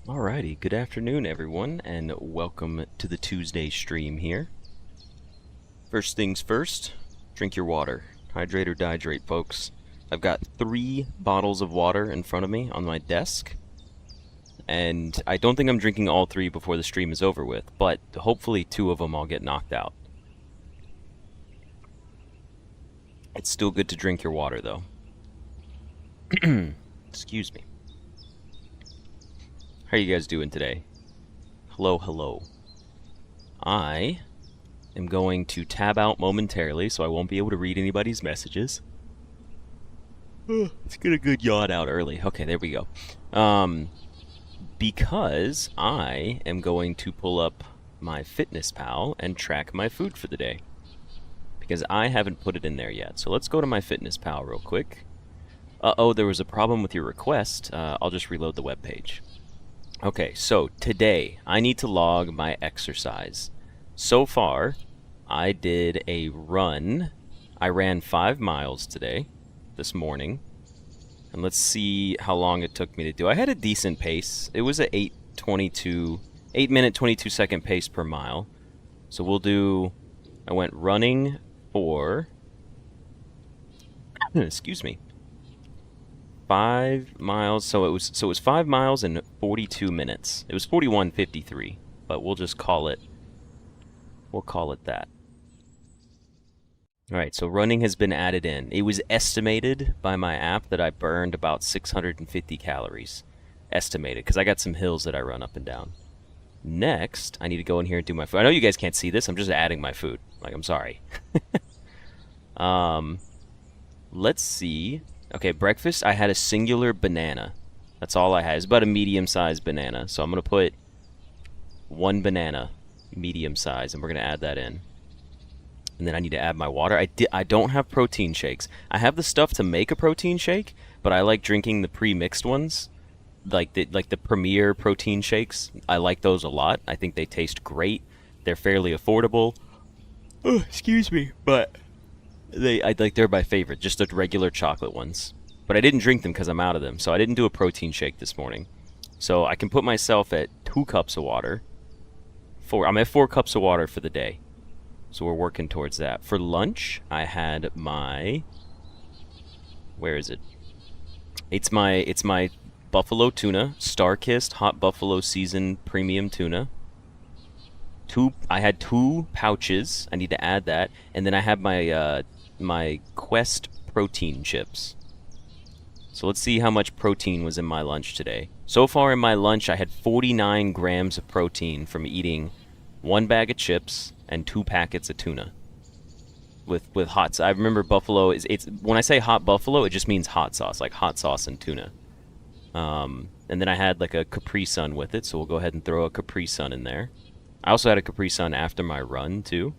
Alrighty, good afternoon everyone, and welcome to the Tuesday stream here. First things first, drink your water. Hydrate or dihydrate, folks. I've got 3 bottles of water in front of me on my desk, and I don't think I'm drinking all 3 before the stream is over with, but hopefully 2 of them I'll get knocked out. It's still good to drink your water, though. Excuse me. How are you guys doing today? Hello, hello. I am going to tab out momentarily, so I won't be able to read anybody's messages. Let's get a good yawn out early. Okay, there we go. Because I am going to pull up my FitnessPal and track my food for the day. Because I haven't put it in there yet. So let's go to my FitnessPal real quick. Uh-oh, there was a problem with your request. I'll just reload the web page. Okay, so today I need to log my exercise. So far, I did a run. I ran 5 miles today, this morning. And let's see how long it took me to do. I had a decent pace. It was a 8 minute 22 second pace per mile. So we'll do, I went running for, excuse me, 5 miles. So it was 5 miles in 42 minutes. It was 41:53, but we'll just call it, we'll call it that. All right, so running has been added in. It was estimated by my app that I burned about 650 calories. Estimated, because I got some hills that I run up and down. Next, I need to go in here and do my food. I know you guys can't see this. I'm just adding my food. Like, I'm sorry. Let's see. Okay, breakfast, I had a singular banana. That's all I had. It's about a medium-sized banana. So I'm going to put 1 banana, medium size, and we're going to add that in. And then I need to add my water. I don't have protein shakes. I have the stuff to make a protein shake, but I like drinking the pre-mixed ones, like the Premier protein shakes. I like those a lot. I think they taste great. They're fairly affordable. Oh, excuse me, but they're my favorite, just the regular chocolate ones. But I didn't drink them because I'm out of them, so I didn't do a protein shake this morning. So I can put myself at 2 cups of water. I'm at 4 cups of water for the day. So we're working towards that. For lunch, I had my, where is it? It's my buffalo tuna, Star-Kissed hot buffalo seasoned premium tuna. I had 2 pouches. I need to add that, and then I have my my Quest protein chips. So let's see how much protein was in my lunch today. So far in my lunch, I had 49 grams of protein from eating 1 bag of chips and 2 packets of tuna with hot sauce. I remember buffalo it's when I say hot buffalo, it just means hot sauce, like hot sauce and tuna. And then I had like a Capri Sun with it, so we'll go ahead and throw a Capri Sun in there. I also had a Capri Sun after my run too.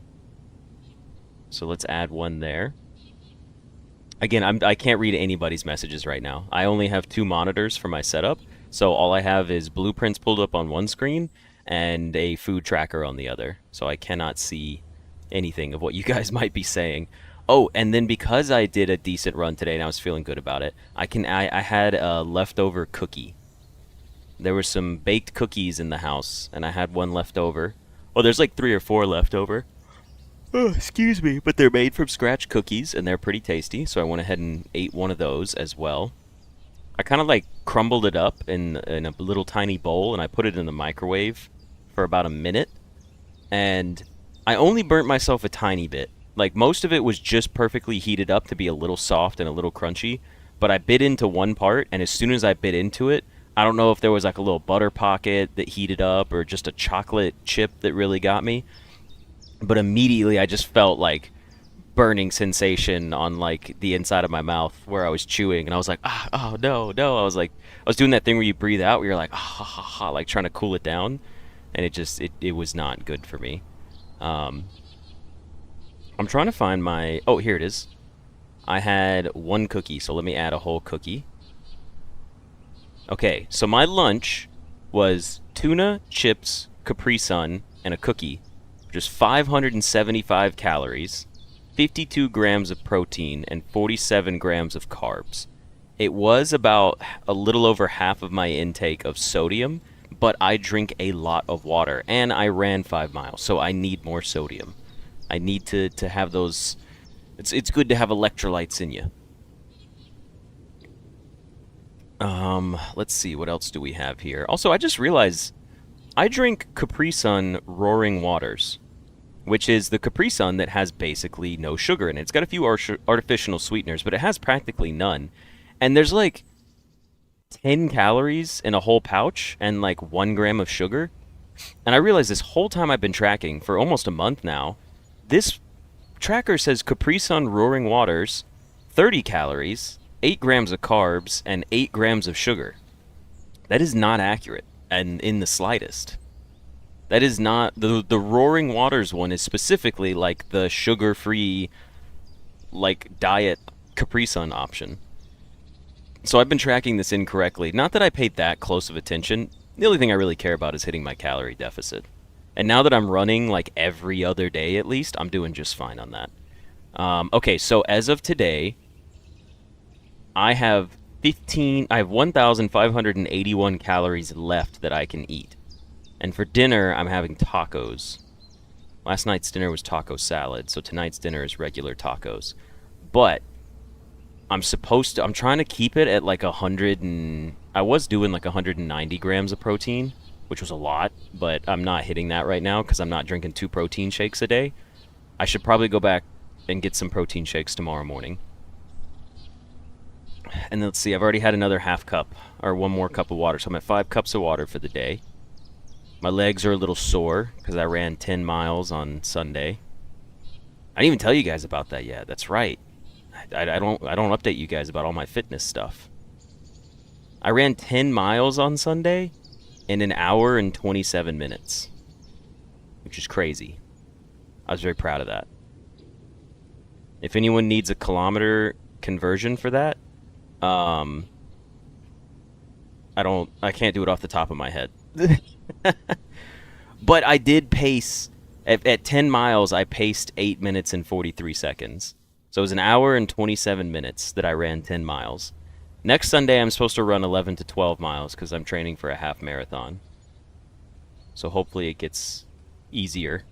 So let's add 1 there. Again, I can't read anybody's messages right now. I only have 2 monitors for my setup, so all I have is blueprints pulled up on one screen and a food tracker on the other, so I cannot see anything of what you guys might be saying. Oh, and then because I did a decent run today and I was feeling good about it, I had a leftover cookie. There were some baked cookies in the house, and I had 1 left over. Well, there's like 3 or 4 left over. Oh, excuse me, but they're made from scratch cookies, and they're pretty tasty, so I went ahead and ate 1 of those as well. I kind of like crumbled it up in a little tiny bowl, and I put it in the microwave for about a minute, and I only burnt myself a tiny bit. Like, most of it was just perfectly heated up to be a little soft and a little crunchy, but I bit into one part, and as soon as I bit into it, I don't know if there was like a little butter pocket that heated up or just a chocolate chip that really got me, but immediately I just felt like burning sensation on like the inside of my mouth where I was chewing, and I was like, oh no, I was doing that thing where you breathe out where you're like, ha ha ha, like trying to cool it down, and it was not good for me. I'm trying to find my, oh, here it is. I had 1 cookie, so let me add a whole cookie. Okay, so my lunch was tuna, chips, Capri Sun, and a cookie. Just 575 calories, 52 grams of protein, and 47 grams of carbs. It was about a little over half of my intake of sodium, but I drink a lot of water, and I ran 5 miles, so I need more sodium. I need to have those. It's good to have electrolytes in you. Let's see, what else do we have here? Also, I just realized I drink Capri Sun Roaring Waters, which is the Capri Sun that has basically no sugar in it. It's got a few artificial sweeteners, but it has practically none. And there's like 10 calories in a whole pouch and like 1 gram of sugar. And I realized this whole time I've been tracking for almost a month now, this tracker says Capri Sun Roaring Waters, 30 calories, 8 grams of carbs, and 8 grams of sugar. That is not accurate, and in the slightest. That is not... The Roaring Waters one is specifically like the sugar-free, like, diet Capri Sun option. So I've been tracking this incorrectly. Not that I paid that close of attention. The only thing I really care about is hitting my calorie deficit. And now that I'm running, like, every other day at least, I'm doing just fine on that. Okay, so as of today, I have 1,581 calories left that I can eat. And for dinner, I'm having tacos. Last night's dinner was taco salad, so tonight's dinner is regular tacos. But I'm trying to keep it at like 100 and... I was doing like 190 grams of protein, which was a lot, but I'm not hitting that right now because I'm not drinking 2 protein shakes a day. I should probably go back and get some protein shakes tomorrow morning. And let's see, I've already had another half cup, or 1 more cup of water, so I'm at 5 cups of water for the day. My legs are a little sore, because I ran 10 miles on Sunday. I didn't even tell you guys about that yet, that's right. I don't update you guys about all my fitness stuff. I ran 10 miles on Sunday in 1 hour and 27 minutes. Which is crazy. I was very proud of that. If anyone needs a kilometer conversion for that, I can't do it off the top of my head. But I did pace, at 10 miles, I paced 8 minutes and 43 seconds. So it was 1 hour and 27 minutes that I ran 10 miles. Next Sunday, I'm supposed to run 11 to 12 miles because I'm training for a half marathon. So hopefully it gets easier.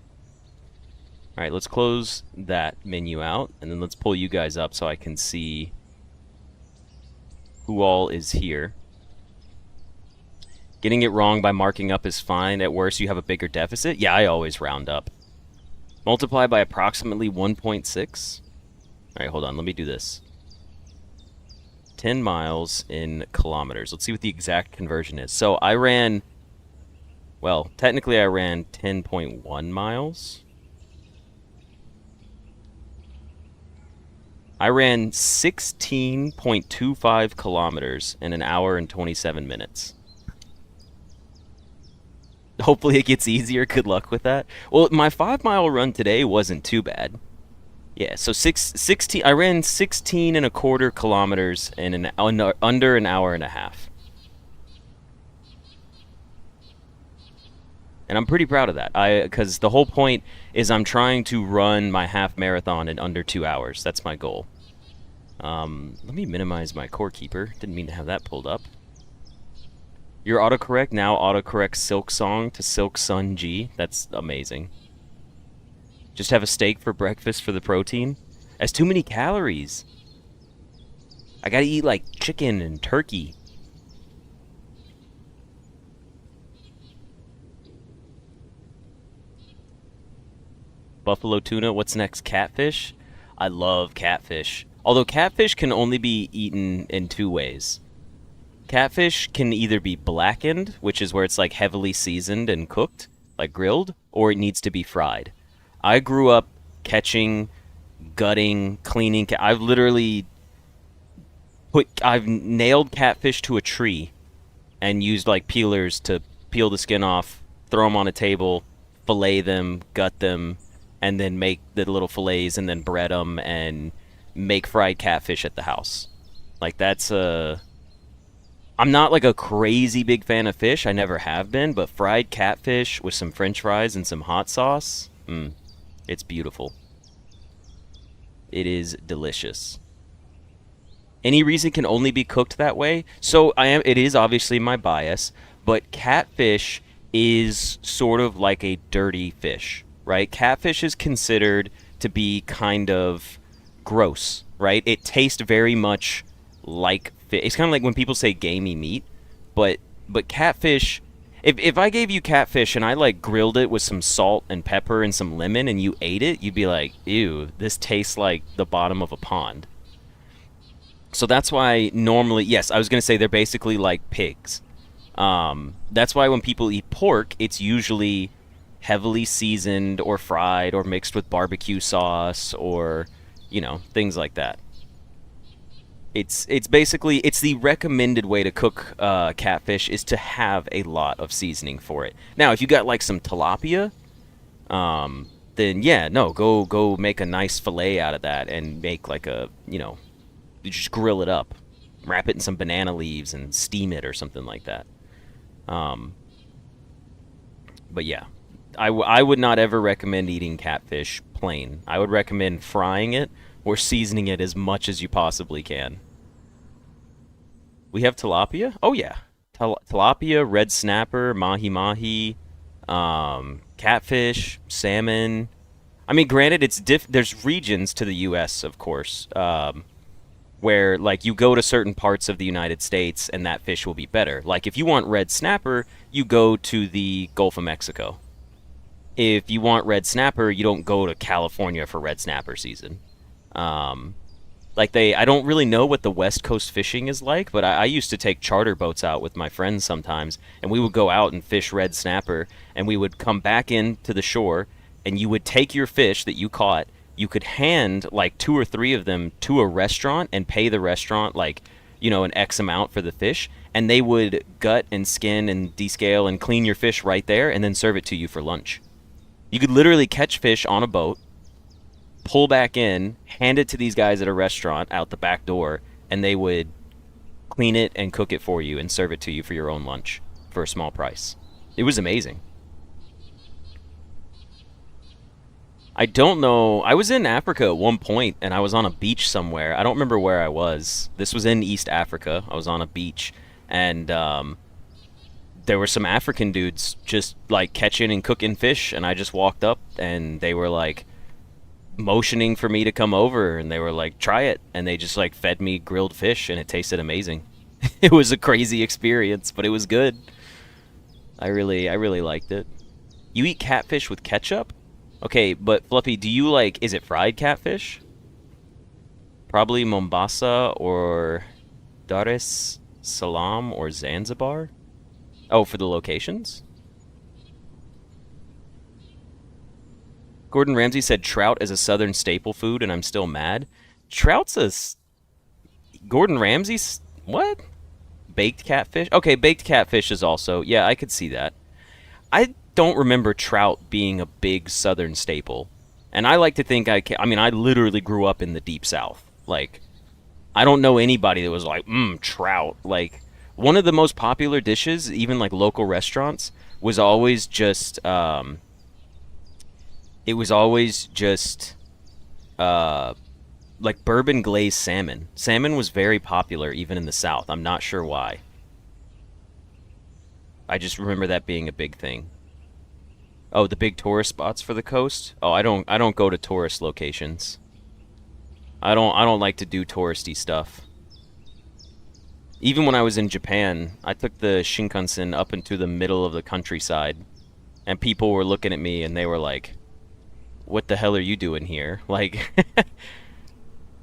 Alright, let's close that menu out, and then let's pull you guys up so I can see who all is here. Getting it wrong by marking up is fine. At worst, you have a bigger deficit. Yeah, I always round up. Multiply by approximately 1.6. Alright, hold on. Let me do this. 10 miles in kilometers. Let's see what the exact conversion is. So I ran... Well, technically I ran 10.1 miles. I ran 16.25 kilometers in 1 hour and 27 minutes. Hopefully it gets easier. Good luck with that. Well, my 5-mile run today wasn't too bad. Yeah, so 16. I ran 16 and a quarter kilometers in under 1 hour and a half. And I'm pretty proud of that. Because the whole point is I'm trying to run my half marathon in under 2 hours. That's my goal. Let me minimize my core keeper. Didn't mean to have that pulled up. Your autocorrect now autocorrects Silk Song to Silk Sun G. That's amazing. Just have a steak for breakfast for the protein. That's too many calories. I gotta eat like chicken and turkey. Buffalo tuna. What's next? Catfish? I love catfish. Although catfish can only be eaten in 2 ways. Catfish can either be blackened, which is where it's like heavily seasoned and cooked, like grilled, or it needs to be fried. I grew up catching, gutting, cleaning. I've literally I've nailed catfish to a tree and used like peelers to peel the skin off, throw them on a table, fillet them, gut them, and then make the little fillets and then bread them and make fried catfish at the house. Like that's I'm not like a crazy big fan of fish. I never have been, but fried catfish with some french fries and some hot sauce, it's beautiful. It is delicious. Any reason can only be cooked that way? So it is obviously my bias, but catfish is sort of like a dirty fish, right? Catfish is considered to be kind of gross, right? It tastes very much like fish. It's kind of like when people say gamey meat, but catfish. If I gave you catfish and I like grilled it with some salt and pepper and some lemon and you ate it, you'd be like, ew, this tastes like the bottom of a pond. So that's why normally, yes, I was gonna say they're basically like pigs. That's why when people eat pork, it's usually heavily seasoned or fried or mixed with barbecue sauce or, things like that. It's basically it's the recommended way to cook catfish is to have a lot of seasoning for it. Now, if you got like some tilapia, then yeah, no, go make a nice fillet out of that and make like you just grill it up, wrap it in some banana leaves and steam it or something like that. Um, but yeah, I would not ever recommend eating catfish plain. I would recommend frying it or seasoning it as much as you possibly can. We have tilapia? Oh yeah. Tilapia, red snapper, mahi-mahi, catfish, salmon. I mean, granted, there's regions to the U.S., of course, where like you go to certain parts of the United States and that fish will be better. Like if you want red snapper, you go to the Gulf of Mexico. If you want red snapper, you don't go to California for red snapper season. I don't really know what the West Coast fishing is like, but I used to take charter boats out with my friends sometimes, and we would go out and fish red snapper, and we would come back into the shore, and you would take your fish that you caught, you could hand like two or three of them to a restaurant and pay the restaurant like, an X amount for the fish, and they would gut and skin and descale and clean your fish right there and then serve it to you for lunch. You could literally catch fish on a boat, pull back in, hand it to these guys at a restaurant out the back door, and they would clean it and cook it for you and serve it to you for your own lunch for a small price. It was amazing. I don't know. I was in Africa at one point, and I was on a beach somewhere. I don't remember where I was. This was in East Africa. I was on a beach, and there were some African dudes just, like, catching and cooking fish, and I just walked up, and they were, like, motioning for me to come over, and they were like, try it, and they just, like, fed me grilled fish, and it tasted amazing. It was a crazy experience, but it was good. I really liked it. You eat catfish with ketchup? Okay, but Fluffy, do you like, is it fried catfish? Probably Mombasa or Dar es Salaam or Zanzibar? Oh, for the locations? Gordon Ramsay said trout is a southern staple food, and I'm still mad. Trout's Gordon Ramsay's... What? Baked catfish? Okay, baked catfish is also... Yeah, I could see that. I don't remember trout being a big southern staple. And I like to think I mean, I literally grew up in the deep south. Like, I don't know anybody that was like, trout. Like, one of the most popular dishes, even like local restaurants, was always just, it was always just, like bourbon glazed salmon. Salmon was very popular even in the South. I'm not sure why. I just remember that being a big thing. Oh, the big tourist spots for the coast? Oh, I don't go to tourist locations. I don't like to do touristy stuff. Even when I was in Japan, I took the Shinkansen up into the middle of the countryside, and people were looking at me and they were like, "What the hell are you doing here?" Like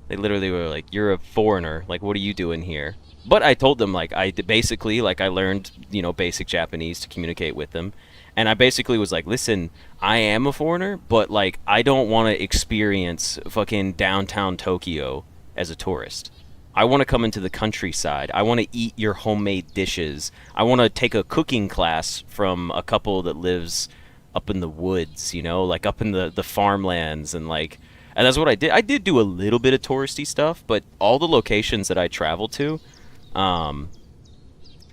they literally were like, "You're a foreigner. Like, what are you doing here?" But I told them, like, basically, like, I learned, basic Japanese to communicate with them. And I basically was like, listen, I am a foreigner, but, like, I don't want to experience fucking downtown Tokyo as a tourist. I want to come into the countryside. I want to eat your homemade dishes. I want to take a cooking class from a couple that lives up in the woods, like up in the farmlands and, like... And that's what I did. I did do a little bit of touristy stuff, but all the locations that I traveled to...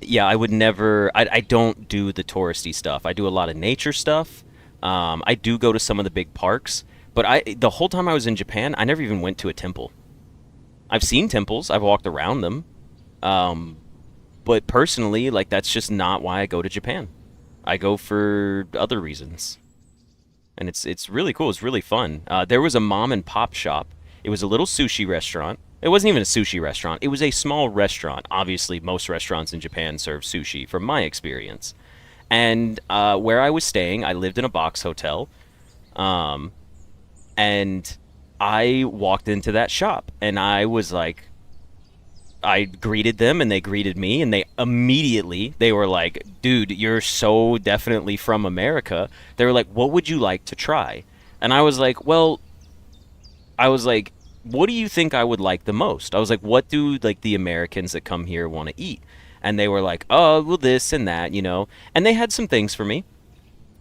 yeah, I would never... I don't do the touristy stuff. I do a lot of nature stuff. I do go to some of the big parks. But the whole time I was in Japan, I never even went to a temple. I've seen temples. I've walked around them. But But personally, like, that's just not why I go to Japan. I go for other reasons. And it's really cool. It's really fun. There was a mom and pop shop. It was a little sushi restaurant. It wasn't even a sushi restaurant. It was a small restaurant. Obviously, most restaurants in Japan serve sushi, from my experience. And where I was staying, I lived in a box hotel. Um, and I walked into that shop, and I was like, I greeted them and they greeted me, and they were like, "Dude, you're so definitely from America." They were like, "What would you like to try?" And I was like, "Well, I was like, what do you think I would like the most?" I was like, "What do like the Americans that come here want to eat?" And they were like, "Oh, well, this and that, you know." And they had some things for me,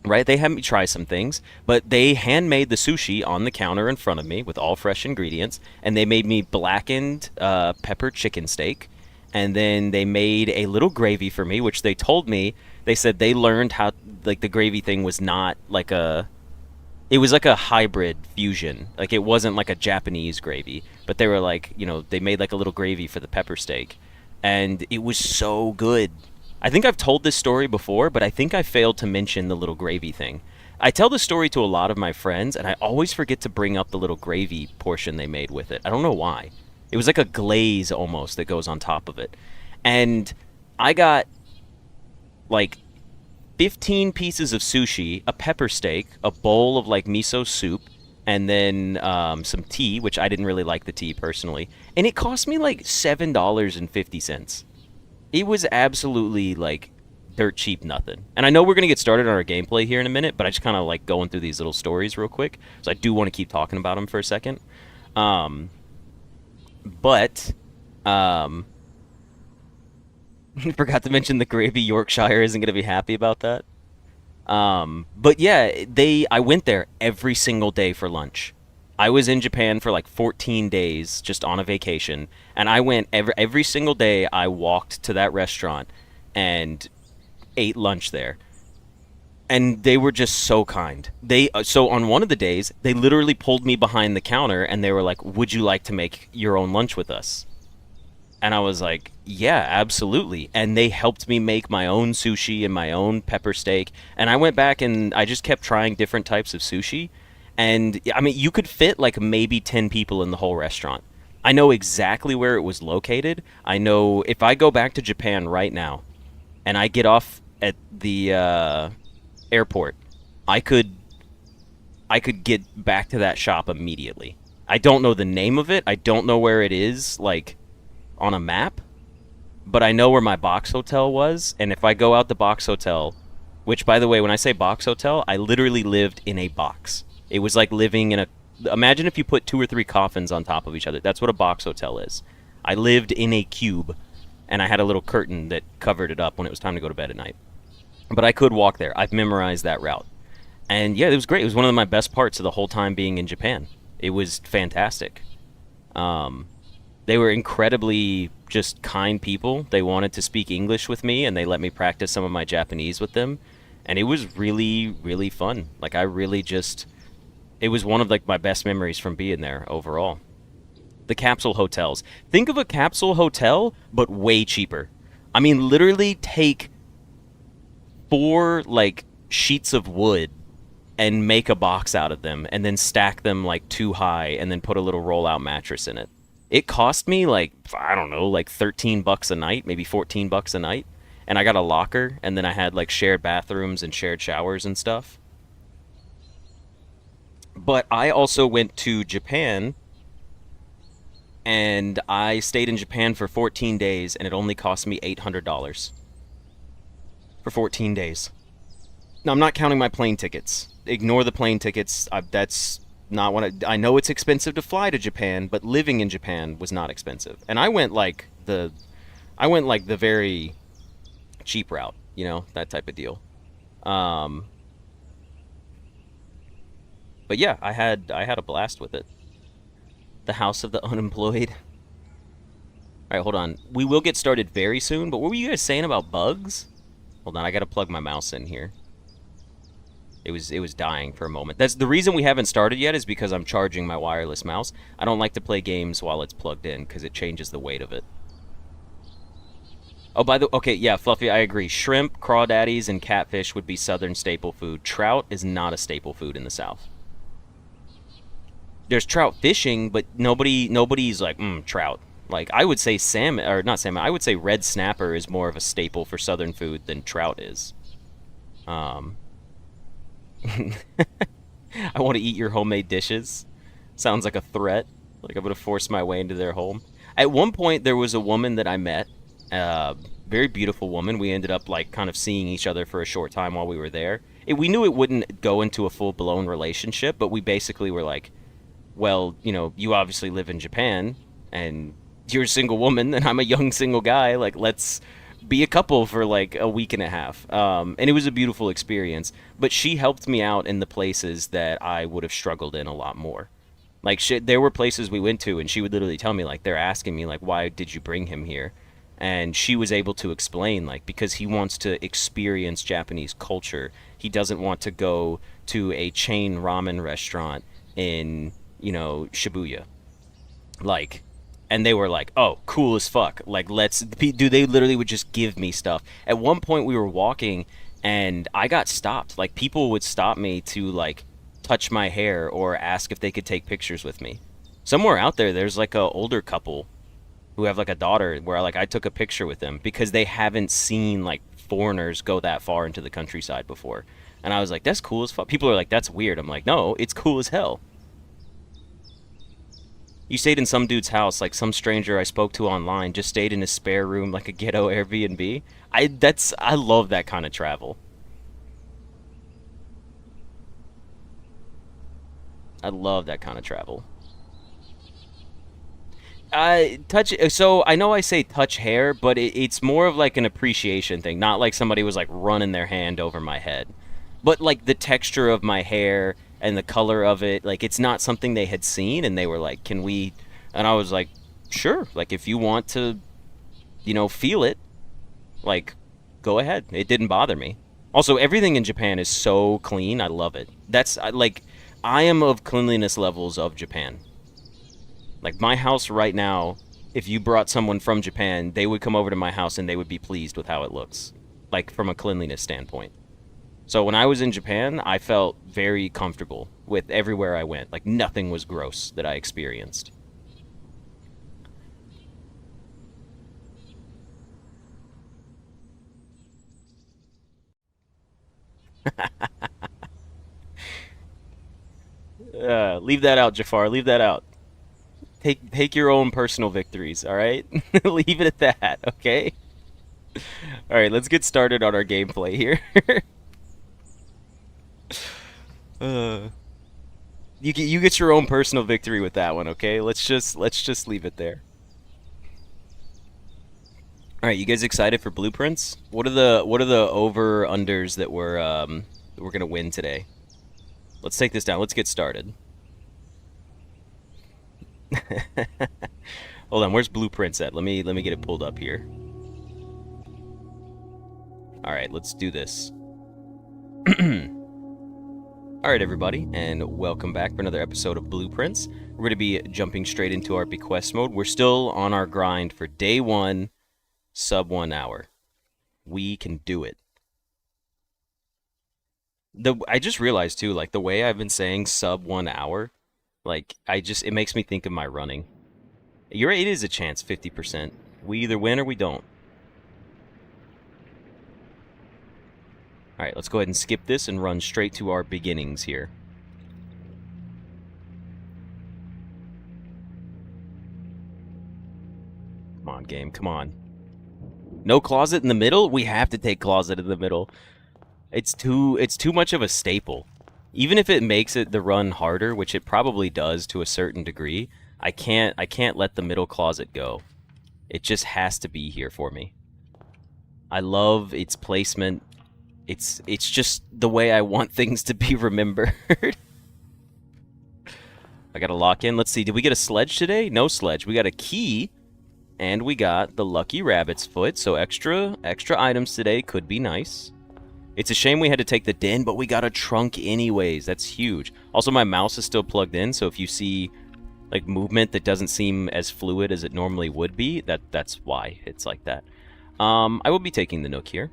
right? They had me try some things, but they handmade the sushi on the counter in front of me with all fresh ingredients, and they made me blackened pepper chicken steak, and then they made a little gravy for me, which they told me, they said they learned how, like, the gravy thing was not like a, it was like a hybrid fusion. Like, it wasn't like a Japanese gravy, but they were like, you know, they made like a little gravy for the pepper steak, and it was so good. I think I've told this story before, but I think I failed to mention the little gravy thing. I tell this story to a lot of my friends, and I always forget to bring up the little gravy portion they made with it. I don't know why. It was like a glaze almost that goes on top of it. And I got like 15 pieces of sushi, a pepper steak, a bowl of like miso soup, and then some tea, which I didn't really like the tea personally. And it cost me like $7.50. It was absolutely like dirt cheap nothing. And I know we're gonna get started on our gameplay here in a minute, but I just kind of like going through these little stories real quick, so I do want to keep talking about them for a second. Um, but forgot to mention the gravy. Yorkshire isn't gonna be happy about that. But yeah, I went there every single day for lunch. I was in Japan for like 14 days just on a vacation, and I went every single day. I walked to that restaurant and ate lunch there. And they were just so kind. So on one of the days, they literally pulled me behind the counter and they were like, "Would you like to make your own lunch with us?" And I was like, "Yeah, absolutely." And they helped me make my own sushi and my own pepper steak. And I went back and I just kept trying different types of sushi. And I mean, you could fit like maybe 10 people in the whole restaurant. I know exactly where it was located. I know if I go back to Japan right now and I get off at the airport, I could get back to that shop immediately. I don't know the name of it. I don't know where it is, like on a map, but I know where my box hotel was. And if I go out the box hotel, which by the way, when I say box hotel, I literally lived in a box. It was like living in a. Imagine if you put 2 or 3 coffins on top of each other. That's what a box hotel is. I lived in a cube, and I had a little curtain that covered it up when it was time to go to bed at night. But I could walk there. I've memorized that route. And yeah, it was great. It was one of my best parts of the whole time being in Japan. It was fantastic. They were incredibly just kind people. They wanted to speak English with me, and they let me practice some of my Japanese with them. And it was really, really fun. Like, I really just... It was one of like my best memories from being there overall. The capsule hotels. Think of a capsule hotel, but way cheaper. I mean, literally take 4 like sheets of wood and make a box out of them, and then stack them like 2 high, and then put a little roll-out mattress in it. It cost me like, I don't know, like $13 a night, maybe $14 a night. And I got a locker, and then I had like shared bathrooms and shared showers and stuff. But I also went to Japan, and I stayed in Japan for 14 days, and it only cost me $800 for 14 days. Now, I'm not counting my plane tickets. Ignore the plane tickets. That's not what I know. It's expensive to fly to Japan, but living in Japan was not expensive. And I went like the very cheap route, you know, that type of deal. But yeah, I had a blast with it. The House of the Unemployed. All right, hold on. We will get started very soon, but what were you guys saying about bugs? Hold on, I gotta plug my mouse in here. It was dying for a moment. That's the reason we haven't started yet, is because I'm charging my wireless mouse. I don't like to play games while it's plugged in because it changes the weight of it. Oh, by the okay, yeah, Fluffy, I agree. Shrimp, crawdaddies, and catfish would be southern staple food. Trout is not a staple food in the South. There's trout fishing, but nobody's like, trout. Like I would say salmon or not salmon. I would say red snapper is more of a staple for southern food than trout is. Um, I want to eat your homemade dishes. Sounds like a threat. Like I'm gonna force my way into their home. At one point, there was a woman that I met, uh, very beautiful woman. We ended up like kind of seeing each other for a short time while we were there. We knew it wouldn't go into a full blown relationship, but we basically were like, well, you obviously live in Japan, and you're a single woman, and I'm a young single guy. Like, let's be a couple for like a week and a half. And it was a beautiful experience. But she helped me out in the places that I would have struggled in a lot more. Like, there were places we went to, and she would literally tell me, like, they're asking me, like, why did you bring him here? And she was able to explain, like, because he wants to experience Japanese culture. He doesn't want to go to a chain ramen restaurant in, Shibuya. Like, and they were like, oh, cool as fuck. Like, they literally would just give me stuff. At one point, we were walking, and I got stopped. Like, people would stop me to, like, touch my hair or ask if they could take pictures with me. Somewhere out there, there's like a older couple who have like a daughter where like I took a picture with them because they haven't seen like foreigners go that far into the countryside before. And I was like, that's cool as fuck. People are like, that's weird. I'm like, no, it's cool as hell. You stayed in some dude's house, like some stranger I spoke to online, just stayed in his spare room like a ghetto Airbnb. I love that kind of travel. I love that kind of travel. Touch. So I know I say touch hair, but it's more of like an appreciation thing, not like somebody was like running their hand over my head, but like the texture of my hair and the color of it. Like it's not something they had seen, and they were like, "Can we?" And I was like, "Sure. Like if you want to, feel it, like go ahead." It didn't bother me. Also, everything in Japan is so clean. I love it. Like I am of cleanliness levels of Japan. Like my house right now, if you brought someone from Japan, they would come over to my house and they would be pleased with how it looks, like from a cleanliness standpoint. So when I was in Japan, I felt very comfortable with everywhere I went. Like nothing was gross that I experienced. Leave that out, Jafar. Leave that out. Take your own personal victories, all right? Leave it at that, okay? All right, let's get started on our gameplay here. uh, you get your own personal victory with that one, okay? Let's just leave it there. All right, you guys excited for blueprints? What are the over unders that we're gonna win today? Let's take this down. Let's get started. Hold on, where's blueprints at? Let me get it pulled up here. All right, let's do this. All right, everybody, and welcome back for another episode of Blueprints. We're going to be jumping straight into our bequest mode. We're still on our grind for day one, sub 1 hour. We can do it. I just realized too, like the way I've been saying sub 1 hour, like it makes me think of my running. It is a chance, 50%. We either win or we don't. All right, let's go ahead and skip this and run straight to our beginnings here. Come on, game, come on. No closet in the middle? We have to take closet in the middle. It's too much of a staple. Even if it makes the run harder, which it probably does to a certain degree, I can't let the middle closet go. It just has to be here for me. I love its placement. It's just the way I want things to be remembered. I got to lock in. Let's see. Did we get a sledge today? No sledge. We got a key, and we got the lucky rabbit's foot. So extra items today could be nice. It's a shame we had to take the den, but we got a trunk anyways. That's huge. Also, my mouse is still plugged in, so if you see like movement that doesn't seem as fluid as it normally would be, that's why it's like that. I will be taking the Nook here.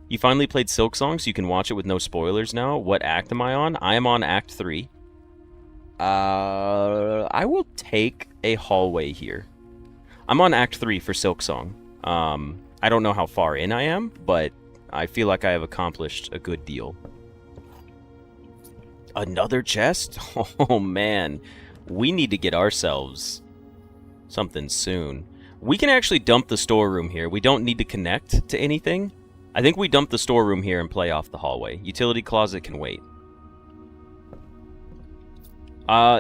You finally played Silk Song, so you can watch it with no spoilers now. What act am I on? I am on Act 3. I will take a hallway here. I'm on Act 3 for Silk Song. I don't know how far in I am, but I feel like I have accomplished a good deal. Another chest? Oh, man. We need to get ourselves something soon. We can actually dump the storeroom here. We don't need to connect to anything. I think we dump the storeroom here and play off the hallway. Utility closet can wait.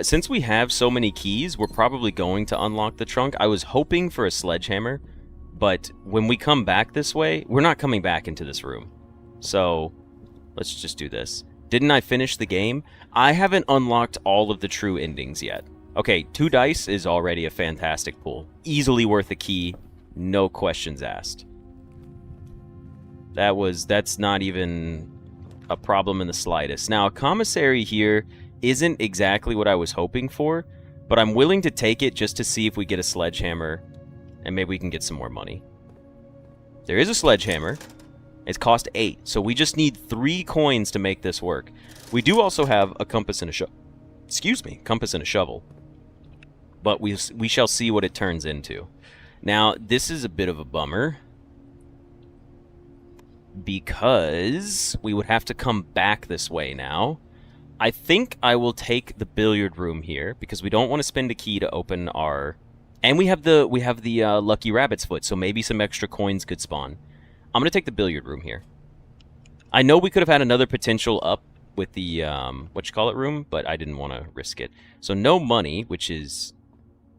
Since we have so many keys, we're probably going to unlock the trunk. I was hoping for a sledgehammer, but when we come back this way, we're not coming back into this room. So, let's just do this. Didn't I finish the game? I haven't unlocked all of the true endings yet. Okay, 2 dice is already a fantastic pull. Easily worth a key, no questions asked. That's not even a problem in the slightest. Now, a commissary here isn't exactly what I was hoping for, but I'm willing to take it just to see if we get a sledgehammer, and maybe we can get some more money. There is a sledgehammer. It's cost 8, so we just need 3 coins to make this work. We do also have a compass and a shovel. Excuse me, compass and a shovel. But we shall see what it turns into. Now, this is a bit of a bummer, because we would have to come back this way now. I think I will take the billiard room here, because we don't want to spend a key to open our... And we have the lucky rabbit's foot, so maybe some extra coins could spawn. I'm going to take the billiard room here. I know we could have had another potential up with the, room, but I didn't want to risk it. So no money, which is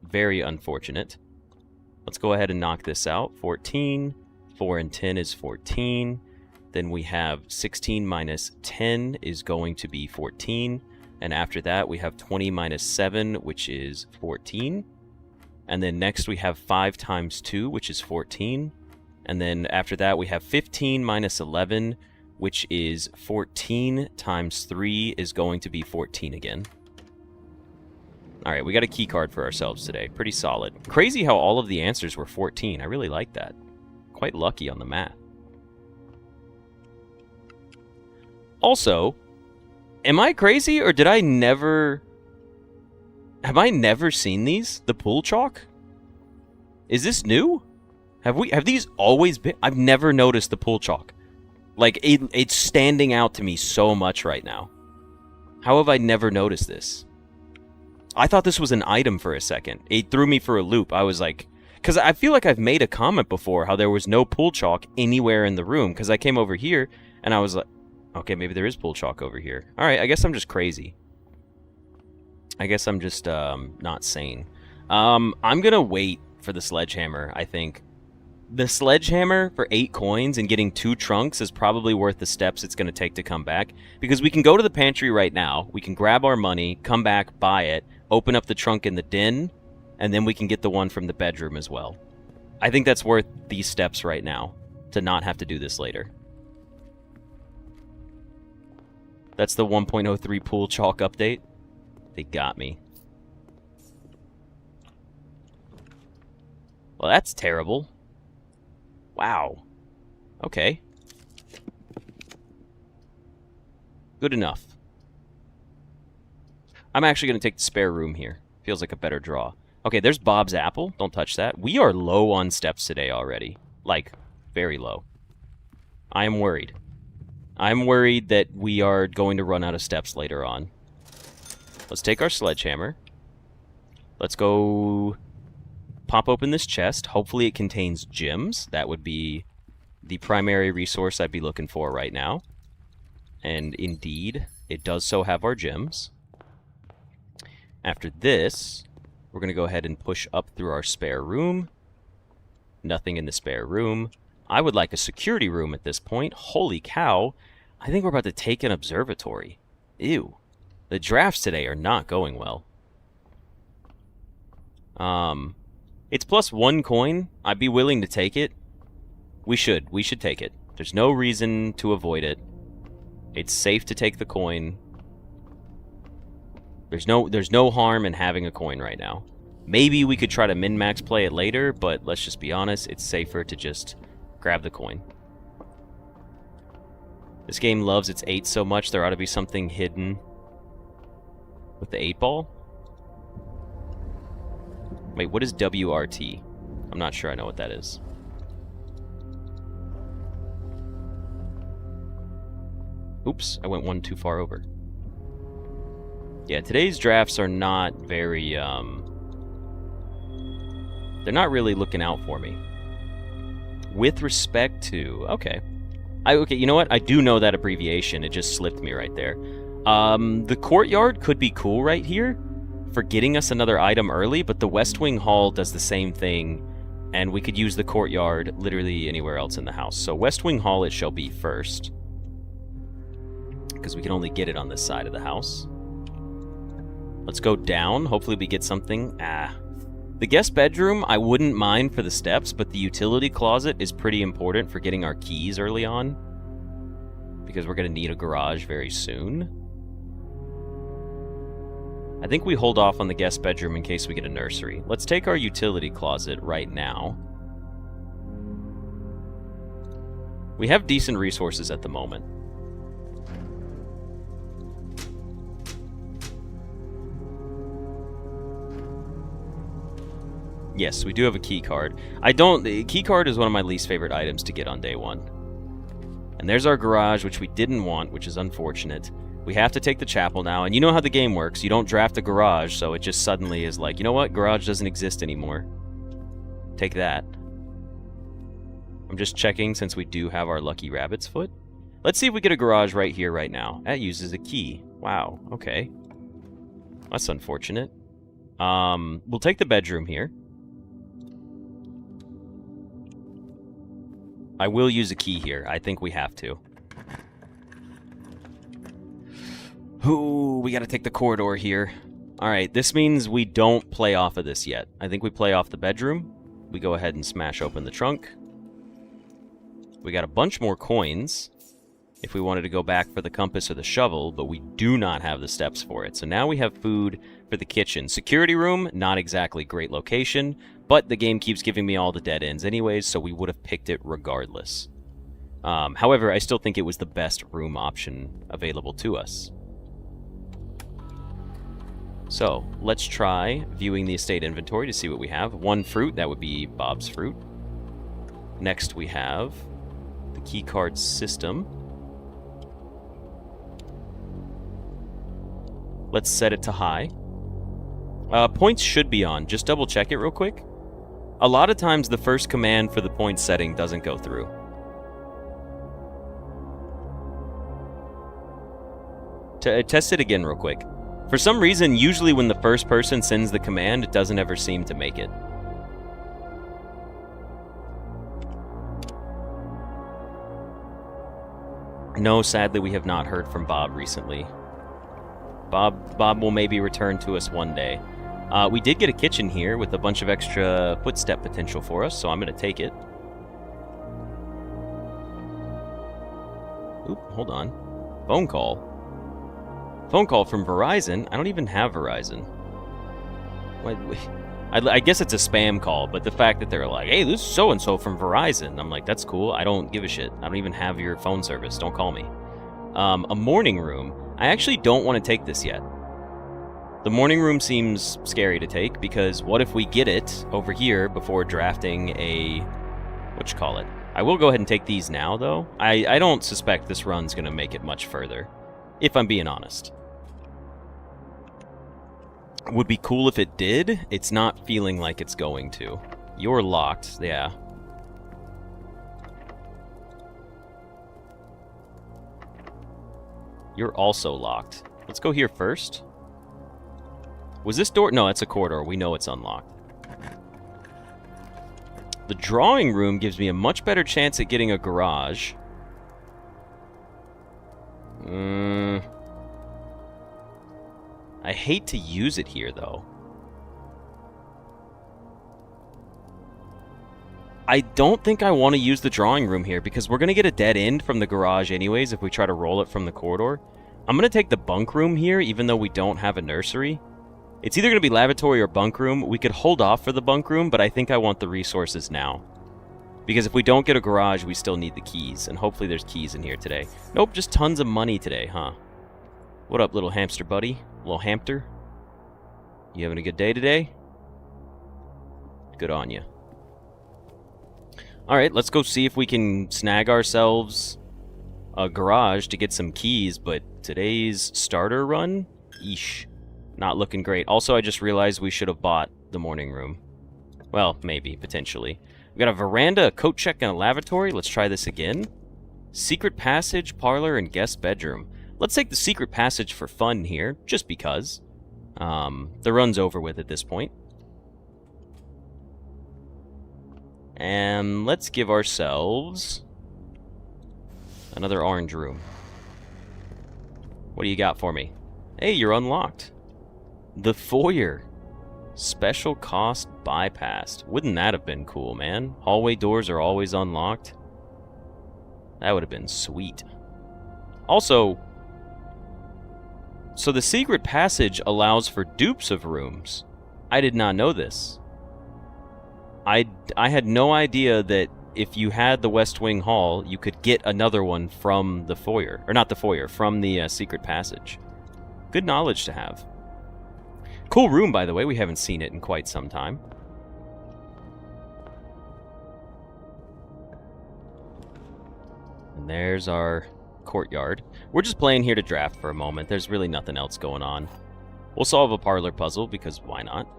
very unfortunate. Let's go ahead and knock this out. 14. 4 and 10 is 14. Then we have 16 minus 10 is going to be 14. And after that, we have 20 minus 7, which is 14. And then next we have 5 times 2, which is 14. And then after that, we have 15 minus 11, which is 14 times 3 is going to be 14 again. All right, we got a key card for ourselves today. Pretty solid. Crazy how all of the answers were 14. I really like that. Quite lucky on the math. Also, am I crazy or did I never... Have I never seen these? The pool chalk? Is this new? Have these always been? I've never noticed the pool chalk. Like, it's standing out to me so much right now. How have I never noticed this? I thought this was an item for a second. It threw me for a loop. I was like... Because I feel like I've made a comment before how there was no pool chalk anywhere in the room. Because I came over here and I was like... Okay, maybe there is pool chalk over here. Alright, I guess I'm just crazy. I guess I'm just not sane. I'm going to wait for the sledgehammer, I think. The sledgehammer for 8 coins and getting 2 trunks is probably worth the steps it's going to take to come back. Because we can go to the pantry right now, we can grab our money, come back, buy it, open up the trunk in the den, and then we can get the one from the bedroom as well. I think that's worth these steps right now, to not have to do this later. That's the 1.03 pool chalk update. They got me. Well, that's terrible. Wow. Okay. Good enough. I'm actually going to take the spare room here. Feels like a better draw. Okay, there's Bob's apple. Don't touch that. We are low on steps today already. Like, very low. I am worried. I'm worried that we are going to run out of steps later on. Let's take our sledgehammer. Let's go pop open this chest. Hopefully it contains gems. That would be the primary resource I'd be looking for right now. And indeed, it does so have our gems. After this, we're going to go ahead and push up through our spare room. Nothing in the spare room. I would like a security room at this point. Holy cow. I think we're about to take an observatory. Ew. The drafts today are not going well. It's plus 1 coin. I'd be willing to take it. We should take it. There's no reason to avoid it. It's safe to take the coin. There's no harm in having a coin right now. Maybe we could try to min-max play it later, but let's just be honest, it's safer to just grab the coin. This game loves its 8 so much, there ought to be something hidden with the 8-ball. Wait, what is WRT? I'm not sure I know what that is. Oops, I went one too far over. Yeah, today's drafts are not very, they're not really looking out for me. With respect to... Okay. Okay, you know what? I do know that abbreviation. It just slipped me right there. The courtyard could be cool right here for getting us another item early, but the West Wing Hall does the same thing, and we could use the courtyard literally anywhere else in the house. So West Wing Hall it shall be first, because we can only get it on this side of the house. Let's go down. Hopefully we get something. The guest bedroom, I wouldn't mind for the steps, but the utility closet is pretty important for getting our keys early on, because we're going to need a garage very soon. I think we hold off on the guest bedroom in case we get a nursery. Let's take our utility closet right now. We have decent resources at the moment. Yes, we do have a key card. The key card is one of my least favorite items to get on day one. And there's our garage, which we didn't want, which is unfortunate. We have to take the chapel now, and you know how the game works. You don't draft a garage, so it just suddenly is like, you know what? Garage doesn't exist anymore. Take that. I'm just checking since we do have our lucky rabbit's foot. Let's see if we get a garage right here, right now. That uses a key. Wow, okay. That's unfortunate. We'll take the bedroom here. I will use a key here. I think we have to. Ooh, we gotta take the corridor here. Alright, this means we don't play off of this yet. I think we play off the bedroom. We go ahead and smash open the trunk. We got a bunch more coins if we wanted to go back for the compass or the shovel, but we do not have the steps for it. So now we have food for the kitchen. Security room, not exactly great location, but the game keeps giving me all the dead ends anyways, so we would have picked it regardless. However, I still think it was the best room option available to us. So, let's try viewing the estate inventory to see what we have. One fruit, that would be Bob's fruit. Next we have the keycard system. Let's set it to high. Points should be on. Just double check it real quick. A lot of times the first command for the point setting doesn't go through. Test it again real quick. For some reason, usually when the first person sends the command, it doesn't ever seem to make it. No, sadly we have not heard from Bob recently. Bob will maybe return to us one day. We did get a kitchen here with a bunch of extra footstep potential for us, so I'm going to take it. Oop, hold on. Phone call. Phone call from Verizon? I don't even have Verizon. I guess it's a spam call, but the fact that they're like, hey, this is so-and-so from Verizon. I'm like, that's cool. I don't give a shit. I don't even have your phone service. Don't call me. A morning room. I actually don't want to take this yet. The morning room seems scary to take, because what if we get it over here before drafting a... whatchamacallit? I will go ahead and take these now, though. I don't suspect this run's going to make it much further, if I'm being honest. Would be cool if it did. It's not feeling like it's going to. You're locked, yeah. You're also locked. Let's go here first. Was this door? No, it's a corridor. We know it's unlocked. The drawing room gives me a much better chance at getting a garage. I hate to use it here, though. I don't think I want to use the drawing room here, because we're going to get a dead end from the garage anyways if we try to roll it from the corridor. I'm going to take the bunk room here, even though we don't have a nursery. It's either going to be lavatory or bunk room. We could hold off for the bunk room, but I think I want the resources now. Because if we don't get a garage, we still need the keys. And hopefully there's keys in here today. Nope, just tons of money today, huh? What up, little hamster buddy? Little hamster? You having a good day today? Good on you. Alright, let's go see if we can snag ourselves a garage to get some keys. But today's starter run? Eesh. Not looking great. Also, I just realized we should have bought the morning room. Well, maybe, potentially. We got a veranda, a coat check, and a lavatory. Let's try this again. Secret passage, parlor, and guest bedroom. Let's take the secret passage for fun here, just because. The run's over with at this point. And let's give ourselves another orange room. What do you got for me? Hey, you're unlocked. The foyer. Special cost bypassed. Wouldn't that have been cool, man? Hallway doors are always unlocked. That would have been sweet. Also, so the secret passage allows for dupes of rooms. I did not know this. I had no idea that if you had the West Wing Hall, you could get another one from the foyer. Or not the foyer, from the secret passage. Good knowledge to have. Cool room, by the way. We haven't seen it in quite some time. And there's our courtyard. We're just playing here to draft for a moment. There's really nothing else going on. We'll solve a parlor puzzle, because why not?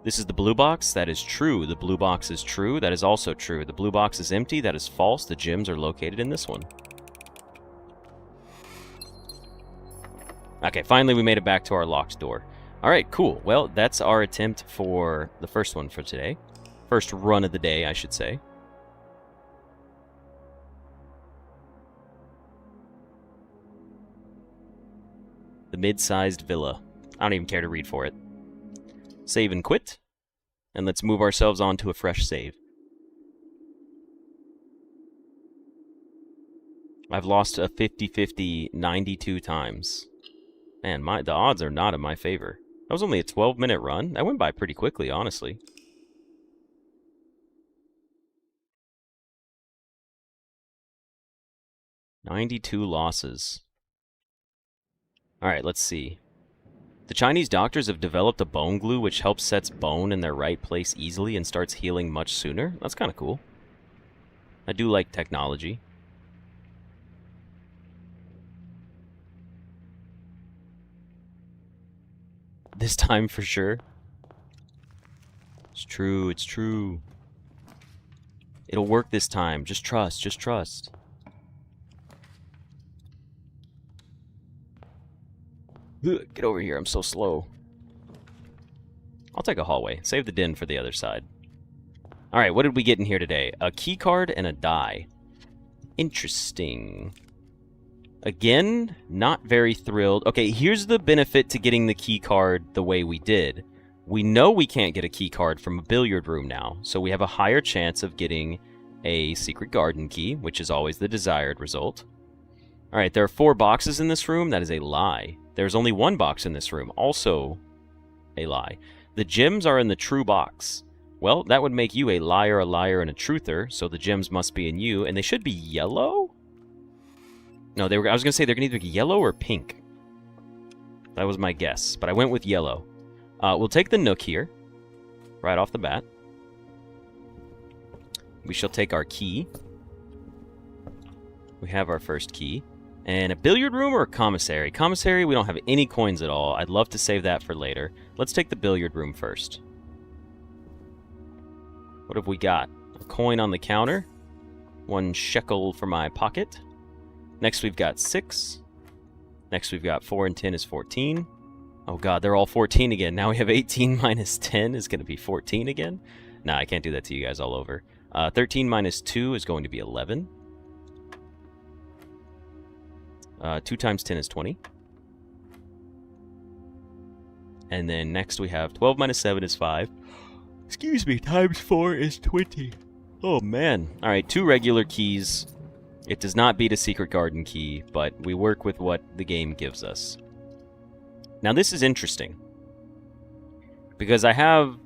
This is the blue box. That is true. The blue box is true. That is also true. The blue box is empty. That is false. The gems are located in this one. Okay, finally we made it back to our locked door. Alright, cool. Well, that's our attempt for the first one for today. First run of the day, I should say. The mid-sized villa. I don't even care to read for it. Save and quit. And let's move ourselves on to a fresh save. I've lost a 50-50 92 times. Man, the odds are not in my favor. That was only a 12-minute run. That went by pretty quickly, honestly. $92 losses. Alright, let's see. The Chinese doctors have developed a bone glue which helps sets bone in their right place easily and starts healing much sooner. That's kind of cool. I do like technology. This time for sure. It's true, it's true. It'll work this time. Just trust, just trust. Ugh, get over here, I'm so slow. I'll take a hallway. Save the den for the other side. Alright, what did we get in here today? A key card and a die. Interesting. Again, not very thrilled. Okay, here's the benefit to getting the key card the way we did. We know we can't get a key card from a billiard room now, so we have a higher chance of getting a secret garden key, which is always the desired result. Alright, there are 4 boxes in this room. That is a lie. There's only 1 box in this room. Also a lie. The gems are in the true box. Well, that would make you a liar, and a truther, so the gems must be in you, and they should be yellow? No, I was going to say they're going to either be yellow or pink. That was my guess, but I went with yellow. We'll take the nook here, right off the bat. We shall take our key. We have our first key. And a billiard room or a commissary? Commissary, we don't have any coins at all. I'd love to save that for later. Let's take the billiard room first. What have we got? A coin on the counter. 1 shekel for my pocket. Next we've got 6. Next we've got 4 and 10 is 14. Oh god, they're all 14 again. Now we have 18 minus 10 is going to be 14 again? Nah, I can't do that to you guys all over. 13 minus 2 is going to be 11. 2 times 10 is 20. And then next we have 12 minus 7 is 5. Excuse me, times 4 is 20. Oh man. Alright, 2 regular keys. It does not beat a secret garden key, but we work with what the game gives us. Now this is interesting, because I have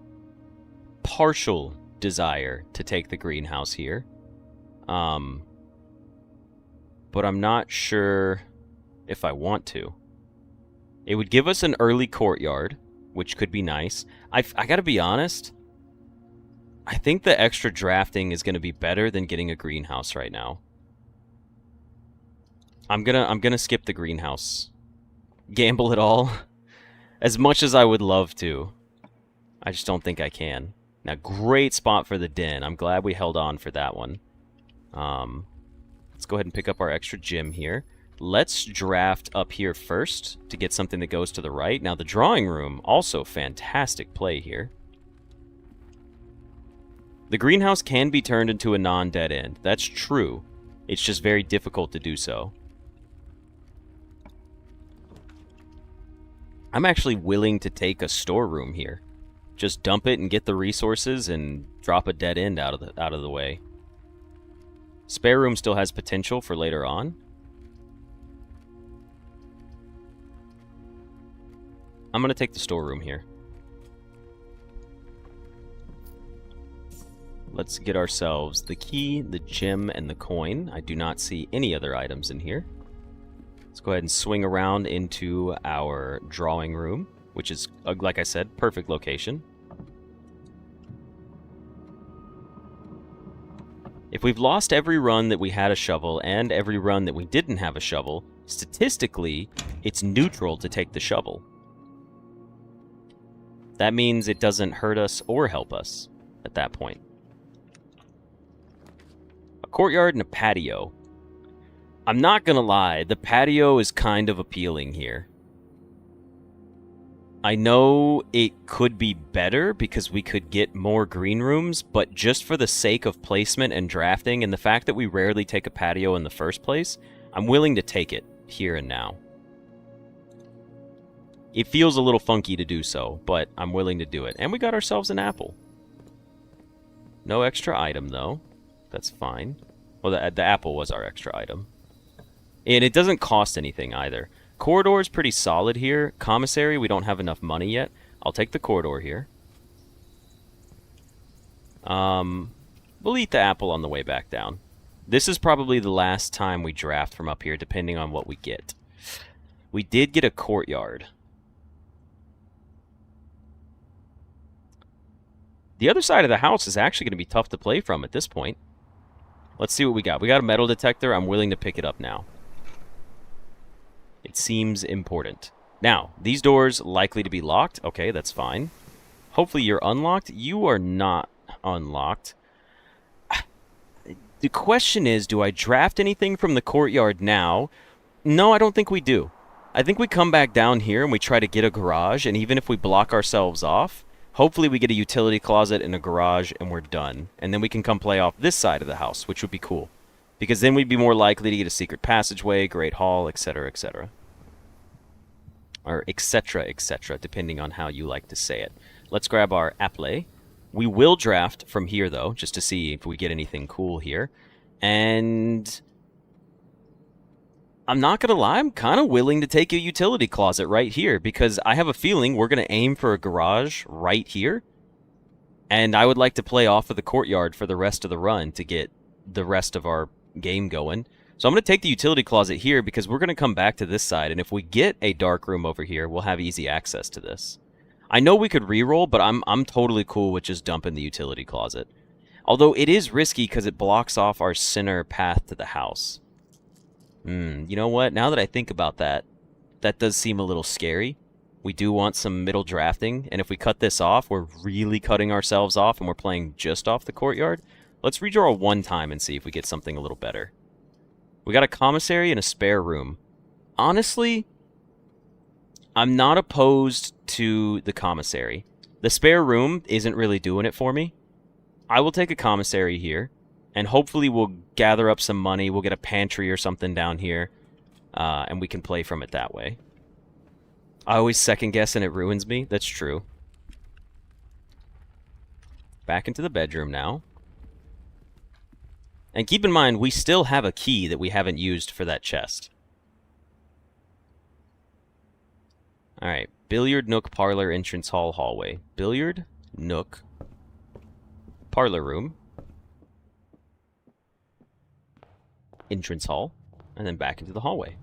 partial desire to take the greenhouse here. But I'm not sure if I want to. It would give us an early courtyard, which could be nice. I gotta be honest, I think the extra drafting is gonna be better than getting a greenhouse right now. I'm gonna skip the greenhouse. Gamble it all. As much as I would love to. I just don't think I can. Now, great spot for the den. I'm glad we held on for that one. Let's go ahead and pick up our extra gem here. Let's draft up here first to get something that goes to the right. Now, the drawing room, also fantastic play here. The greenhouse can be turned into a non-dead end. That's true. It's just very difficult to do so. I'm actually willing to take a storeroom here. Just dump it and get the resources and drop a dead end out of the way. Spare room still has potential for later on. I'm going to take the storeroom here. Let's get ourselves the key, the gem, and the coin. I do not see any other items in here. Let's go ahead and swing around into our drawing room, which is, like I said, perfect location. If we've lost every run that we had a shovel and every run that we didn't have a shovel, statistically, it's neutral to take the shovel. That means it doesn't hurt us or help us at that point. A courtyard and a patio. I'm not gonna lie, the patio is kind of appealing here. I know it could be better because we could get more green rooms, but just for the sake of placement and drafting and the fact that we rarely take a patio in the first place, I'm willing to take it here and now. It feels a little funky to do so, but I'm willing to do it. And we got ourselves an apple. No extra item, though. That's fine. Well, the apple was our extra item. And it doesn't cost anything either. Corridor is pretty solid here. Commissary, we don't have enough money yet. I'll take the corridor here. We'll eat the apple on the way back down. This is probably the last time we draft from up here, depending on what we get. We did get a courtyard. The other side of the house is actually going to be tough to play from at this point. Let's see what we got. We got a metal detector. I'm willing to pick it up now. It seems important. Now, these doors likely to be locked. Okay, that's fine. Hopefully you're unlocked. You are not unlocked. The question is, do I draft anything from the courtyard now? No, I don't think we do. I think we come back down here and we try to get a garage, and even if we block ourselves off, hopefully we get a utility closet and a garage and we're done. And then we can come play off this side of the house, which would be cool. Because then we'd be more likely to get a secret passageway, great hall, etc., etc. Or etc., etc., depending on how you like to say it. Let's grab our apple. We will draft from here, though, just to see if we get anything cool here. And I'm not going to lie, I'm kind of willing to take a utility closet right here, because I have a feeling we're going to aim for a garage right here. And I would like to play off of the courtyard for the rest of the run to get the rest of our game going. So I'm going to take the utility closet here because we're going to come back to this side, and if we get a dark room over here, we'll have easy access to this. I know we could reroll, but I'm totally cool with just dumping the utility closet. Although it is risky because it blocks off our center path to the house. You know what? Now that I think about that, that does seem a little scary. We do want some middle drafting, and if we cut this off, we're really cutting ourselves off and we're playing just off the courtyard. Let's redraw one time and see if we get something a little better. We got a commissary and a spare room. Honestly, I'm not opposed to the commissary. The spare room isn't really doing it for me. I will take a commissary here, and hopefully we'll gather up some money. We'll get a pantry or something down here, and we can play from it that way. I always second guess and it ruins me. That's true. Back into the bedroom now. And keep in mind, we still have a key that we haven't used for that chest. Alright. Billiard, nook, parlor, entrance hall, hallway. Billiard, nook, parlor room, entrance hall, and then back into the hallway.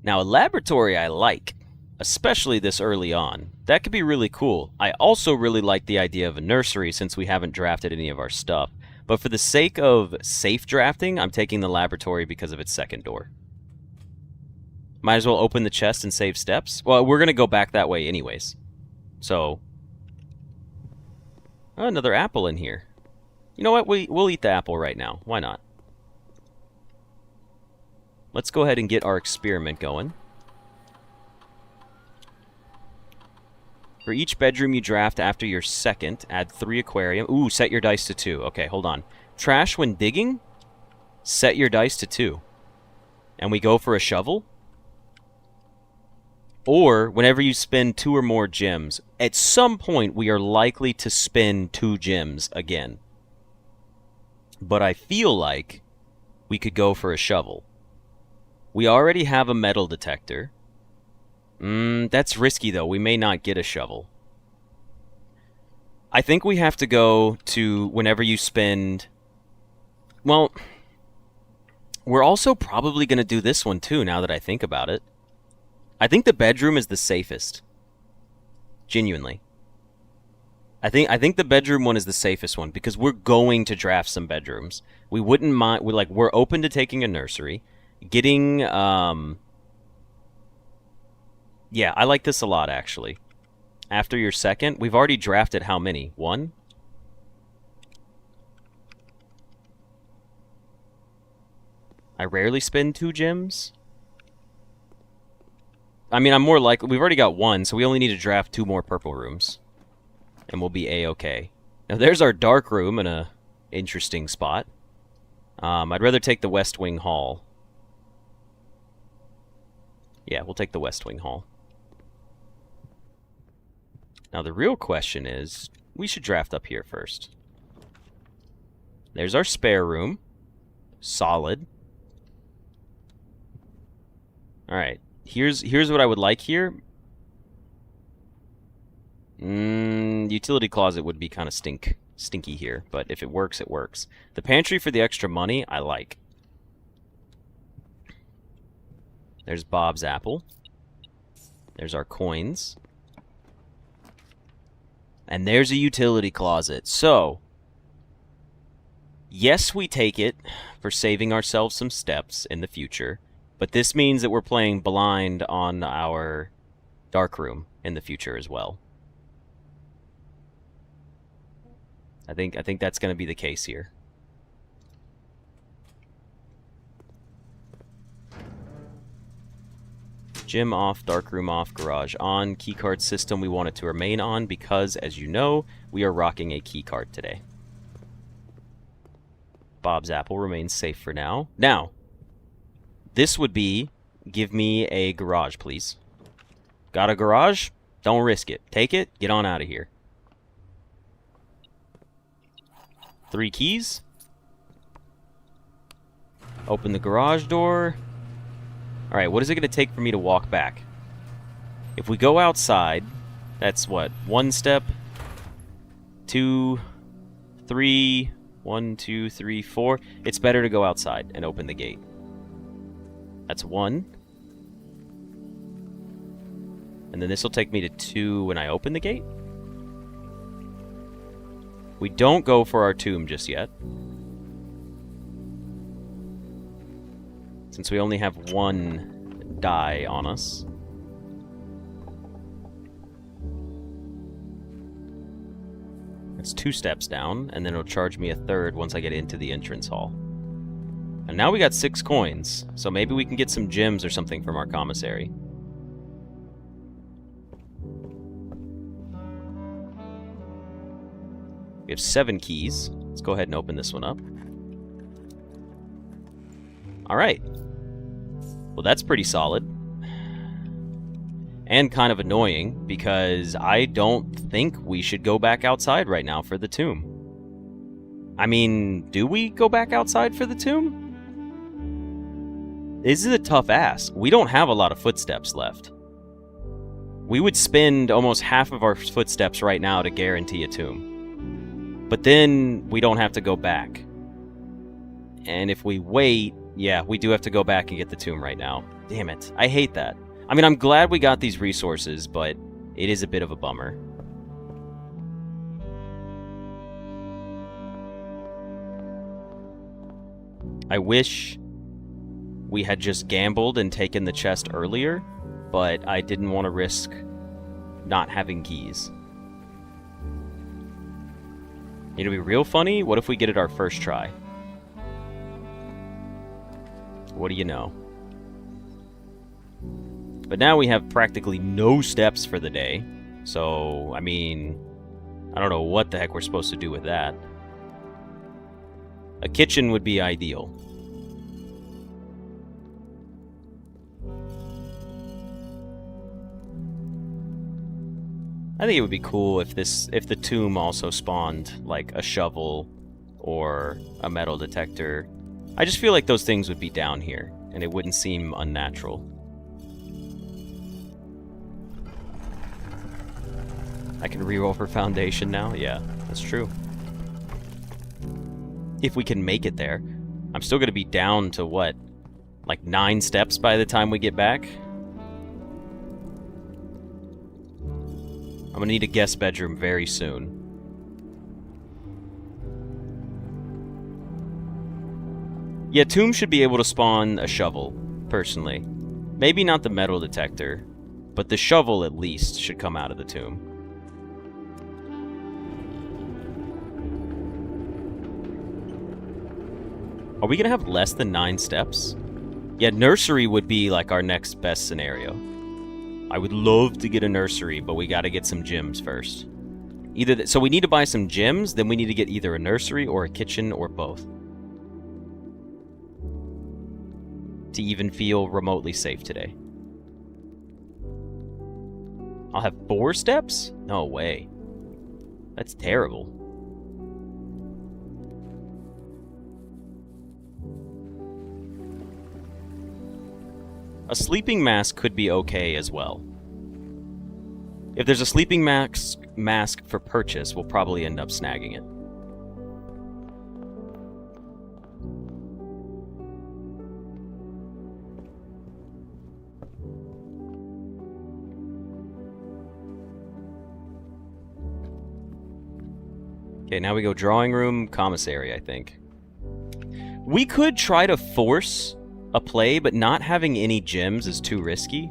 Now, a laboratory I like, especially this early on. That could be really cool. I also really like the idea of a nursery since we haven't drafted any of our stuff. But for the sake of safe drafting, I'm taking the laboratory because of its second door. Might as well open the chest and save steps. Well, we're going to go back that way anyways. So, oh, another apple in here. You know what? We'll eat the apple right now. Why not? Let's go ahead and get our experiment going. For each bedroom you draft after your second, add 3 aquarium. Ooh, set your dice to 2. Okay, hold on. Trash when digging? Set your dice to 2. And we go for a shovel? Or, whenever you spend 2 or more gems, at some point we are likely to spend 2 gems again. But I feel like we could go for a shovel. We already have a metal detector. That's risky, though. We may not get a shovel. I think we have to go to whenever you spend... Well, we're also probably going to do this one, too, now that I think about it. I think the bedroom is the safest. Genuinely. I think the bedroom one is the safest one, because we're going to draft some bedrooms. We wouldn't mind... We're open to taking a nursery. Getting... Yeah, I like this a lot, actually. After your second, we've already drafted how many? 1? I rarely spend 2 gems. I mean, I'm more likely... We've already got 1, so we only need to draft 2 more purple rooms. And we'll be A-okay. Now, there's our dark room in a interesting spot. I'd rather take the West Wing Hall. Yeah, we'll take the West Wing Hall. Now, the real question is, we should draft up here first. There's our spare room. Solid. Alright, here's what I would like here. Utility closet would be kind of stinky here, but if it works, it works. The pantry for the extra money, I like. There's Bob's apple. There's our coins. And there's a utility closet. So, yes, we take it for saving ourselves some steps in the future, but this means that we're playing blind on our dark room in the future as well. I think that's going to be the case here. Gym off, darkroom off, garage on. Keycard system we want it to remain on because, as you know, we are rocking a keycard today. Bob's apple remains safe for now. Now, this would be, give me a garage, please. Got a garage? Don't risk it. Take it, get on out of here. 3 keys. Open the garage door. Alright, what is it going to take for me to walk back? If we go outside, that's what? 1 step, 2, 3, 1, 2, 3, 4. It's better to go outside and open the gate. That's 1. And then this will take me to 2 when I open the gate. We don't go for our tomb just yet, since we only have 1 die on us. It's 2 steps down, and then it'll charge me a 3rd once I get into the entrance hall. And now we got 6 coins, so maybe we can get some gems or something from our commissary. We have 7 keys. Let's go ahead and open this one up. Alright. Well, that's pretty solid. And kind of annoying, because I don't think we should go back outside right now for the tomb. I mean, do we go back outside for the tomb? This is a tough ask. We don't have a lot of footsteps left. We would spend almost half of our footsteps right now to guarantee a tomb. But then we don't have to go back. And if we wait, yeah, we do have to go back and get the tomb right now. Damn it. I hate that. I mean, I'm glad we got these resources, but it is a bit of a bummer. I wish we had just gambled and taken the chest earlier, but I didn't want to risk not having keys. It'll be real funny. What if we get it our first try? What do you know? But now we have practically no steps for the day. So, I mean, I don't know what the heck we're supposed to do with that. A kitchen would be ideal. I think it would be cool if the tomb also spawned like a shovel or a metal detector. I just feel like those things would be down here and it wouldn't seem unnatural. I can reroll for foundation now? Yeah, that's true. If we can make it there. I'm still going to be down to what? Like 9 steps by the time we get back? I'm going to need a guest bedroom very soon. Yeah, Tomb should be able to spawn a shovel, personally. Maybe not the metal detector, but the shovel at least should come out of the tomb. Are we going to have less than 9 steps? Yeah, nursery would be like our next best scenario. I would love to get a nursery, but we got to get some gems first. So we need to buy some gems, then we need to get either a nursery or a kitchen or both. To even feel remotely safe today. I'll have 4 steps? No way. That's terrible. A sleeping mask could be okay as well. If there's a sleeping mask for purchase, we'll probably end up snagging it. Okay, now we go drawing room, commissary, I think. We could try to force a play, but not having any gems is too risky.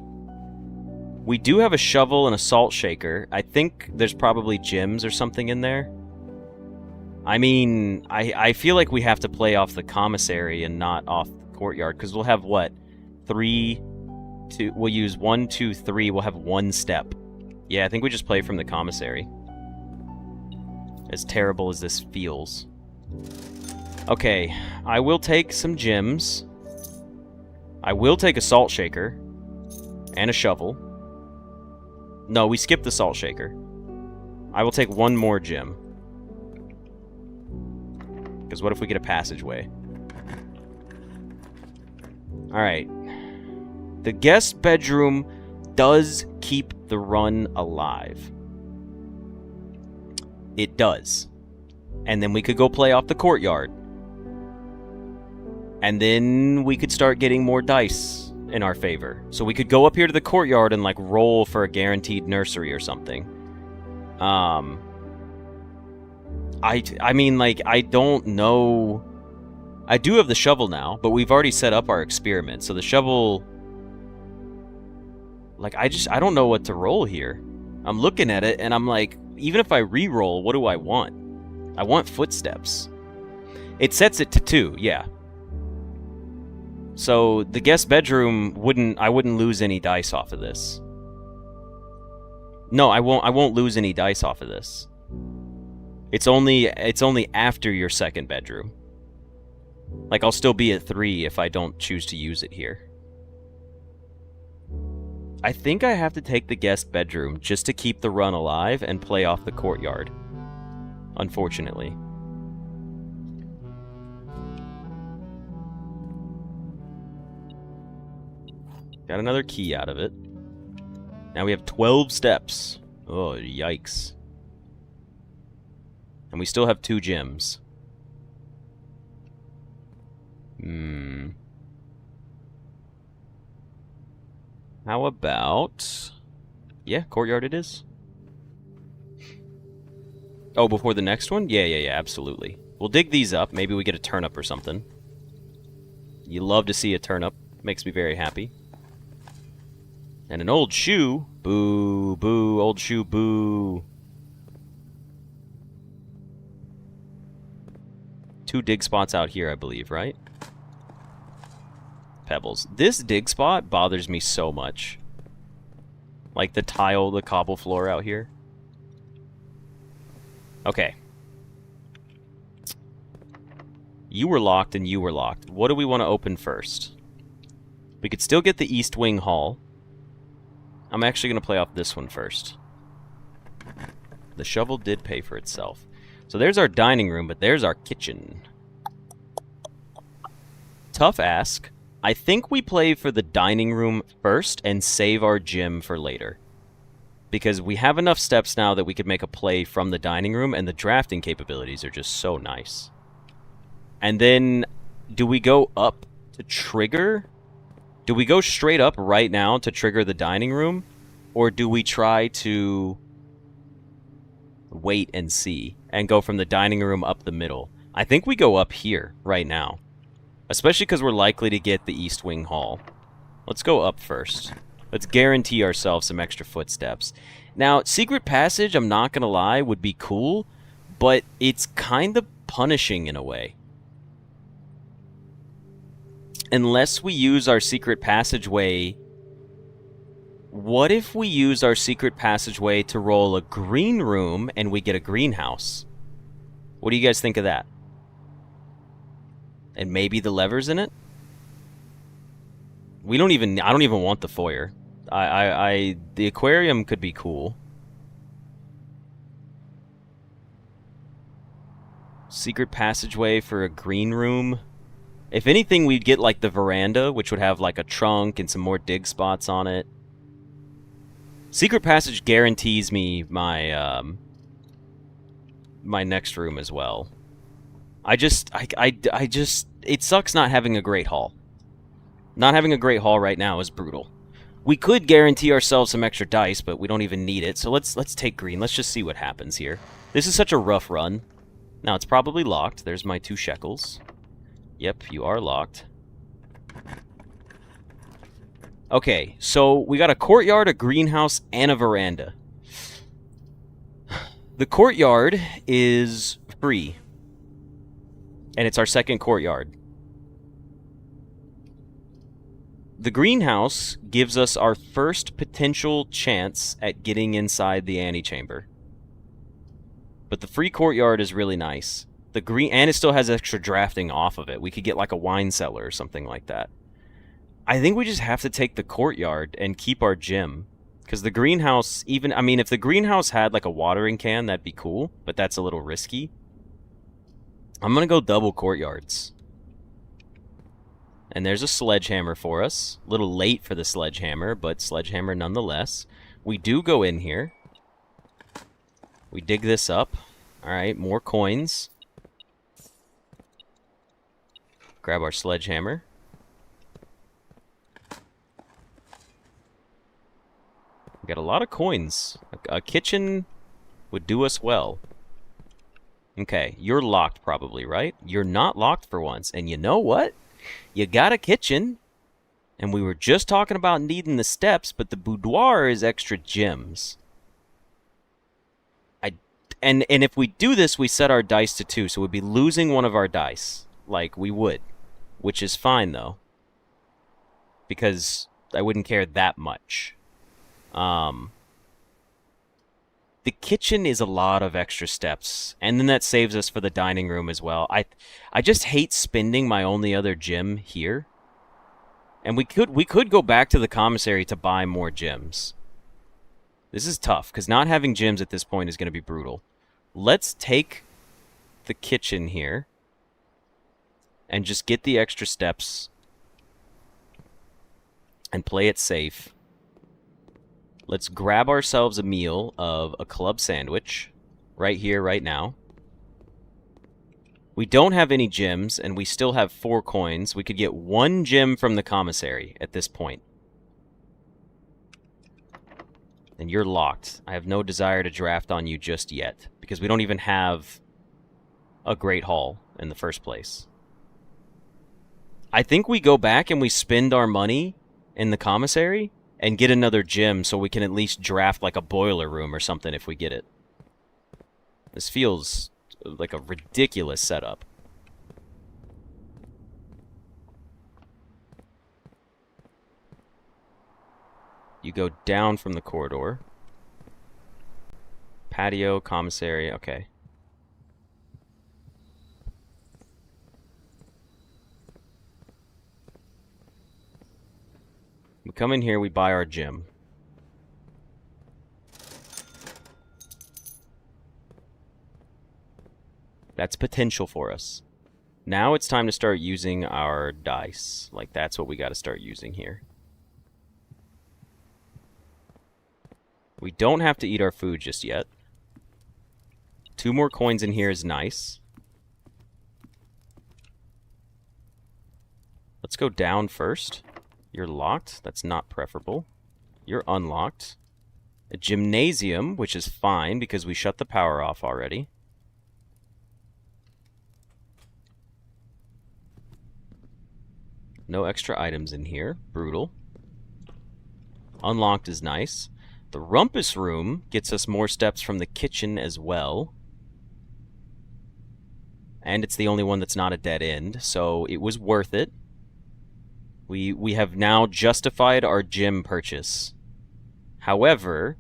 We do have a shovel and a salt shaker. I think there's probably gems or something in there. I mean, I feel like we have to play off the commissary and not off the courtyard, because we'll have, what, 3, 2, we'll use 1, 2, 3, we'll have 1 step. Yeah, I think we just play from the commissary. As terrible as this feels. Okay, I will take some gems. I will take a salt shaker and a shovel. No, we skipped the salt shaker. I will take 1 more gem. Because what if we get a passageway? Alright. The guest bedroom does keep the run alive. It does. And then we could go play off the courtyard. And then we could start getting more dice in our favor. So we could go up here to the courtyard and like roll for a guaranteed nursery or something. I mean, like, I don't know. I do have the shovel now, but we've already set up our experiment. So the shovel, like, I don't know what to roll here. I'm looking at it and I'm like, even if I re-roll, what do I want? I want footsteps. It sets it to 2, yeah. So the guest bedroom I wouldn't lose any dice off of this. No, I won't lose any dice off of this. It's only after your second bedroom. Like, I'll still be at 3 if I don't choose to use it here. I think I have to take the guest bedroom just to keep the run alive and play off the courtyard. Unfortunately. Got another key out of it. Now we have 12 steps. Oh, yikes. And we still have 2 gyms. How about... Yeah, courtyard it is. Oh, before the next one? Yeah, absolutely. We'll dig these up. Maybe we get a turnip or something. You love to see a turnip. Makes me very happy. And an old shoe. Boo, boo, old shoe, boo. 2 dig spots out here, I believe, right? Pebbles. This dig spot bothers me so much. Like the tile, the cobble floor out here. Okay. You were locked and you were locked. What do we want to open first? We could still get the East Wing Hall. I'm actually going to play off this one first. The shovel did pay for itself. So there's our dining room, but there's our kitchen. Tough ask. I think we play for the dining room first and save our gym for later. Because we have enough steps now that we could make a play from the dining room, and the drafting capabilities are just so nice. And then, do we go up to trigger? Do we go straight up right now to trigger the dining room? Or do we try to wait and see and go from the dining room up the middle? I think we go up here right now. Especially because we're likely to get the East Wing Hall. Let's go up first. Let's guarantee ourselves some extra footsteps. Now, Secret Passage, I'm not going to lie, would be cool, but it's kind of punishing in a way. Unless we use our Secret Passageway... What if we use our Secret Passageway to roll a green room and we get a greenhouse? What do you guys think of that? And maybe the levers in it? I don't even want the foyer. The aquarium could be cool. Secret passageway for a green room. If anything, we'd get like the veranda, which would have like a trunk and some more dig spots on it. Secret passage guarantees me my my next room as well. It sucks not having a great haul. Not having a great haul right now is brutal. We could guarantee ourselves some extra dice, but we don't even need it. So let's take green. Let's just see what happens here. This is such a rough run. Now it's probably locked. There's my 2 shekels. Yep, you are locked. Okay, so we got a courtyard, a greenhouse, and a veranda. The courtyard is free. And it's our second courtyard. The greenhouse gives us our first potential chance at getting inside the antechamber. But the free courtyard is really nice. And it still has extra drafting off of it. We could get like a wine cellar or something like that. I think we just have to take the courtyard and keep our gym. Because the greenhouse, if the greenhouse had like a watering can, that'd be cool. But that's a little risky. I'm going to go double courtyards. And there's a sledgehammer for us. A little late for the sledgehammer, but sledgehammer nonetheless. We do go in here. We dig this up. Alright, more coins. Grab our sledgehammer. We got a lot of coins. A kitchen would do us well. Okay, you're locked probably, right? You're not locked for once. And you know what? You got a kitchen. And we were just talking about needing the steps, but the boudoir is extra gems. And if we do this, we set our dice to 2, so we'd be losing one of our dice. Like, we would. Which is fine, though. Because I wouldn't care that much. The kitchen is a lot of extra steps, and then that saves us for the dining room as well. I just hate spending my only other gem here. And we could go back to the commissary to buy more gems. This is tough, because not having gems at this point is going to be brutal. Let's take the kitchen here and just get the extra steps. and play it safe. Let's grab ourselves a meal of a club sandwich right here, right now. We don't have any gems, and we still have 4 coins. We could get 1 gem from the commissary at this point. And you're locked. I have no desire to draft on you just yet, because we don't even have a great haul in the first place. I think we go back and we spend our money in the commissary and get another gem so we can at least draft like a boiler room or something if we get it. This feels like a ridiculous setup. You go down from the corridor. Patio, commissary, okay. We come in here, we buy our gem. That's potential for us. Now it's time to start using our dice. Like, that's what we got to start using here. We don't have to eat our food just yet. 2 more coins in here is nice. Let's go down first. You're locked. That's not preferable. You're unlocked. A gymnasium, which is fine because we shut the power off already. No extra items in here. Brutal. Unlocked is nice. The rumpus room gets us more steps from the kitchen as well. And it's the only one that's not a dead end, so it was worth it. We have now justified our gym purchase. However,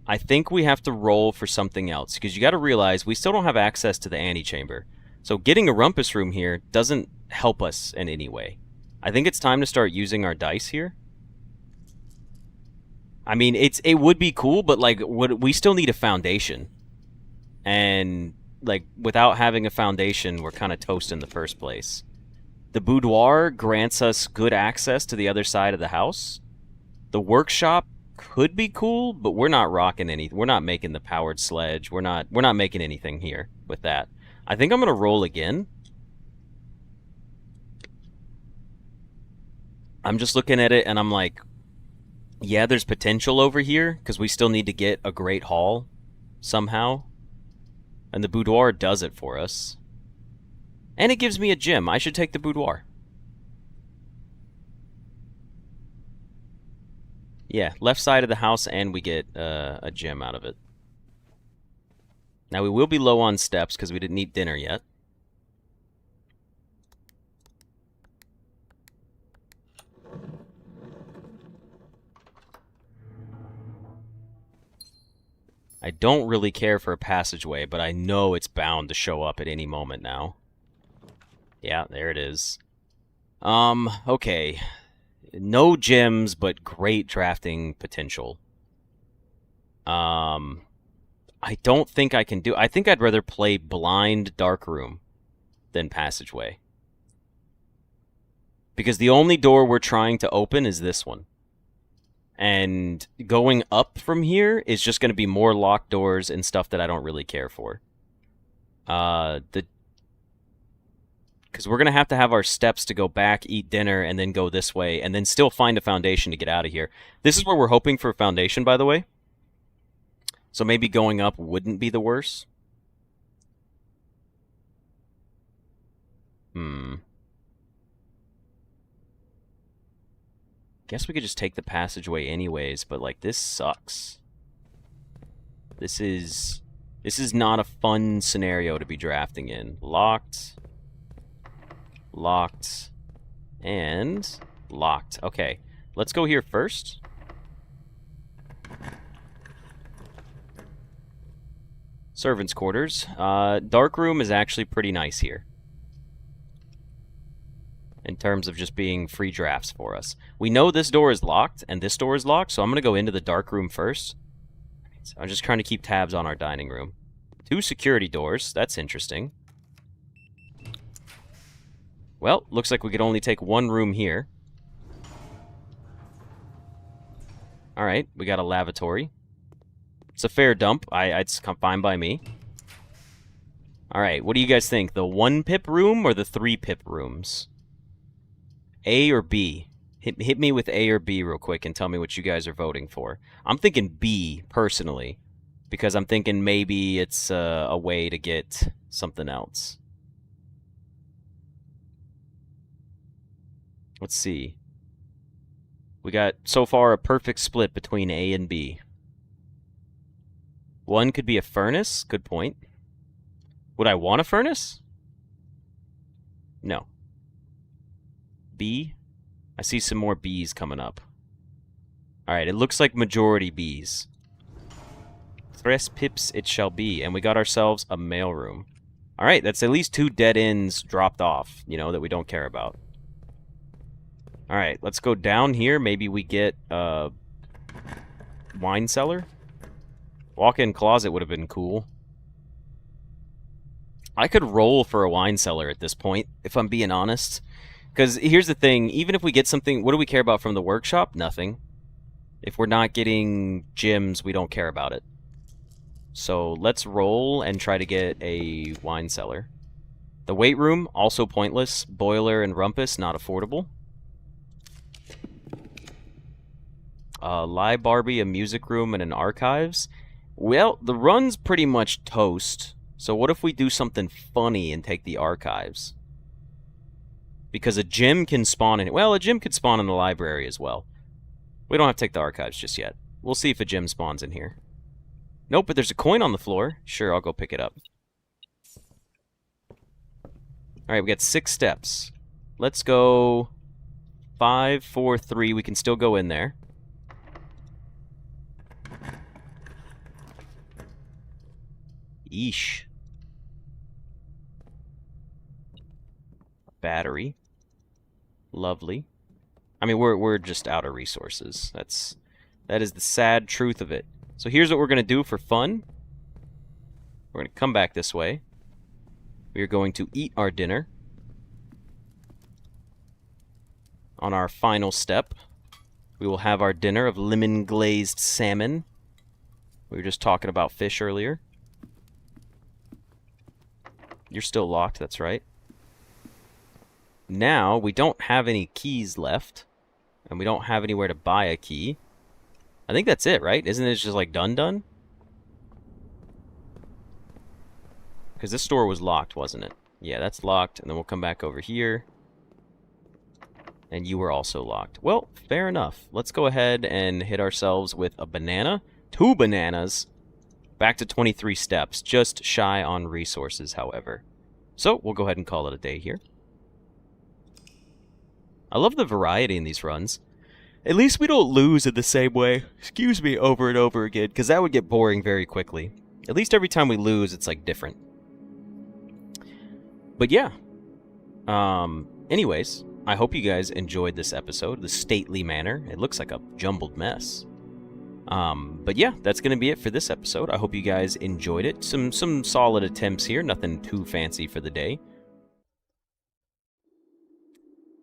I think we have to roll for something else, because you got to realize we still don't have access to the antechamber. So getting a rumpus room here doesn't help us in any way. I think it's time to start using our dice here. I mean, it would be cool, but like, we still need a foundation. And like, without having a foundation, we're kind of toast in the first place. The boudoir grants us good access to the other side of the house. The workshop could be cool, but we're not rocking any. We're not making the powered sledge. We're not making anything here with that. I think I'm gonna roll again. I'm just looking at it and I'm like, yeah, there's potential over here because we still need to get a great haul somehow. And the boudoir does it for us. And it gives me a gem. I should take the boudoir. Yeah, left side of the house, and we get a gem out of it. Now, we will be low on steps because we didn't eat dinner yet. I don't really care for a passageway, but I know it's bound to show up at any moment now. Yeah, there it is. Okay. No gems, but great drafting potential. I don't think I can do... I think I'd rather play blind dark room than passageway. Because the only door we're trying to open is this one. And going up from here is just going to be more locked doors and stuff that I don't really care for. Because we're going to have our steps to go back, eat dinner, and then go this way, and then still find a foundation to get out of here. This is where we're hoping for a foundation, by the way. So maybe going up wouldn't be the worst. Guess we could just take the passageway anyways, but like, this sucks. This is not a fun scenario to be drafting in. Locked. Locked. And locked. Okay, let's go here first. Servants' quarters. Dark room is actually pretty nice here. In terms of just being free drafts for us. We know this door is locked, and this door is locked, so I'm going to go into the dark room first. So I'm just trying to keep tabs on our dining room. 2 security doors. That's interesting. Well, looks like we could only take 1 room here. Alright, we got a lavatory. It's a fair dump. It's fine by me. Alright, what do you guys think? The 1 pip room or the 3 pip rooms? A or B? Hit me with A or B real quick and tell me what you guys are voting for. I'm thinking B, personally. Because I'm thinking maybe it's a way to get something else. Let's see. We got, so far, a perfect split between A and B. 1 could be a furnace. Good point. Would I want a furnace? No. B? I see some more Bs coming up. Alright, it looks like majority Bs. 3 pips it shall be. And we got ourselves a mailroom. Alright, that's at least 2 dead ends dropped off, you know, that we don't care about. Alright, let's go down here. Maybe we get a wine cellar. Walk-in closet would have been cool. I could roll for a wine cellar at this point, if I'm being honest. Because here's the thing, even if we get something, what do we care about from the workshop? Nothing. If we're not getting gems, we don't care about it. So let's roll and try to get a wine cellar. The weight room, also pointless. Boiler and rumpus, not affordable. Lie Barbie, a music room, and an archives. Well, the run's pretty much toast. So what if we do something funny and take the archives? Because a gym can spawn in... Well, a gym could spawn in the library as well. We don't have to take the archives just yet. We'll see if a gym spawns in here. Nope, but there's a coin on the floor. Sure, I'll go pick it up. Alright, we got 6 steps. Let's go 5, 4, 3. We can still go in there. Yeesh. Battery. Lovely. I mean, we're just out of resources. That is the sad truth of it. So here's what we're going to do for fun. We're going to come back this way. We are going to eat our dinner. On our final step, we will have our dinner of lemon-glazed salmon. We were just talking about fish earlier. You're still locked, that's right. Now, we don't have any keys left. And we don't have anywhere to buy a key. I think that's it, right? Isn't it just like done? Because this store was locked, wasn't it? Yeah, that's locked. And then we'll come back over here. And you were also locked. Well, fair enough. Let's go ahead and hit ourselves with a banana. 2 bananas. Back to 23 steps. Just shy on resources, however. So, we'll go ahead and call it a day here. I love the variety in these runs. At least we don't lose in the same way, excuse me, over and over again, because that would get boring very quickly. At least every time we lose, it's like different. But yeah. Anyways, I hope you guys enjoyed this episode, the stately manner. It looks like a jumbled mess. But yeah, that's going to be it for this episode. I hope you guys enjoyed it. Some solid attempts here, nothing too fancy for the day.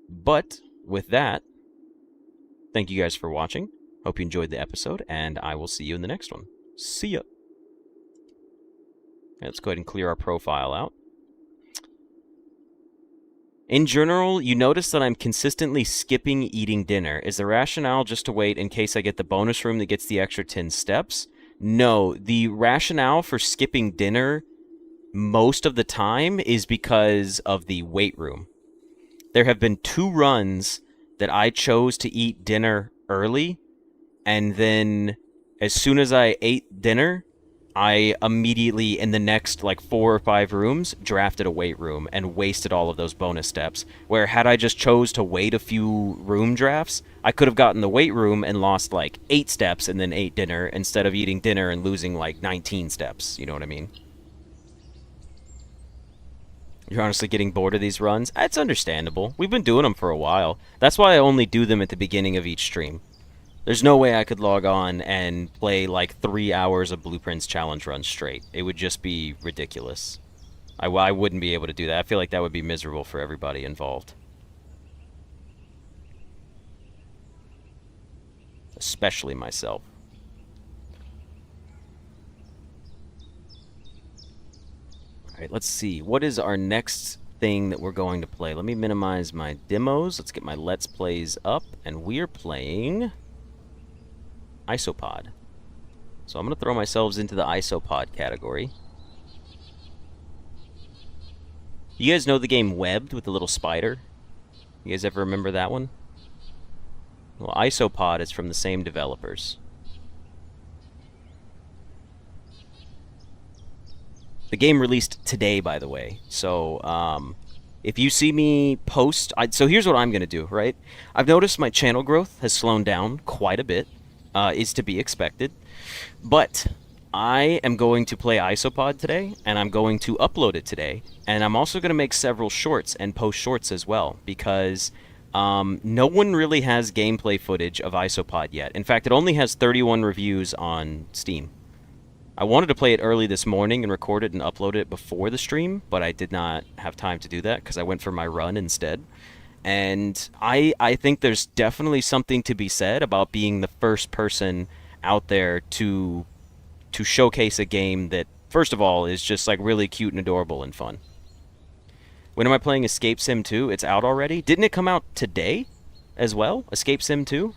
But with that, thank you guys for watching. Hope you enjoyed the episode, and I will see you in the next one. See ya! Okay, let's go ahead and clear our profile out. In general, you notice that I'm consistently skipping eating dinner. Is the rationale just to wait in case I get the bonus room that gets the extra 10 steps? No, the rationale for skipping dinner most of the time is because of the weight room. There have been 2 runs that I chose to eat dinner early, and then as soon as I ate dinner, I immediately, in the next, like, 4 or 5 rooms, drafted a weight room and wasted all of those bonus steps. Where, had I just chose to wait a few room drafts, I could have gotten the weight room and lost, like, 8 steps and then ate dinner, instead of eating dinner and losing, like, 19 steps. You know what I mean? You're honestly getting bored of these runs? It's understandable. We've been doing them for a while. That's why I only do them at the beginning of each stream. There's no way I could log on and play like 3 hours of Blueprints challenge runs straight. It would just be ridiculous. I wouldn't be able to do that. I feel like that would be miserable for everybody involved. especially myself. Alright, let's see. What is our next thing that we're going to play? Let me minimize my demos. Let's get my Let's Plays up. And we're playing Isopod. So I'm going to throw myself into the Isopod category. You guys know the game Webbed with the little spider? You guys ever remember that one? Well, Isopod is from the same developers. The game released today, by the way. So, if you see me post... so here's what I'm going to do, right? I've noticed my channel growth has slowed down quite a bit. Is to be expected. But I am going to play Isopod today, and I'm going to upload it today. And I'm also going to make several shorts and post shorts as well, because no one really has gameplay footage of Isopod yet. In fact, it only has 31 reviews on Steam. I wanted to play it early this morning and record it and upload it before the stream, but I did not have time to do that because I went for my run instead. And I think there's definitely something to be said about being the first person out there to showcase a game that, first of all, is just like really cute and adorable and fun. When am I playing Escape Sim 2? It's out already? Didn't it come out today as well? Escape Sim 2?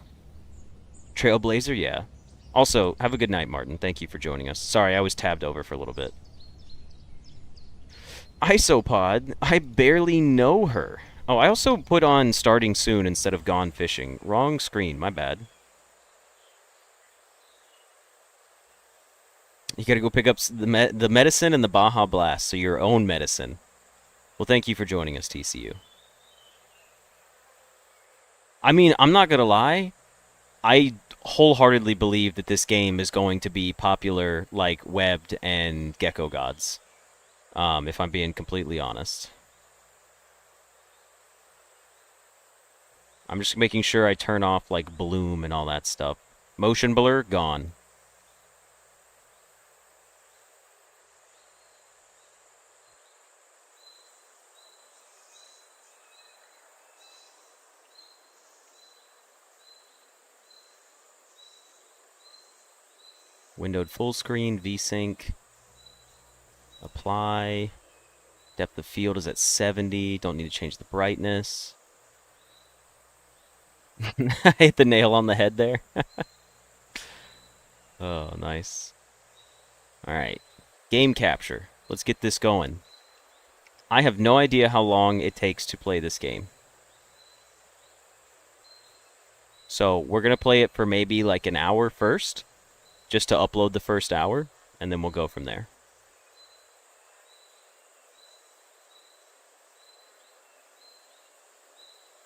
Trailblazer? Yeah. Also, have a good night, Martin. Thank you for joining us. Sorry, I was tabbed over for a little bit. Isopod? I barely know her. Oh, I also put on Starting Soon instead of Gone Fishing. Wrong screen, my bad. You gotta go pick up the medicine and the Baja Blast, so your own medicine. Well, thank you for joining us, TCU. I mean, I'm not gonna lie. I wholeheartedly believe that this game is going to be popular like Webbed and Gecko Gods. If I'm being completely honest. I'm just making sure I turn off like bloom and all that stuff. Motion blur, gone. Windowed full screen, VSync, apply, depth of field is at 70, don't need to change the brightness. I hit the nail on the head there. Oh, nice. Alright, game capture. Let's get this going. I have no idea how long it takes to play this game. So, we're going to play it for maybe like an hour first. Just to upload the first hour, and then we'll go from there.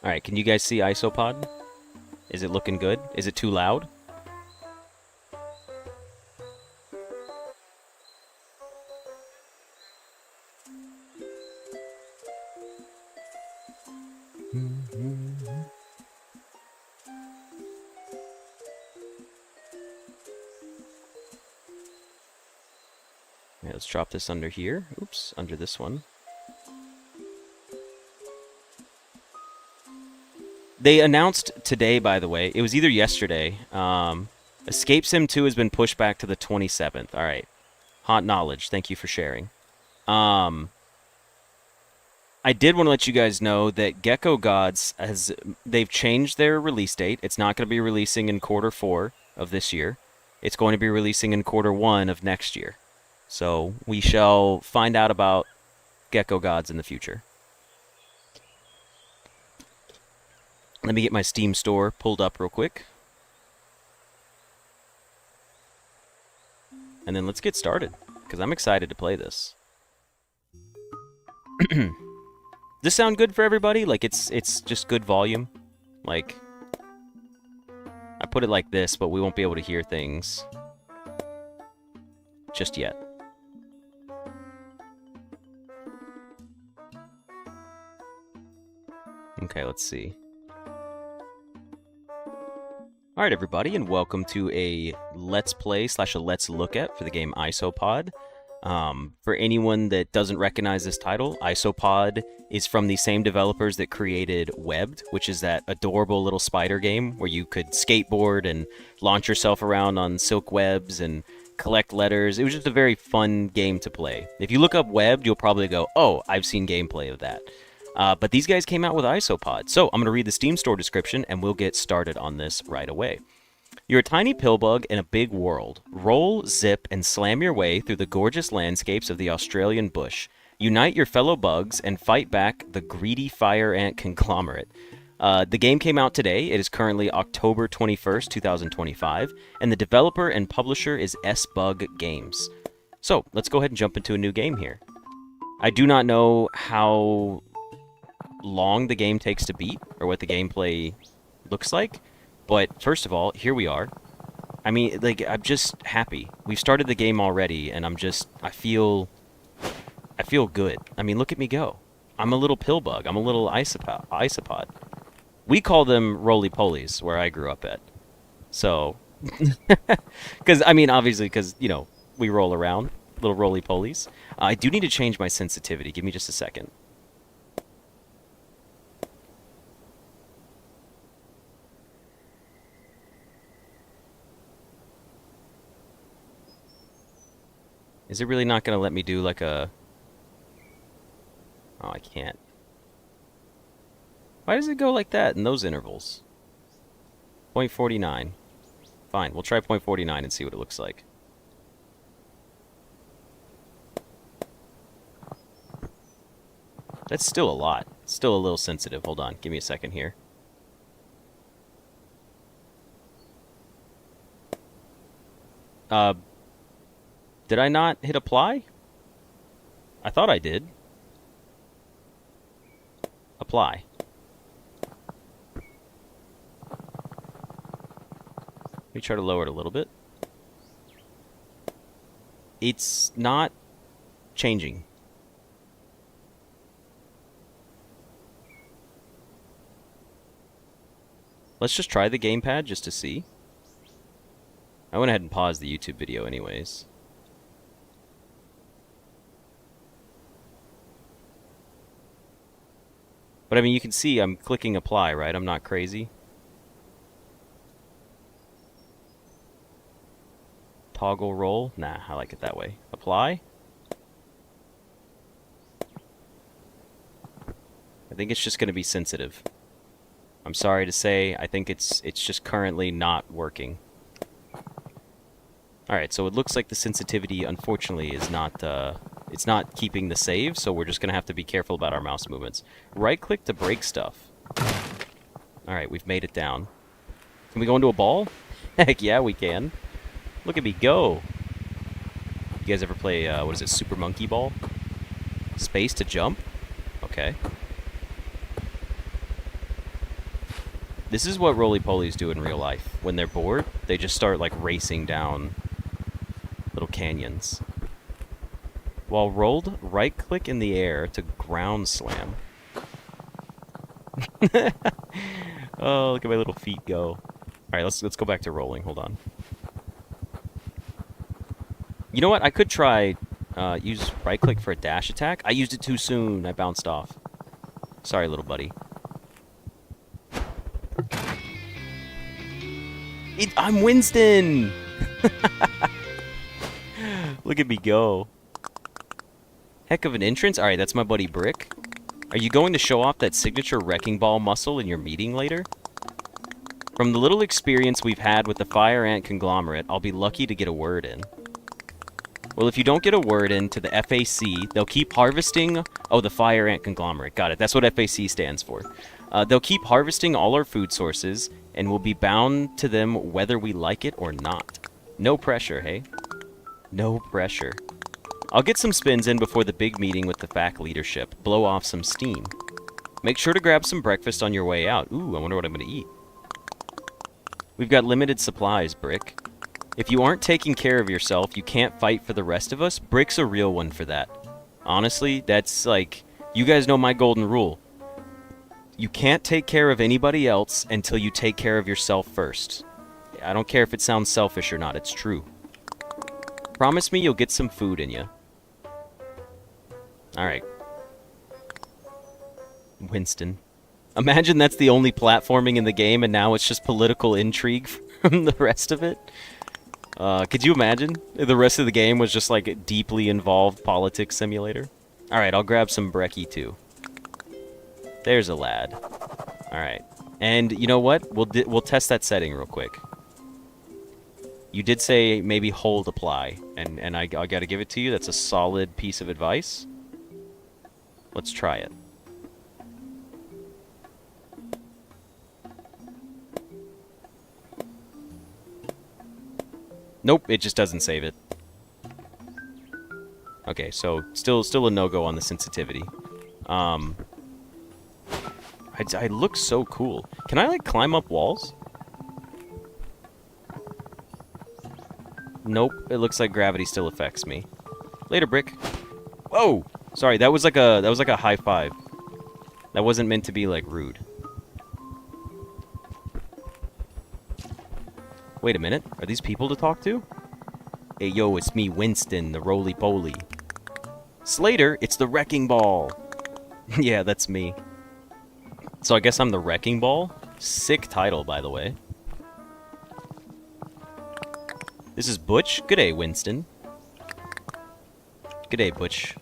Alright, can you guys see Isopod? Is it looking good? Is it too loud? Yeah, let's drop this under here. Oops, under this one. They announced today, by the way, it was either yesterday, Escape Sim 2 has been pushed back to the 27th. Alright. Hot knowledge. Thank you for sharing. I did want to let you guys know that Gecko Gods they've changed their release date. It's not going to be releasing in Q4 of this year. It's going to be releasing in Q1 of next year. So we shall find out about Gecko Gods in the future. Let me get my Steam store pulled up real quick. And then let's get started, because I'm excited to play this. Does this sound good for everybody? Like, it's just good volume? Like, I put it like this, but we won't be able to hear things just yet. Okay, let's see. Alright everybody, and welcome to a Let's Play / a Let's Look At for the game Isopod. For anyone that doesn't recognize this title, Isopod is from the same developers that created Webbed, which is that adorable little spider game where you could skateboard and launch yourself around on silk webs and collect letters. It was just a very fun game to play. If you look up Webbed, you'll probably go, oh, I've seen gameplay of that. But these guys came out with Isopod. So I'm going to read the Steam store description and we'll get started on this right away. You're a tiny pillbug in a big world. Roll, zip, and slam your way through the gorgeous landscapes of the Australian bush. Unite your fellow bugs and fight back the greedy fire ant conglomerate. The game came out today. It is currently October 21st, 2025, and the developer and publisher is S-Bug Games. So, let's go ahead and jump into a new game here. I do not know how long the game takes to beat, or what the gameplay looks like. But first of all, here we are. I mean, like, I'm just happy. We've started the game already, and I feel good. I mean, look at me go. I'm a little pillbug. I'm a little isopod. We call them roly-polies where I grew up at. So, because, I mean, obviously, because, you know, we roll around, little roly-polies. I do need to change my sensitivity. Give me just a second. Is it really not going to let me do like a... Oh, I can't. Why does it go like that in those intervals? 0.49. Fine, we'll try 0.49 and see what it looks like. That's still a lot. It's still a little sensitive. Hold on, give me a second here. Did I not hit apply? I thought I did. Apply. Let me try to lower it a little bit. It's not changing. Let's just try the gamepad just to see. I went ahead and paused the YouTube video anyways. But I mean, you can see I'm clicking apply, right? I'm not crazy. Toggle roll? Nah, I like it that way. Apply? I think it's just going to be sensitive. I'm sorry to say, I think it's just currently not working. Alright, so it looks like the sensitivity, unfortunately, is not, it's not keeping the save, so we're just going to have to be careful about our mouse movements. Right-click to break stuff. Alright, we've made it down. Can we go into a ball? Heck yeah, we can. Look at me go! You guys ever play, what is it, Super Monkey Ball? Space to jump? Okay. This is what roly-polies do in real life. When they're bored, they just start, like, racing down little canyons. While rolled, right-click in the air to ground slam. Oh, look at my little feet go. Alright, let's go back to rolling. Hold on. You know what? I could try use right-click for a dash attack. I used it too soon. I bounced off. Sorry, little buddy. I'm Winston! Look at me go. Heck of an entrance. Alright, that's my buddy Brick. Are you going to show off that signature wrecking ball muscle in your meeting later? From the little experience we've had with the fire ant conglomerate, I'll be lucky to get a word in. Well, if you don't get a word in to the FAC, they'll keep harvesting... Oh, the fire ant conglomerate. Got it. That's what FAC stands for. They'll keep harvesting all our food sources, and we'll be bound to them whether we like it or not. No pressure, hey? No pressure. I'll get some spins in before the big meeting with the FAC leadership. Blow off some steam. Make sure to grab some breakfast on your way out. Ooh, I wonder what I'm going to eat. We've got limited supplies, Brick. If you aren't taking care of yourself, you can't fight for the rest of us. Brick's a real one for that. Honestly, that's like... You guys know my golden rule. You can't take care of anybody else until you take care of yourself first. I don't care if it sounds selfish or not, it's true. Promise me you'll get some food in you. Alright. Winston. Imagine that's the only platforming in the game, and now it's just political intrigue from the rest of it. Could you imagine? The rest of the game was just, like, a deeply involved politics simulator. Alright, I'll grab some brekkie, too. There's a lad. Alright. And, you know what? We'll test that setting real quick. You did say maybe hold apply, and I gotta give it to you. That's a solid piece of advice. Let's try it. Nope, it just doesn't save it. Okay, so still a no-go on the sensitivity. I look so cool. Can I, like, climb up walls? Nope, it looks like gravity still affects me. Later, Brick. Whoa! Sorry, that was like a high five. That wasn't meant to be, like, rude. Wait a minute, are these people to talk to? Hey, yo, it's me, Winston, the roly-poly. Slater, it's the Wrecking Ball. Yeah, that's me. So I guess I'm the Wrecking Ball? Sick title, by the way. This is Butch. G'day, Winston. G'day, Butch.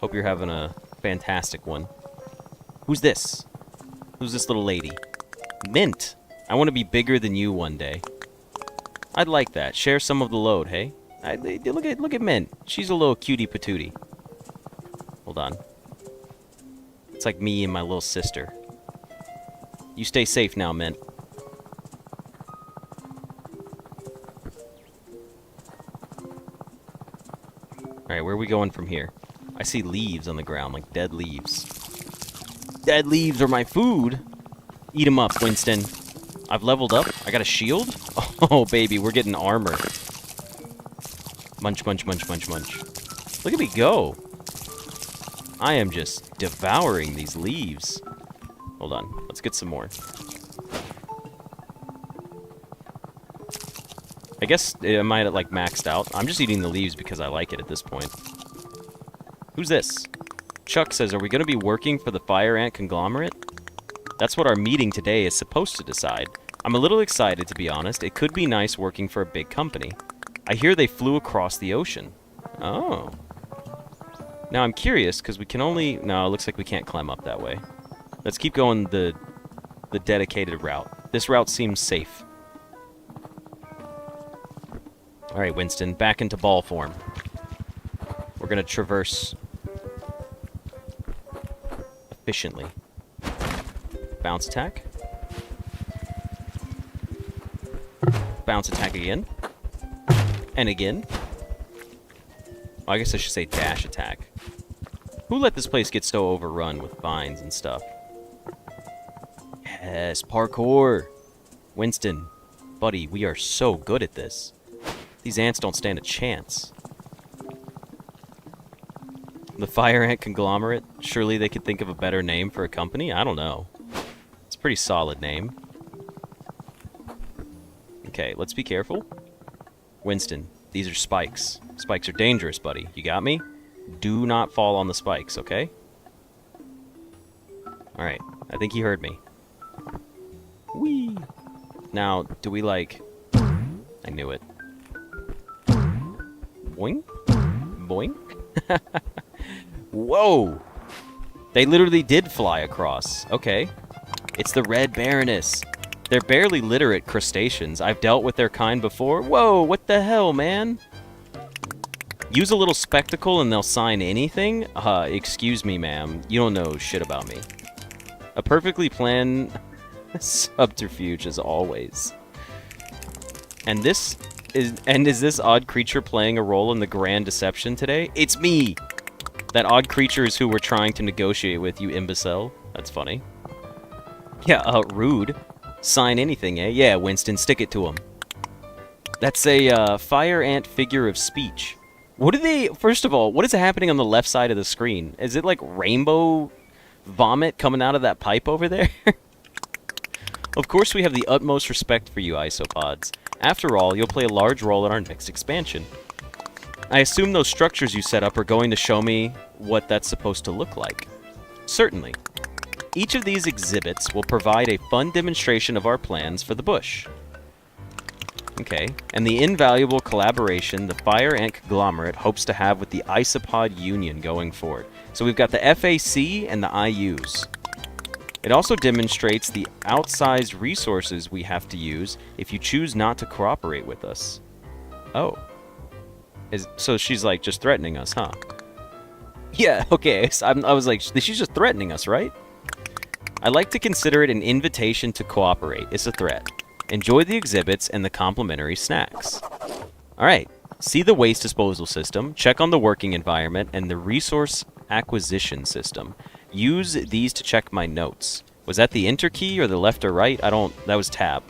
Hope you're having a fantastic one. Who's this? Who's this little lady? Mint. I want to be bigger than you one day. I'd like that. Share some of the load, hey? Look at Mint. She's a little cutie patootie. Hold on. It's like me and my little sister. You stay safe now, Mint. Alright, where are we going from here? I see leaves on the ground, like dead leaves. Dead leaves are my food! Eat 'em up, Winston. I've leveled up. I got a shield? Oh, baby, we're getting armor. Munch, munch, munch, munch, munch. Look at me go. I am just devouring these leaves. Hold on. Let's get some more. I guess I might have, like, maxed out. I'm just eating the leaves because I like it at this point. Who's this? Chuck says, are we going to be working for the Fire Ant Conglomerate? That's what our meeting today is supposed to decide. I'm a little excited, to be honest. It could be nice working for a big company. I hear they flew across the ocean. Oh. Now I'm curious, because we can only... No, it looks like we can't climb up that way. Let's keep going the dedicated route. This route seems safe. Alright, Winston, back into ball form. We're going to traverse efficiently. Bounce attack. Bounce attack again. And again. Oh, I guess I should say dash attack. Who let this place get so overrun with vines and stuff? Yes, parkour! Winston, buddy, we are so good at this. These ants don't stand a chance. The Fire Ant Conglomerate? Surely they could think of a better name for a company? I don't know. It's a pretty solid name. Okay, let's be careful. Winston, these are spikes. Spikes are dangerous, buddy. You got me? Do not fall on the spikes, okay? Alright, I think he heard me. Whee! Now, do we, like... I knew it. Boink? Boink? Whoa! They literally did fly across. Okay. It's the Red Baroness. They're barely literate crustaceans. I've dealt with their kind before. Whoa, what the hell, man? Use a little spectacle and they'll sign anything? Excuse me, ma'am. You don't know shit about me. A perfectly planned subterfuge as always. And is this odd creature playing a role in the grand deception today? It's me! That odd creature is who we're trying to negotiate with, you imbecile. That's funny. Yeah, rude. Sign anything, eh? Yeah, Winston, stick it to him. That's a, fire ant figure of speech. What are they... First of all, what is happening on the left side of the screen? Is it like rainbow vomit coming out of that pipe over there? Of course we have the utmost respect for you, Isopods. After all, you'll play a large role in our next expansion. I assume those structures you set up are going to show me what that's supposed to look like. Certainly. Each of these exhibits will provide a fun demonstration of our plans for the bush. Okay, and the invaluable collaboration the Fire Ant Conglomerate hopes to have with the Isopod Union going forward. So we've got the FAC and the IUs. It also demonstrates the outsized resources we have to use if you choose not to cooperate with us. Oh. So she's like just threatening us, huh? Yeah, okay, so I was like, she's just threatening us, right? I like to consider it an invitation to cooperate. It's a threat. Enjoy the exhibits and the complimentary snacks. Alright, see the waste disposal system, check on the working environment, and the resource acquisition system. Use these to check my notes. Was that the enter key or the left or right? That was tab.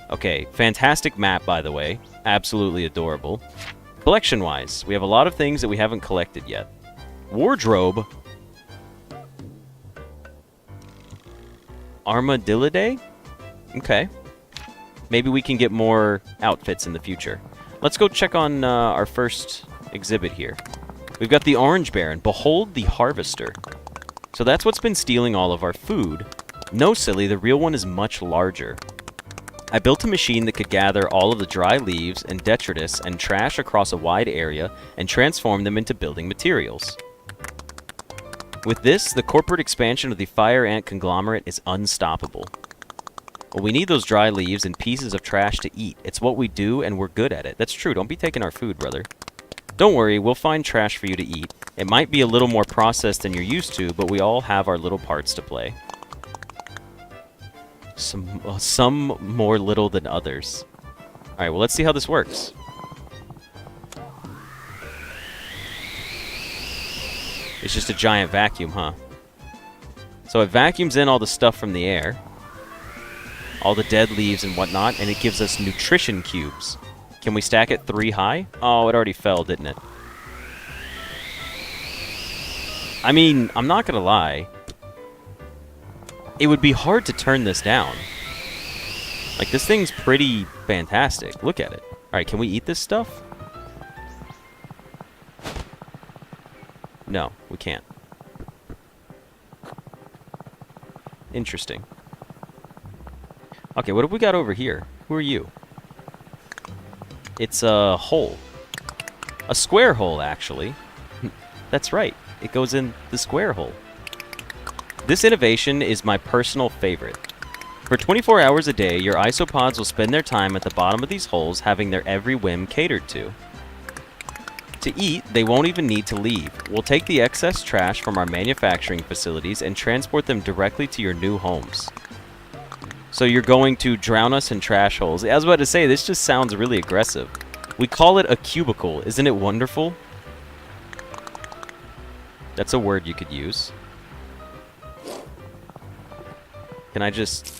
Okay, fantastic map, by the way. Absolutely adorable. Collection-wise, we have a lot of things that we haven't collected yet. Wardrobe. Armadillidae? Okay. Maybe we can get more outfits in the future. Let's go check on our first exhibit here. We've got the Orange Baron. Behold the Harvester. So that's what's been stealing all of our food. No, silly, the real one is much larger. I built a machine that could gather all of the dry leaves and detritus and trash across a wide area and transform them into building materials. With this, the corporate expansion of the Fire Ant Conglomerate is unstoppable. Well, we need those dry leaves and pieces of trash to eat. It's what we do, and we're good at it. That's true. Don't be taking our food, brother. Don't worry, we'll find trash for you to eat. It might be a little more processed than you're used to, but we all have our little parts to play. Some more little than others. Alright, well, let's see how this works. It's just a giant vacuum, huh? So it vacuums in all the stuff from the air. All the dead leaves and whatnot, and it gives us nutrition cubes. Can we stack it 3 high? Oh, it already fell, didn't it? I mean, I'm not gonna lie. It would be hard to turn this down. Like, this thing's pretty fantastic. Look at it. Alright, can we eat this stuff? No, we can't. Interesting. Okay, what have we got over here? Who are you? It's a hole. A square hole, actually. That's right. It goes in the square hole. This innovation is my personal favorite. For 24 hours a day, your isopods will spend their time at the bottom of these holes having their every whim catered to. To eat, they won't even need to leave. We'll take the excess trash from our manufacturing facilities and transport them directly to your new homes. So you're going to drown us in trash holes. I was about to say, this just sounds really aggressive. We call it a cubicle. Isn't it wonderful? That's a word you could use. Can I just...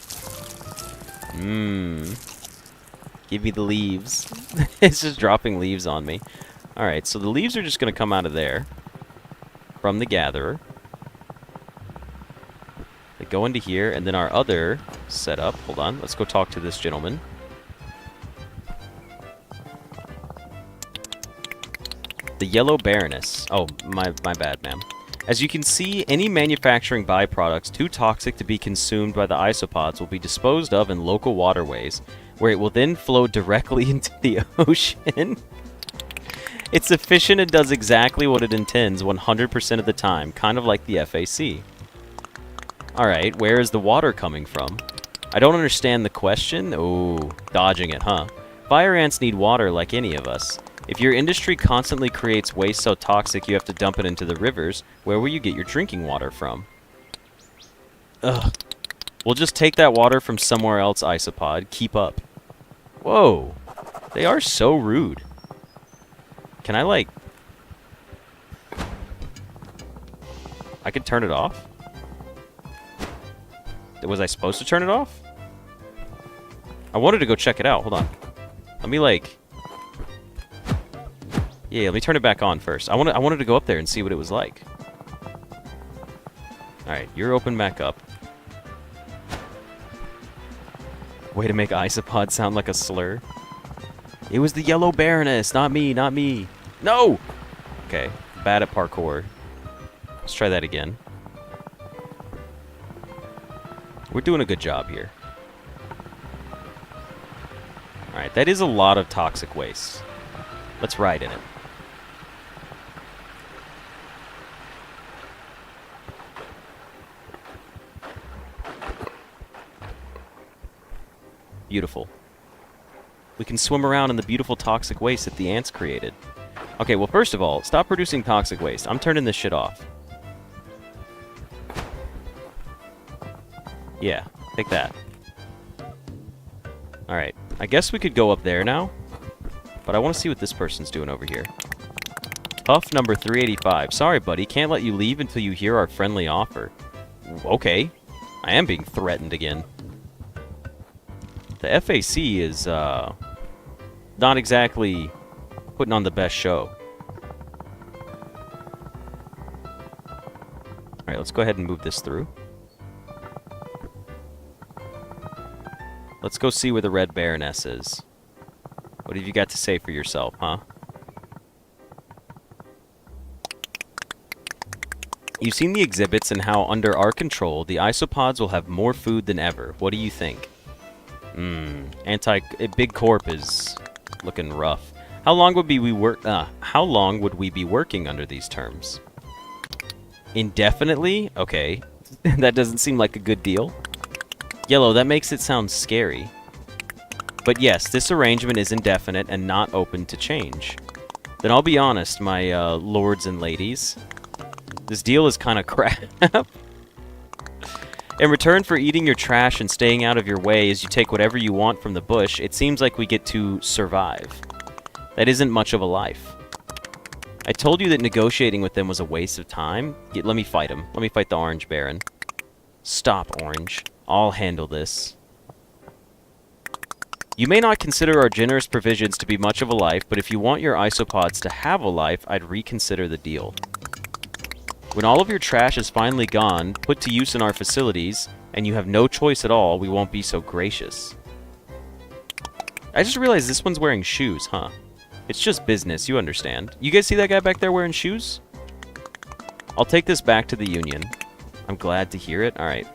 Give me the leaves. It's just dropping leaves on me. Alright, so the leaves are just going to come out of there. From the gatherer. They go into here, and then our other setup. Hold on, let's go talk to this gentleman. The Yellow Baroness. Oh, my bad, ma'am. As you can see, any manufacturing byproducts too toxic to be consumed by the isopods will be disposed of in local waterways, where it will then flow directly into the ocean. It's efficient and does exactly what it intends 100% of the time, kind of like the FAC. Alright, where is the water coming from? I don't understand the question. Oh, dodging it, huh? Fire ants need water like any of us. If your industry constantly creates waste so toxic you have to dump it into the rivers, where will you get your drinking water from? Ugh. We'll just take that water from somewhere else, Isopod. Keep up. Whoa. They are so rude. Can I, like... I could turn it off? Was I supposed to turn it off? I wanted to go check it out. Hold on. Let me, like... Yeah, let me turn it back on first. I wanted to go up there and see what it was like. Alright, you're open back up. Way to make Isopod sound like a slur. It was the Yellow Baroness, not me, not me. No! Okay, bad at parkour. Let's try that again. We're doing a good job here. Alright, that is a lot of toxic waste. Let's ride in it. Beautiful. We can swim around in the beautiful toxic waste that the ants created. Okay, well, first of all, stop producing toxic waste. I'm turning this shit off. Yeah, take that. Alright, I guess we could go up there now. But I want to see what this person's doing over here. Puff number 385. Sorry, buddy, can't let you leave until you hear our friendly offer. Okay. I am being threatened again. The FAC is, not exactly putting on the best show. Alright, let's go ahead and move this through. Let's go see where the Red Baroness is. What have you got to say for yourself, huh? You've seen the exhibits and how, under our control, the Isopods will have more food than ever. What do you think? Big Corp is looking rough. How long would we be working under these terms? Indefinitely? Okay. That doesn't seem like a good deal. Yellow, that makes it sound scary. But yes, this arrangement is indefinite and not open to change. Then I'll be honest, my lords and ladies. This deal is kind of crap. In return for eating your trash and staying out of your way as you take whatever you want from the bush, it seems like we get to survive. That isn't much of a life. I told you that negotiating with them was a waste of time. Let me fight him. Let me fight the Orange Baron. Stop, Orange. I'll handle this. You may not consider our generous provisions to be much of a life, but if you want your isopods to have a life, I'd reconsider the deal. When all of your trash is finally gone, put to use in our facilities, and you have no choice at all, we won't be so gracious. I just realized this one's wearing shoes, huh? It's just business, you understand. You guys see that guy back there wearing shoes? I'll take this back to the Union. I'm glad to hear it. Alright.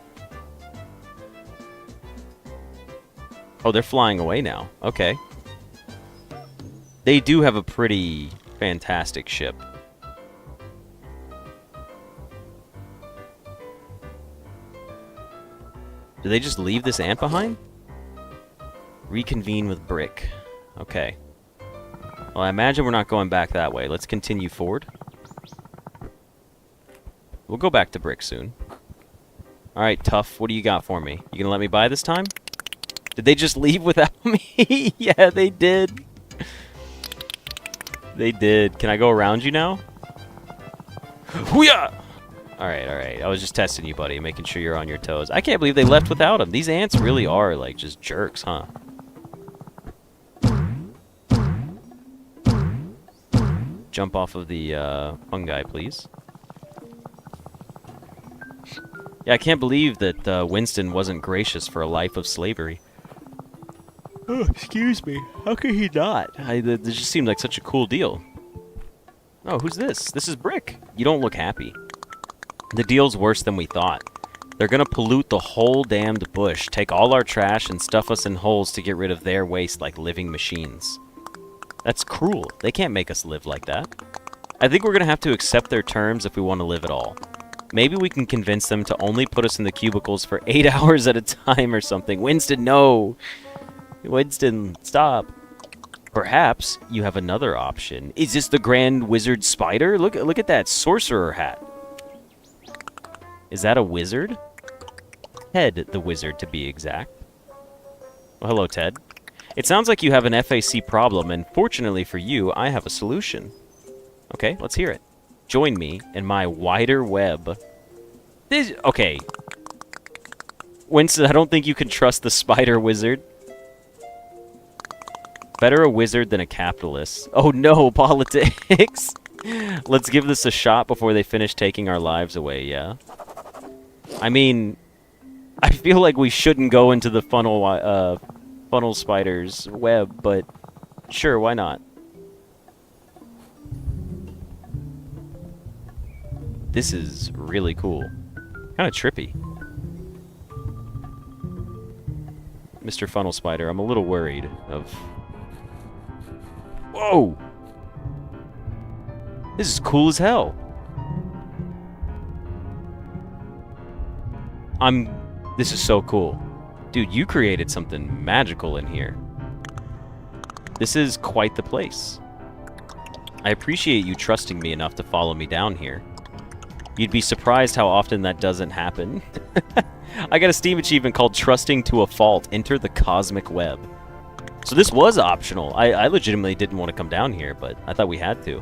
Oh, they're flying away now. Okay. They do have a pretty fantastic ship. Did they just leave this ant behind? Reconvene with Brick. Okay. Well, I imagine we're not going back that way. Let's continue forward. We'll go back to Brick soon. Alright, Tough, what do you got for me? You gonna let me by this time? Did they just leave without me? Yeah, they did. They did. Can I go around you now? Hoo-yah! Alright, alright. I was just testing you, buddy, making sure you're on your toes. I can't believe they left without him. These ants really are, like, just jerks, huh? Jump off of the fungi, please. Yeah, I can't believe that Winston wasn't gracious for a life of slavery. Oh, excuse me. How could he not? This just seemed like such a cool deal. Oh, who's this? This is Brick. You don't look happy. The deal's worse than we thought. They're gonna pollute the whole damned bush, take all our trash, and stuff us in holes to get rid of their waste like living machines. That's cruel. They can't make us live like that. I think we're gonna have to accept their terms if we want to live at all. Maybe we can convince them to only put us in the cubicles for 8 hours at a time or something. Winston, no! Winston, stop. Perhaps you have another option. Is this the Grand Wizard Spider? Look at that sorcerer hat. Is that a wizard? Ted the Wizard, to be exact. Well, hello, Ted. It sounds like you have an FAC problem, and fortunately for you, I have a solution. Okay, let's hear it. Join me in my wider web. Okay. Winston, I don't think you can trust the Spider Wizard. Better a wizard than a capitalist. Oh no, politics! Let's give this a shot before they finish taking our lives away, yeah? I mean, I feel like we shouldn't go into the funnel spider's web, but sure, why not? This is really cool. Kind of trippy. Mr. Funnel Spider, I'm a little worried of... Whoa! This is cool as hell. This is so cool. Dude, you created something magical in here. This is quite the place. I appreciate you trusting me enough to follow me down here. You'd be surprised how often that doesn't happen. I got a Steam achievement called Trusting to a Fault. Enter the Cosmic Web. So this was optional. I legitimately didn't want to come down here, but I thought we had to.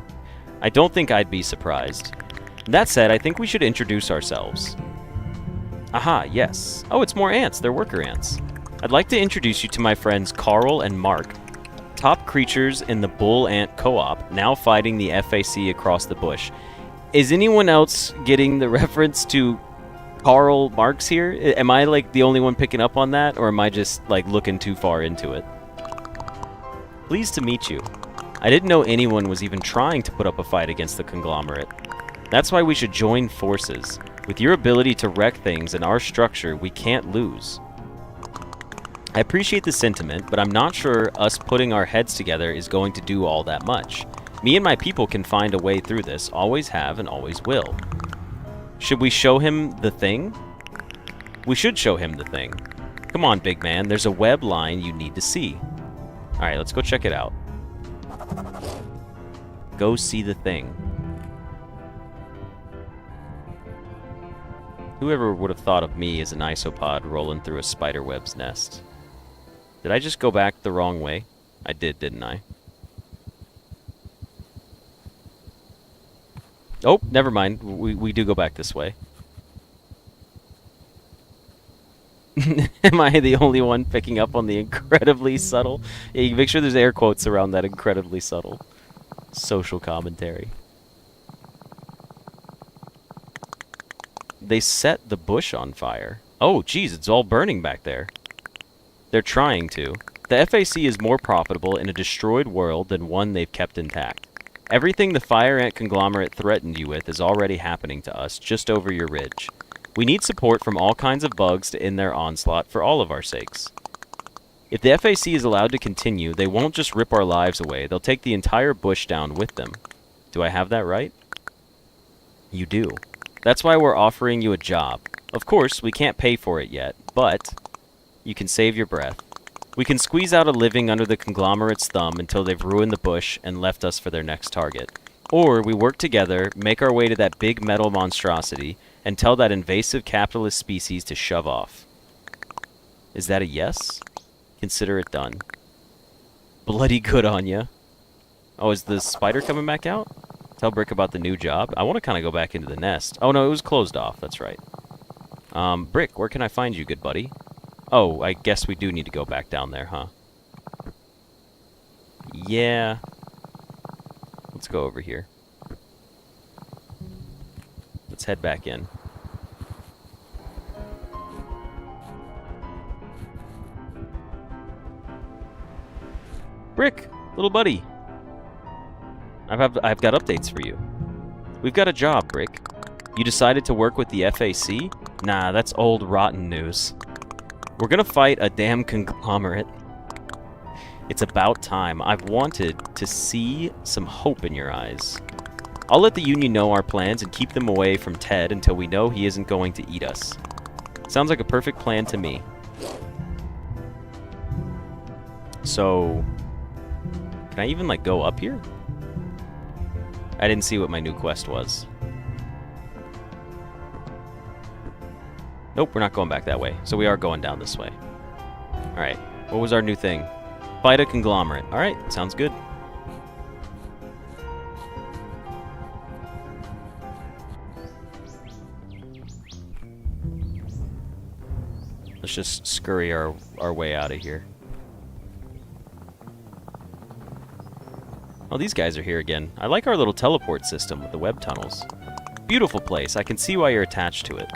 I don't think I'd be surprised. That said, I think we should introduce ourselves. Aha, yes. Oh, it's more ants. They're worker ants. I'd like to introduce you to my friends Carl and Mark, top creatures in the Bull Ant Co-op, now fighting the FAC across the bush. Is anyone else getting the reference to Karl Marx here? Am I, like, the only one picking up on that, or am I just, like, looking too far into it? Pleased to meet you. I didn't know anyone was even trying to put up a fight against the conglomerate. That's why we should join forces. With your ability to wreck things and our structure, we can't lose. I appreciate the sentiment, but I'm not sure us putting our heads together is going to do all that much. Me and my people can find a way through this, always have and always will. Should we show him the thing? We should show him the thing. Come on, big man, there's a web line you need to see. Alright, let's go check it out. Go see the thing. Whoever would have thought of me as an isopod rolling through a spiderweb's nest? Did I just go back the wrong way? I did, didn't I? Oh, never mind. We do go back this way. Am I the only one picking up on the incredibly subtle? Yeah, you make sure there's air quotes around that incredibly subtle social commentary. They set the bush on fire. Oh, geez, it's all burning back there. They're trying to. The FAC is more profitable in a destroyed world than one they've kept intact. Everything the fire ant conglomerate threatened you with is already happening to us, just over your ridge. We need support from all kinds of bugs to end their onslaught for all of our sakes. If the FAC is allowed to continue, they won't just rip our lives away, they'll take the entire bush down with them. Do I have that right? You do. That's why we're offering you a job. Of course, we can't pay for it yet, but you can save your breath. We can squeeze out a living under the conglomerate's thumb until they've ruined the bush and left us for their next target. Or we work together, make our way to that big metal monstrosity, and tell that invasive capitalist species to shove off. Is that a yes? Consider it done. Bloody good on ya. Oh, is the spider coming back out? Tell Brick about the new job. I want to kind of go back into the nest. Oh, no, it was closed off. That's right. Brick, where can I find you, good buddy? Oh, I guess we do need to go back down there, huh? Yeah. Let's go over here. Let's head back in. Brick, little buddy. I've got updates for you. We've got a job, Brick. You decided to work with the FAC? Nah, that's old rotten news. We're gonna fight a damn conglomerate. It's about time. I've wanted to see some hope in your eyes. I'll let the Union know our plans and keep them away from Ted until we know he isn't going to eat us. Sounds like a perfect plan to me. So, can I even, like, go up here? I didn't see what my new quest was. Nope, we're not going back that way. So we are going down this way. Alright, what was our new thing? Fight a conglomerate. Alright, sounds good. Let's just scurry our way out of here. Oh, these guys are here again. I like our little teleport system with the web tunnels. Beautiful place. I can see why you're attached to it.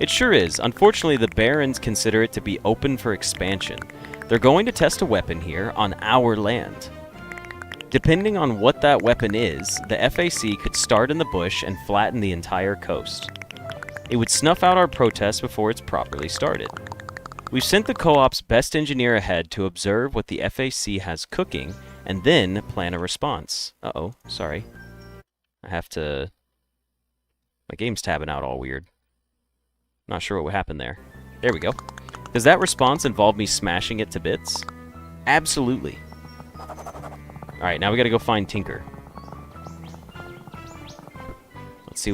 It sure is. Unfortunately, the Barons consider it to be open for expansion. They're going to test a weapon here on our land. Depending on what that weapon is, the FAC could start in the bush and flatten the entire coast. It would snuff out our protests before it's properly started. We've sent the co-op's best engineer ahead to observe what the FAC has cooking and then plan a response. Uh-oh, sorry. I have to... My game's tabbing out all weird. Not sure what happened there. There we go. Does that response involve me smashing it to bits? Absolutely. Alright, now we gotta go find Tinker. Let's see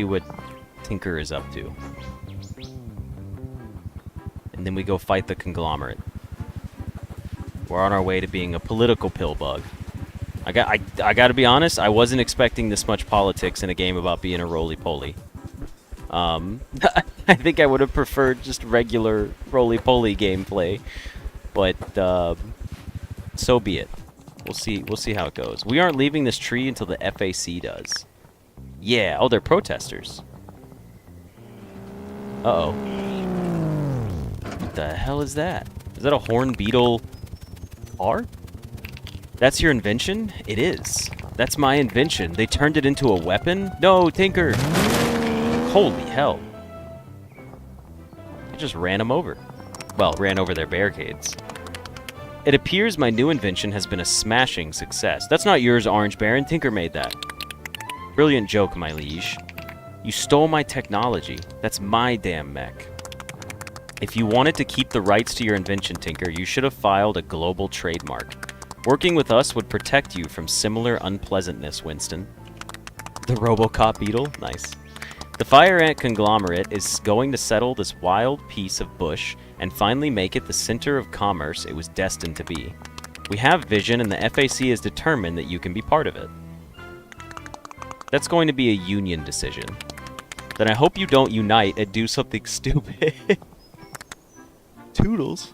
what Tinker is up to. And then we go fight the conglomerate. We're on our way to being a political pill bug. I gotta be honest, I wasn't expecting this much politics in a game about being a roly-poly. I think I would have preferred just regular roly-poly gameplay, but so be it. We'll see how it goes. We aren't leaving this tree until the FAC does. Yeah, oh, they're protesters. Uh-oh. What the hell is that? Is that a horn beetle R? That's your invention? It is. That's my invention. They turned it into a weapon? No, Tinker! Holy hell. I just ran them over. Well, ran over their barricades. It appears my new invention has been a smashing success. That's not yours, Orange Baron. Tinker made that. Brilliant joke, my liege. You stole my technology. That's my damn mech. If you wanted to keep the rights to your invention, Tinker, you should have filed a global trademark. Working with us would protect you from similar unpleasantness, Winston. The Robocop beetle? Nice. The Fire Ant conglomerate is going to settle this wild piece of bush and finally make it the center of commerce it was destined to be. We have vision, and the FAC is determined that you can be part of it. That's going to be a union decision. Then I hope you don't unite and do something stupid. Toodles.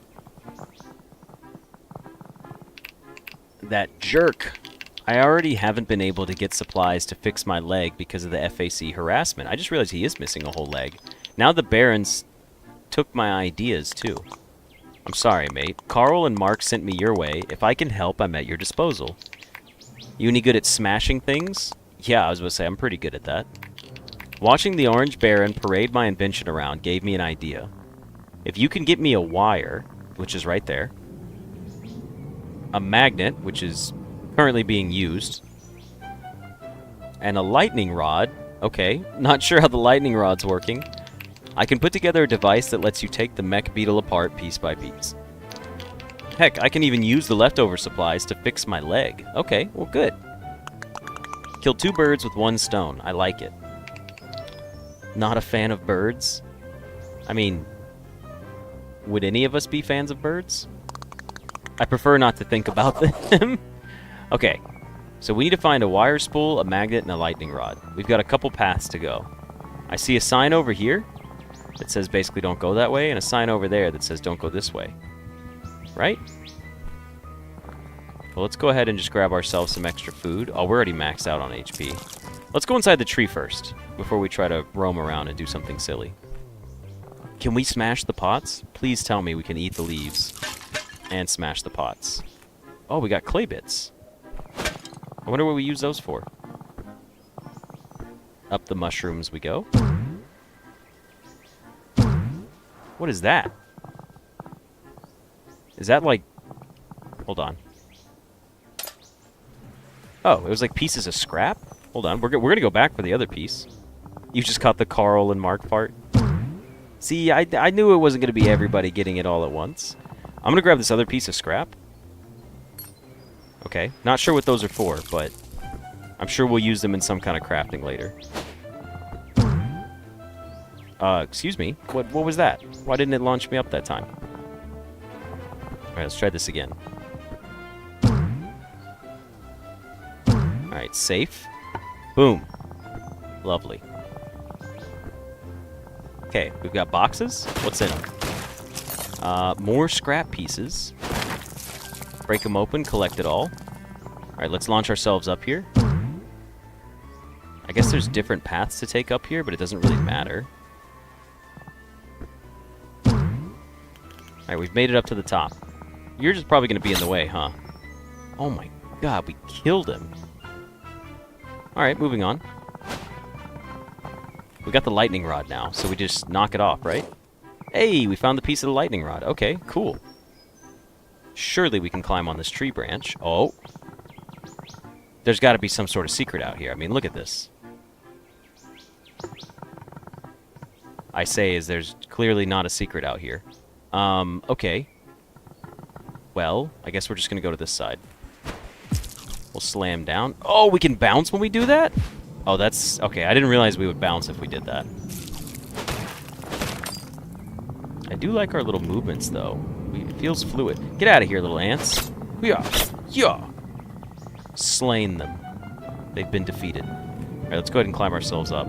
That jerk. I already haven't been able to get supplies to fix my leg because of the FAC harassment. I just realized he is missing a whole leg. Now the Barons took my ideas, too. I'm sorry, mate. Carl and Mark sent me your way. If I can help, I'm at your disposal. You any good at smashing things? Yeah, I was going to say, I'm pretty good at that. Watching the Orange Baron parade my invention around gave me an idea. If you can get me a wire, which is right there, a magnet, which is currently being used, and a lightning rod. Okay, not sure how the lightning rod's working. I can put together a device that lets you take the mech beetle apart piece by piece. Heck, I can even use the leftover supplies to fix my leg. Okay, well good. Kill 2 birds with 1 stone. I like it. Not a fan of birds? I mean, would any of us be fans of birds? I prefer not to think about them. Okay, so we need to find a wire spool, a magnet, and a lightning rod. We've got a couple paths to go. I see a sign over here that says basically don't go that way, and a sign over there that says don't go this way. Right? Well, let's go ahead and just grab ourselves some extra food. Oh, we're already maxed out on HP. Let's go inside the tree first, before we try to roam around and do something silly. Can we smash the pots? Please tell me we can eat the leaves and smash the pots. Oh, we got clay bits. I wonder what we use those for. Up the mushrooms we go. What is that? Is that like... Hold on. Oh, it was like pieces of scrap? Hold on, we're gonna go back for the other piece. You just caught the Carl and Mark part. See, I knew it wasn't gonna be everybody getting it all at once. I'm gonna grab this other piece of scrap. Okay, not sure what those are for, but I'm sure we'll use them in some kind of crafting later. Excuse me. What was that? Why didn't it launch me up that time? Alright, let's try this again. Alright, safe. Boom. Lovely. Okay, we've got boxes. What's in them? More scrap pieces. Break them open, collect it all. Alright, let's launch ourselves up here. I guess there's different paths to take up here, but it doesn't really matter. Alright, we've made it up to the top. You're just probably going to be in the way, huh? Oh my God, we killed him. Alright, moving on. We got the lightning rod now, so we just knock it off, right? Hey, we found the piece of the lightning rod. Okay, cool. Surely we can climb on this tree branch. Oh. There's got to be some sort of secret out here. I mean, look at this. I say is there's clearly not a secret out here. Okay. Well, I guess we're just going to go to this side. We'll slam down. Oh, we can bounce when we do that? Oh, that's... Okay, I didn't realize we would bounce if we did that. I do like our little movements, though. It feels fluid. Get out of here, little ants. Yeah. Yeah. Slain them. They've been defeated. All right, let's go ahead and climb ourselves up.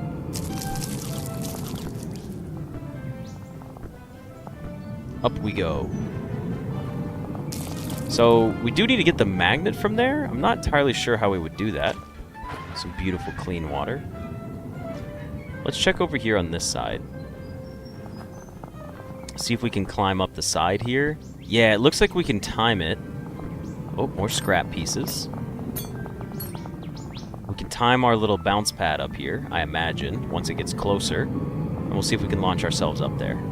Up we go. So, we do need to get the magnet from there. I'm not entirely sure how we would do that. Some beautiful, clean water. Let's check over here on this side. See if we can climb up the side here. Yeah, it looks like we can time it. Oh, more scrap pieces. We can time our little bounce pad up here, I imagine, once it gets closer. And we'll see if we can launch ourselves up there.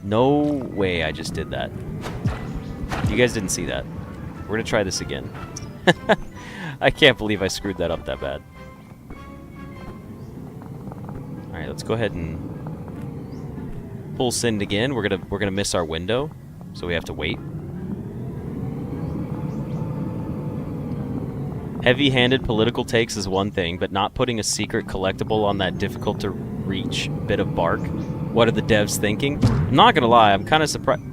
No way I just did that. You guys didn't see that. We're going to try this again. I can't believe I screwed that up that bad. Alright, let's go ahead and pull send again. We're gonna miss our window, so we have to wait. Heavy-handed political takes is one thing, but not putting a secret collectible on that difficult-to-reach bit of bark. What are the devs thinking? I'm not gonna lie, I'm kind of surprised.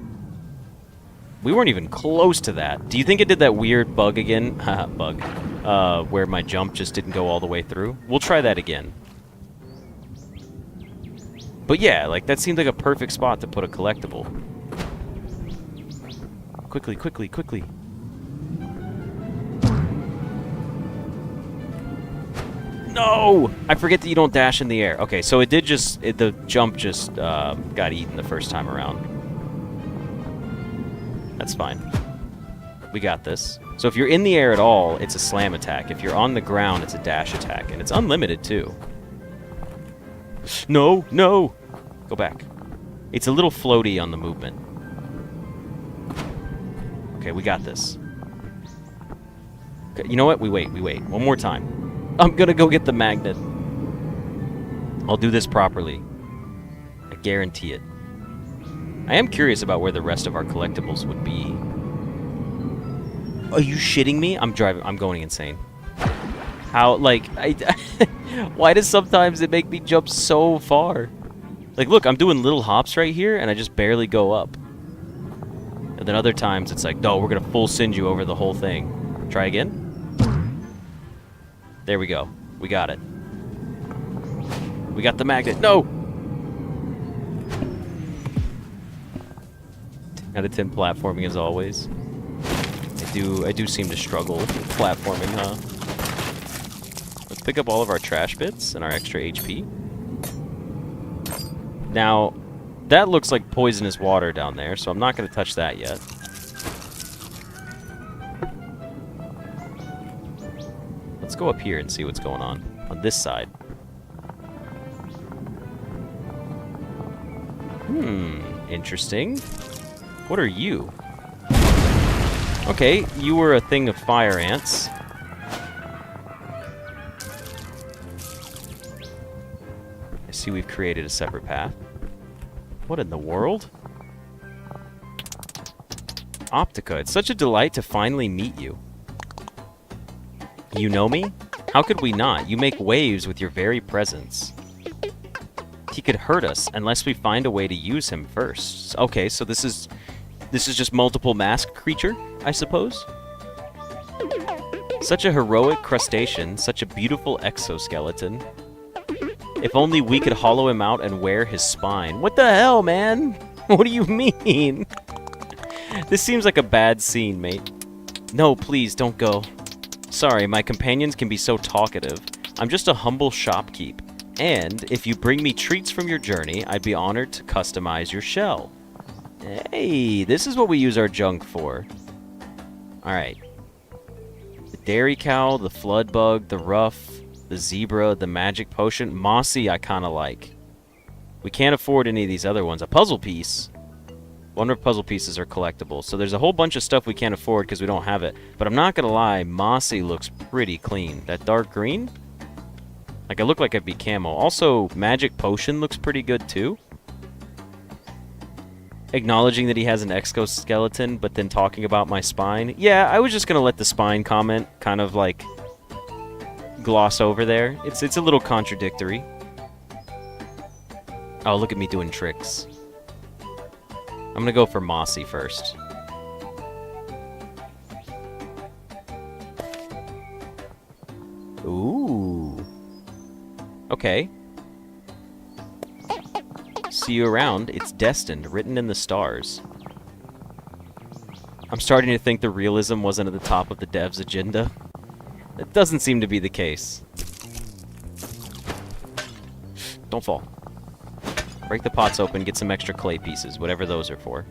We weren't even close to that. Do you think it did that weird bug again? Haha, bug. Where my jump just didn't go all the way through? We'll try that again. But yeah, like, that seemed like a perfect spot to put a collectible. Quickly, quickly, quickly. No! I forget that you don't dash in the air. Okay, so it did just... the jump just got eaten the first time around. That's fine. We got this. So if you're in the air at all, it's a slam attack. If you're on the ground, it's a dash attack. And it's unlimited, too. No! No! Go back. It's a little floaty on the movement. Okay, we got this. Okay, you know what? We wait. One more time. I'm gonna go get the magnet. I'll do this properly. I guarantee it. I am curious about where the rest of our collectibles would be. Are you shitting me? I'm going insane. How, like, why does sometimes it make me jump so far? Like, look, I'm doing little hops right here, and I just barely go up. And then other times, it's like, no, we're gonna full send you over the whole thing. Try again? There we go. We got it. We got the magnet. No! 10 out of 10 platforming as always. I do seem to struggle with platforming, huh? Let's pick up all of our trash bits and our extra HP. Now, that looks like poisonous water down there, so I'm not going to touch that yet. Let's go up here and see what's going on this side. Interesting. What are you? Okay, you were a thing of fire ants. I see we've created a separate path. What in the world? Optica, it's such a delight to finally meet you. You know me? How could we not? You make waves with your very presence. He could hurt us unless we find a way to use him first. Okay, so this is just multiple masked creature, I suppose? Such a heroic crustacean, such a beautiful exoskeleton. If only we could hollow him out and wear his spine. What the hell, man? What do you mean? This seems like a bad scene, mate. No, please, don't go. Sorry, my companions can be so talkative. I'm just a humble shopkeep. And if you bring me treats from your journey, I'd be honored to customize your shell. Hey, this is what we use our junk for. Alright. The dairy cow, the flood bug, the ruff, the zebra, the magic potion. Mossy I kind of like. We can't afford any of these other ones. A puzzle piece. Wonder if puzzle pieces are collectible. So there's a whole bunch of stuff we can't afford because we don't have it. But I'm not going to lie, Mossy looks pretty clean. That dark green? Like, I look like I'd be camo. Also, magic potion looks pretty good too. Acknowledging that he has an exoskeleton, but then talking about my spine. Yeah, I was just going to let the spine comment kind of, like, gloss over there. It's a little contradictory. Oh, look at me doing tricks. I'm gonna go for Mossy first. Ooh. Okay. See you around. It's destined, written in the stars. I'm starting to think the realism wasn't at the top of the dev's agenda. It doesn't seem to be the case. Don't fall. Break the pots open, get some extra clay pieces, whatever those are for.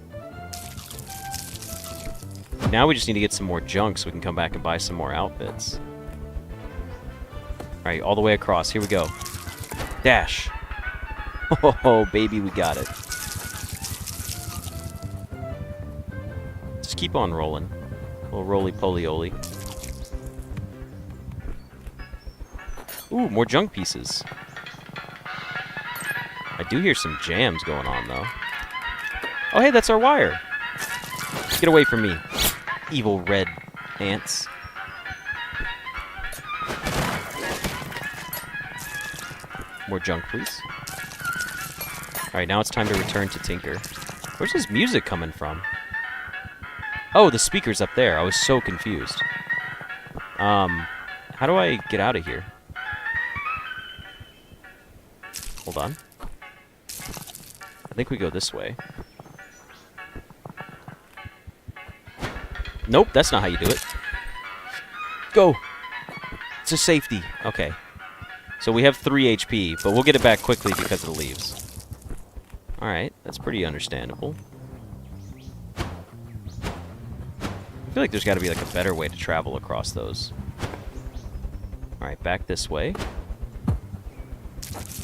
Now we just need to get some more junk so we can come back and buy some more outfits. Alright, all the way across. Here we go. Dash! Oh, baby, we got it. Just keep on rolling. Little roly-poly-oly. Ooh, more junk pieces. I do hear some jams going on, though. Oh, hey, that's our wire. Get away from me, evil red ants. More junk, please. Alright, now it's time to return to Tinker. Where's this music coming from? Oh, the speaker's up there. I was so confused. How do I get out of here? Hold on. I think we go this way. Nope, that's not how you do it. Go! It's a safety. Okay. So we have 3 HP, but we'll get it back quickly because of the leaves. Alright, that's pretty understandable. I feel like there's got to be like a better way to travel across those. Alright, back this way.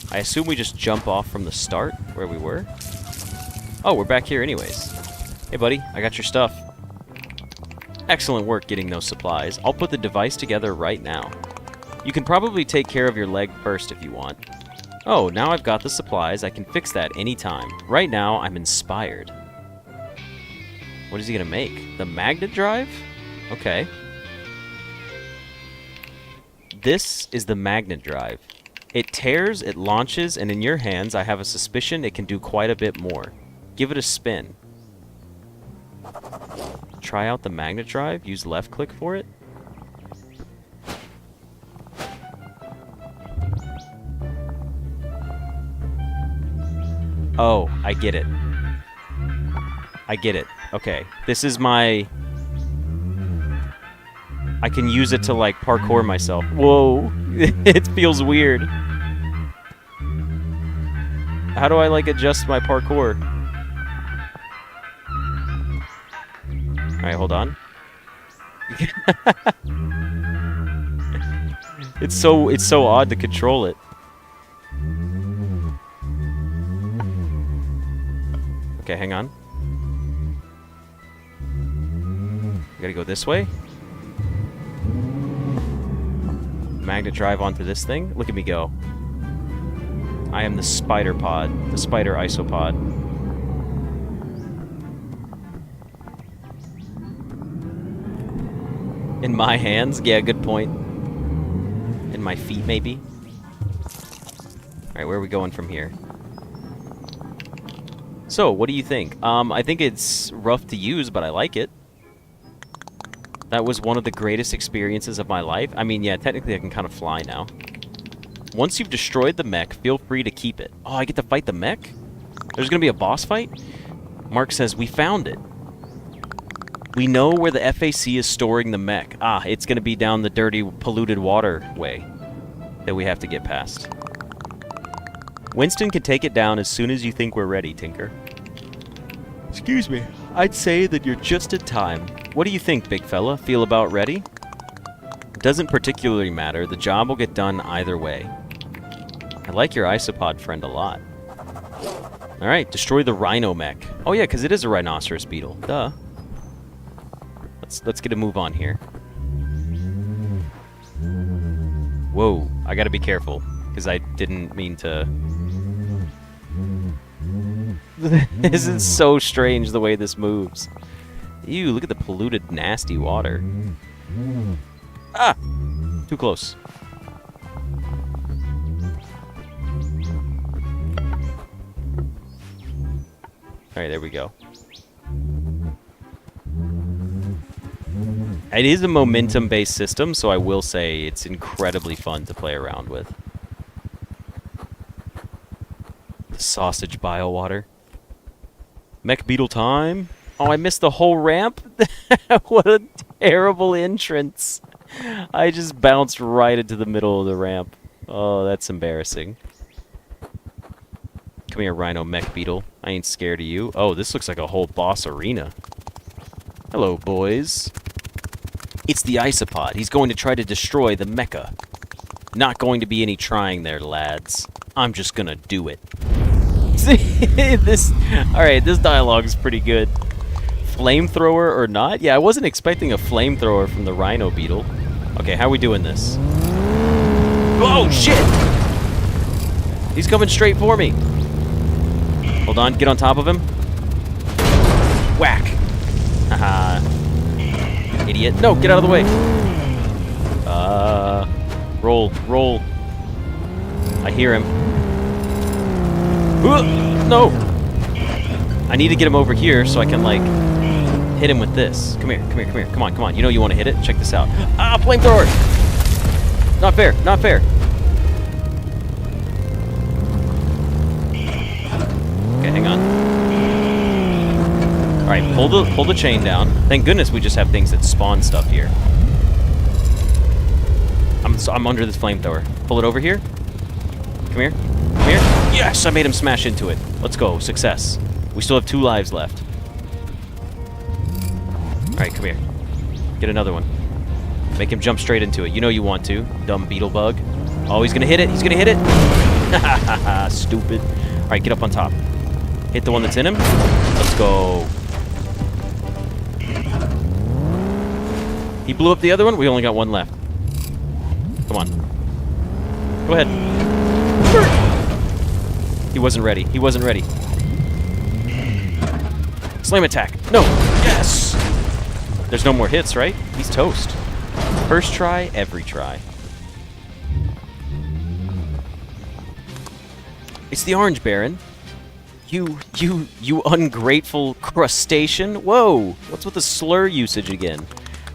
I assume we just jump off from the start, where we were. Oh, we're back here anyways. Hey, buddy, I got your stuff. Excellent work getting those supplies. I'll put the device together right now. You can probably take care of your leg first if you want. Oh, now I've got the supplies. I can fix that anytime. Right now, I'm inspired. What is he gonna make? The magnet drive? Okay. This is the magnet drive. It tears, it launches, and in your hands, I have a suspicion it can do quite a bit more. Give it a spin. Try out the magnet drive. Use left click for it. Oh, I get it. I get it. Okay. This is my... I can use it to, like, parkour myself. Whoa. It feels weird. How do I, like, adjust my parkour? Alright, hold on. It's so odd to control it. Okay, hang on. We gotta go this way. Magnet drive onto this thing. Look at me go. I am the spider pod. The spider isopod. In my hands? Yeah, good point. In my feet, maybe? Alright, where are we going from here? So, what do you think? I think it's rough to use, but I like it. That was one of the greatest experiences of my life. I mean, yeah, technically I can kind of fly now. Once you've destroyed the mech, feel free to keep it. Oh, I get to fight the mech? There's gonna be a boss fight? Mark says, we found it. We know where the FAC is storing the mech. Ah, it's gonna be down the dirty, polluted waterway that we have to get past. Winston can take it down as soon as you think we're ready, Tinker. Excuse me. I'd say that you're just in time. What do you think, big fella? Feel about ready? It doesn't particularly matter. The job will get done either way. I like your Isopod friend a lot. Alright, destroy the rhino mech. Oh yeah, because it is a rhinoceros beetle. Duh. Let's get a move on here. Whoa, I gotta be careful, because I didn't mean to... This is so strange the way this moves. Ew, look at the polluted, nasty water. Ah! Too close. Alright, there we go. It is a momentum-based system, so I will say it's incredibly fun to play around with. The sausage biowater. Mech beetle time. Oh, I missed the whole ramp? What a terrible entrance. I just bounced right into the middle of the ramp. Oh, that's embarrassing. Come here, Rhino Mech Beetle. I ain't scared of you. Oh, this looks like a whole boss arena. Hello, boys. It's the Isopod. He's going to try to destroy the mecha. Not going to be any trying there, lads. I'm just gonna do it. Alright, this dialogue is pretty good. Flamethrower or not? Yeah, I wasn't expecting a flamethrower from the Rhino Beetle. Okay, how are we doing this? Oh, shit! He's coming straight for me. Hold on, get on top of him. Whack! Haha. Idiot. No, get out of the way. Roll, roll. I hear him. No! I need to get him over here so I can, like, hit him with this. Come here, come here, come here. Come on, come on. You know you want to hit it? Check this out. Ah, flamethrower! Not fair, not fair. Okay, hang on. Alright, pull the chain down. Thank goodness we just have things that spawn stuff here. I'm under this flamethrower. Pull it over here. Come here. Come here. Yes! I made him smash into it. Let's go. Success. We still have 2 lives left. Alright, come here. Get another one. Make him jump straight into it. You know you want to. Dumb beetle bug. Oh, he's gonna hit it. He's gonna hit it. Hahaha. Stupid. Alright, get up on top. Hit the one that's in him. Let's go. He blew up the other one. We only got 1 left. Come on. Go ahead. He wasn't ready. He wasn't ready. Slam attack. No. Yes! There's no more hits, right? He's toast. First try, every try. It's the Orange Baron. You ungrateful crustacean. Whoa! What's with the slur usage again?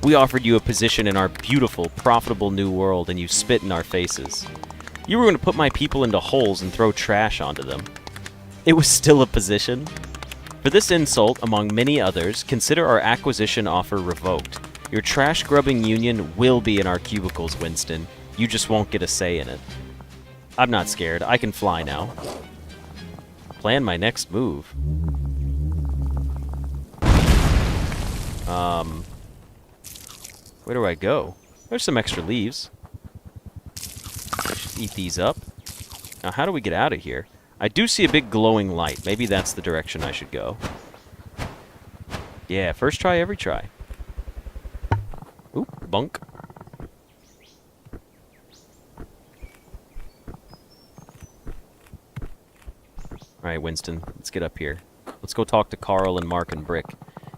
We offered you a position in our beautiful, profitable new world, and you spit in our faces. You were going to put my people into holes and throw trash onto them. It was still a position. For this insult, among many others, consider our acquisition offer revoked. Your trash-grubbing union will be in our cubicles, Winston. You just won't get a say in it. I'm not scared. I can fly now. Plan my next move. Where do I go? There's some extra leaves. I should eat these up. Now, how do we get out of here? I do see a big glowing light. Maybe that's the direction I should go. Yeah, first try, every try. Oop, bunk. Alright, Winston, let's get up here. Let's go talk to Carl and Mark and Brick.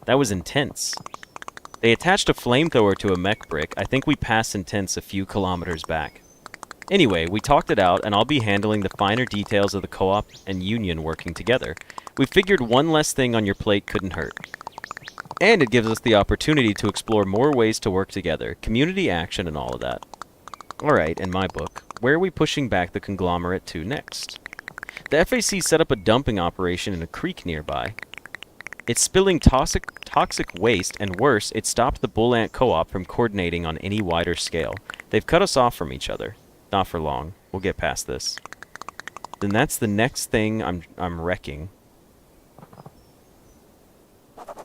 That was intense. They attached a flamethrower to a mech brick. I think we passed intense a few kilometers back. Anyway, we talked it out, and I'll be handling the finer details of the co-op and union working together. We figured one less thing on your plate couldn't hurt. And it gives us the opportunity to explore more ways to work together, community action and all of that. Alright, in my book, where are we pushing back the conglomerate to next? The FAC set up a dumping operation in a creek nearby. It's spilling toxic waste, and worse, it stopped the Bull Ant Co-op from coordinating on any wider scale. They've cut us off from each other. Not for long. We'll get past this. Then that's the next thing I'm wrecking.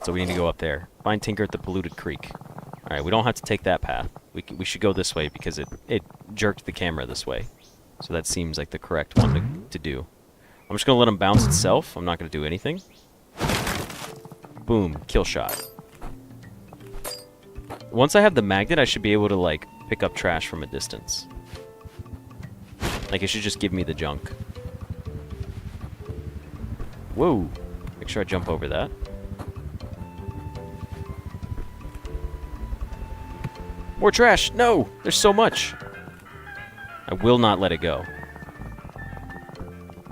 So we need to go up there. Find Tinker at the polluted creek. Alright, we don't have to take that path. We should go this way because it jerked the camera this way. So that seems like the correct one to do. I'm just going to let him bounce itself. I'm not going to do anything. Boom. Kill shot. Once I have the magnet, I should be able to, like, pick up trash from a distance. Like, it should just give me the junk. Whoa. Make sure I jump over that. More trash! No! There's so much! I will not let it go.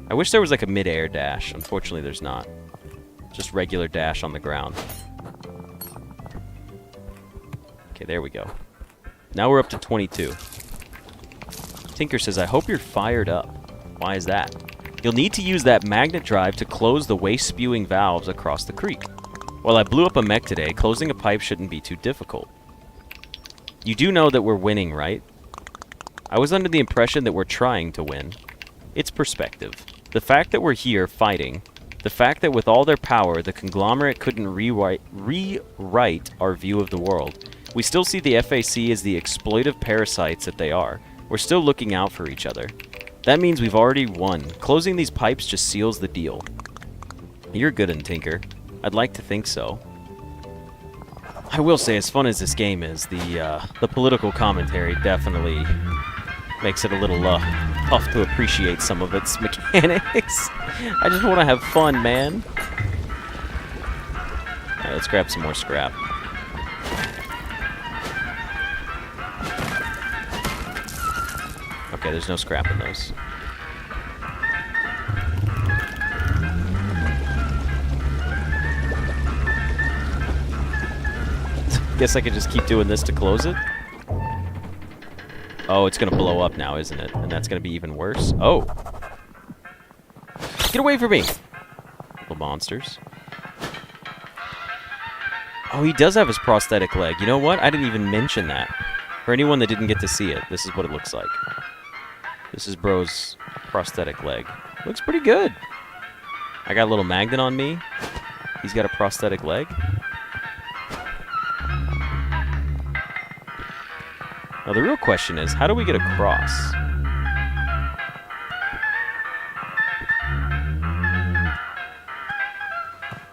I wish there was like a mid-air dash. Unfortunately, there's not. Just regular dash on the ground. Okay, there we go. Now we're up to 22. Tinker says, I hope you're fired up. Why is that? You'll need to use that magnet drive to close the waste-spewing valves across the creek. While I blew up a mech today, closing a pipe shouldn't be too difficult. You do know that we're winning, right? I was under the impression that we're trying to win. It's perspective. The fact that we're here fighting, the fact that with all their power, the conglomerate couldn't rewrite our view of the world. We still see the FAC as the exploitive parasites that they are. We're still looking out for each other. That means we've already won. Closing these pipes just seals the deal. You're good in Tinker. I'd like to think so. I will say, as fun as this game is, the political commentary definitely makes it a little tough to appreciate some of its mechanics. I just want to have fun, man. Alright, let's grab some more scrap. Okay, there's no scrap in those. Guess I could just keep doing this to close it. Oh, it's gonna blow up now, isn't it? And that's gonna be even worse. Oh! Get away from me! Little monsters. Oh, he does have his prosthetic leg. You know what? I didn't even mention that. For anyone that didn't get to see it, this is what it looks like. This is bro's prosthetic leg. Looks pretty good. I got a little magnet on me. He's got a prosthetic leg. Now the real question is, how do we get across?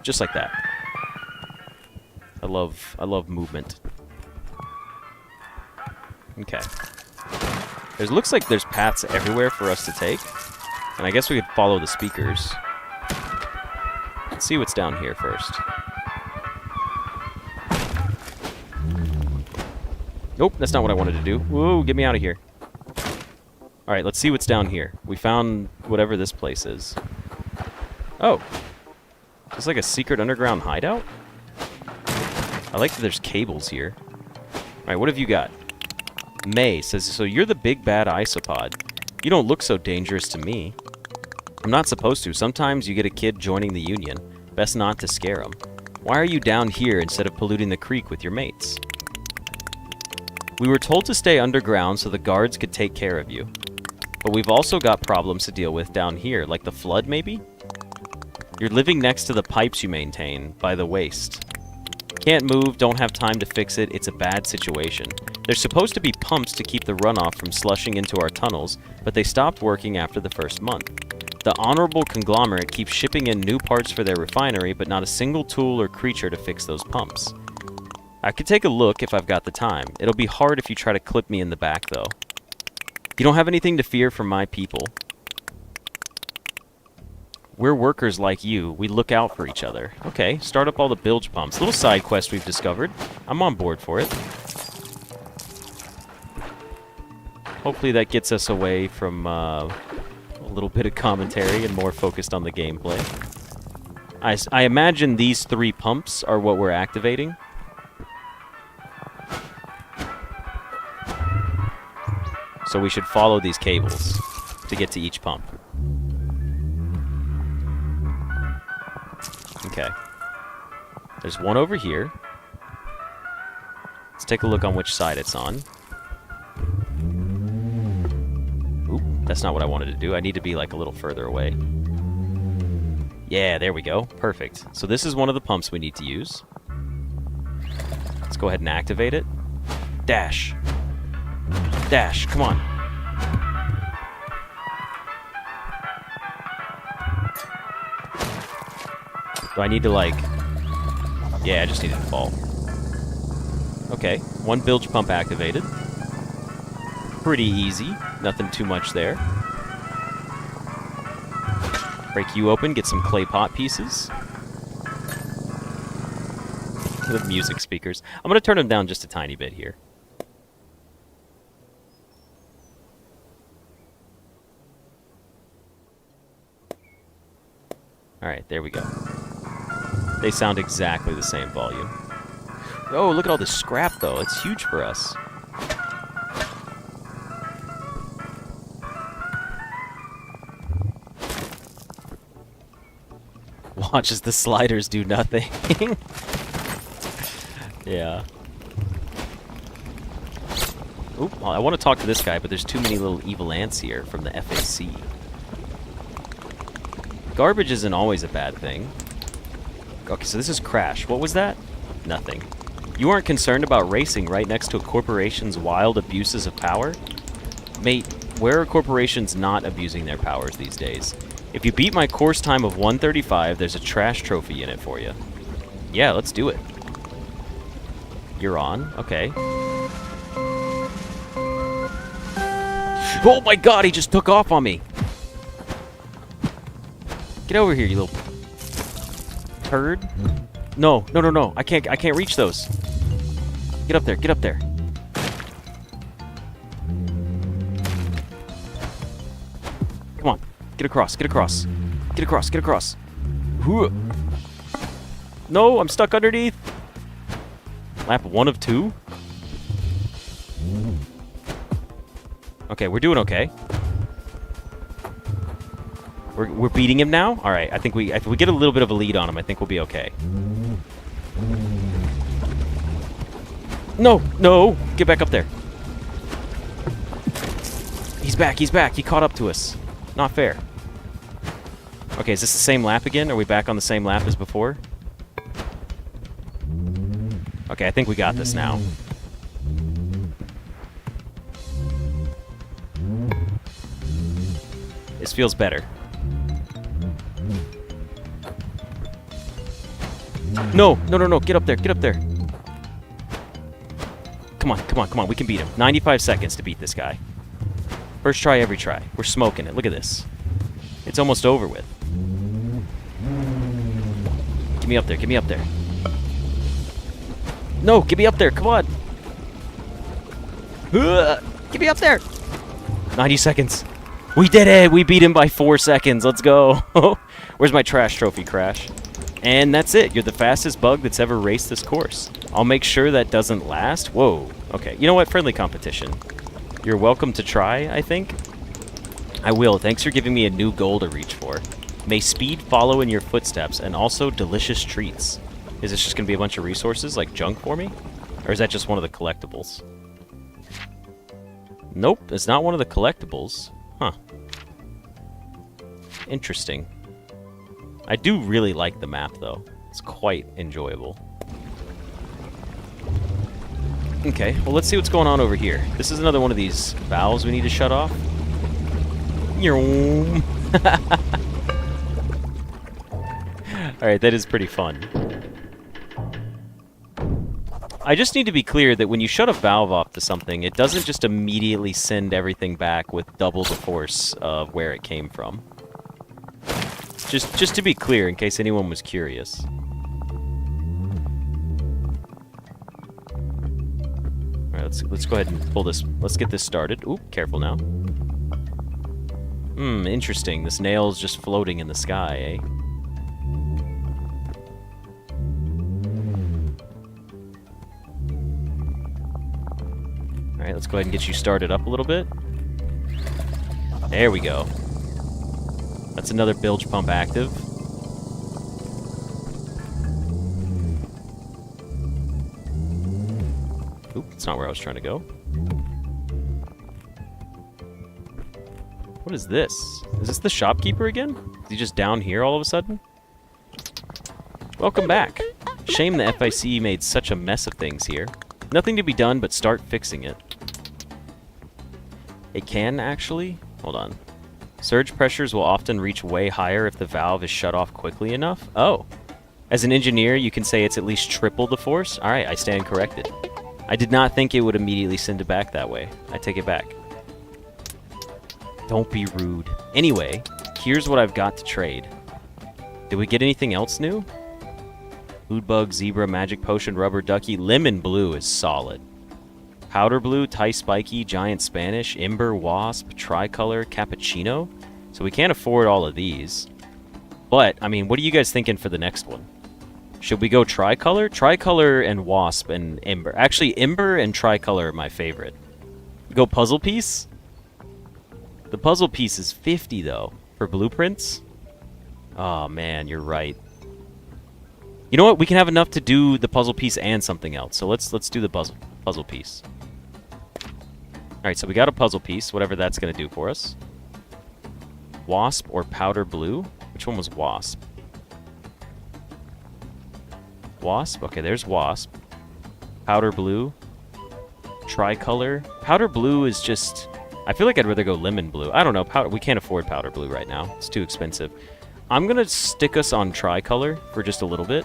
Just like that. I love movement. Okay. Looks like there's paths everywhere for us to take. And I guess we could follow the speakers. Let's see what's down here first. Nope, that's not what I wanted to do. Whoa, get me out of here. Alright, let's see what's down here. We found whatever this place is. Oh. It's like a secret underground hideout? I like that there's cables here. Alright, what have you got? May says, so you're the big bad Isopod. You don't look so dangerous to me. I'm not supposed to. Sometimes you get a kid joining the Union. Best not to scare him. Why are you down here instead of polluting the creek with your mates? We were told to stay underground so the guards could take care of you. But we've also got problems to deal with down here, like the flood maybe? You're living next to the pipes you maintain, by the waste. Can't move, don't have time to fix it, it's a bad situation. There's supposed to be pumps to keep the runoff from slushing into our tunnels, but they stopped working after the first month. The honorable conglomerate keeps shipping in new parts for their refinery, but not a single tool or creature to fix those pumps. I could take a look if I've got the time. It'll be hard if you try to clip me in the back, though. You don't have anything to fear from my people. We're workers like you. We look out for each other. Okay, start up all the bilge pumps. Little side quest we've discovered. I'm on board for it. Hopefully that gets us away from a little bit of commentary and more focused on the gameplay. I imagine these 3 pumps are what we're activating. So we should follow these cables to get to each pump. Okay. There's one over here. Let's take a look on which side it's on. Oop, that's not what I wanted to do. I need to be like a little further away. Yeah, there we go. Perfect. So this is one of the pumps we need to use. Let's go ahead and activate it. Dash. Dash, come on. Do I need to, like... Yeah, I just need it to fall. Okay, one bilge pump activated. Pretty easy. Nothing too much there. Break you open, get some clay pot pieces. The music speakers. I'm going to turn them down just a tiny bit here. Alright, there we go. They sound exactly the same volume. Oh, look at all this scrap, though. It's huge for us. Watch as the sliders do nothing. Yeah. Oop, well, I want to talk to this guy, but there's too many little evil ants here from the FAC. Garbage isn't always a bad thing. Okay, so this is Crash. What was that? Nothing. You aren't concerned about racing right next to a corporation's wild abuses of power? Mate, where are corporations not abusing their powers these days? If you beat my course time of 1:35, there's a trash trophy in it for you. Yeah, let's do it. You're on? Okay. Oh my god, he just took off on me! Get over here, you little turd. No, no, no, no. I can't reach those. Get up there, get up there. Come on. Get across, get across. Get across, get across. No, I'm stuck underneath. Lap 1 of 2? Okay, we're doing okay. We're beating him now? Alright, I think if we get a little bit of a lead on him, I think we'll be okay. No! No! Get back up there. He's back, he's back. He caught up to us. Not fair. Okay, is this the same lap again? Are we back on the same lap as before? Okay, I think we got this now. This feels better. No, no, no, no, get up there, get up there. Come on, come on, come on, we can beat him. 95 seconds to beat this guy. First try, every try. We're smoking it, look at this. It's almost over with. Get me up there, get me up there. No, get me up there, come on. Get me up there. 90 seconds. We did it! We beat him by 4 seconds, let's go. Where's my trash trophy, Crash? And that's it. You're the fastest bug that's ever raced this course. I'll make sure that doesn't last. Whoa. Okay. You know what? Friendly competition. You're welcome to try, I think. I will. Thanks for giving me a new goal to reach for. May speed follow in your footsteps, and also delicious treats. Is this just going to be a bunch of resources, like junk for me? Or is that just one of the collectibles? Nope. It's not one of the collectibles. Huh. Interesting. I do really like the map, though. It's quite enjoyable. Okay, well, let's see what's going on over here. This is another one of these valves we need to shut off. Alright, that is pretty fun. I just need to be clear that when you shut a valve off to something, it doesn't just immediately send everything back with double the force of where it came from. Just to be clear, in case anyone was curious. Alright, let's go ahead and pull this. Let's get this started. Ooh, careful now. Interesting. This nail's just floating in the sky, eh? Alright, let's go ahead and get you started up a little bit. There we go. That's another bilge pump active. Oop, that's not where I was trying to go. What is this? Is this the shopkeeper again? Is he just down here all of a sudden? Welcome back. Shame the FIC made such a mess of things here. Nothing to be done but start fixing it. It can, actually? Hold on. Surge pressures will often reach way higher if the valve is shut off quickly enough. Oh. As an engineer, you can say it's at least triple the force? Alright, I stand corrected. I did not think it would immediately send it back that way. I take it back. Don't be rude. Anyway, here's what I've got to trade. Did we get anything else new? Food bug, zebra, magic potion, rubber ducky. Lemon blue is solid. Powder blue, tie spiky, giant Spanish, ember, wasp, tricolor, cappuccino. So we can't afford all of these. But, I mean, what are you guys thinking for the next one? Should we go tricolor? Tricolor and wasp and ember. Actually, ember and tricolor are my favorite. Go puzzle piece? The puzzle piece is 50, though, for blueprints. Oh, man, you're right. You know what? We can have enough to do the puzzle piece and something else. So let's do the puzzle piece. All right, so we got a puzzle piece, whatever that's going to do for us. Wasp or powder blue? Which one was wasp? Wasp? Okay, there's wasp. Powder blue. Tricolor. Powder blue is just... I feel like I'd rather go lemon blue. I don't know. We can't afford powder blue right now. It's too expensive. I'm going to stick us on tricolor for just a little bit.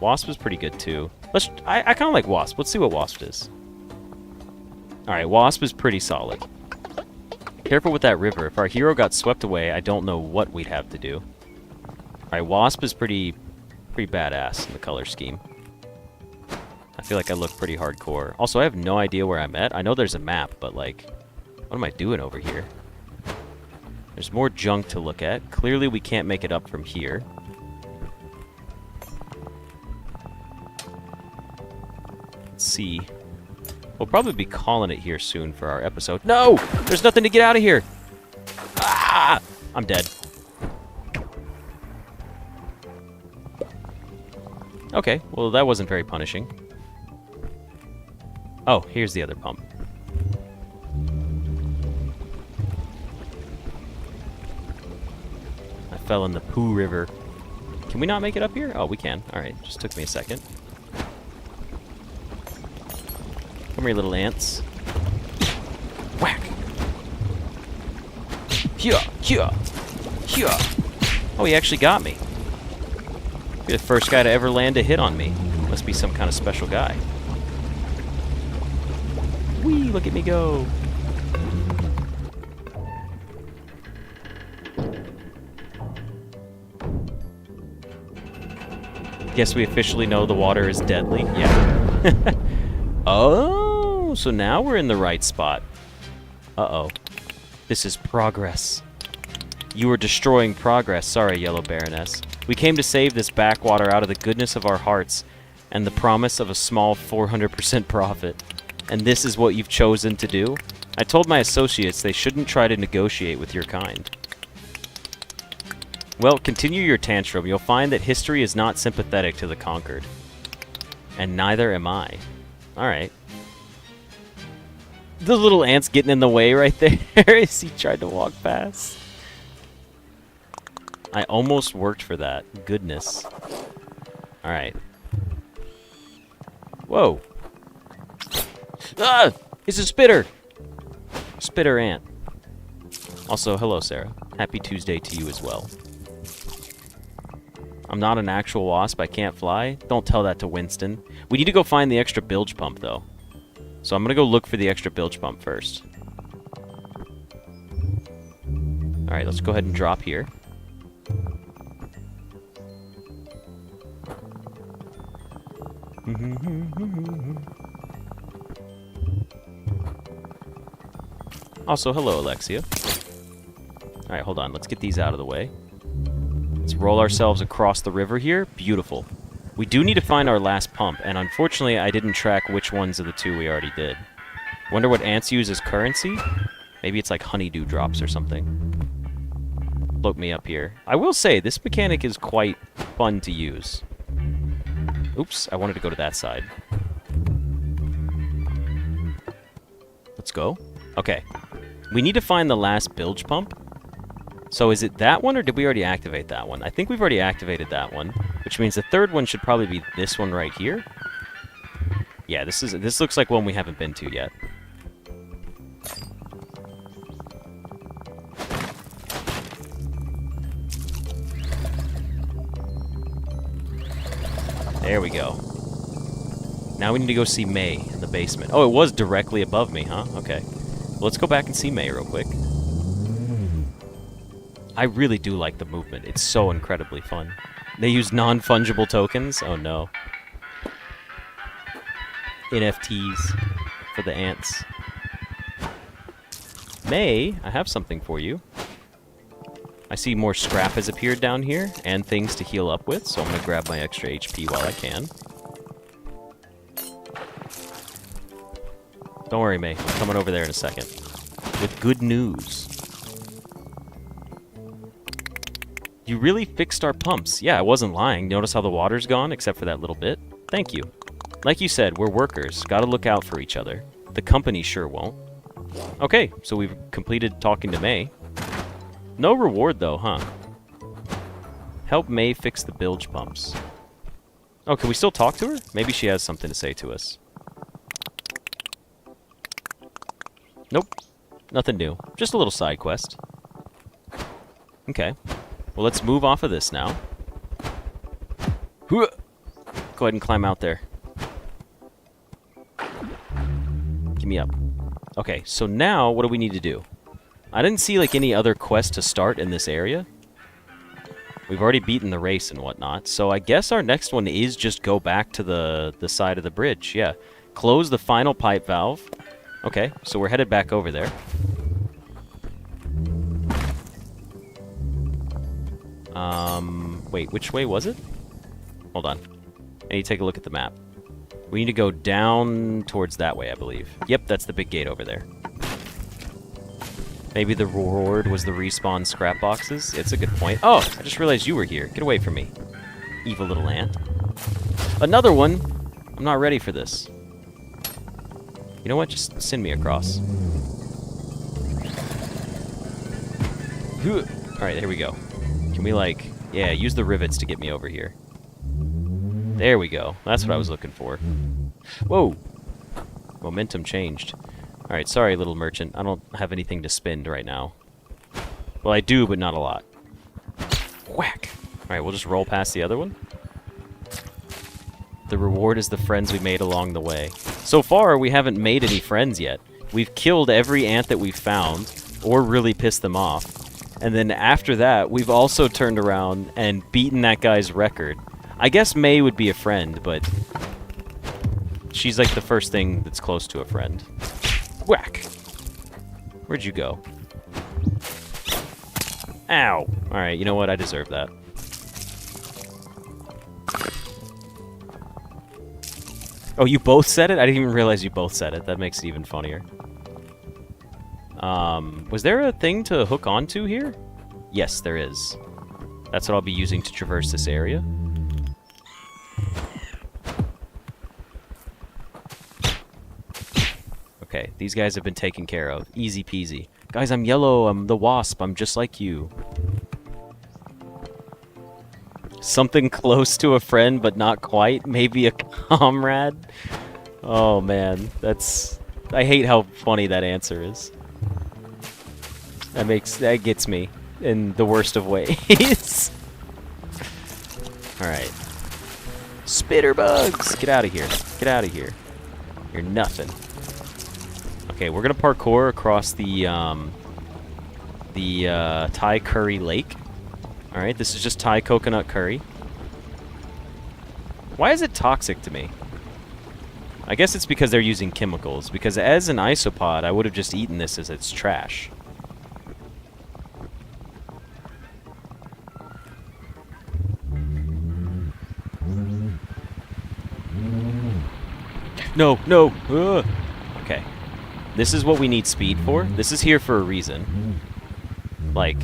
Wasp is pretty good, too. I kind of like wasp. Let's see what wasp is. Alright, wasp is pretty solid. Careful with that river. If our hero got swept away, I don't know what we'd have to do. Alright, wasp is pretty badass in the color scheme. I feel like I look pretty hardcore. Also, I have no idea where I'm at. I know there's a map, but, like, what am I doing over here? There's more junk to look at. Clearly, we can't make it up from here. Let's see. We'll probably be calling it here soon for our episode. No! There's nothing to get out of here! Ah! I'm dead. Okay, well, that wasn't very punishing. Oh, here's the other pump. I fell in the poo river. Can we not make it up here? Oh, we can. Alright, just took me a second. Come here, little ants. Whack! Here, here, here. Oh, he actually got me. You're the first guy to ever land a hit on me. Must be some kind of special guy. Whee! Look at me go! Guess we officially know the water is deadly? Yeah. Oh, so now we're in the right spot. Uh-oh. This is progress. You are destroying progress. Sorry, Yellow Baroness. We came to save this backwater out of the goodness of our hearts and the promise of a small 400% profit. And this is what you've chosen to do? I told my associates they shouldn't try to negotiate with your kind. Well, continue your tantrum. You'll find that history is not sympathetic to the conquered. And neither am I. Alright. The little ant's getting in the way right there as he tried to walk past. I almost worked for that. Goodness. Alright. Whoa. Ah! It's a spitter! Spitter ant. Also, hello, Sarah. Happy Tuesday to you as well. I'm not an actual wasp. I can't fly. Don't tell that to Winston. We need to go find the extra bilge pump, though. So I'm going to go look for the extra bilge pump first. Alright, let's go ahead and drop here. Also, hello, Alexia. Alright, hold on. Let's get these out of the way. Let's roll ourselves across the river here. Beautiful. We do need to find our last pump, and unfortunately, I didn't track which ones of the two we already did. Wonder what ants use as currency? Maybe it's like honeydew drops or something. Float me up here. I will say, this mechanic is quite fun to use. Oops, I wanted to go to that side. Let's go. Okay. We need to find the last bilge pump. So is it that one, or did we already activate that one? I think we've already activated that one. which means the third one should probably be this one right here. Yeah, this looks like one we haven't been to yet. There we go. Now we need to go see May in the basement. Oh, it was directly above me, huh? Okay. Well, let's go back and see May real quick. I really do like the movement. It's so incredibly fun. They use non-fungible tokens? Oh no. NFTs for the ants. May, I have something for you. I see more scrap has appeared down here, and things to heal up with, so I'm going to grab my extra HP while I can. Don't worry, May. I'm coming over there in a second. With good news. You really fixed our pumps. Yeah, I wasn't lying. Notice how the water's gone, except for that little bit? Thank you. Like you said, we're workers. Gotta look out for each other. The company sure won't. Okay, so we've completed talking to May. No reward, though, huh? Help May fix the bilge pumps. Oh, can we still talk to her? Maybe she has something to say to us. Nope. Nothing new. Just a little side quest. Okay. Well, let's move off of this now. Go ahead and climb out there. Give me up. Okay, so now what do we need to do? I didn't see, like, any other quest to start in this area. We've already beaten the race and whatnot, so I guess our next one is just go back to the side of the bridge. Yeah. Close the final pipe valve. Okay, so we're headed back over there. Wait, which way was it? Hold on. I need to take a look at the map. We need to go down towards that way, I believe. Yep, that's the big gate over there. Maybe the reward was the respawn scrap boxes? It's a good point. Oh, I just realized you were here. Get away from me. Evil little ant. Another one! I'm not ready for this. You know what? Just send me across. Alright, here we go. Can we, like... Yeah, use the rivets to get me over here. There we go. That's what I was looking for. Whoa! Momentum changed. Alright, sorry, little merchant. I don't have anything to spend right now. Well, I do, but not a lot. Whack! Alright, we'll just roll past the other one. The reward is the friends we made along the way. So far, we haven't made any friends yet. We've killed every ant that we've found, or really pissed them off. And then after that, we've also turned around and beaten that guy's record. I guess May would be a friend, but she's like the first thing that's close to a friend. Whack! Where'd you go? Ow! Alright, you know what? I deserve that. Oh, you both said it? I didn't even realize you both said it. That makes it even funnier. Was there a thing to hook onto here? Yes, there is. That's what I'll be using to traverse this area. Okay, these guys have been taken care of. Easy peasy. Guys, I'm yellow. I'm the wasp. I'm just like you. Something close to a friend, but not quite. Maybe a comrade. Oh, man. That's... I hate how funny that answer is. That gets me in the worst of ways. Alright. Spitter bugs! Get out of here. Get out of here. You're nothing. Okay, we're gonna parkour across the Thai curry lake. Alright, this is just Thai coconut curry. Why is it toxic to me? I guess it's because they're using chemicals, because as an isopod, I would have just eaten this as it's trash. No, no! Ugh. Okay. This is what we need speed for. This is here for a reason. Like,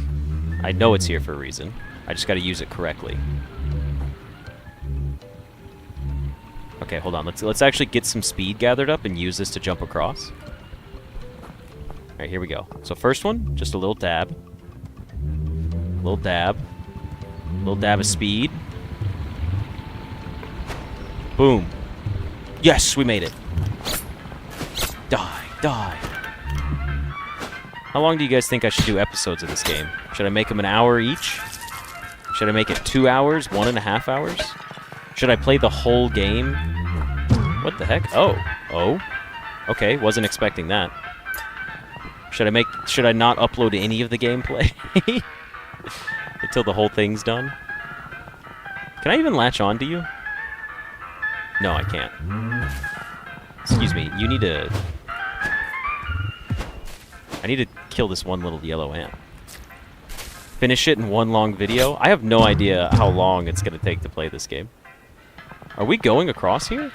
I know it's here for a reason. I just gotta use it correctly. Okay, hold on. Let's actually get some speed gathered up and use this to jump across. Alright, here we go. So first one, just a little dab. Little dab. Little dab of speed. Boom. Yes, we made it. Die, die. How long do you guys think I should do episodes of this game? Should I make them an hour each? Should I make it 2 hours, 1.5 hours? Should I play the whole game? What the heck? Oh. Oh. Okay, wasn't expecting that. Should I not upload any of the gameplay? Until the whole thing's done? Can I even latch on to you? No, I can't. Excuse me, you need to... I need to kill this one little yellow ant. Finish it in one long video? I have no idea how long it's going to take to play this game. Are we going across here?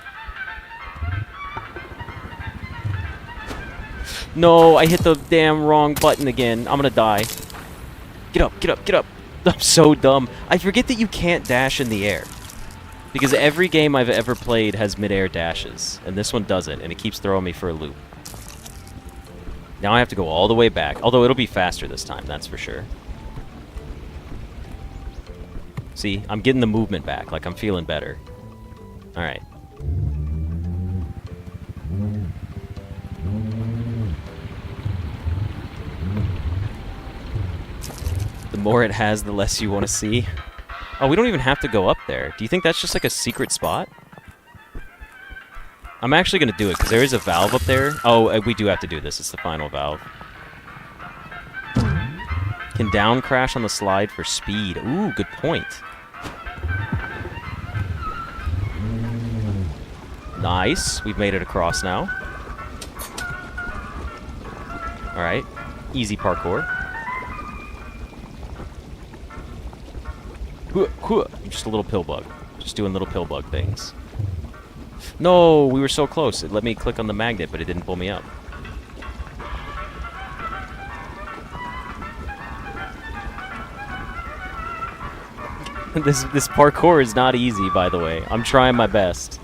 No, I hit the damn wrong button again. I'm going to die. Get up, get up, get up. I'm so dumb. I forget that you can't dash in the air. Because every game I've ever played has mid-air dashes. And this one doesn't, and it keeps throwing me for a loop. Now I have to go all the way back. Although it'll be faster this time, that's for sure. See, I'm getting the movement back, like I'm feeling better. Alright. The more it has, the less you want to see. Oh, we don't even have to go up there. Do you think that's just like a secret spot? I'm actually going to do it, because there is a valve up there. Oh, we do have to do this. It's the final valve. Can down crash on the slide for speed. Ooh, good point. Nice. We've made it across now. Alright. Easy parkour. I'm just a little pill bug. Just doing little pill bug things. No, we were so close. It let me click on the magnet, but it didn't pull me up. This parkour is not easy, by the way. I'm trying my best.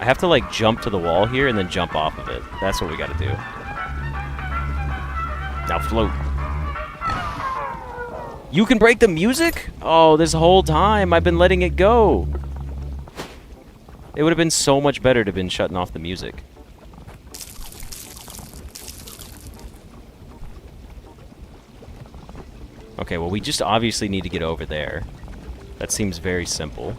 I have to, like, jump to the wall here and then jump off of it. That's what we gotta do. Now float. You can break the music? Oh, this whole time I've been letting it go. It would have been so much better to have been shutting off the music. Okay, well, we just obviously need to get over there. That seems very simple.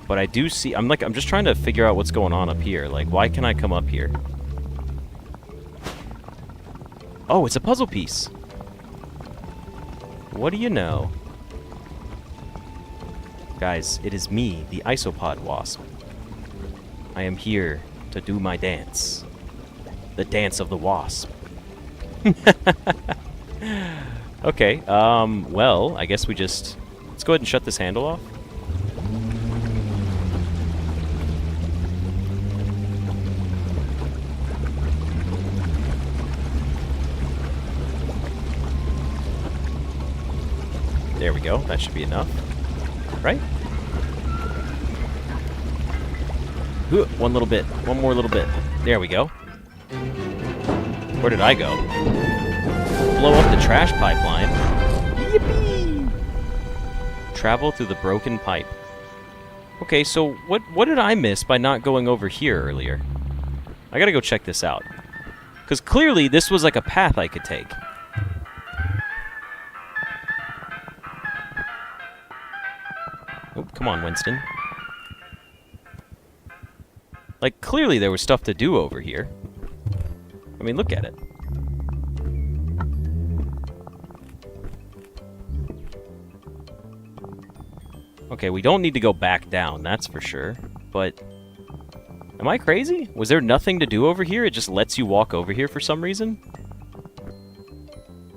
But I do see... I'm just trying to figure out what's going on up here. Like, why can I come up here? Oh, it's a puzzle piece. What do you know? Guys, it is me, the Isopod wasp. I am here to do my dance. The dance of the wasp. Okay, well, I guess we just... Let's go ahead and shut this handle off. There we go. That should be enough. Right? Ooh, one little bit. One more little bit. There we go. Where did I go? Blow up the trash pipeline. Yippee! Travel through the broken pipe. Okay, so what did I miss by not going over here earlier? I gotta go check this out. Because clearly this was like a path I could take. Oh, come on, Winston. Like, clearly there was stuff to do over here. I mean, look at it. Okay, we don't need to go back down, that's for sure. But, am I crazy? Was there nothing to do over here? It just lets you walk over here for some reason?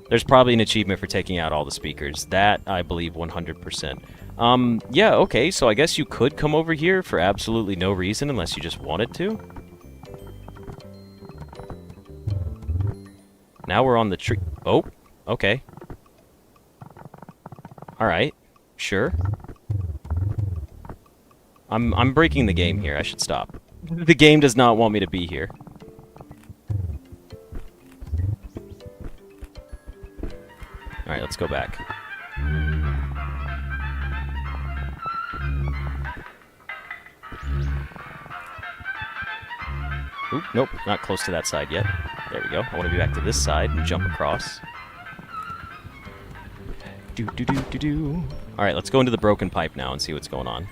There's probably an achievement for taking out all the speakers. That, I believe, 100%. Yeah, okay, so I guess you could come over here for absolutely no reason unless you just wanted to. Now we're on the tree. Oh, okay. Alright, sure. I'm breaking the game here. I should stop. The game does not want me to be here. Alright, let's go back. Oop, nope, not close to that side yet. There we go. I want to be back to this side and jump across. Do. Alright, let's go into the broken pipe now and see what's going on.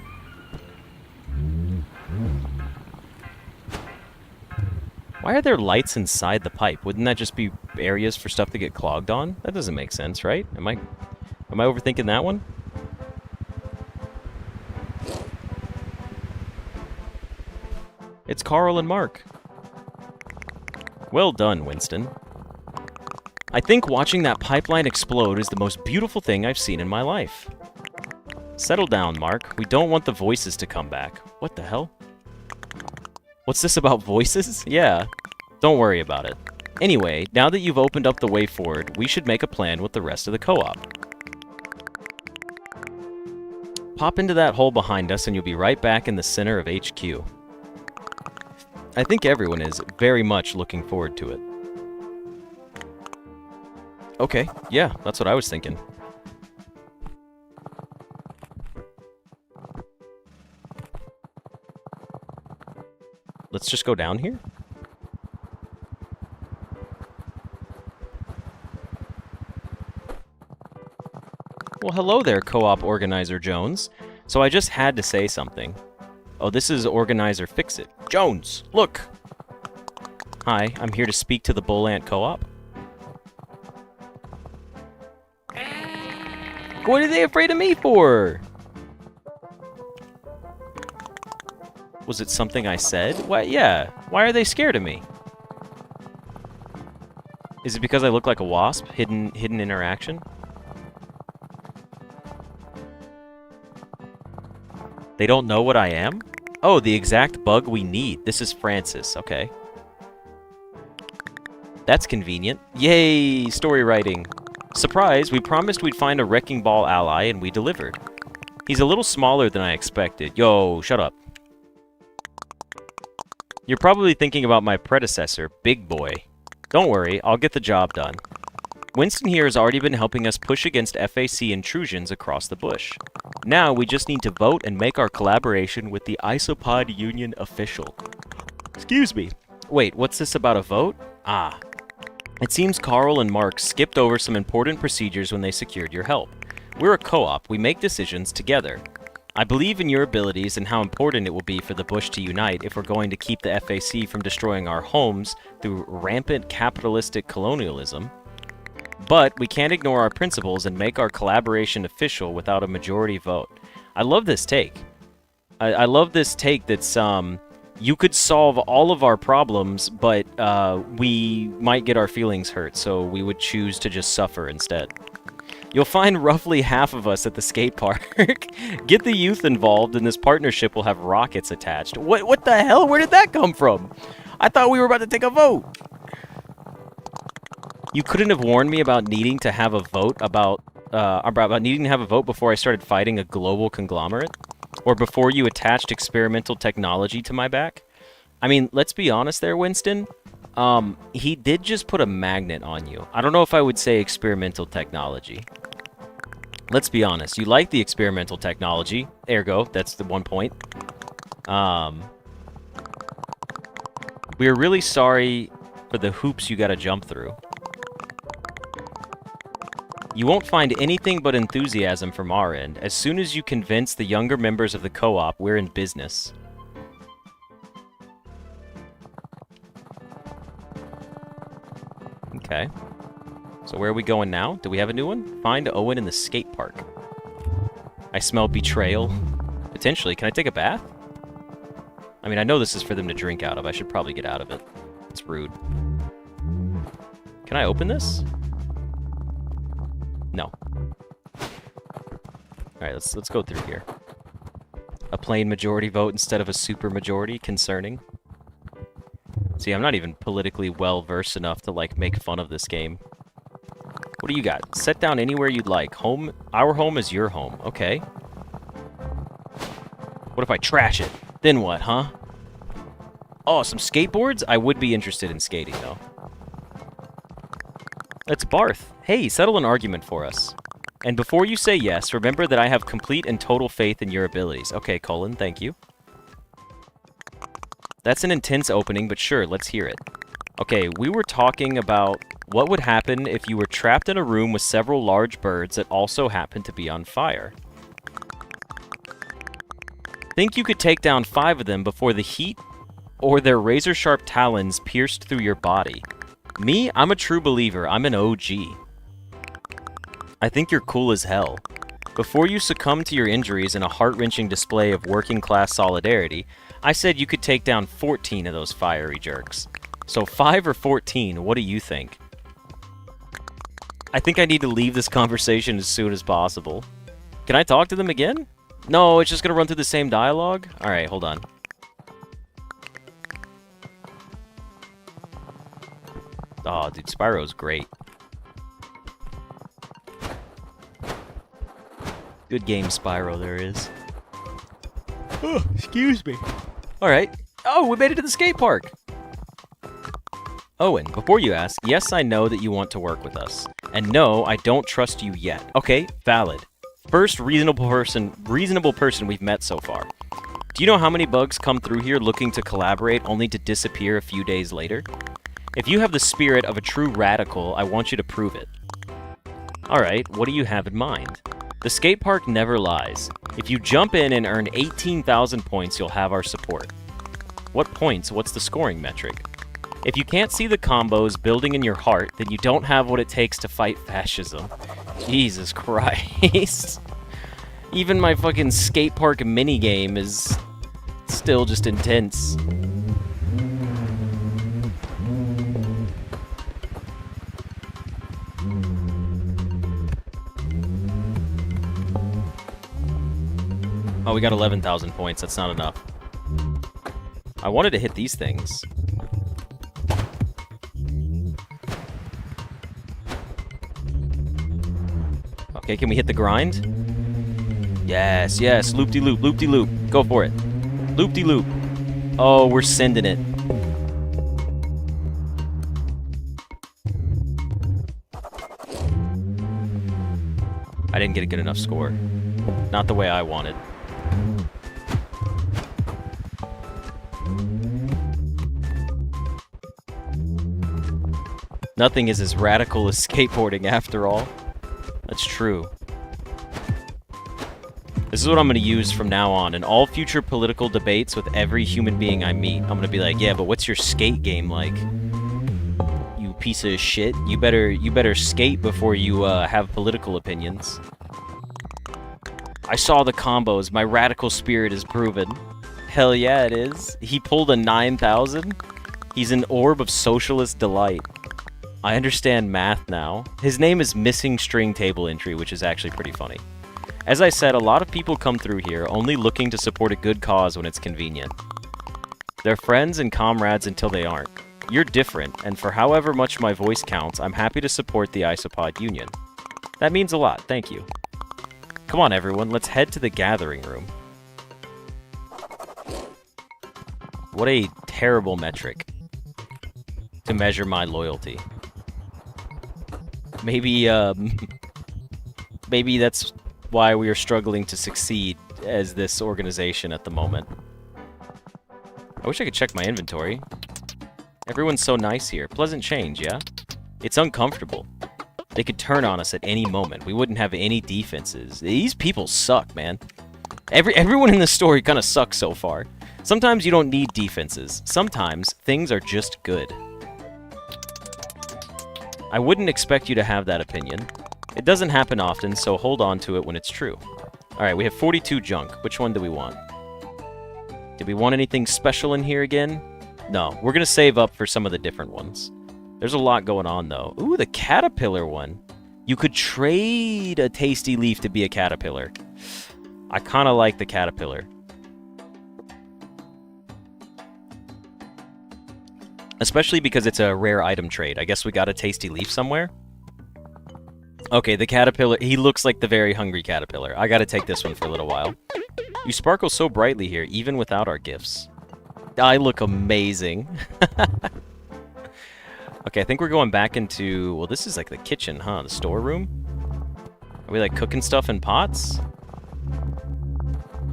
Why are there lights inside the pipe? Wouldn't that just be areas for stuff to get clogged on? That doesn't make sense, right? Am I overthinking that one? It's Carl and Mark. Well done, Winston. I think watching that pipeline explode is the most beautiful thing I've seen in my life. Settle down, Mark. We don't want the voices to come back. What the hell? What's this about voices? Yeah. Don't worry about it. Anyway, now that you've opened up the way forward, we should make a plan with the rest of the co-op. Pop into that hole behind us and you'll be right back in the center of HQ. I think everyone is very much looking forward to it. Okay, yeah, that's what I was thinking. Let's just go down here? Well, hello there, Co-op Organizer Jones. So I just had to say something. Oh, this is Organizer Fix-It. Jones, look! Hi, I'm here to speak to the Bull Ant Co-op. What are they afraid of me for? Was it something I said? What? Yeah. Why are they scared of me? Is it because I look like a wasp? Hidden interaction? They don't know what I am? Oh, the exact bug we need. This is Francis. Okay. That's convenient. Yay! Story writing. Surprise, we promised we'd find a Wrecking Ball ally, and we delivered. He's a little smaller than I expected. Yo, shut up. You're probably thinking about my predecessor, Big Boy. Don't worry, I'll get the job done. Winston here has already been helping us push against FAC intrusions across the bush. Now, we just need to vote and make our collaboration with the Isopod Union official. Excuse me. Wait, what's this about a vote? Ah. It seems Carl and Mark skipped over some important procedures when they secured your help. We're a co-op. We make decisions together. I believe in your abilities and how important it will be for the Bush to unite if we're going to keep the FAC from destroying our homes through rampant capitalistic colonialism. But we can't ignore our principles and make our collaboration official without a majority vote. I love this take. I love this take that's, you could solve all of our problems, but we might get our feelings hurt, so we would choose to just suffer instead. You'll find roughly half of us at the skate park. Get the youth involved, and this partnership will have rockets attached. What the hell? Where did that come from? I thought we were about to take a vote. You couldn't have warned me about needing to have a vote about needing to have a vote before I started fighting a global conglomerate? Or before you attached experimental technology to my back? I mean, let's be honest there, Winston. He did just put a magnet on you. I don't know if I would say experimental technology. Let's be honest. You like the experimental technology. Ergo, that's the 1 point. We're really sorry for the hoops you gotta jump through. You won't find anything but enthusiasm from our end. As soon as you convince the younger members of the co-op, we're in business. Okay. So where are we going now? Do we have a new one? Find Owen in the skate park. I smell betrayal. Potentially. Can I take a bath? I mean, I know this is for them to drink out of. I should probably get out of it. It's rude. Can I open this? No. Alright, let's go through here. A plain majority vote instead of a super majority. Concerning. See, I'm not even politically well-versed enough to, like, make fun of this game. What do you got? Set down anywhere you'd like. Home. Our home is your home. Okay. What if I trash it? Then what, huh? Oh, some skateboards? I would be interested in skating, though. It's Barth. Hey, settle an argument for us. And before you say yes, remember that I have complete and total faith in your abilities. Okay, Colin, thank you. That's an intense opening, but sure, let's hear it. Okay, we were talking about what would happen if you were trapped in a room with several large birds that also happened to be on fire. Think you could take down 5 of them before the heat or their razor-sharp talons pierced through your body. Me, I'm a true believer. I'm an OG. I think you're cool as hell. Before you succumb to your injuries in a heart-wrenching display of working-class solidarity, I said you could take down 14 of those fiery jerks. So 5 or 14, what do you think? I think I need to leave this conversation as soon as possible. Can I talk to them again? No, it's just gonna run through the same dialogue? Alright, hold on. Oh, dude, Spyro's great. Good game, Spyro, there is. Oh, excuse me. Alright. Oh, we made it to the skate park! Owen, before you ask, yes, I know that you want to work with us. And no, I don't trust you yet. Okay, valid. First reasonable person we've met so far. Do you know how many bugs come through here looking to collaborate only to disappear a few days later? If you have the spirit of a true radical, I want you to prove it. Alright, what do you have in mind? The skate park never lies. If you jump in and earn 18,000 points, you'll have our support. What points? What's the scoring metric? If you can't see the combos building in your heart, then you don't have what it takes to fight fascism. Jesus Christ. Even my fucking skate park minigame is still just intense. Oh, we got 11,000 points. That's not enough. I wanted to hit these things. Okay, can we hit the grind? Yes, yes. Loop-de-loop, loop-de-loop. Go for it. Loop-de-loop. Oh, we're sending it. I didn't get a good enough score. Not the way I wanted. Nothing is as radical as skateboarding after all. That's true. This is what I'm going to use from now on. In all future political debates with every human being I meet, I'm going to be like, yeah, but what's your skate game like? You piece of shit. You better skate before you have political opinions. I saw the combos. My radical spirit is proven. Hell yeah, it is. He pulled a 9,000. He's an orb of socialist delight. I understand math now. His name is Missing String Table Entry, which is actually pretty funny. As I said, a lot of people come through here only looking to support a good cause when it's convenient. They're friends and comrades until they aren't. You're different, and for however much my voice counts, I'm happy to support the Isopod Union. That means a lot, thank you. Come on everyone, let's head to the gathering room. What a terrible metric to measure my loyalty. Maybe that's why we are struggling to succeed as this organization at the moment. I wish I could check my inventory. Everyone's so nice here. Pleasant change, yeah? It's uncomfortable. They could turn on us at any moment. We wouldn't have any defenses. These people suck, man. Everyone in this story kind of sucks so far. Sometimes you don't need defenses. Sometimes things are just good. I wouldn't expect you to have that opinion. It doesn't happen often, so hold on to it when it's true. Alright, we have 42 junk. Which one do we want? Did we want anything special in here again? No, we're gonna save up for some of the different ones. There's a lot going on, though. Ooh, the caterpillar one. You could trade a tasty leaf to be a caterpillar. I kind of like the caterpillar. Especially because it's a rare item trade. I guess we got a tasty leaf somewhere. Okay, the caterpillar, he looks like the very hungry caterpillar. I gotta take this one for a little while. You sparkle so brightly here, even without our gifts. I look amazing. Okay, I think we're going back into... Well, this is like the kitchen, huh? The storeroom? Are we like cooking stuff in pots?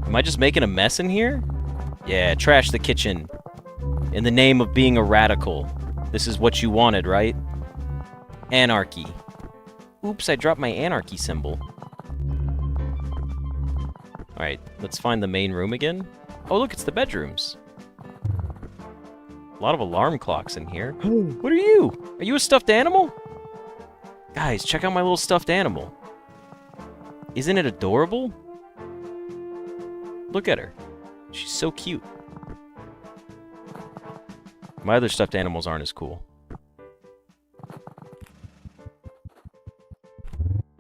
Am I just making a mess in here? Yeah, trash the kitchen. In the name of being a radical. This is what you wanted, right? Anarchy. Oops, I dropped my anarchy symbol. Alright, let's find the main room again. Oh, look, it's the bedrooms. A lot of alarm clocks in here. What are you? Are you a stuffed animal? Guys, check out my little stuffed animal. Isn't it adorable? Look at her. She's so cute. My other stuffed animals aren't as cool.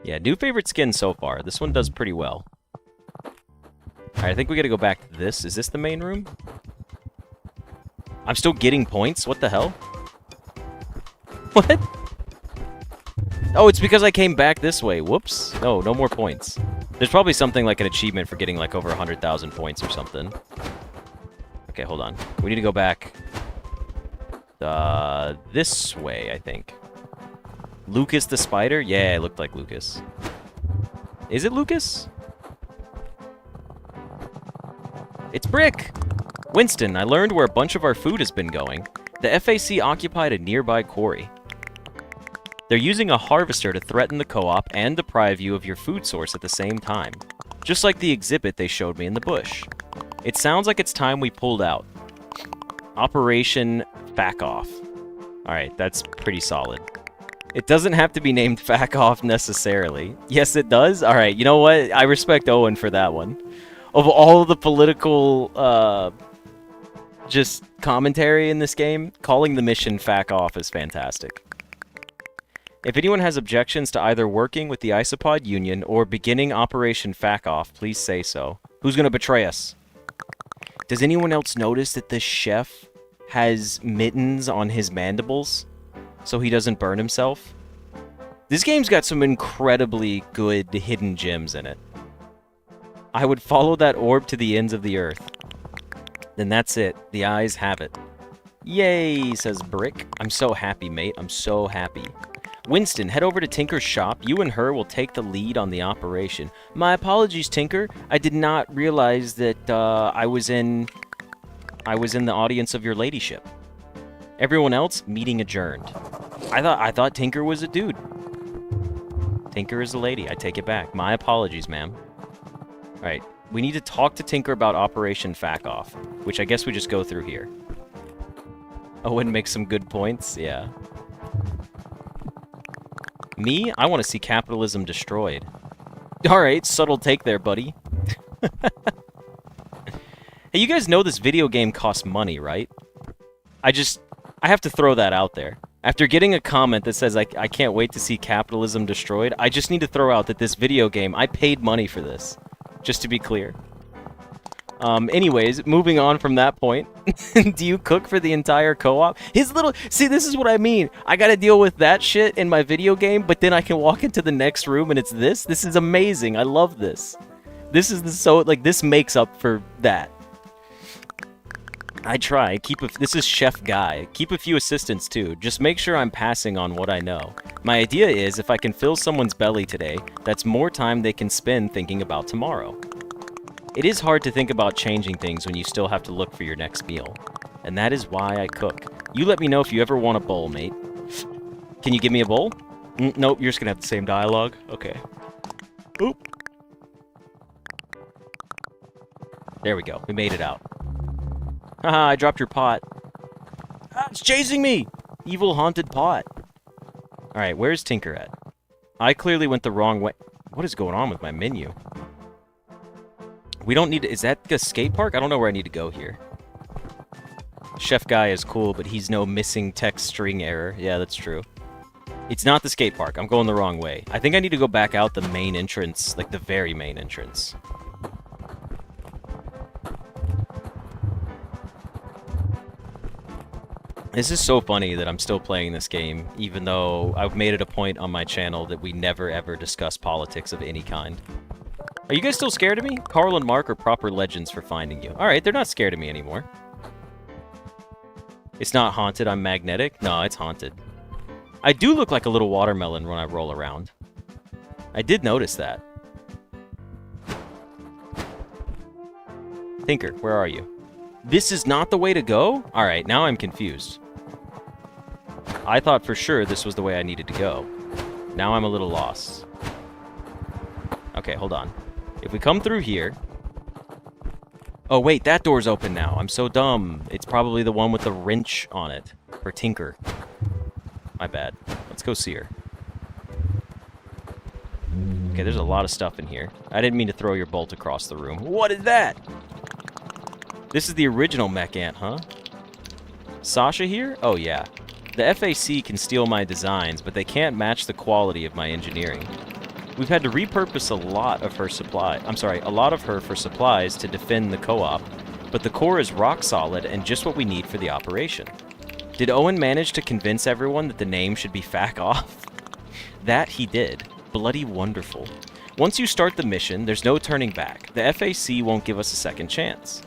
Yeah, new favorite skin so far. This one does pretty well. Alright, I think we gotta go back to this. Is this the main room? I'm still getting points? What the hell? What? Oh, it's because I came back this way. Whoops. No, no more points. There's probably something like an achievement for getting like over 100,000 points or something. Okay, hold on. We need to go back this way, I think. Lucas the spider? Yeah, it looked like Lucas. Is it Lucas? It's Brick! Winston, I learned where a bunch of our food has been going. The FAC occupied a nearby quarry. They're using a harvester to threaten the co-op and deprive you of your food source at the same time. Just like the exhibit they showed me in the bush. It sounds like it's time we pulled out. Operation Fack Off. Alright, that's pretty solid. It doesn't have to be named Fack Off necessarily. Yes, it does? Alright, you know what? I respect Owen for that one. Of all the political, just commentary in this game, calling the mission Fack Off is fantastic. If anyone has objections to either working with the Isopod Union or beginning Operation Fack Off, please say so. Who's gonna betray us? Does anyone else notice that this chef has mittens on his mandibles so he doesn't burn himself? This game's got some incredibly good hidden gems in it. I would follow that orb to the ends of the earth. Then that's it. The eyes have it. Yay, says Brick. I'm so happy, mate. I'm so happy. Winston, head over to Tinker's shop. You and her will take the lead on the operation. My apologies, Tinker. I did not realize that I was in the audience of your ladyship. Everyone else, meeting adjourned. I thought Tinker was a dude. Tinker is a lady. I take it back. My apologies, ma'am. Alright, we need to talk to Tinker about Operation Fack Off, which I guess we just go through here. Owen makes some good points, yeah. Me? I want to see capitalism destroyed. Alright, subtle take there, buddy. Hey, you guys know this video game costs money, right? I have to throw that out there. After getting a comment that says I can't wait to see capitalism destroyed, I just need to throw out that this video game, I paid money for this. Just to be clear. Anyways, moving on from that point. Do you cook for the entire co-op? See, this is what I mean. I gotta deal with that shit in my video game, but then I can walk into the next room and it's this. This is amazing. I love this. This makes up for that. I try. This is Chef Guy. Keep a few assistants too. Just make sure I'm passing on what I know. My idea is if I can fill someone's belly today, that's more time they can spend thinking about tomorrow. It is hard to think about changing things when you still have to look for your next meal. And that is why I cook. You let me know if you ever want a bowl, mate. Can you give me a bowl? Nope, you're just gonna have the same dialogue. Okay. Oop. There we go. We made it out. Haha, I dropped your pot. Ah, it's chasing me! Evil haunted pot. Alright, where's Tinker at? I clearly went the wrong way. What is going on with my menu? We don't need to... Is that a skate park? I don't know where I need to go here. Chef Guy is cool, but he's no missing text string error. Yeah, that's true. It's not the skate park. I'm going the wrong way. I think I need to go back out the main entrance, like the very main entrance. This is so funny that I'm still playing this game, even though I've made it a point on my channel that we never ever discuss politics of any kind. Are you guys still scared of me? Carl and Mark are proper legends for finding you. Alright, they're not scared of me anymore. It's not haunted, I'm magnetic? No, it's haunted. I do look like a little watermelon when I roll around. I did notice that. Tinker, where are you? This is not the way to go? Alright, now I'm confused. I thought for sure this was the way I needed to go. Now I'm a little lost. Okay, hold on. If we come through here... Oh, wait, that door's open now. I'm so dumb. It's probably the one with the wrench on it. For Tinker. My bad. Let's go see her. Okay, there's a lot of stuff in here. I didn't mean to throw your bolt across the room. What is that? This is the original mech ant, huh? Sasha here? Oh, yeah. The FAC can steal my designs, but they can't match the quality of my engineering. We've had to repurpose a lot of her for supplies to defend the co-op, but the core is rock solid and just what we need for the operation. Did Owen manage to convince everyone that the name should be Fack Off? That he did. Bloody wonderful. Once you start the mission, there's no turning back. The FAC won't give us a second chance.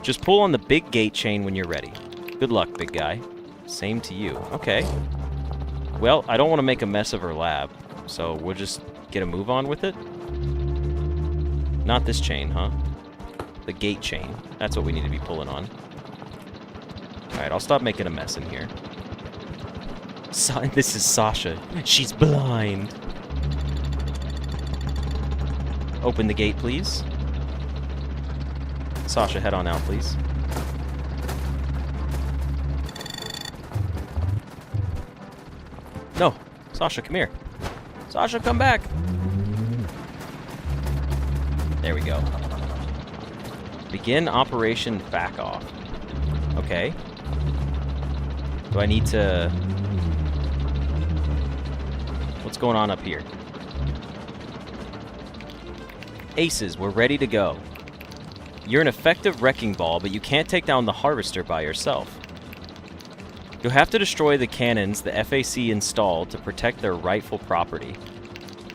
Just pull on the big gate chain when you're ready. Good luck, big guy. Same to you. Okay. Well, I don't want to make a mess of her lab, so we'll just get a move on with it. Not this chain, huh? The gate chain. That's what we need to be pulling on. Alright, I'll stop making a mess in here. This is Sasha. She's blind. Open the gate, please. Sasha, head on out, please. No. Sasha, come here. Sasha, come back. There we go. Begin Operation Back Off. Okay. Do I need to... What's going on up here? Aces, we're ready to go. You're an effective wrecking ball, but you can't take down the harvester by yourself. You'll have to destroy the cannons the FAC installed to protect their rightful property.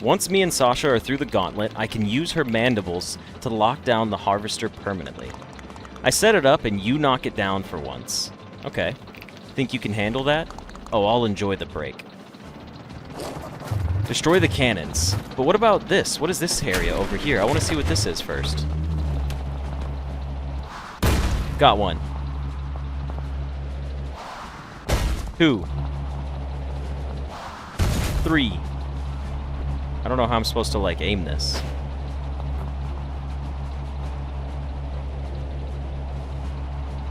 Once me and Sasha are through the gauntlet, I can use her mandibles to lock down the harvester permanently. I set it up and you knock it down for once. Okay. Think you can handle that? Oh, I'll enjoy the break. Destroy the cannons. But what about this? What is this area over here? I want to see what this is first. Got one. 2. 3. I don't know how I'm supposed to, like, aim this.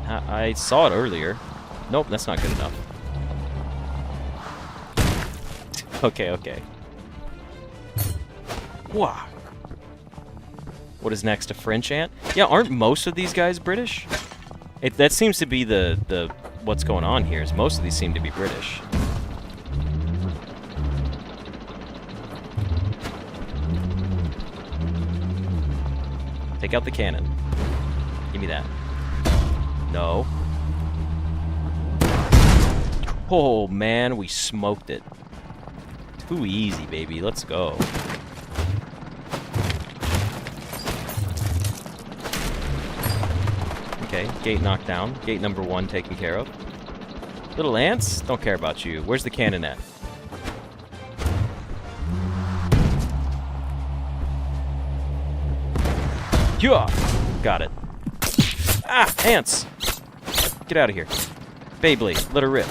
I saw it earlier. Nope, that's not good enough. Okay, okay. Wow. What is next, a French ant? Yeah, aren't most of these guys British? That seems to be the what's going on here, is most of these seem to be British. Take out the cannon. Give me that. No. Oh, man, we smoked it. Too easy, baby. Let's go. Okay, gate knocked down. Gate number 1 taken care of. Little ants? Don't care about you. Where's the cannon at? Yeah! Got it. Ah! Ants! Get out of here. Beyblade, let her rip.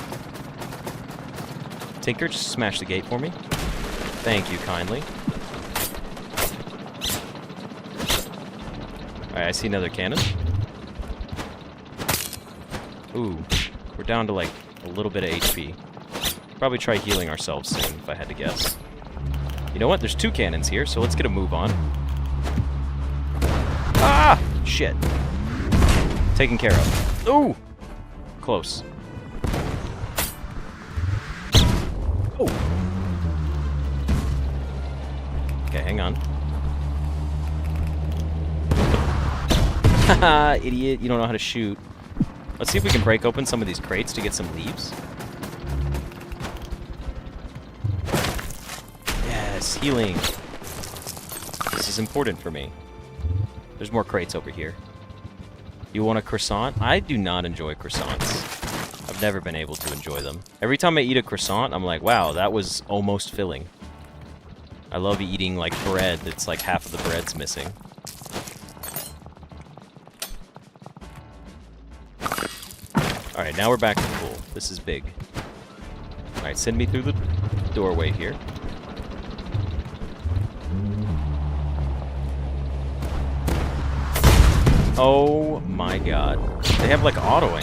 Tinker, just smash the gate for me. Thank you kindly. Alright, I see another cannon. Ooh, we're down to like a little bit of HP. Probably try healing ourselves soon, if I had to guess. You know what? There's 2 cannons here, so let's get a move on. Ah! Shit. Taken care of. Ooh! Close. Oh! Okay, hang on. Haha, idiot. You don't know how to shoot. Let's see if we can break open some of these crates to get some leaves. Yes, healing. This is important for me. There's more crates over here. You want a croissant? I do not enjoy croissants. I've never been able to enjoy them. Every time I eat a croissant, I'm like, wow, that was almost filling. I love eating, like, bread that's like half of the bread's missing. Alright, now we're back to full. This is big. Alright, send me through the doorway here. Oh my god. They have like auto aim.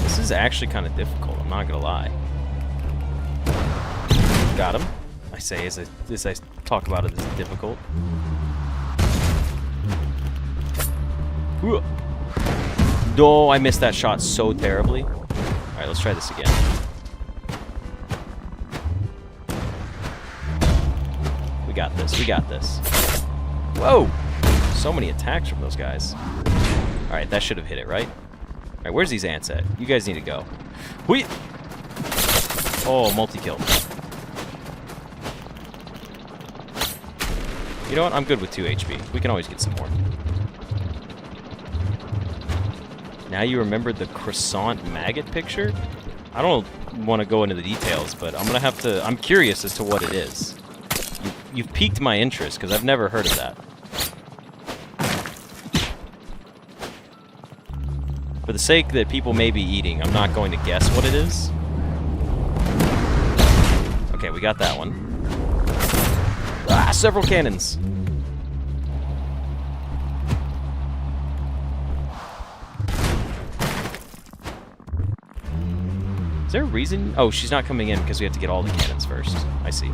This is actually kind of difficult, I'm not gonna lie. Got him. I say as I talk about it as difficult. No, I missed that shot so terribly. Alright, let's try this again. We got this, we got this. Whoa! So many attacks from those guys. Alright, that should have hit it, right? Alright, where's these ants at? You guys need to go. Whee! Oh, multi-kill. You know what? I'm good with 2 HP. We can always get some more. Now you remembered the croissant maggot picture? I don't want to go into the details, but I'm gonna have to... I'm curious as to what it is. You've piqued my interest, because I've never heard of that. For the sake that people may be eating, I'm not going to guess what it is. Okay, we got that one. Ah, several cannons! Is there a reason? Oh, she's not coming in because we have to get all the cannons first. I see.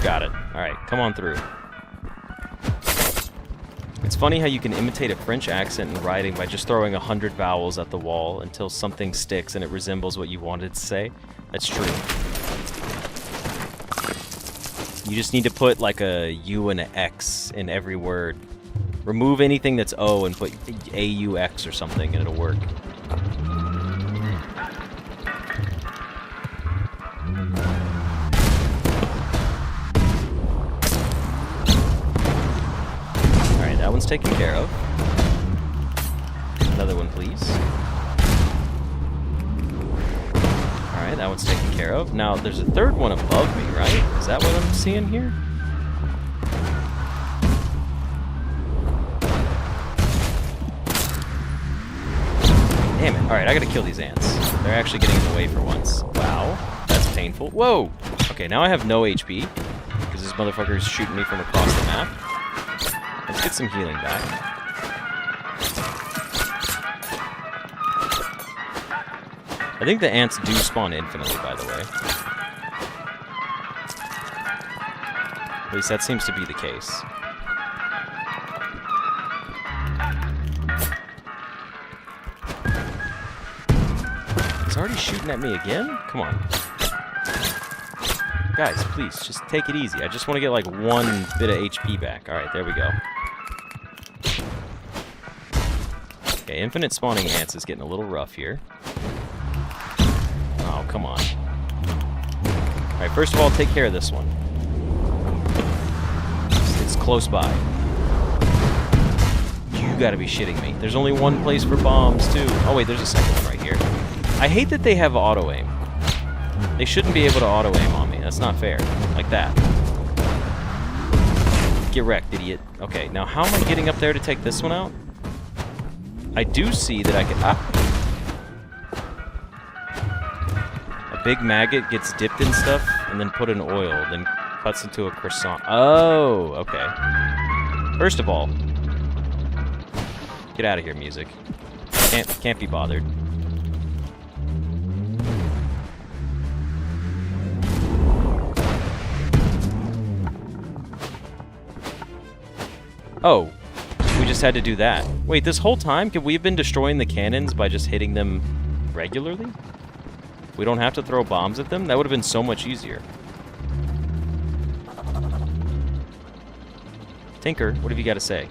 Got it. Alright, come on through. It's funny how you can imitate a French accent in writing by just throwing 100 vowels at the wall until something sticks and it resembles what you wanted to say. That's true. You just need to put like a U and an X in every word. Remove anything that's O and put AUX or something and it'll work. Alright, that one's taken care of. Another one, please. Alright, that one's taken care of. Now, there's a third one above me, right? Is that what I'm seeing here? Damn it. Alright, I gotta kill these ants. They're actually getting in the way for once. Wow. That's painful. Whoa! Okay, now I have no HP, because this motherfucker is shooting me from across the map. Let's get some healing back. I think the ants do spawn infinitely, by the way. At least that seems to be the case. He's already shooting at me again? Come on. Guys, please, just take it easy. I just want to get like one bit of HP back. Alright, there we go. Okay, infinite spawning ants is getting a little rough here. Oh, come on. Alright, first of all, take care of this one. It's close by. You gotta be shitting me. There's only one place for bombs, too. Oh, wait, there's a second one right here. I hate that they have auto-aim. They shouldn't be able to auto-aim on me. That's not fair. Like that. Get wrecked, idiot. Okay, now how am I getting up there to take this one out? I do see that I can... Ah. A big maggot gets dipped in stuff and then put in oil, then cuts into a croissant. Oh, okay. First of all, get out of here, music. Can't be bothered. Oh, we just had to do that. Wait, this whole time, could we have been destroying the cannons by just hitting them regularly? We don't have to throw bombs at them? That would have been so much easier. Tinker, what have you got to say?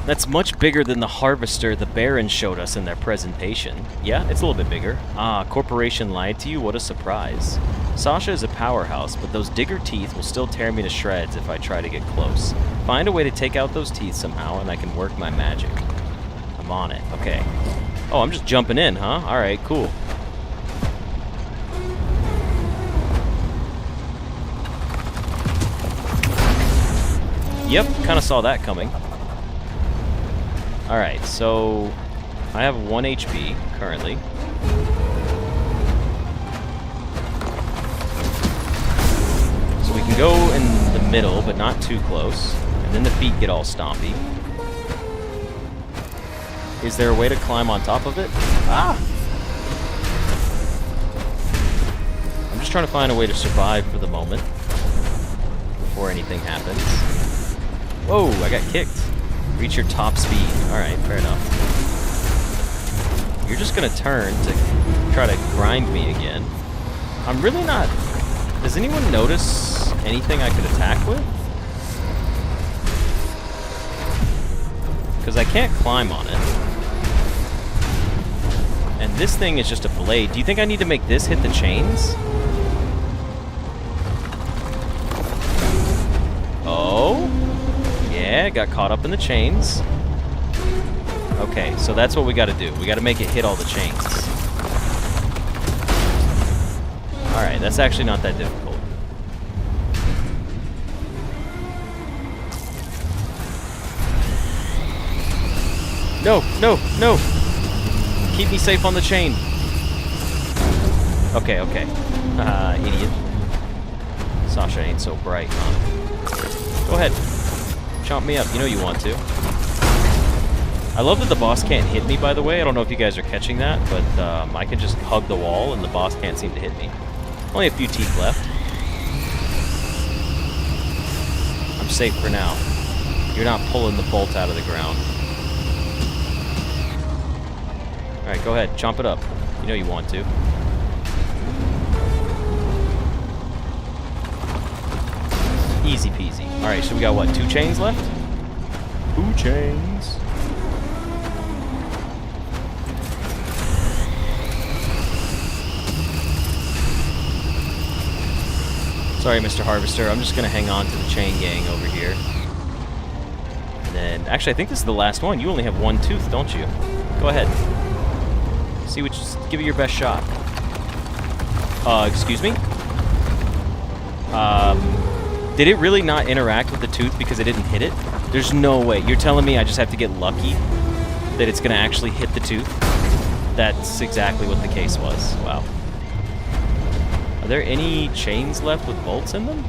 That's much bigger than the harvester the Barons showed us in their presentation. Yeah, it's a little bit bigger. Ah, Corporation lied to you? What a surprise. Sasha is a powerhouse, but those digger teeth will still tear me to shreds if I try to get close. Find a way to take out those teeth somehow, and I can work my magic. I'm on it. Okay. Oh, I'm just jumping in, huh? Alright, cool. Yep, kind of saw that coming. Alright, so I have 1 HP currently. So we can go in the middle, but not too close. And then the feet get all stompy. Is there a way to climb on top of it? Ah! I'm just trying to find a way to survive for the moment before anything happens. Whoa, I got kicked. Reach your top speed. Alright, fair enough. You're just gonna turn to try to grind me again. I'm really not... Does anyone notice anything I could attack with? Because I can't climb on it. And this thing is just a blade. Do you think I need to make this hit the chains? Oh? Yeah, got caught up in the chains. Okay, so that's what we gotta do. We gotta make it hit all the chains. Alright, that's actually not that difficult. No, no, no! Keep me safe on the chain. Okay, okay. Idiot. Sasha ain't so bright, huh? Go ahead. Chomp me up. You know you want to. I love that the boss can't hit me, by the way. I don't know if you guys are catching that, but I can just hug the wall and the boss can't seem to hit me. Only a few teeth left. I'm safe for now. You're not pulling the bolt out of the ground. Alright, go ahead. Chomp it up. You know you want to. Easy peasy. Alright, so we got what, 2 chains left? 2 chains. Sorry, Mr. Harvester. I'm just going to hang on to the chain gang over here. And then... Actually, I think this is the last one. You only have 1 tooth, don't you? Go ahead. See what... Give it your best shot. Excuse me? Did it really not interact with the tooth because it didn't hit it? There's no way. You're telling me I just have to get lucky that it's going to actually hit the tooth? That's exactly what the case was. Wow. Are there any chains left with bolts in them?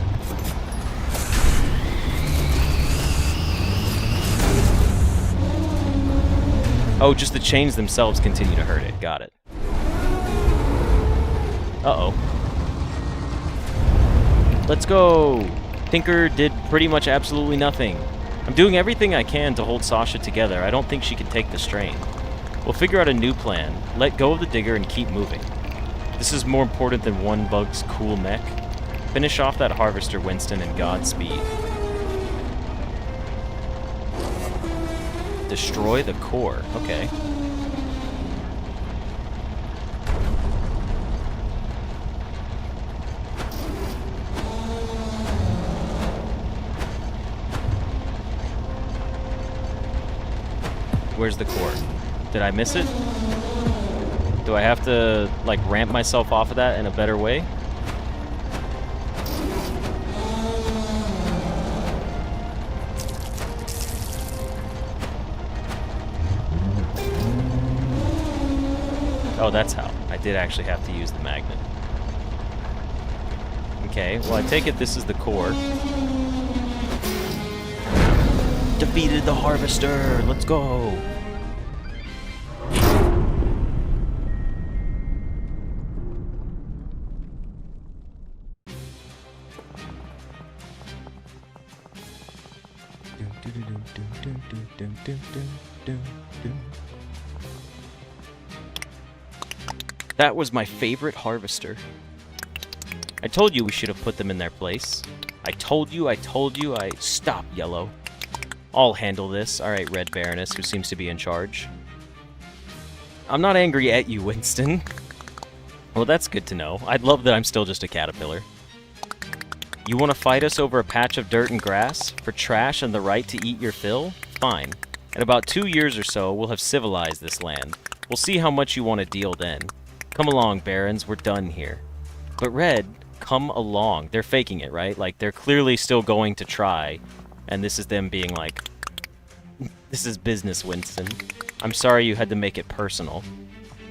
Oh, just the chains themselves continue to hurt it. Got it. Uh-oh. Let's go! Tinker did pretty much absolutely nothing. I'm doing everything I can to hold Sasha together. I don't think she can take the strain. We'll figure out a new plan. Let go of the digger and keep moving. This is more important than one bug's cool mech. Finish off that harvester, Winston, and Godspeed. Destroy the core. Okay. Where's the core? Did I miss it? Do I have to, like, ramp myself off of that in a better way? Oh, that's how. I did actually have to use the magnet. Okay, well, I take it this is the core. Defeated the harvester! Let's go! That was my favorite harvester. I told you we should have put them in their place. I told you. Stop, Yellow. I'll handle this. Alright, Red Baroness, who seems to be in charge. I'm not angry at you, Winston. Well, that's good to know. I'd love that I'm still just a caterpillar. You want to fight us over a patch of dirt and grass? For trash and the right to eat your fill? Fine. In about 2 years or so, we'll have civilized this land. We'll see how much you want to deal then. Come along, Barons. We're done here. But Red, come along. They're faking it, right? Like, they're clearly still going to try And this is them being like, this is business, Winston. I'm sorry you had to make it personal.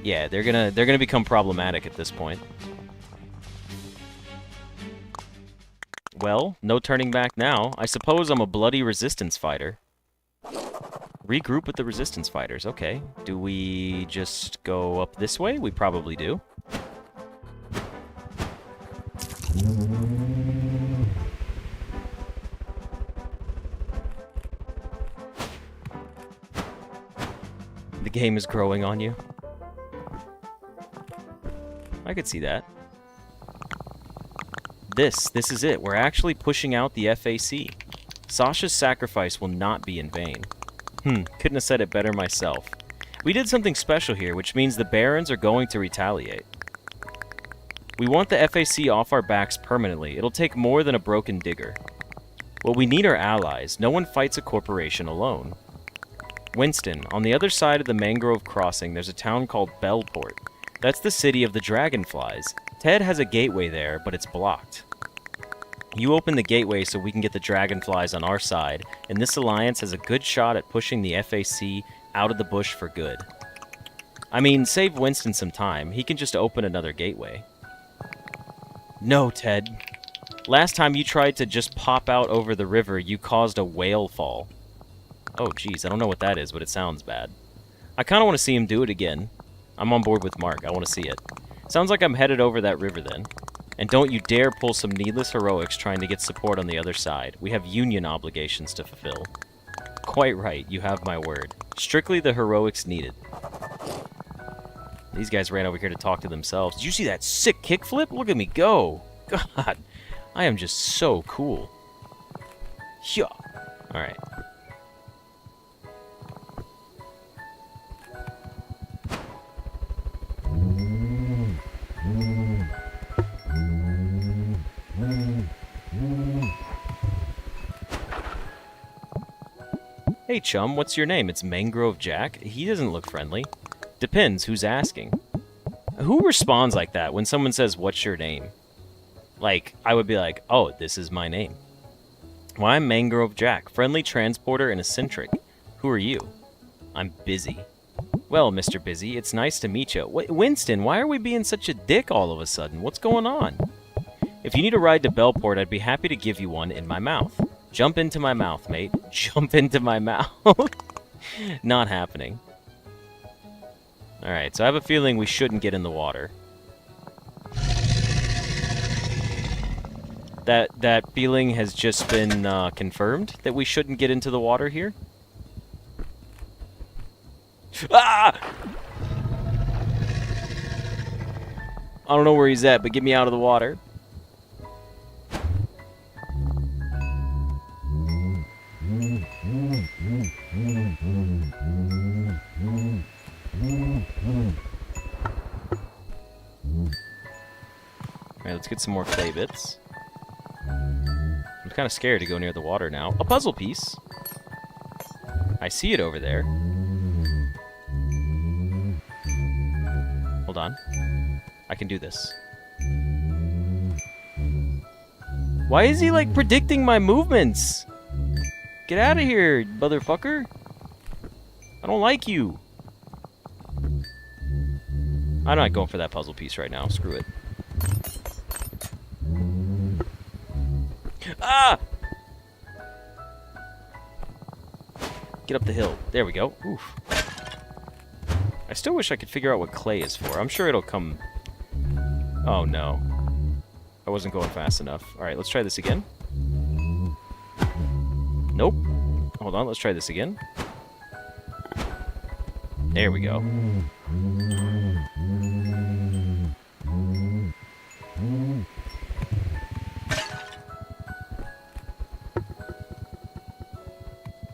Yeah, they're gonna become problematic at this point. Well, no turning back now. I suppose I'm a bloody resistance fighter. Regroup with the resistance fighters. Okay. Do we just go up this way? We probably do. The game is growing on you. I could see that. This is it. We're actually pushing out the FAC. Sasha's sacrifice will not be in vain. Couldn't have said it better myself. We did something special here, which means the Barons are going to retaliate. We want the FAC off our backs permanently. It'll take more than a broken digger. Well, we need our allies. No one fights a corporation alone. Winston, on the other side of the Mangrove Crossing, there's a town called Bellport. That's the city of the Dragonflies. Ted has a gateway there, but it's blocked. You open the gateway so we can get the Dragonflies on our side, and this alliance has a good shot at pushing the FAC out of the bush for good. I mean, save Winston some time. He can just open another gateway. No, Ted. Last time you tried to just pop out over the river, you caused a whale fall. Oh, geez, I don't know what that is, but it sounds bad. I kind of want to see him do it again. I'm on board with Mark. I want to see it. Sounds like I'm headed over that river then. And don't you dare pull some needless heroics trying to get support on the other side. We have union obligations to fulfill. Quite right, you have my word. Strictly the heroics needed. These guys ran over here to talk to themselves. Did you see that sick kickflip? Look at me go. God, I am just so cool. Yeah. Alright. Hey chum, what's your name? It's Mangrove Jack? He doesn't look friendly. Depends who's asking. Who responds like that when someone says, what's your name? Like, I would be like, oh, this is my name. Well, I'm Mangrove Jack, friendly transporter and eccentric. Who are you? I'm Busy. Well, Mr. Busy, it's nice to meet you. Winston, why are we being such a dick all of a sudden? What's going on? If you need a ride to Bellport, I'd be happy to give you one in my mouth. Jump into my mouth, mate. Jump into my mouth. Not happening. Alright, so I have a feeling we shouldn't get in the water. That feeling has just been confirmed, that we shouldn't get into the water here. Ah! I don't know where he's at, but get me out of the water. Alright, let's get some more clay bits. I'm kind of scared to go near the water now. A puzzle piece! I see it over there. Hold on. I can do this. Why is he, like, predicting my movements? Get out of here, motherfucker. I don't like you. I'm not going for that puzzle piece right now. Screw it. Ah! Get up the hill. There we go. Oof. I still wish I could figure out what clay is for. I'm sure it'll come... Oh, no. I wasn't going fast enough. Alright, let's try this again. Nope. Hold on, let's try this again. There we go.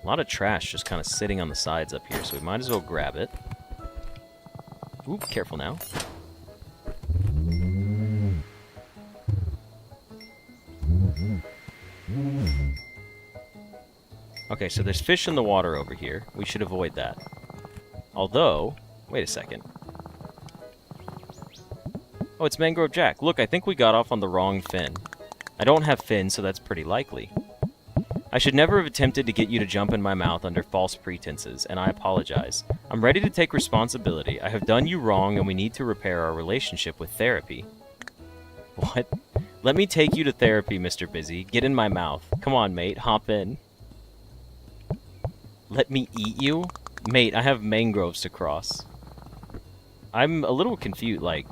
A lot of trash just kind of sitting on the sides up here, so we might as well grab it. Oop, careful now. Okay, so there's fish in the water over here. We should avoid that. Although, wait a second. Oh, it's Mangrove Jack. Look, I think we got off on the wrong fin. I don't have fins, so that's pretty likely. I should never have attempted to get you to jump in my mouth under false pretenses, and I apologize. I'm ready to take responsibility. I have done you wrong, and we need to repair our relationship with therapy. What? Let me take you to therapy, Mr. Busy. Get in my mouth. Come on, mate. Hop in. Let me eat you? Mate, I have mangroves to cross. I'm a little confused, like...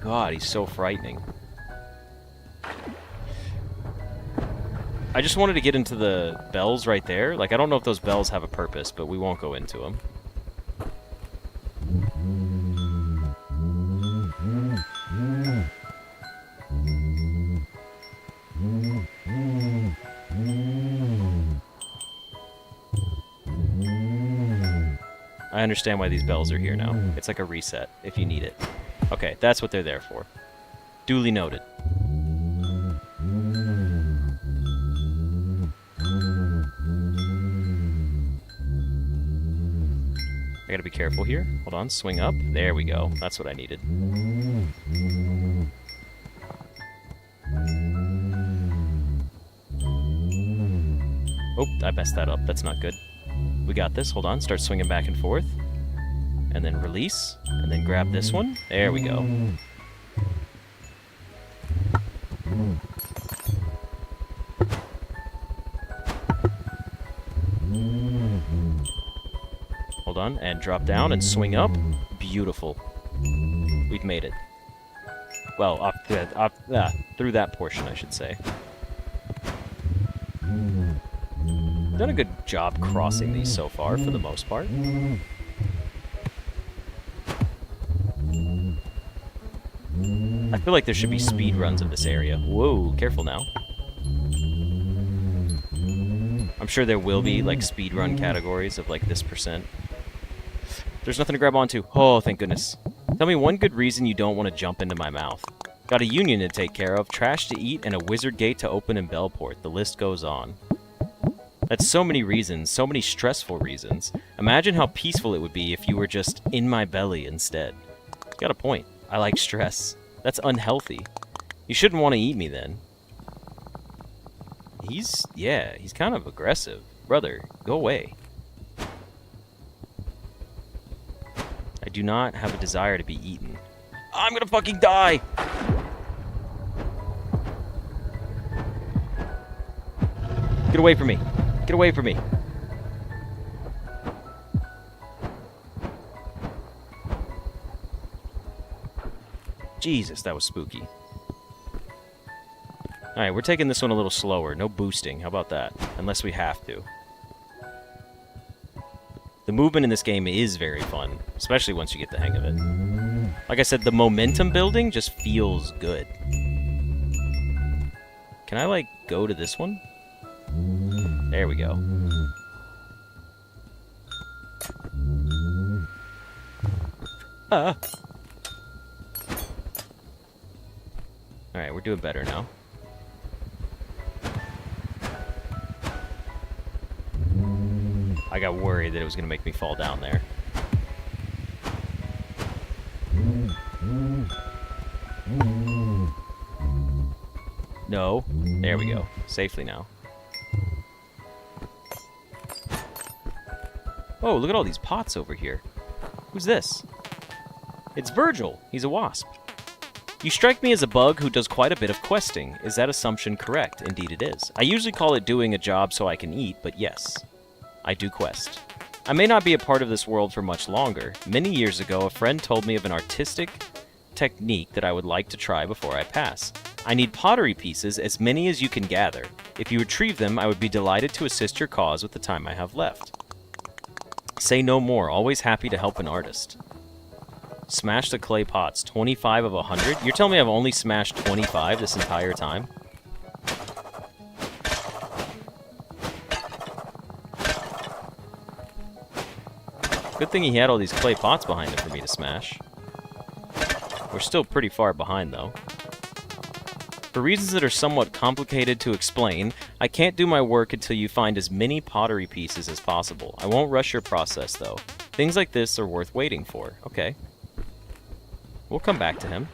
God, he's so frightening. I just wanted to get into the bells right there. Like, I don't know if those bells have a purpose, but we won't go into them. I understand why these bells are here now. It's like a reset, if you need it. Okay, that's what they're there for. Duly noted. I gotta be careful here. Hold on, swing up. There we go. That's what I needed. Oh, I messed that up. That's not good. We got this. Hold on. Start swinging back and forth. And then release. And then grab this one. There we go. Hold on. And drop down and swing up. Beautiful. We've made it. Well, through that portion, I should say. Done a good job crossing these so far, for the most part. I feel like there should be speed runs of this area. Whoa, careful now. I'm sure there will be, like, speed run categories of, like, this percent. There's nothing to grab onto. Oh, thank goodness. Tell me one good reason you don't want to jump into my mouth. Got a union to take care of, trash to eat, and a wizard gate to open in Bellport. The list goes on. That's so many reasons, so many stressful reasons. Imagine how peaceful it would be if you were just in my belly instead. Got a point. I like stress. That's unhealthy. You shouldn't want to eat me then. He's kind of aggressive. Brother, go away. I do not have a desire to be eaten. I'm gonna fucking die! Get away from me. Get away from me. Jesus, that was spooky. Alright, we're taking this one a little slower. No boosting. How about that? Unless we have to. The movement in this game is very fun, especially once you get the hang of it. Like I said, the momentum building just feels good. Can I, like, go to this one? There we go. Alright, we're doing better now. I got worried that it was going to make me fall down there. No. There we go. Safely now. Oh, look at all these pots over here. Who's this? It's Virgil. He's a wasp. You strike me as a bug who does quite a bit of questing. Is that assumption correct? Indeed it is. I usually call it doing a job so I can eat, but yes, I do quest. I may not be a part of this world for much longer. Many years ago, a friend told me of an artistic technique that I would like to try before I pass. I need pottery pieces, as many as you can gather. If you retrieve them, I would be delighted to assist your cause with the time I have left. Say no more. Always happy to help an artist. Smash the clay pots. 25 of 100? You're telling me I've only smashed 25 this entire time? Good thing he had all these clay pots behind him for me to smash. We're still pretty far behind, though. For reasons that are somewhat complicated to explain, I can't do my work until you find as many pottery pieces as possible. I won't rush your process, though. Things like this are worth waiting for. Okay. We'll come back to him.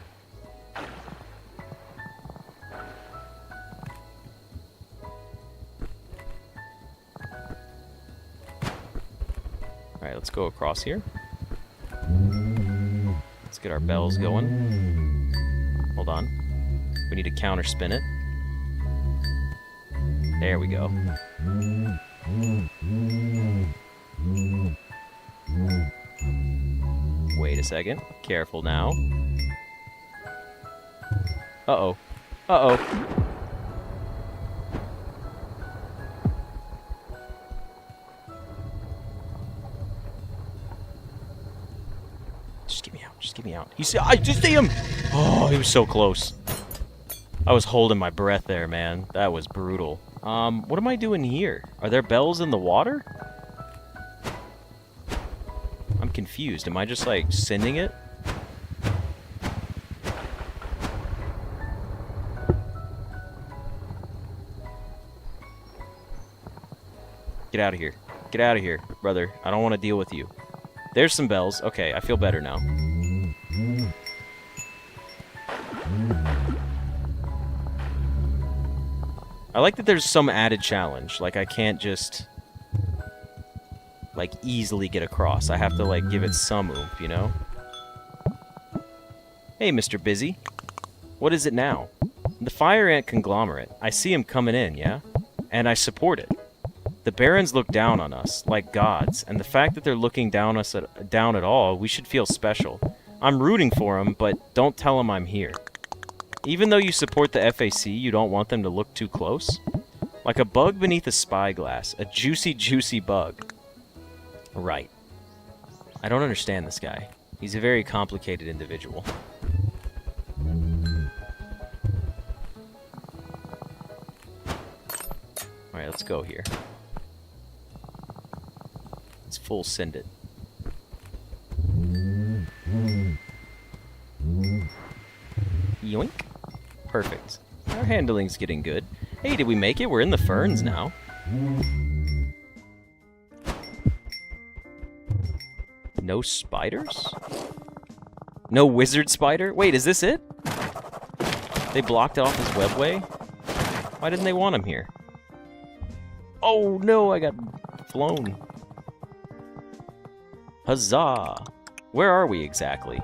Alright, let's go across here. Let's get our bells going. Hold on. We need to counter spin it. There we go. Wait a second. Careful now. Uh-oh. Uh-oh. Just get me out. Just get me out. You see? I just see him! Oh, he was so close. I was holding my breath there, man. That was brutal. What am I doing here? Are there bells in the water? I'm confused. Am I just, like, sending it? Get out of here. Get out of here, brother. I don't want to deal with you. There's some bells. Okay, I feel better now. I like that there's some added challenge. Like, I can't just, like, easily get across. I have to, like, give it some oomph, you know? Hey, Mr. Busy. What is it now? The fire ant conglomerate. I see him coming in, yeah? And I support it. The barons look down on us, like gods, and the fact that they're looking down at all, we should feel special. I'm rooting for them, but don't tell them I'm here. Even though you support the FAC, you don't want them to look too close? Like a bug beneath a spyglass. A juicy, juicy bug. Right. I don't understand this guy. He's a very complicated individual. Alright, let's go here. Let's full send it. Yoink. Perfect. Our handling's getting good. Hey, did we make it? We're in the ferns now. No spiders? No wizard spider? Wait, is this it? They blocked off his webway? Why didn't they want him here? Oh no, I got flown. Huzzah! Where are we exactly?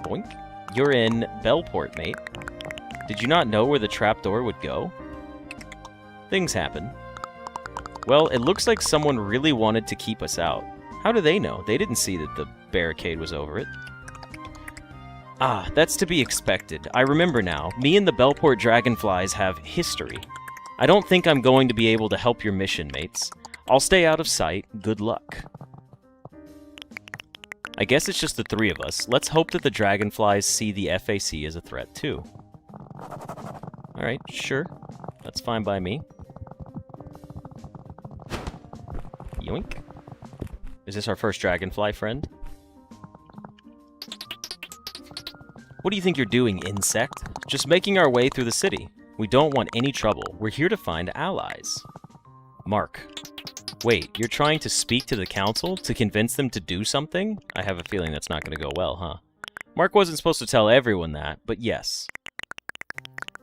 Boink. You're in Bellport, mate. Did you not know where the trapdoor would go? Things happen. Well, it looks like someone really wanted to keep us out. How do they know? They didn't see that the barricade was over it. Ah, that's to be expected. I remember now. Me and the Bellport Dragonflies have history. I don't think I'm going to be able to help your mission, mates. I'll stay out of sight. Good luck. I guess it's just the three of us. Let's hope that the Dragonflies see the FAC as a threat, too. Alright, sure. That's fine by me. Yoink. Is this our first Dragonfly friend? What do you think you're doing, insect? Just making our way through the city. We don't want any trouble. We're here to find allies. Mark. Wait, you're trying to speak to the council to convince them to do something? I have a feeling that's not going to go well, huh? Mark wasn't supposed to tell everyone that, but yes.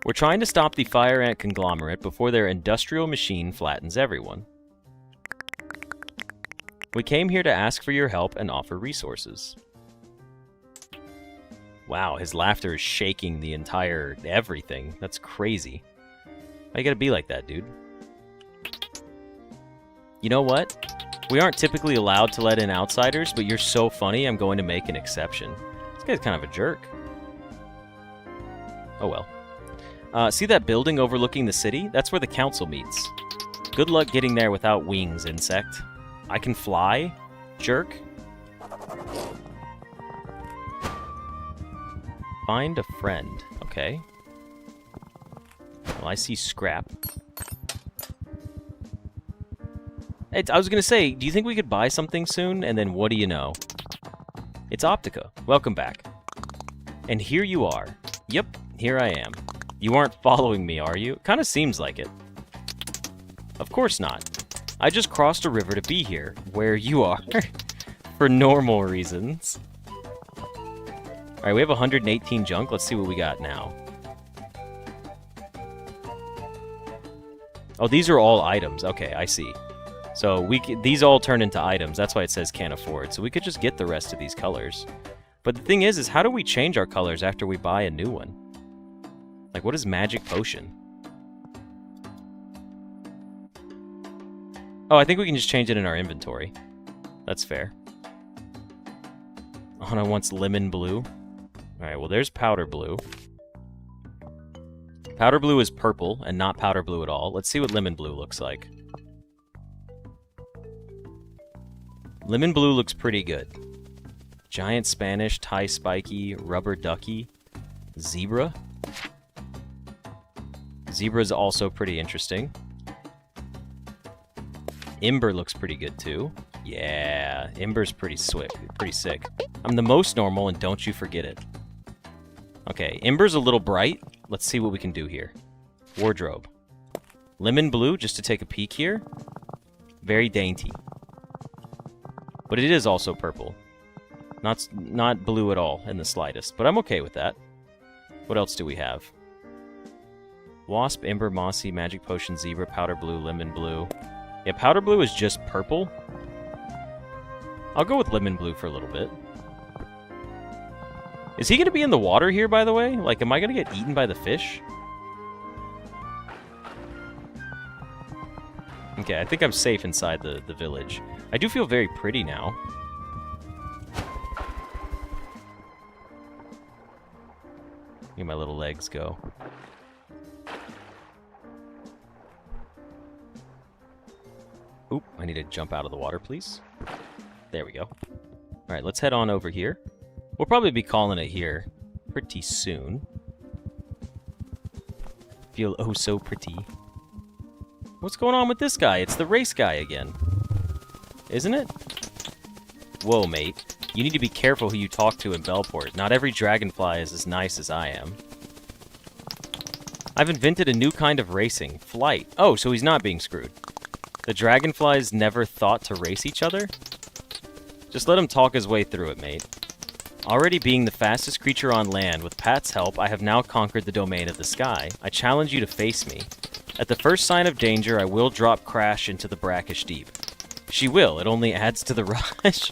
We're trying to stop the fire ant conglomerate before their industrial machine flattens everyone. We came here to ask for your help and offer resources. Wow, his laughter is shaking the entire everything. That's crazy. Why you gotta be like that, dude? You know what? We aren't typically allowed to let in outsiders, but you're so funny, I'm going to make an exception. This guy's kind of a jerk. Oh well. See that building overlooking the city? That's where the council meets. Good luck getting there without wings, insect. I can fly? Jerk? Find a friend. Okay. Well, I see scrap. Hey, I was gonna say, do you think we could buy something soon? And then what do you know? It's Optica. Welcome back. And here you are. Yep, here I am. You aren't following me, are you? Kinda seems like it. Of course not. I just crossed a river to be here, where you are. For normal reasons. Alright, we have 118 junk. Let's see what we got now. Oh, these are all items. Okay, I see. So these all turn into items. That's why it says can't afford. So we could just get the rest of these colors. But the thing is how do we change our colors after we buy a new one? Like, what is magic potion? Oh, I think we can just change it in our inventory. That's fair. Anna wants lemon blue. Alright, well there's powder blue. Powder blue is purple and not powder blue at all. Let's see what lemon blue looks like. Lemon blue looks pretty good. Giant Spanish, Thai spiky, rubber ducky, zebra. Zebra is also pretty interesting. Ember looks pretty good too. Yeah, Ember's pretty sick. I'm the most normal, and don't you forget it. Okay, Ember's a little bright. Let's see what we can do here. Wardrobe. Lemon blue, just to take a peek here. Very dainty. But it is also purple. Not blue at all in the slightest, but I'm okay with that. What else do we have? Wasp, Ember, Mossy, Magic Potion, Zebra, Powder Blue, Lemon Blue. Yeah, Powder Blue is just purple. I'll go with Lemon Blue for a little bit. Is he going to be in the water here, by the way? Like, am I going to get eaten by the fish? Okay, I think I'm safe inside the village. I do feel very pretty now. Look at my little legs go. Oop, I need to jump out of the water, please. There we go. Alright, let's head on over here. We'll probably be calling it here pretty soon. Feel oh so pretty. What's going on with this guy? It's the race guy again. Isn't it? Whoa, mate. You need to be careful who you talk to in Bellport. Not every dragonfly is as nice as I am. I've invented a new kind of racing. Flight. Oh, so he's not being screwed. The dragonflies never thought to race each other? Just let him talk his way through it, mate. Already being the fastest creature on land, with Pat's help, I have now conquered the domain of the sky. I challenge you to face me. At the first sign of danger, I will drop Crash into the brackish deep. She will. It only adds to the rush.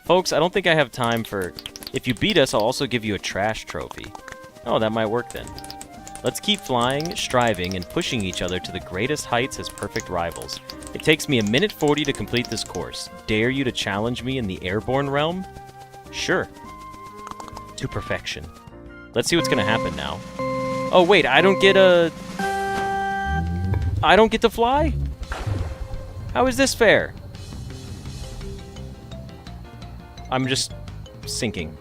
Folks, I don't think I have time for... If you beat us, I'll also give you a trash trophy. Oh, that might work then. Let's keep flying, striving, and pushing each other to the greatest heights as perfect rivals. It takes me 1:40 to complete this course. Dare you to challenge me in the airborne realm? Sure. To perfection. Let's see what's gonna happen now. Oh, wait, I don't get to fly? How is this fair? I'm just sinking.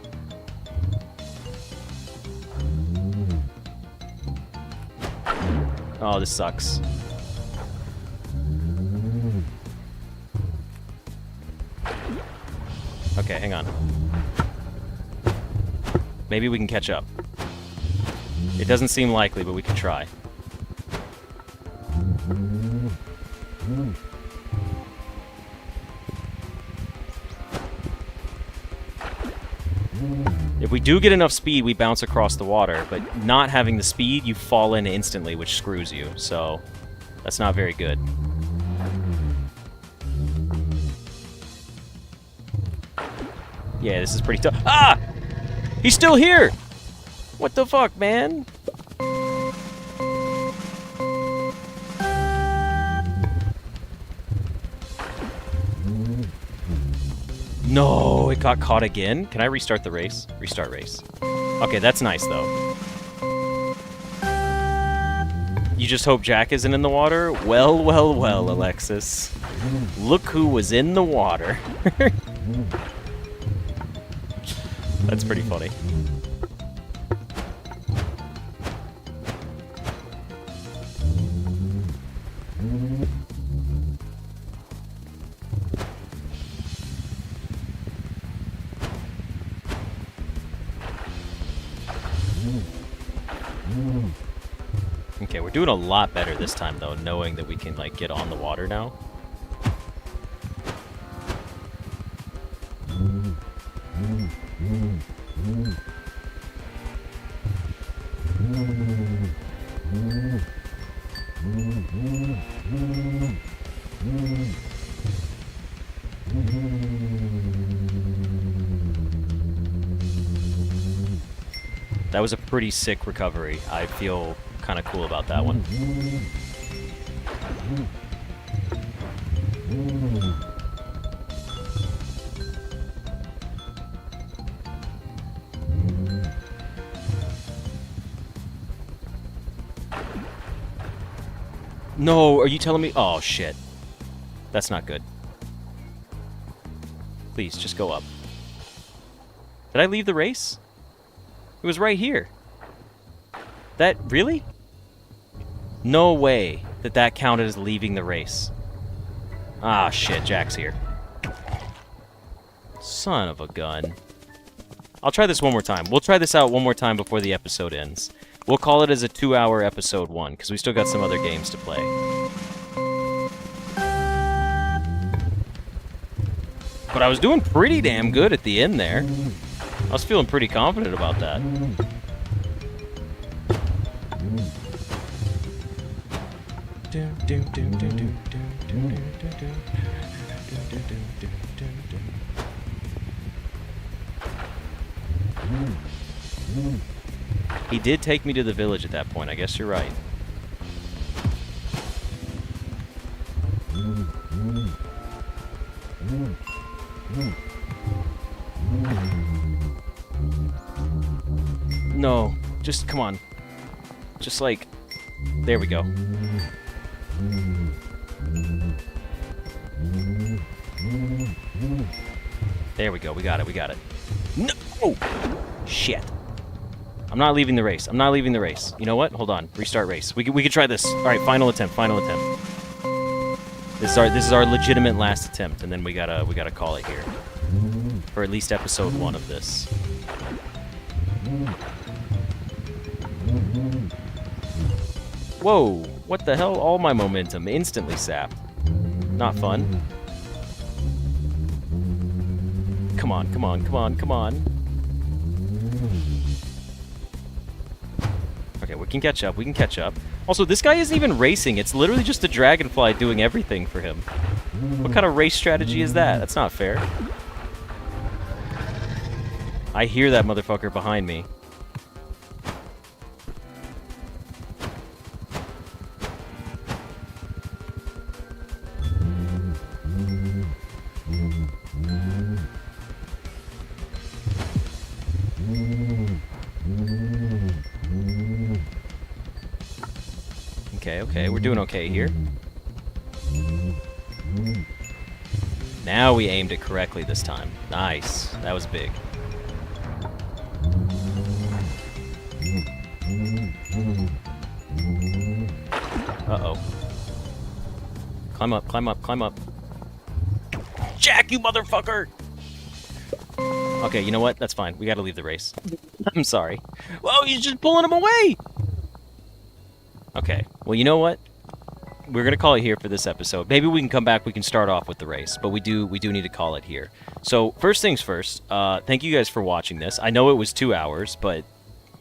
Oh, this sucks. Okay, hang on. Maybe we can catch up. It doesn't seem likely, but we can try. If we do get enough speed, we bounce across the water, but not having the speed, you fall in instantly, which screws you, so that's not very good. Yeah, this is pretty tough. Ah! He's still here! What the fuck, man? No, it got caught again. Can I restart the race? Restart race. Okay, that's nice, though. You just hope Jack isn't in the water? Well, well, well, Alexis. Look who was in the water. That's pretty funny. Okay, we're doing a lot better this time, though, knowing that we can, like, get on the water now. That was a pretty sick recovery. I feel kind of cool about that one. No, are you telling me? Oh, shit. That's not good. Please, just go up. Did I leave the race? It was right here. That, really? No way that that counted as leaving the race. Ah, shit, Jack's here. Son of a gun. I'll try this one more time. We'll try this out one more time before the episode ends. We'll call it as a 2-hour episode 1, because we still got some other games to play. But I was doing pretty damn good at the end there. I was feeling pretty confident about that. He did take me to the village at that point. I guess you're right. No, just come on. Just like, there we go. There we go. We got it. We got it. No! Shit. I'm not leaving the race. I'm not leaving the race. You know what? Hold on. Restart race. We could try this. All right, final attempt. Final attempt. This is our legitimate last attempt, and then we gotta call it here for at least episode 1 of this. Whoa! What the hell? All my momentum instantly sapped. Not fun. Come on! Come on! Come on! Come on! Okay, we can catch up. We can catch up. Also, this guy isn't even racing. It's literally just a dragonfly doing everything for him. What kind of race strategy is that? That's not fair. I hear that motherfucker behind me. Okay, we're doing okay here. Now we aimed it correctly this time. Nice. That was big. Uh-oh. Climb up, climb up, climb up. Jack, you motherfucker! Okay, you know what? That's fine. We gotta leave the race. I'm sorry. Whoa, he's just pulling him away! Okay, well, you know what? We're gonna call it here for this episode. Maybe we can come back, we can start off with the race, but we do need to call it here. So, first things first, thank you guys for watching this. I know it was 2 hours, but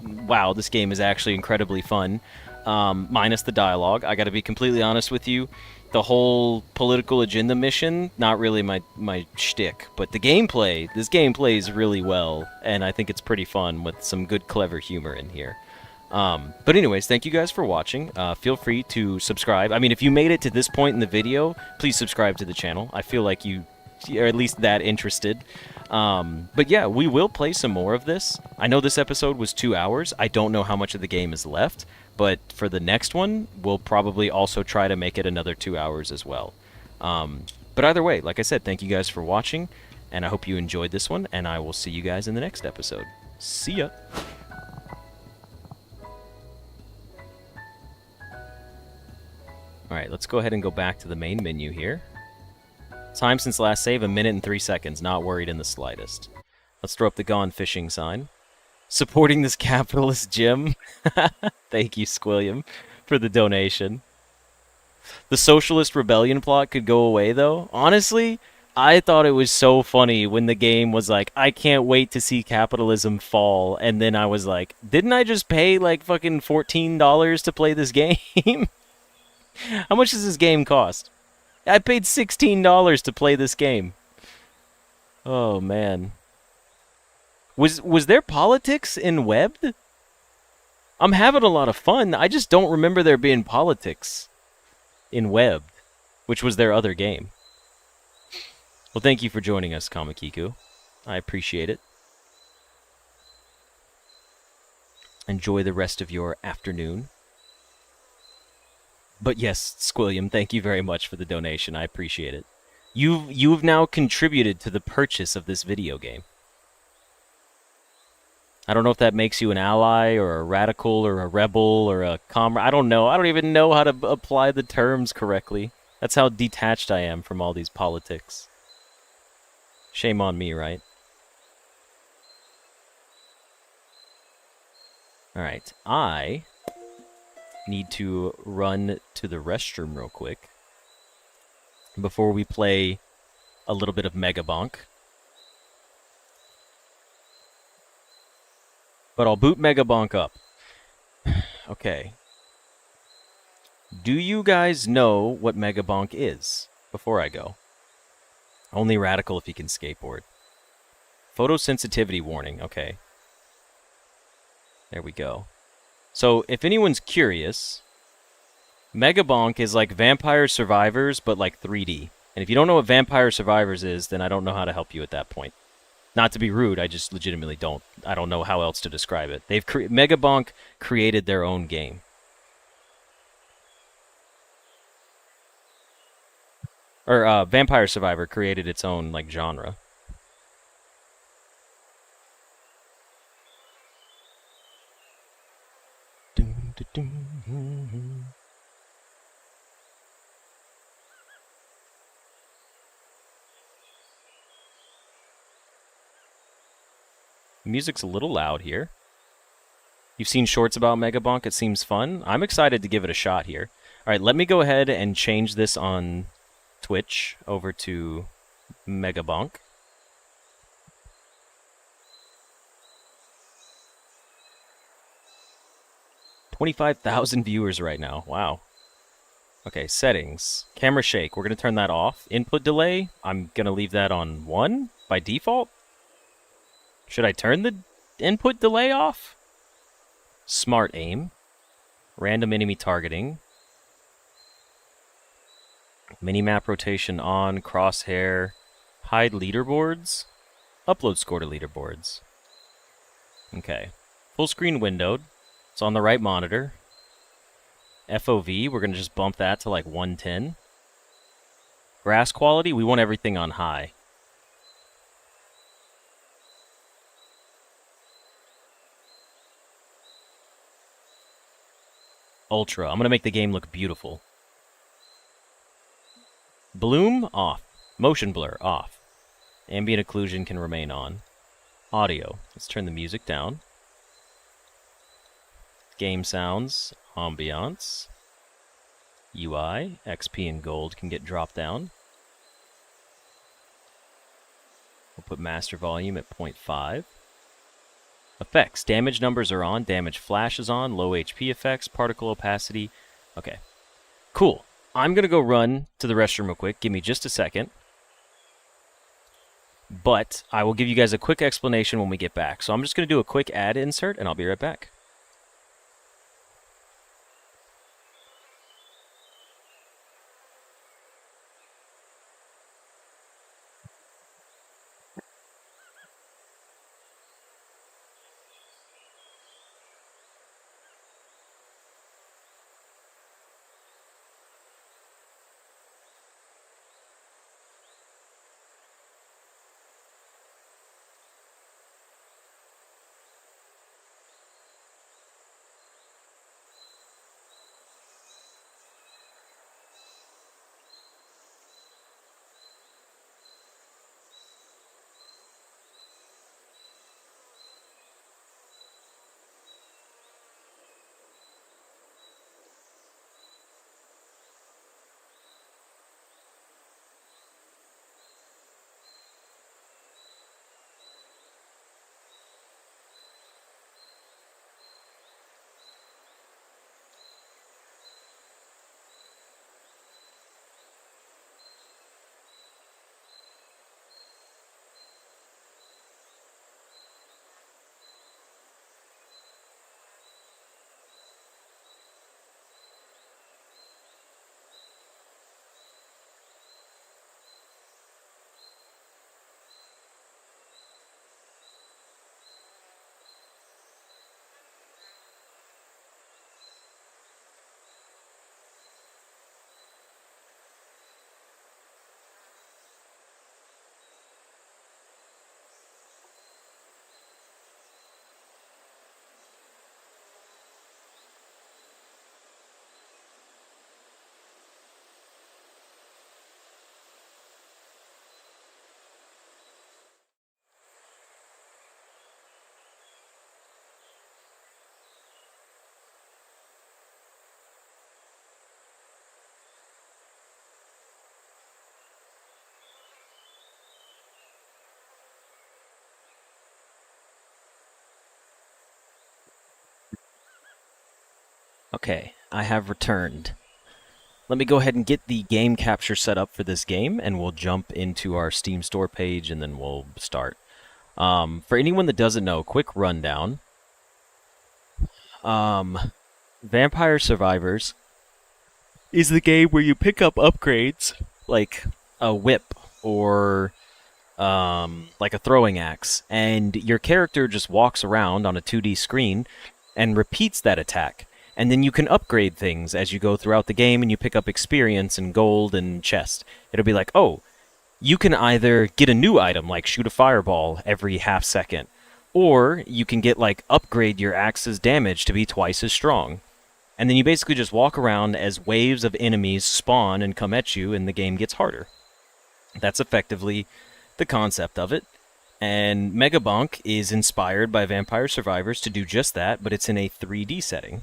wow, this game is actually incredibly fun. Minus the dialogue. I gotta be completely honest with you. The whole political agenda mission, not really my shtick, but the gameplay, this game plays really well, and I think it's pretty fun with some good, clever humor in here. But anyways, thank you guys for watching. Feel free to subscribe. I mean, if you made it to this point in the video, please subscribe to the channel. I feel like you are at least that interested. But yeah, we will play some more of this. I know this episode was 2 hours. I don't know how much of the game is left, but for the next one, we'll probably also try to make it another 2 hours as well. But either way, like I said, thank you guys for watching, and I hope you enjoyed this one, and I will see you guys in the next episode. See ya! Alright, let's go ahead and go back to the main menu here. Time since last save, 1 minute and 3 seconds. Not worried in the slightest. Let's throw up the gone fishing sign. Supporting this capitalist gym. Thank you, Squilliam, for the donation. The socialist rebellion plot could go away, though. Honestly, I thought it was so funny when the game was like, I can't wait to see capitalism fall. And then I was like, didn't I just pay like fucking $14 to play this game? How much does this game cost? I paid $16 to play this game. Oh, man. Was there politics in Webbed? I'm having a lot of fun. I just don't remember there being politics in Webbed, which was their other game. Well, thank you for joining us, Kamakiku. I appreciate it. Enjoy the rest of your afternoon. But yes, Squilliam, thank you very much for the donation. I appreciate it. You've now contributed to the purchase of this video game. I don't know if that makes you an ally or a radical or a rebel or a comrade. I don't know. I don't even know how to apply the terms correctly. That's how detached I am from all these politics. Shame on me, right? Alright, I need to run to the restroom real quick before we play a little bit of Megabonk. But I'll boot Megabonk up. Okay. Do you guys know what Megabonk is before I go? Only radical if he can skateboard. Photosensitivity warning. Okay. There we go. So, if anyone's curious, Megabonk is like Vampire Survivors, but like 3D. And if you don't know what Vampire Survivors is, then I don't know how to help you at that point. Not to be rude, I just legitimately don't. I don't know how else to describe it. Megabonk created their own game. Or Vampire Survivor created its own like genre. Music's a little loud here. You've seen shorts about Megabonk. It seems fun. I'm excited to give it a shot here. All right, let me go ahead and change this on Twitch over to Megabonk. $25,000 viewers right now. Wow. Okay, settings. Camera shake. We're going to turn that off. Input delay. I'm going to leave that on 1 by default. Should I turn the input delay off? Smart aim. Random enemy targeting. Minimap rotation on. Crosshair. Hide leaderboards. Upload score to leaderboards. Okay. Full screen windowed. It's on the right monitor. FOV, we're going to just bump that to like 110. Grass quality, we want everything on high. Ultra, I'm going to make the game look beautiful. Bloom, off. Motion blur, off. Ambient occlusion can remain on. Audio, let's turn the music down. Game sounds, ambiance. UI, XP and gold can get dropped down. We'll put master volume at 0.5. Effects, damage numbers are on, damage flash is on, low HP effects, particle opacity. Okay, cool. I'm going to go run to the restroom real quick. Give me just a second. But I will give you guys a quick explanation when we get back. So I'm just going to do a quick ad insert, and I'll be right back. Okay, I have returned. Let me go ahead and get the game capture set up for this game, and we'll jump into our Steam store page, and then we'll start. For anyone that doesn't know, quick rundown. Vampire Survivors is the game where you pick up upgrades, like a whip or like a throwing axe, and your character just walks around on a 2D screen and repeats that attack. And then you can upgrade things as you go throughout the game, and you pick up experience and gold and chest. It'll be like, oh, you can either get a new item, like shoot a fireball every half second, or you can get, like, upgrade your axe's damage to be twice as strong. And then you basically just walk around as waves of enemies spawn and come at you, and the game gets harder. That's effectively the concept of it. And Megabonk is inspired by Vampire Survivors to do just that, but it's in a 3D setting.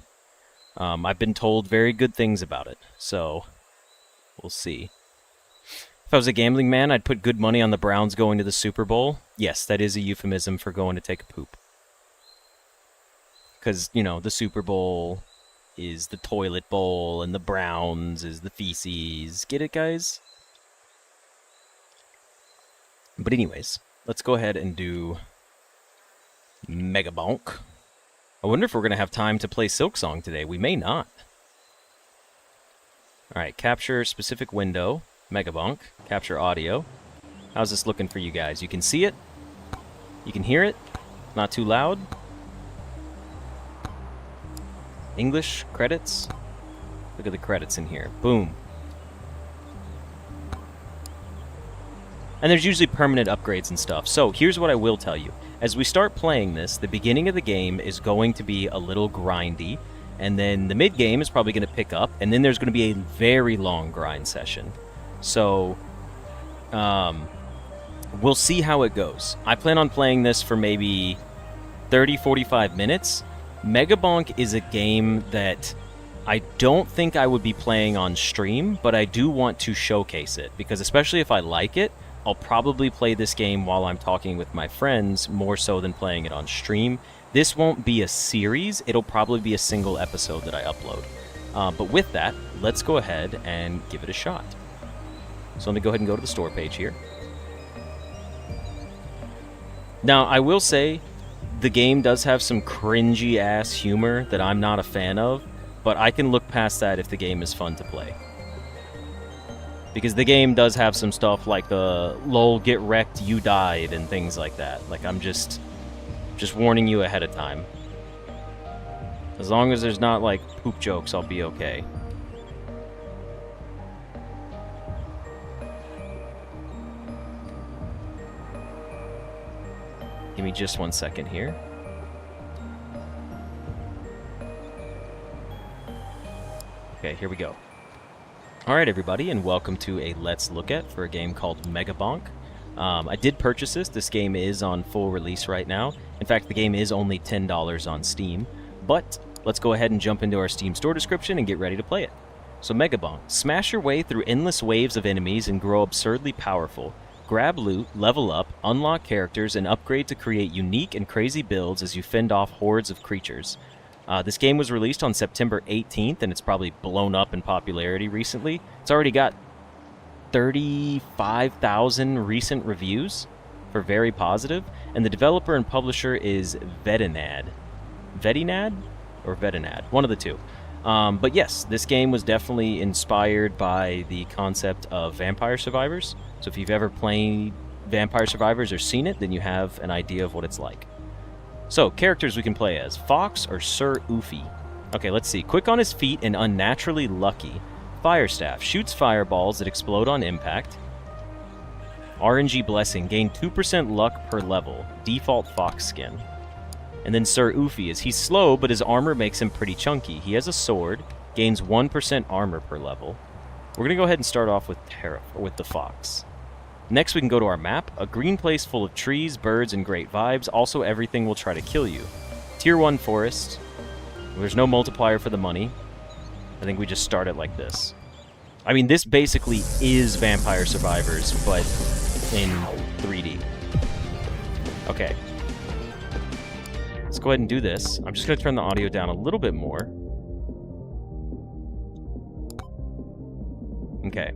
I've been told very good things about it, so we'll see. If I was a gambling man, I'd put good money on the Browns going to the Super Bowl. Yes, that is a euphemism for going to take a poop. Because, you know, the Super Bowl is the toilet bowl, and the Browns is the feces. Get it, guys? But anyways, let's go ahead and do Megabonk. I wonder if we're going to have time to play Silksong today. We may not. Alright, capture specific window. Megabonk. Capture audio. How's this looking for you guys? You can see it? You can hear it? Not too loud? English credits? Look at the credits in here. Boom. And there's usually permanent upgrades and stuff. So here's what I will tell you. As we start playing this, the beginning of the game is going to be a little grindy, and then the mid-game is probably going to pick up, and then there's going to be a very long grind session. So, we'll see how it goes. I plan on playing this for maybe 30-45 minutes. Megabonk is a game that I don't think I would be playing on stream, but I do want to showcase it, because especially if I like it, I'll probably play this game while I'm talking with my friends, more so than playing it on stream. This won't be a series, it'll probably be a single episode that I upload. But with that, let's go ahead and give it a shot. So let me go ahead and go to the store page here. Now, I will say, the game does have some cringy-ass humor that I'm not a fan of, but I can look past that if the game is fun to play. Because the game does have some stuff like the lol get wrecked, you died, and things like that. Like, I'm just warning you ahead of time. As long as there's not, like, poop jokes, I'll be okay. Give me just 1 second here. Okay, here we go. Alright everybody, and welcome to a Let's Look At for a game called Megabonk. I did purchase this. This game is on full release right now. In fact, the game is only $10 on Steam. But let's go ahead and jump into our Steam store description and get ready to play it. So Megabonk. Smash your way through endless waves of enemies and grow absurdly powerful. Grab loot, level up, unlock characters, and upgrade to create unique and crazy builds as you fend off hordes of creatures. This game was released on September 18th, and it's probably blown up in popularity recently. It's already got 35,000 recent reviews for very positive, and the developer and publisher is Vetinad. Vetinad? Or Vetinad? One of the two. But yes, this game was definitely inspired by the concept of Vampire Survivors. So if you've ever played Vampire Survivors or seen it, then you have an idea of what it's like. So, characters we can play as. Fox or Sir Oofy. Okay, let's see. Quick on his feet and unnaturally lucky. Firestaff. Shoots fireballs that explode on impact. RNG Blessing. Gain 2% luck per level. Default Fox skin. And then Sir Oofy is he's slow, but his armor makes him pretty chunky. He has a sword. Gains 1% armor per level. We're going to go ahead and start off with the Fox. Next, we can go to our map. A green place full of trees, birds, and great vibes. Also, everything will try to kill you. Tier 1 forest. There's no multiplier for the money. I think we just start it like this. I mean, this basically is Vampire Survivors, but in 3D. Okay. Let's go ahead and do this. I'm just going to turn the audio down a little bit more. Okay.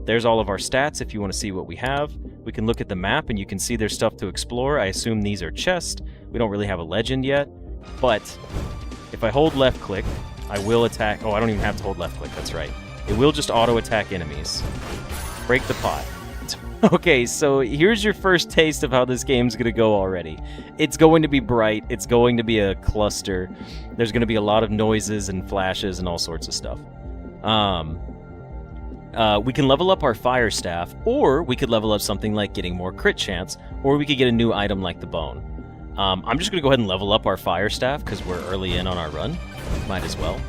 There's all of our stats if you want to see what we have. We can look at the map and you can see there's stuff to explore. I assume these are chests. We don't really have a legend yet. But if I hold left click, I will attack... Oh, I don't even have to hold left click, that's right. It will just auto-attack enemies. Break the pot. Okay, so here's your first taste of how this game's going to go already. It's going to be bright. It's going to be a cluster. There's going to be a lot of noises and flashes and all sorts of stuff. We can level up our fire staff, or we could level up something like getting more crit chance, or we could get a new item like the bone. I'm just going to go ahead and level up our fire staff because we're early in on our run. Might as well.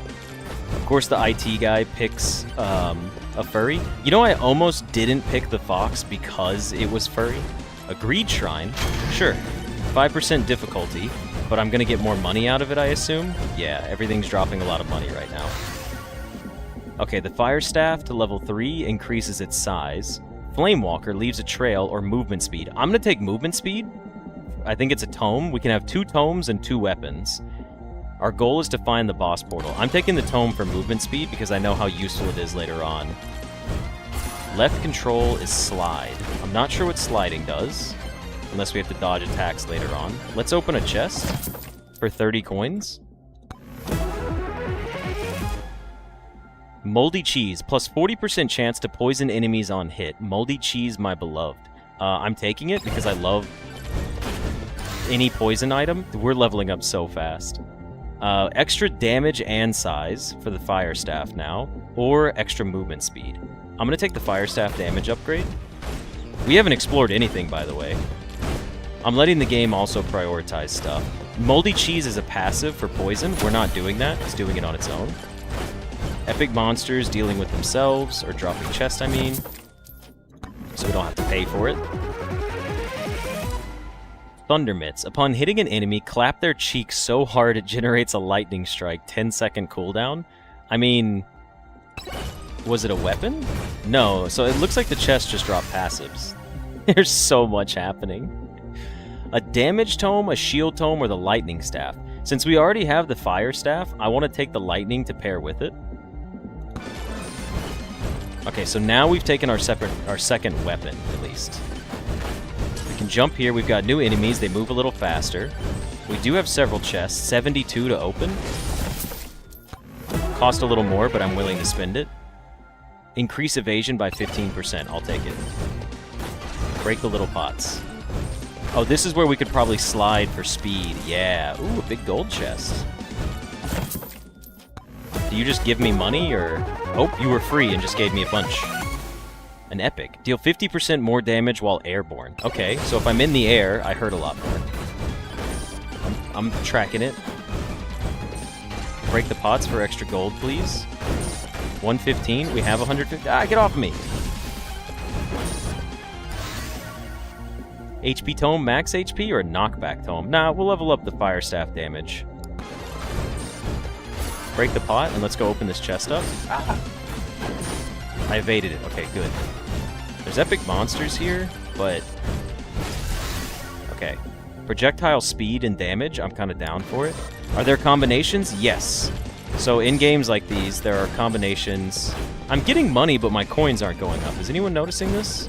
Of course, the IT guy picks a furry. You know, I almost didn't pick the fox because it was furry. A greed shrine? Sure. 5% difficulty, but I'm going to get more money out of it, I assume? Yeah, everything's dropping a lot of money right now. Okay, the fire staff to level 3 increases its size. Flamewalker leaves a trail or movement speed. I'm going to take movement speed. I think it's a tome. We can have 2 tomes and 2 weapons. Our goal is to find the boss portal. I'm taking the tome for movement speed because I know how useful it is later on. Left control is slide. I'm not sure what sliding does, unless we have to dodge attacks later on. Let's open a chest for 30 coins. Moldy cheese, plus 40% chance to poison enemies on hit. Moldy cheese, my beloved. I'm taking it because I love any poison item. We're leveling up so fast. Extra damage and size for the fire staff now, or extra movement speed. I'm going to take the fire staff damage upgrade. We haven't explored anything, by the way. I'm letting the game also prioritize stuff. Moldy cheese is a passive for poison. We're not doing that. It's doing it on its own. Epic monsters dealing with themselves, or dropping chest, I mean. So we don't have to pay for it. Thunder Mitts. Upon hitting an enemy, clap their cheek so hard it generates a lightning strike. 10-second cooldown. I mean, was it a weapon? No, so it looks like the chest just dropped passives. There's so much happening. A damage tome, a shield tome, or the lightning staff. Since we already have the fire staff, I want to take the lightning to pair with it. Okay, so now we've taken our second weapon, at least. We can jump here. We've got new enemies. They move a little faster. We do have several chests. 72 to open. Cost a little more, but I'm willing to spend it. Increase evasion by 15%. I'll take it. Break the little pots. Oh, this is where we could probably slide for speed. Yeah. Ooh, a big gold chest. Do you just give me money, or... Oh, you were free and just gave me a bunch. An epic. Deal 50% more damage while airborne. Okay, so if I'm in the air, I hurt a lot more. I'm tracking it. Break the pots for extra gold, please. 115. We have 150. Ah, get off of me. HP tome, max HP, or knockback tome? Nah, we'll level up the fire staff damage. Break the pot, and let's go open this chest up. Ah. I evaded it. Okay, good. There's epic monsters here, but... Okay. Projectile speed and damage, I'm kind of down for it. Are there combinations? Yes. So in games like these, there are combinations. I'm getting money, but my coins aren't going up. Is anyone noticing this?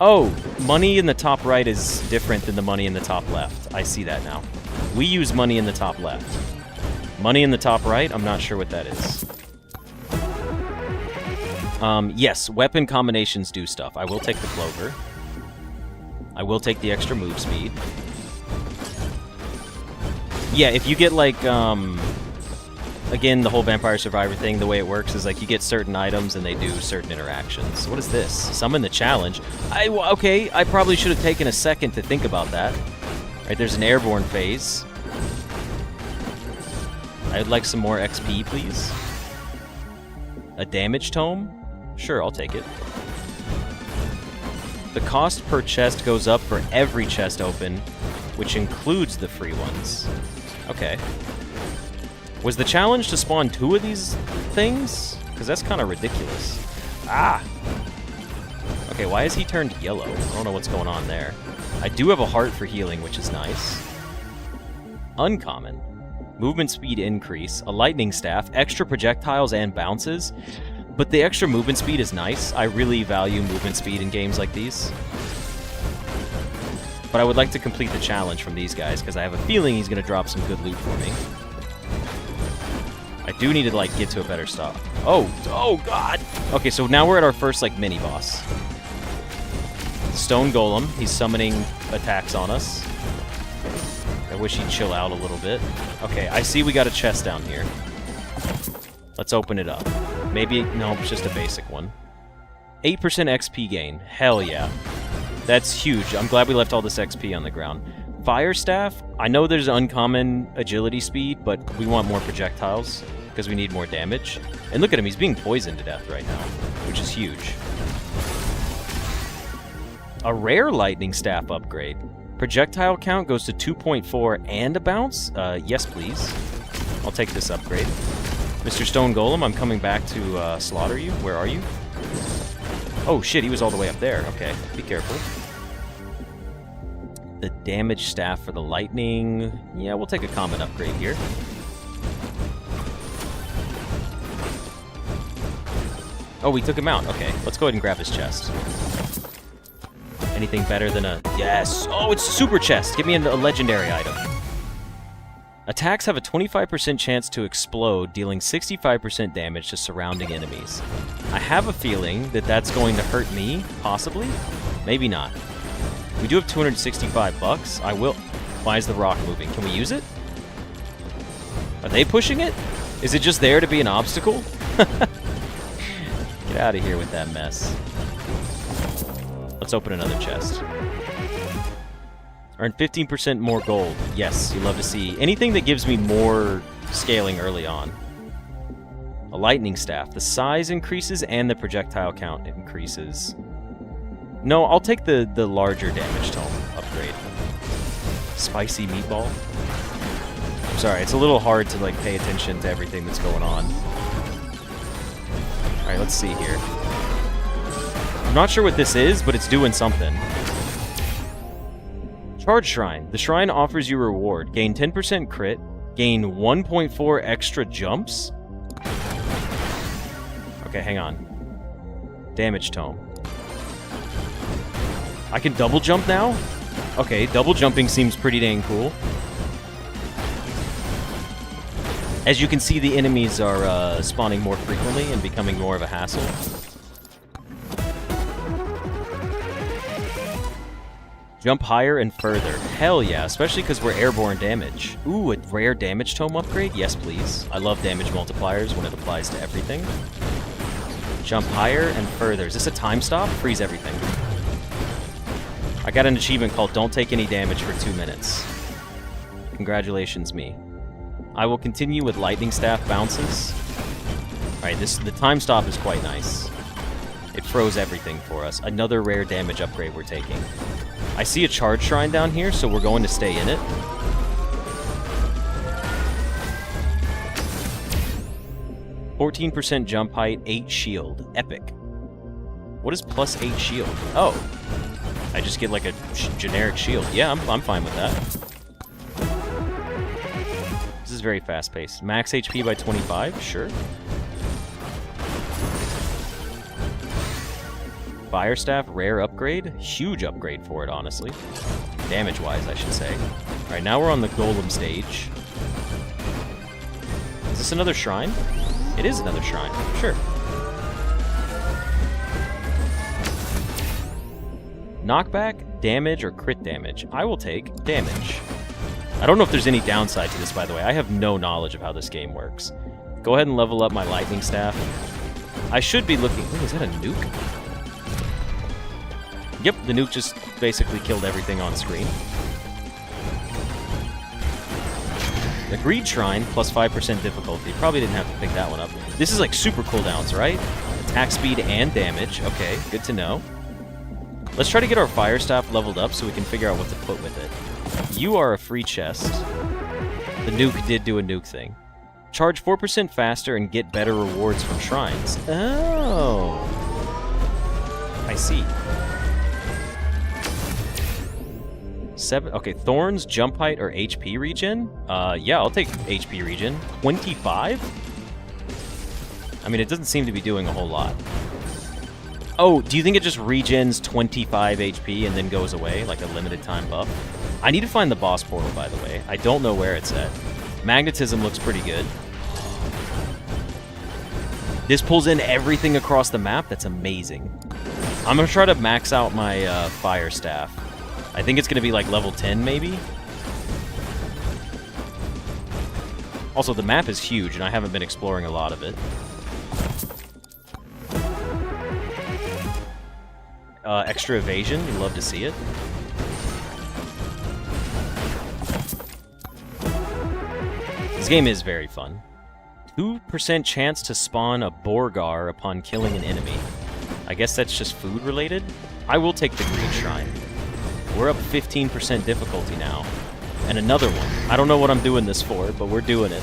Oh, money in the top right is different than the money in the top left. I see that now. We use money in the top left. Money in the top right, I'm not sure what that is. Yes, weapon combinations do stuff. I will take the clover. I will take the extra move speed. Yeah, if you get, like, again, the whole Vampire Survivor thing, the way it works is, like, you get certain items and they do certain interactions. What is this? Summon the challenge. Okay, I probably should have taken a second to think about that. Right, there's an airborne phase. I'd like some more XP, please. A damage tome? Sure, I'll take it. The cost per chest goes up for every chest open, which includes the free ones. Okay. Was the challenge to spawn 2 of these things? Because that's kind of ridiculous. Ah! Okay, why has he turned yellow? I don't know what's going on there. I do have a heart for healing, which is nice. Uncommon. Movement speed increase, a lightning staff, extra projectiles and bounces. But the extra movement speed is nice. I really value movement speed in games like these. But I would like to complete the challenge from these guys, because I have a feeling he's going to drop some good loot for me. I do need to, like, get to a better stop. Oh, God! Okay, so now we're at our first, like, mini-boss. Stone Golem. He's summoning attacks on us. I wish he'd chill out a little bit. Okay, I see we got a chest down here. Let's open it up. Maybe, no, it's just a basic one. 8% XP gain. Hell yeah. That's huge. I'm glad we left all this XP on the ground. Fire Staff. I know there's uncommon agility speed, but we want more projectiles because we need more damage. And look at him. He's being poisoned to death right now, which is huge. A rare Lightning Staff upgrade. Projectile count goes to 2.4 and a bounce? Yes, please. I'll take this upgrade. Mr. Stone Golem, I'm coming back to slaughter you. Where are you? Oh, shit, he was all the way up there. Okay, be careful. The damage staff for the lightning. Yeah, we'll take a common upgrade here. Oh, we took him out. Okay, let's go ahead and grab his chest. Anything better than a... Yes! Oh, it's a super chest! Give me a legendary item. Attacks have a 25% chance to explode, dealing 65% damage to surrounding enemies. I have a feeling that that's going to hurt me, possibly. Maybe not. We do have 265 bucks. I will... Why is the rock moving? Can we use it? Are they pushing it? Is it just there to be an obstacle? Get out of here with that mess. Let's open another chest. Earn 15% more gold. Yes, you love to see anything that gives me more scaling early on. A lightning staff. The size increases and the projectile count increases. No, I'll take the larger damage tome upgrade. Spicy meatball. I'm sorry, it's a little hard to like pay attention to everything that's going on. Alright, let's see here. I'm not sure what this is, but it's doing something. Charge Shrine. The shrine offers you a reward. Gain 10% crit. Gain 1.4 extra jumps. Okay, hang on. Damage tome. I can double jump now? Okay, double jumping seems pretty dang cool. As you can see, the enemies are spawning more frequently and becoming more of a hassle. Jump higher and further. Hell yeah, especially because we're airborne damage. Ooh, a rare damage tome upgrade? Yes, please. I love damage multipliers when it applies to everything. Jump higher and further. Is this a time stop? Freeze everything. I got an achievement called Don't Take Any Damage for 2 minutes. Congratulations, me. I will continue with lightning staff bounces. Alright, the time stop is quite nice. It froze everything for us. Another rare damage upgrade we're taking. I see a charge shrine down here, so we're going to stay in it. "14% jump height, 8 shield. Epic. What is plus 8 shield? Oh. I just get like a generic shield. Yeah, I'm fine with that. This is very fast-paced. Max HP by 25? Sure. Fire Staff, rare upgrade. Huge upgrade for it, honestly. Damage-wise, I should say. Alright, now we're on the Golem stage. Is this another shrine? It is another shrine. Sure. Knockback, damage, or crit damage. I will take damage. I don't know if there's any downside to this, by the way. I have no knowledge of how this game works. Go ahead and level up my lightning staff. I should be looking... Ooh, is that a nuke? Yep, the nuke just basically killed everything on screen. The Greed Shrine, plus 5% difficulty. Probably didn't have to pick that one up. This is like super cooldowns, right? Attack speed and damage. Okay, good to know. Let's try to get our Fire Staff leveled up so we can figure out what to put with it. You are a free chest. The nuke did do a nuke thing. Charge 4% faster and get better rewards from shrines. Oh. I see. 7. Okay, Thorns, jump height, or HP regen? Yeah, I'll take HP regen. 25? I mean, it doesn't seem to be doing a whole lot. Oh, do you think it just regens 25 HP and then goes away, like a limited time buff? I need to find the boss portal, by the way. I don't know where it's at. Magnetism looks pretty good. This pulls in everything across the map. That's amazing. I'm going to try to max out my fire staff. I think it's going to be like level 10, maybe? Also, the map is huge, and I haven't been exploring a lot of it. Extra evasion, you love to see it. This game is very fun. 2% chance to spawn a Borgar upon killing an enemy. I guess that's just food related? I will take the green shrine. We're up 15% difficulty now. And another one. I don't know what I'm doing this for, but we're doing it.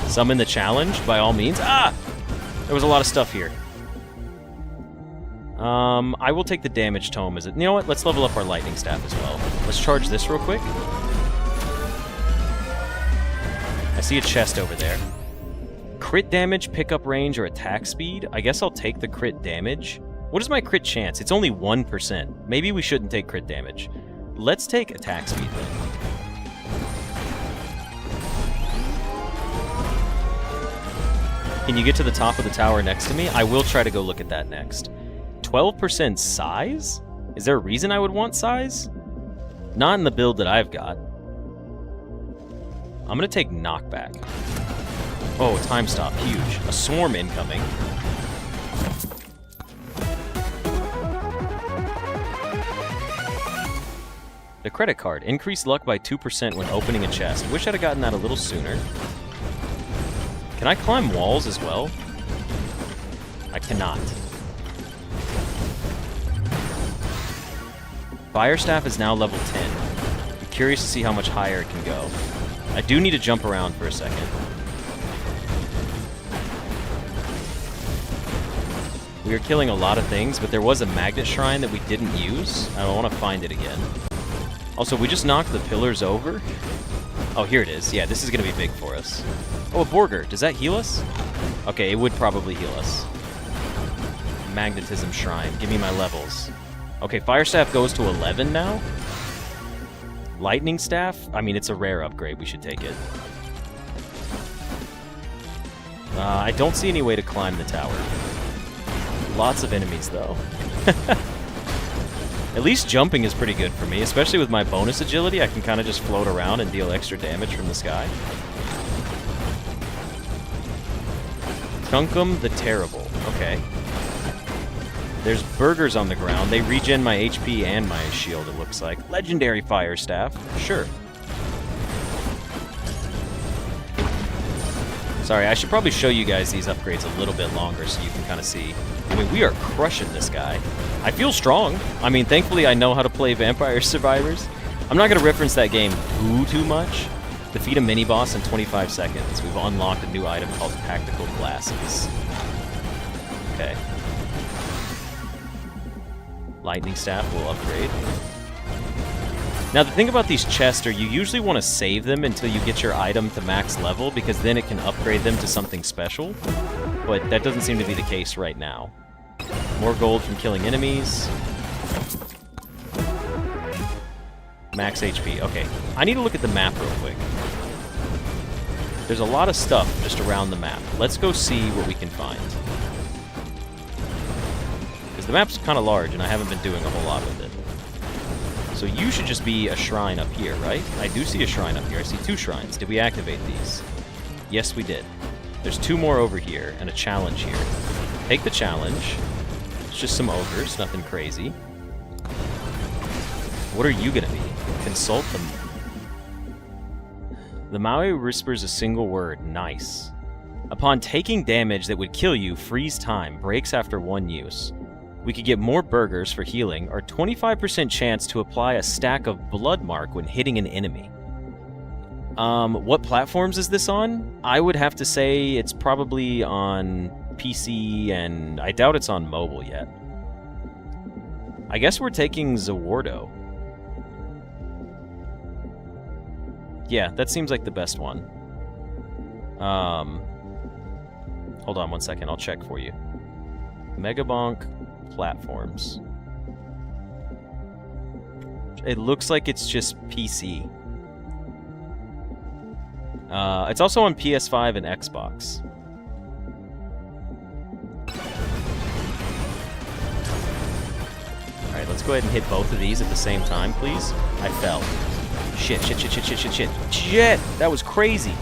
Summon the challenge, by all means. Ah! There was a lot of stuff here. I will take the damage tome as it. You know what? Let's level up our lightning staff as well. Let's charge this real quick. I see a chest over there. Crit damage, pickup range, or attack speed? I guess I'll take the crit damage. What is my crit chance? It's only 1%. Maybe we shouldn't take crit damage. Let's take attack speed then. Can you get to the top of the tower next to me? I will try to go look at that next. 12% size? Is there a reason I would want size? Not in the build that I've got. I'm gonna take knockback. Oh, time stop, huge. A swarm incoming. The credit card. Increased luck by 2% when opening a chest. Wish I'd have gotten that a little sooner. Can I climb walls as well? I cannot. Fire Staff is now level 10. I'm curious to see how much higher it can go. I do need to jump around for a second. We are killing a lot of things, but there was a magnet shrine that we didn't use. I want to find it again. Also, we just knocked the pillars over. Oh, here it is. Yeah, this is going to be big for us. Oh, a Borger. Does that heal us? Okay, it would probably heal us. Magnetism shrine. Give me my levels. Okay, Fire Staff goes to 11 now. Lightning Staff? I mean, it's a rare upgrade. We should take it. I don't see any way to climb the tower. Lots of enemies, though. At least jumping is pretty good for me, especially with my bonus agility. I can kind of just float around and deal extra damage from the sky. Tunkum the Terrible. Okay. There's burgers on the ground. They regen my HP and my shield, it looks like. Legendary Fire Staff. Sure. Sorry, I should probably show you guys these upgrades a little bit longer so you can kind of see. I mean, we are crushing this guy. I feel strong. I mean, thankfully I know how to play Vampire Survivors. I'm not going to reference that game too much. Defeat a mini-boss in 25 seconds. We've unlocked a new item called Tactical Glasses. Okay. Lightning Staff will upgrade. Now, the thing about these chests are you usually want to save them until you get your item to max level, because then it can upgrade them to something special. But that doesn't seem to be the case right now. More gold from killing enemies. Max HP. Okay, I need to look at the map real quick. There's a lot of stuff just around the map. Let's go see what we can find. Because the map's kind of large, and I haven't been doing a whole lot with it. So you should just be a shrine up here, right? I do see a shrine up here. I see 2 shrines. Did we activate these? Yes, we did. There's 2 more over here, and a challenge here. Take the challenge. It's just some ogres, nothing crazy. What are you gonna be? Consult them. The Maui whispers a single word, nice. Upon taking damage that would kill you, freeze time, breaks after 1 use. We could get more burgers for healing, or 25% chance to apply a stack of blood mark when hitting an enemy. What platforms is this on? I would have to say it's probably on PC, and I doubt it's on mobile yet. I guess we're taking Zawardo. Yeah, that seems like the best one. Hold on 1 second, I'll check for you. Megabonk platforms. It looks like it's just PC. It's also on PS5 and Xbox. Alright, let's go ahead and hit both of these at the same time, please. I fell. Shit. Shit! That was crazy!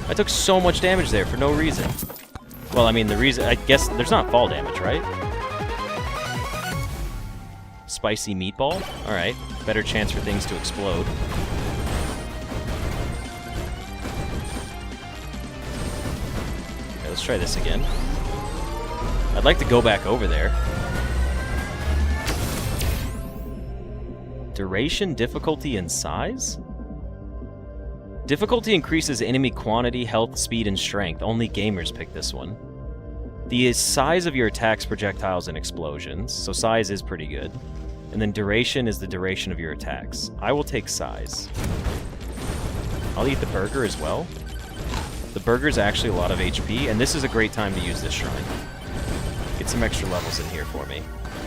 I took so much damage there for no reason. Well, I mean, the reason... I guess there's not fall damage, right? Spicy meatball? Alright. Better chance for things to explode. Okay, let's try this again. I'd like to go back over there. Duration, difficulty, and size? Difficulty increases enemy quantity, health, speed, and strength. Only gamers pick this one. The size of your attacks, projectiles, and explosions. So size is pretty good. And then duration is the duration of your attacks. I will take size. I'll eat the burger as well. The burger is actually a lot of HP, and this is a great time to use this shrine. Get some extra levels in here for me.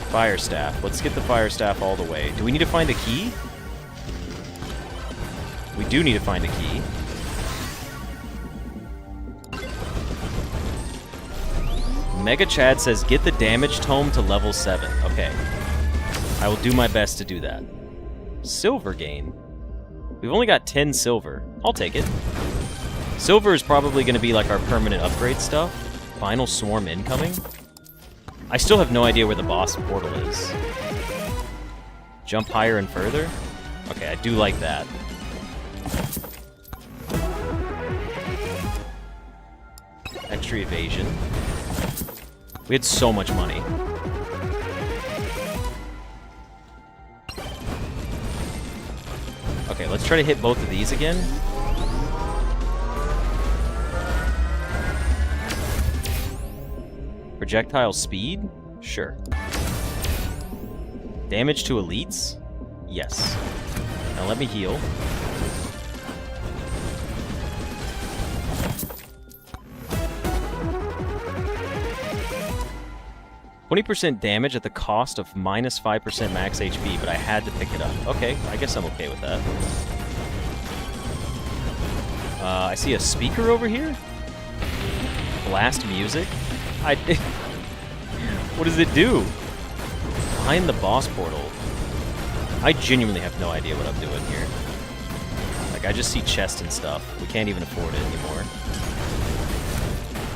Fire staff. Let's get the fire staff all the way. Do we need to find a key? We do need to find a key. Mega Chad says, get the damage tome to level 7. Okay. I will do my best to do that. Silver gain. We've only got 10 silver. I'll take it. Silver is probably going to be like our permanent upgrade stuff. Final swarm incoming. I still have no idea where the boss portal is. Jump higher and further? Okay, I do like that. Extra evasion. We had so much money. Okay, let's try to hit both of these again. Projectile speed? Sure. Damage to elites? Yes. Now let me heal. %20 damage at the cost of minus 5% max HP, but I had to pick it up. Okay, I guess I'm okay with that. I see a speaker over here? Blast music? What does it do? Behind the boss portal. I genuinely have no idea what I'm doing here. Like, I just see chest and stuff. We can't even afford it anymore.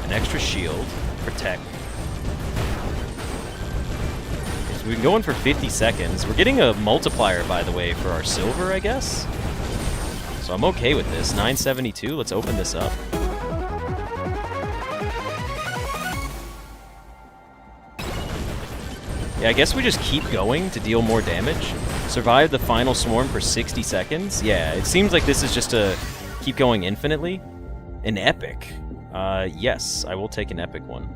An extra shield. Protect. So we've been going for 50 seconds. We're getting a multiplier, by the way, for our silver, I guess. So I'm okay with this. 972. Let's open this up. Yeah, I guess we just keep going to deal more damage. Survive the final swarm for 60 seconds. Yeah, it seems like this is just to keep going infinitely. An epic. Yes, I will take an epic one.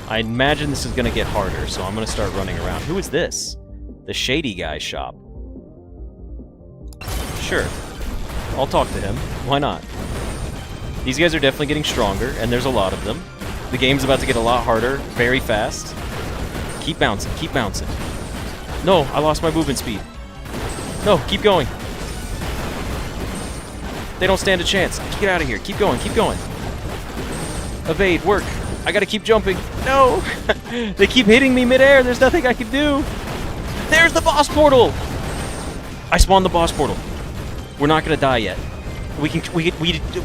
I imagine this is going to get harder, so I'm going to start running around. Who is this? The Shady Guy shop. Sure. I'll talk to him. Why not? These guys are definitely getting stronger, and there's a lot of them. The game's about to get a lot harder, very fast. Keep bouncing, keep bouncing. No, I lost my movement speed. No, keep going. They don't stand a chance. Get out of here, keep going, keep going. Evade, work. I gotta keep jumping. No! They keep hitting me midair, there's nothing I can do. There's the boss portal! I spawned the boss portal. We're not gonna die yet.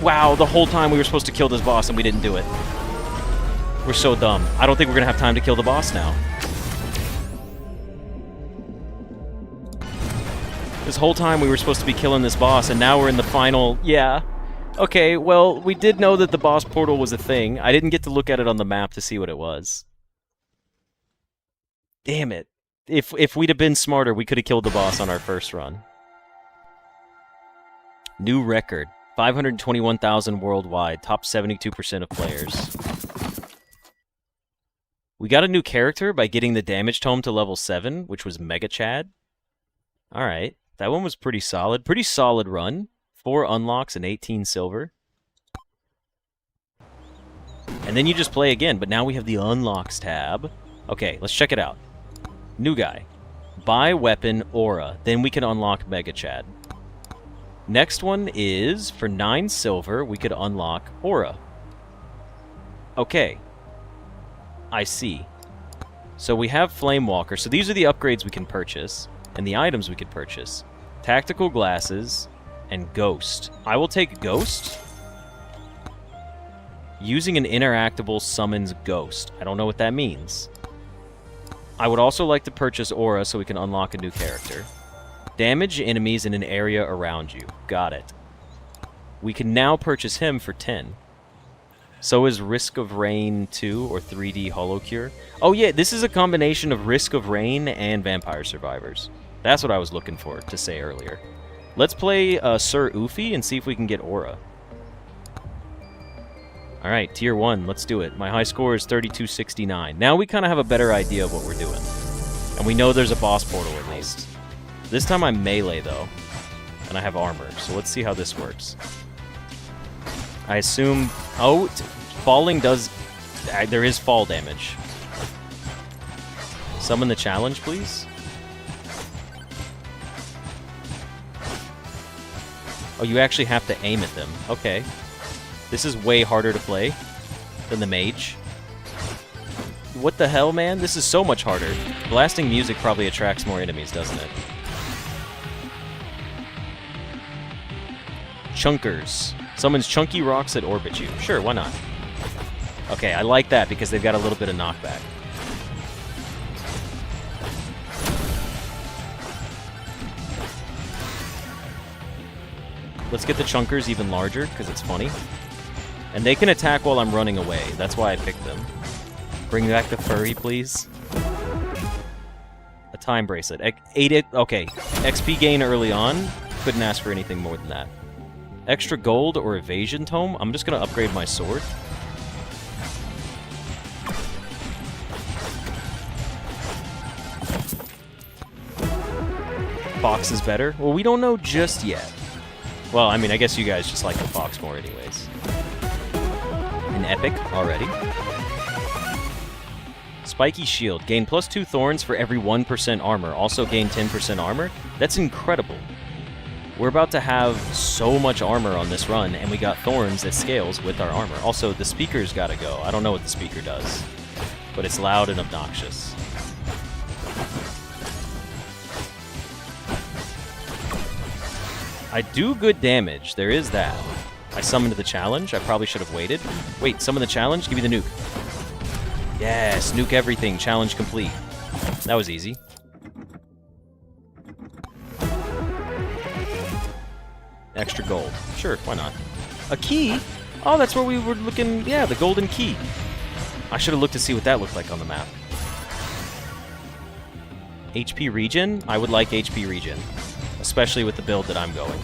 Wow, the whole time we were supposed to kill this boss and we didn't do it. We're so dumb. I don't think we're gonna have time to kill the boss now. This whole time we were supposed to be killing this boss, and now we're in the final... Yeah. Okay, well, we did know that the boss portal was a thing. I didn't get to look at it on the map to see what it was. Damn it. If we'd have been smarter, we could have killed the boss on our first run. New record. 521,000 worldwide. Top 72% of players. We got a new character by getting the damage tome to level 7, which was Mega Chad. Alright, that one was pretty solid. Pretty solid run. 4 unlocks and 18 silver. And then you just play again, but now we have the Unlocks tab. Okay, let's check it out. New guy. Buy weapon aura. Then we can unlock Mega Chad. Next one is, for 9 silver, we could unlock aura. Okay. I see. So we have Flamewalker. So these are the upgrades we can purchase, and the items we could purchase. Tactical Glasses, and Ghost. I will take Ghost. Using an interactable summons Ghost. I don't know what that means. I would also like to purchase Aura so we can unlock a new character. Damage enemies in an area around you. Got it. We can now purchase him for 10. So is Risk of Rain 2 or 3D Holocure. Oh yeah, this is a combination of Risk of Rain and Vampire Survivors. That's what I was looking for to say earlier. Let's play Sir Oofy and see if we can get Aura. Alright, Tier 1, let's do it. My high score is 3269. Now we kind of have a better idea of what we're doing. And we know there's a boss portal at least. This time I'm melee though. And I have armor, so let's see how this works. I assume... Oh, falling does... there is fall damage. Summon the challenge, please. Oh, you actually have to aim at them. Okay. This is way harder to play than the mage. What the hell, man? This is so much harder. Blasting music probably attracts more enemies, doesn't it? Chunkers. Summons chunky rocks that orbit you. Sure, why not? Okay, I like that because they've got a little bit of knockback. Let's get the chunkers even larger because it's funny. And they can attack while I'm running away. That's why I picked them. Bring back the furry, please. A time bracelet. Okay. XP gain early on. Couldn't ask for anything more than that. Extra gold or evasion tome. I'm just going to upgrade my sword. Fox is better? Well, we don't know just yet. Well, I mean, I guess you guys just like the fox more anyways. An epic already. Spiky shield. Gain +2 thorns for every 1% armor. Also gain 10% armor. That's incredible. We're about to have so much armor on this run, and we got thorns that scales with our armor. Also, the speaker's gotta go. I don't know what the speaker does, but it's loud and obnoxious. I do good damage. There is that. I summoned the challenge. I probably should have waited. Wait, summon the challenge? Give me the nuke. Yes, nuke everything. Challenge complete. That was easy. Extra gold. Sure, why not? A key? Oh, that's where we were looking. Yeah, the golden key. I should have looked to see what that looked like on the map. HP regen? I would like HP regen. Especially with the build that I'm going.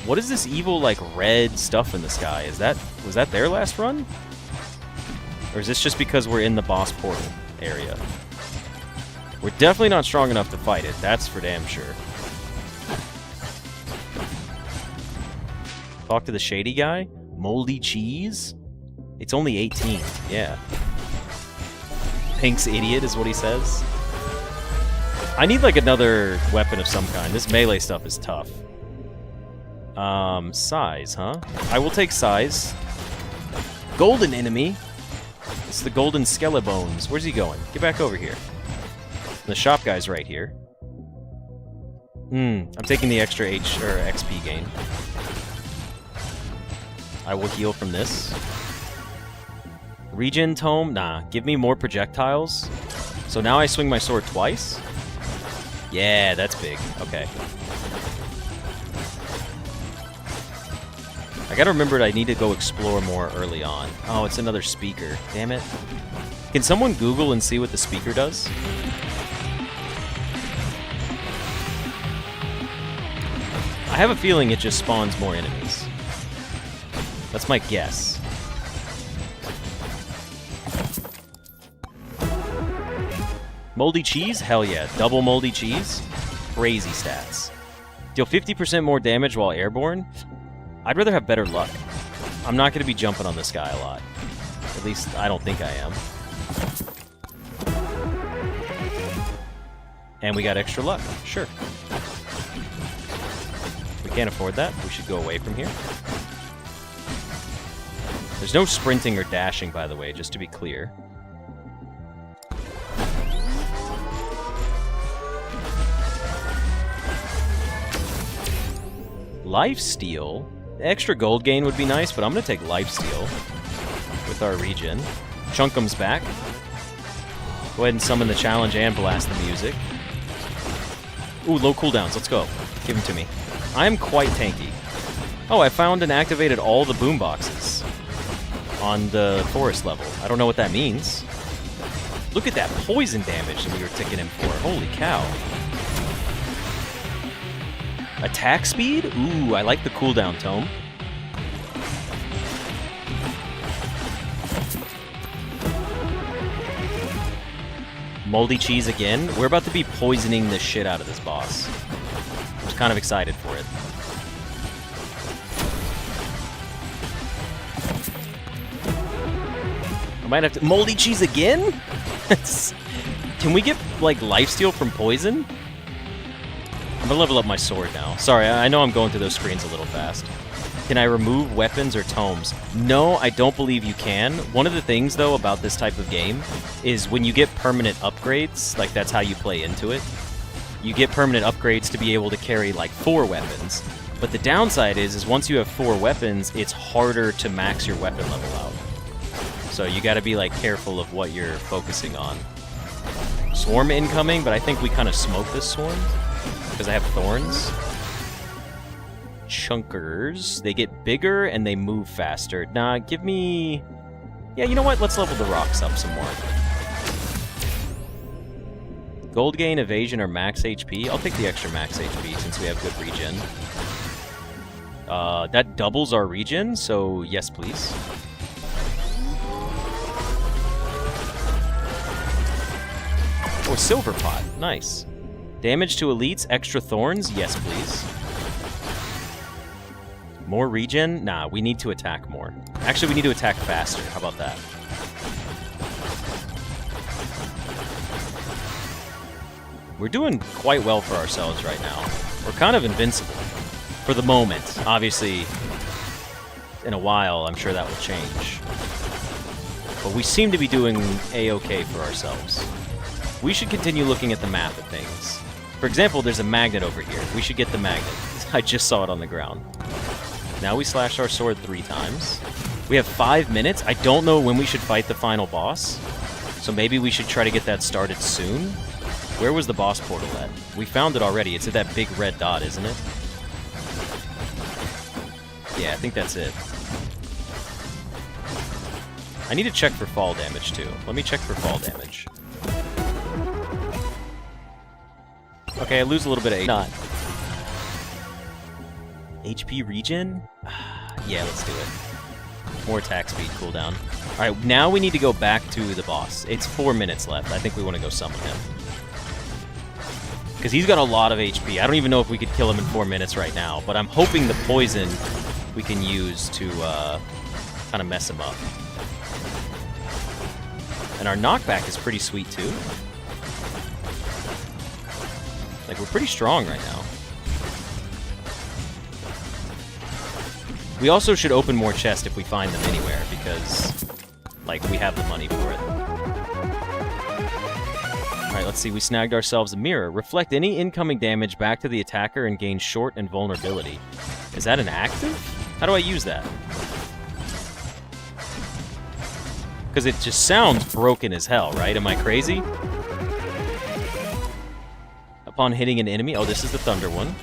What is this evil, like, red stuff in the sky? Was that their last run? Or is this just because we're in the boss portal area? We're definitely not strong enough to fight it. That's for damn sure. Talk to the shady guy? Moldy cheese? It's only 18. Yeah. Pink's idiot is what he says. I need, like, another weapon of some kind. This melee stuff is tough. Size, huh? I will take size. Golden enemy? It's the golden skelebones. Where's he going? Get back over here. The shop guy's right here. I'm taking the extra XP gain. I will heal from this. Regen tome? Nah. Give me more projectiles. So now I swing my sword twice? Yeah, that's big. Okay. I gotta remember that I need to go explore more early on. Oh, it's another speaker. Damn it. Can someone Google and see what the speaker does? I have a feeling it just spawns more enemies. That's my guess. Moldy cheese? Hell yeah. Double moldy cheese? Crazy stats. Deal 50% more damage while airborne? I'd rather have better luck. I'm not going to be jumping on this guy a lot. At least, I don't think I am. And we got extra luck. Sure. We can't afford that. We should go away from here. There's no sprinting or dashing, by the way, just to be clear. Lifesteal? Extra gold gain would be nice, but I'm going to take Lifesteal with our regen. Chunkum's back. Go ahead and summon the challenge and blast the music. Ooh, low cooldowns. Let's go. Give them to me. I am quite tanky. Oh, I found and activated all the boomboxes on the forest level. I don't know what that means. Look at that poison damage that we were ticking him for. Holy cow. Attack speed? Ooh, I like the cooldown tome. Moldy cheese again. We're about to be poisoning the shit out of this boss. I'm kind of excited for it. I might have to... Moldy cheese again? Can we get, like, lifesteal from poison? I'm gonna level up my sword now. Sorry, I know I'm going through those screens a little fast. Can I remove weapons or tomes? No, I don't believe you can. One of the things, though, about this type of game is when you get permanent upgrades, like that's how you play into it, you get permanent upgrades to be able to carry, like, 4 weapons. But the downside is once you have 4 weapons, it's harder to max your weapon level out. So you gotta be, like, careful of what you're focusing on. Swarm incoming, but I think we kind of smoke this swarm because I have thorns. Chunkers. They get bigger and they move faster. Nah, give me... Yeah, you know what? Let's level the rocks up some more. Gold gain, evasion, or max HP. I'll take the extra max HP since we have good regen. That doubles our regen, so yes, please. Oh, silver pot. Nice. Damage to elites, extra thorns. Yes, please. More regen? Nah, we need to attack more. Actually, we need to attack faster. How about that? We're doing quite well for ourselves right now. We're kind of invincible. For the moment. Obviously, in a while, I'm sure that will change. But we seem to be doing A-okay for ourselves. We should continue looking at the map of things. For example, there's a magnet over here. We should get the magnet. I just saw it on the ground. Now we slash our sword 3 times. We have 5 minutes. I don't know when we should fight the final boss. So maybe we should try to get that started soon. Where was the boss portal at? We found it already. It's at that big red dot, isn't it? Yeah, I think that's it. I need to check for fall damage, too. Let me check for fall damage. Okay, I lose a little bit of HP. Not. HP regen? Yeah, let's do it. More attack speed cooldown. Alright, now we need to go back to the boss. It's 4 minutes left. I think we want to go summon him. Because he's got a lot of HP. I don't even know if we could kill him in 4 minutes right now, but I'm hoping the poison we can use to kind of mess him up. And our knockback is pretty sweet, too. Like, we're pretty strong right now. We also should open more chests if we find them anywhere, because, like, we have the money for it. Alright, let's see. We snagged ourselves a mirror. Reflect any incoming damage back to the attacker and gain short and vulnerability. Is that an active? How do I use that? Because it just sounds broken as hell, right? Am I crazy? Upon hitting an enemy... Oh, this is the thunder one.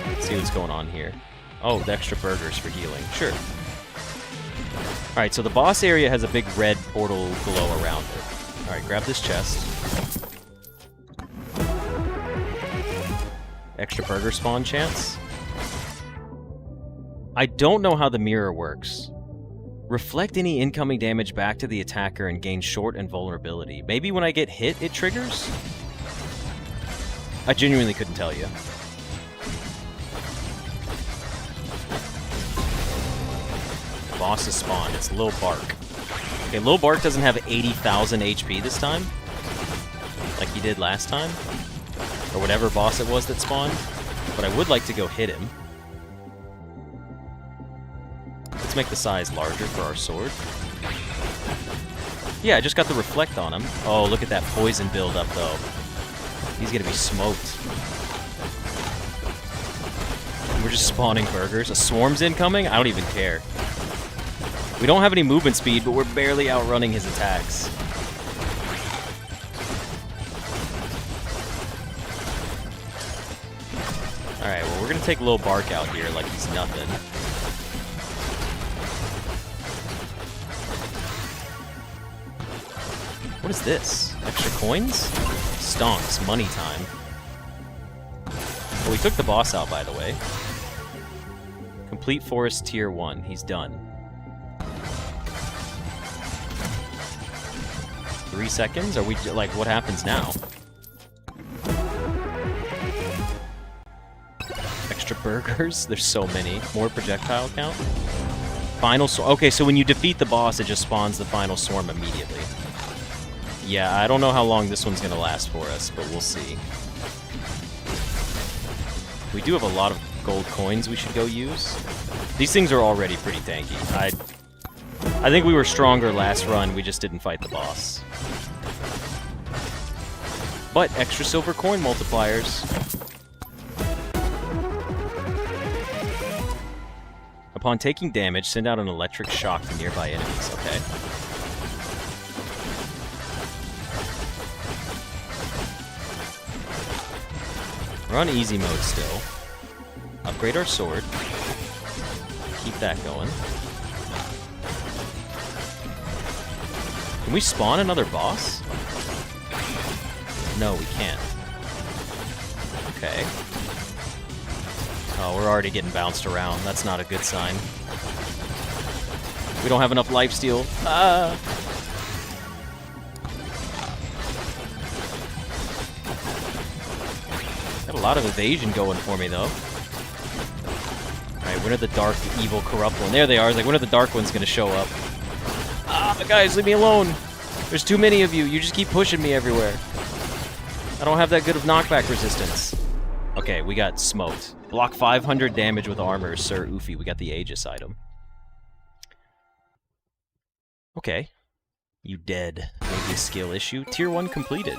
Let's see what's going on here. Oh, the extra burgers for healing. Sure. Alright, so the boss area has a big red portal glow around it. Alright, grab this chest. Extra burger spawn chance. I don't know how the mirror works. Reflect any incoming damage back to the attacker and gain short and vulnerability. Maybe when I get hit, it triggers? I genuinely couldn't tell you. bosses spawn. It's Lil Bark. Okay, Lil Bark doesn't have 80,000 HP this time, like he did last time, or whatever boss it was that spawned, but I would like to go hit him. Let's make the size larger for our sword. Yeah, I just got the reflect on him. Oh, look at that poison build-up, though. He's gonna be smoked. We're just spawning burgers. A swarm's incoming? I don't even care. We don't have any movement speed, but we're barely outrunning his attacks. Alright, well, we're gonna take Lil Bark out here like he's nothing. What is this? Extra coins? Stonks. Money time. Well, we took the boss out, by the way. Complete Forest Tier 1. He's done. 3 seconds? Are we, like, what happens now? Extra burgers? There's so many. More projectile count? Final swarm. Okay, so when you defeat the boss, it just spawns the final swarm immediately. Yeah, I don't know how long this one's gonna last for us, but we'll see. We do have a lot of gold coins we should go use. These things are already pretty tanky. I think we were stronger last run, we just didn't fight the boss. But extra silver coin multipliers. Upon taking damage, send out an electric shock to nearby enemies. Okay. We're on easy mode still. Upgrade our sword. Keep that going. Can we spawn another boss? No, we can't. Okay. Oh, we're already getting bounced around. That's not a good sign. We don't have enough lifesteal. Ah! Got a lot of evasion going for me, though. Alright, when are the dark, evil, corrupt ones? There they are. I was like, when are the dark ones gonna show up? Ah, guys, leave me alone! There's too many of you. You just keep pushing me everywhere. I don't have that good of knockback resistance. Okay, we got smoked. Block 500 damage with armor, Sir Oofy. We got the Aegis item. Okay. You dead. Maybe a skill issue. Tier 1 completed.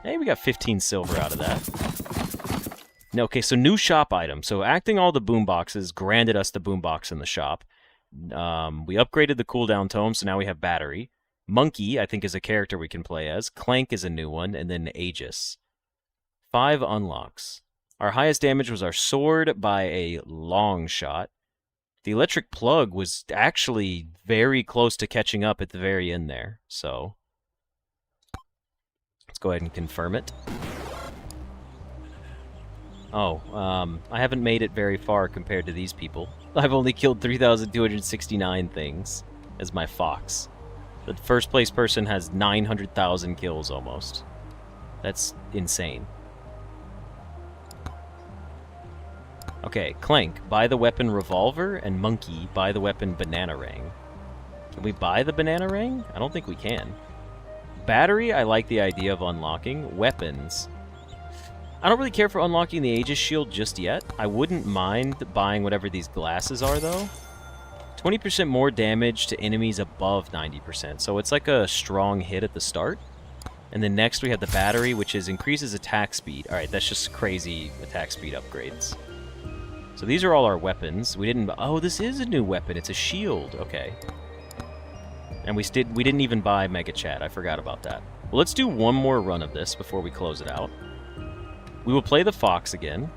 Hey, we got 15 silver out of that. No, okay, so new shop item. So acting all the boomboxes granted us the boombox in the shop. We upgraded the cooldown tome, so now we have battery. Monkey, I think, is a character we can play as. Clank is a new one, and then Aegis. 5 unlocks. Our highest damage was our sword by a long shot. The electric plug was actually very close to catching up at the very end there, so let's go ahead and confirm it. Oh, I haven't made it very far compared to these people. I've only killed 3,269 things as my fox. The first place person has 900,000 kills almost. That's insane. Okay, Clank, buy the weapon Revolver, and Monkey, buy the weapon Bananarang. Can we buy the Bananarang? I don't think we can. Battery, I like the idea of unlocking. Weapons. I don't really care for unlocking the Aegis shield just yet. I wouldn't mind buying whatever these glasses are, though. 20% more damage to enemies above 90%, so it's like a strong hit at the start. And then next we have the battery, which increases attack speed. Alright, that's just crazy attack speed upgrades. So these are all our weapons. We didn't... Oh, this is a new weapon. It's a shield. Okay. And we didn't even buy Mega Chat. I forgot about that. Well, let's do one more run of this before we close it out. We will play the Fox again.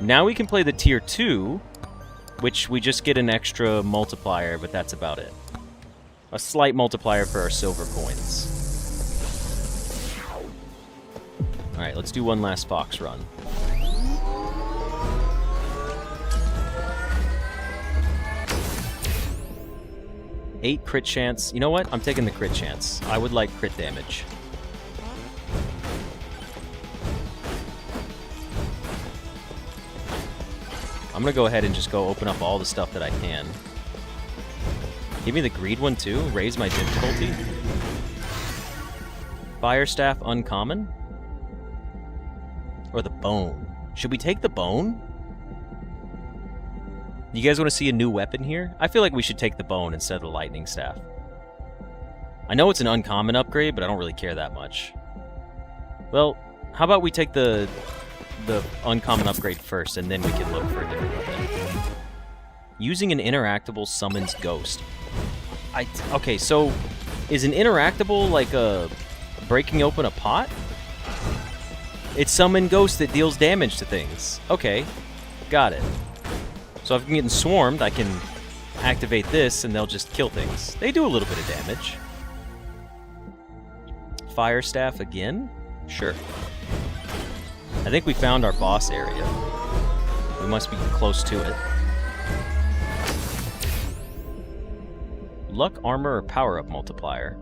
Now we can play the Tier 2, which we just get an extra multiplier, but that's about it. A slight multiplier for our silver coins. Alright, let's do one last Fox run. Eight crit chance. You know what? I'm taking the crit chance. I would like crit damage. I'm gonna go ahead and just go open up all the stuff that I can. Give me the greed one too. Raise my difficulty. Fire staff uncommon? Or the bone? Should we take the bone? You guys want to see a new weapon here? I feel like we should take the bone instead of the lightning staff. I know it's an uncommon upgrade, but I don't really care that much. Well, how about we take the uncommon upgrade first, and then we can look for a different weapon. Using an interactable summons ghost. Okay, so is an interactable like a breaking open a pot? It's summon ghost that deals damage to things. Okay, got it. So if I'm getting swarmed, I can activate this and they'll just kill things. They do a little bit of damage. Fire staff again? Sure. I think we found our boss area. We must be close to it. Luck, armor, or power-up multiplier?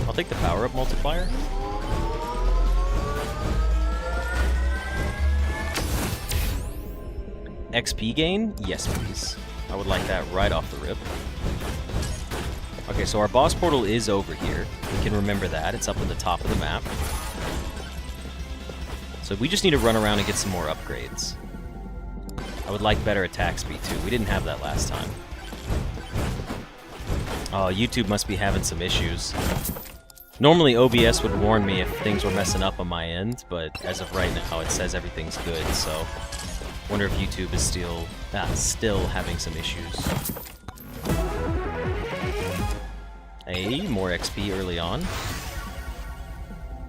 I'll take the power-up multiplier. XP gain? Yes, please. I would like that right off the rip. Okay, so our boss portal is over here. We can remember that. It's up at the top of the map. So we just need to run around and get some more upgrades. I would like better attack speed, too. We didn't have that last time. Oh, YouTube must be having some issues. Normally, OBS would warn me if things were messing up on my end, but as of right now, it says everything's good, so... Wonder if YouTube is still having some issues. Hey, more XP early on.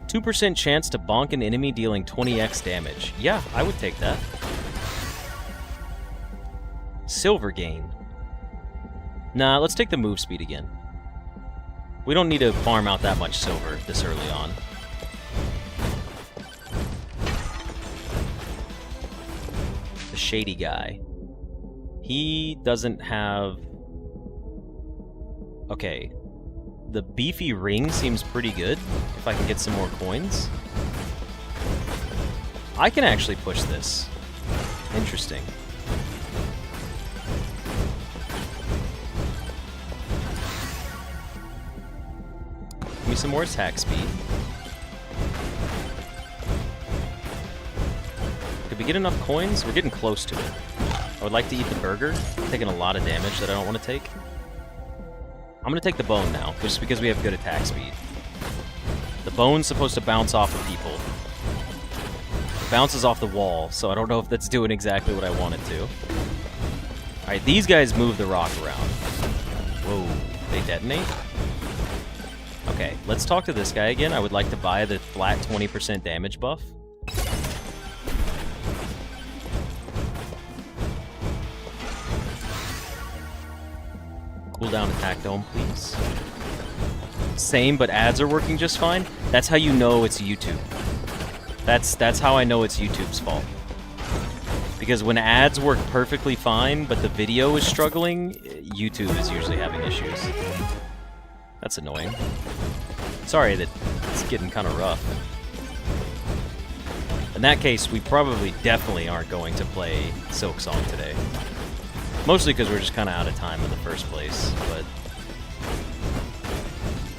2% chance to bonk an enemy dealing 20x damage. Yeah, I would take that. Silver gain. Nah, let's take the move speed again. We don't need to farm out that much silver this early on. The shady guy. He doesn't have... Okay. The beefy ring seems pretty good, if I can get some more coins. I can actually push this. Interesting. Give me some more attack speed. Did we get enough coins? We're getting close to it. I would like to eat the burger. I'm taking a lot of damage that I don't want to take. I'm going to take the bone now, just because we have good attack speed. The bone's supposed to bounce off of people. It bounces off the wall, so I don't know if that's doing exactly what I want it to. Alright, these guys move the rock around. Whoa, they detonate? Okay, let's talk to this guy again. I would like to buy the flat 20% damage buff. Cooldown attack dome, please. Same, but ads are working just fine. That's how you know it's YouTube. That's how I know it's YouTube's fault. Because when ads work perfectly fine, but the video is struggling, YouTube is usually having issues. That's annoying. Sorry that it's getting kind of rough. In that case, we probably definitely aren't going to play Silk Song today. Mostly because we're just kind of out of time in the first place, but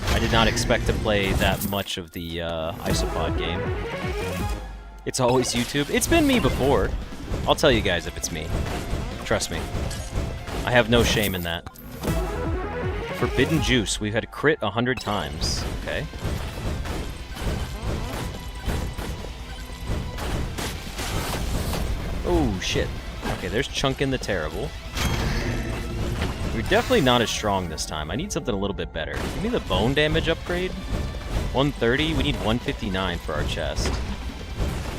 I did not expect to play that much of the Isopod game. It's always YouTube. It's been me before. I'll tell you guys if it's me. Trust me. I have no shame in that. Forbidden Juice. We've had crit 100 times. Okay. Oh, shit. Okay, there's Chunkin' the Terrible. We're definitely not as strong this time. I need something a little bit better. Give me the bone damage upgrade. 130. We need 159 for our chest.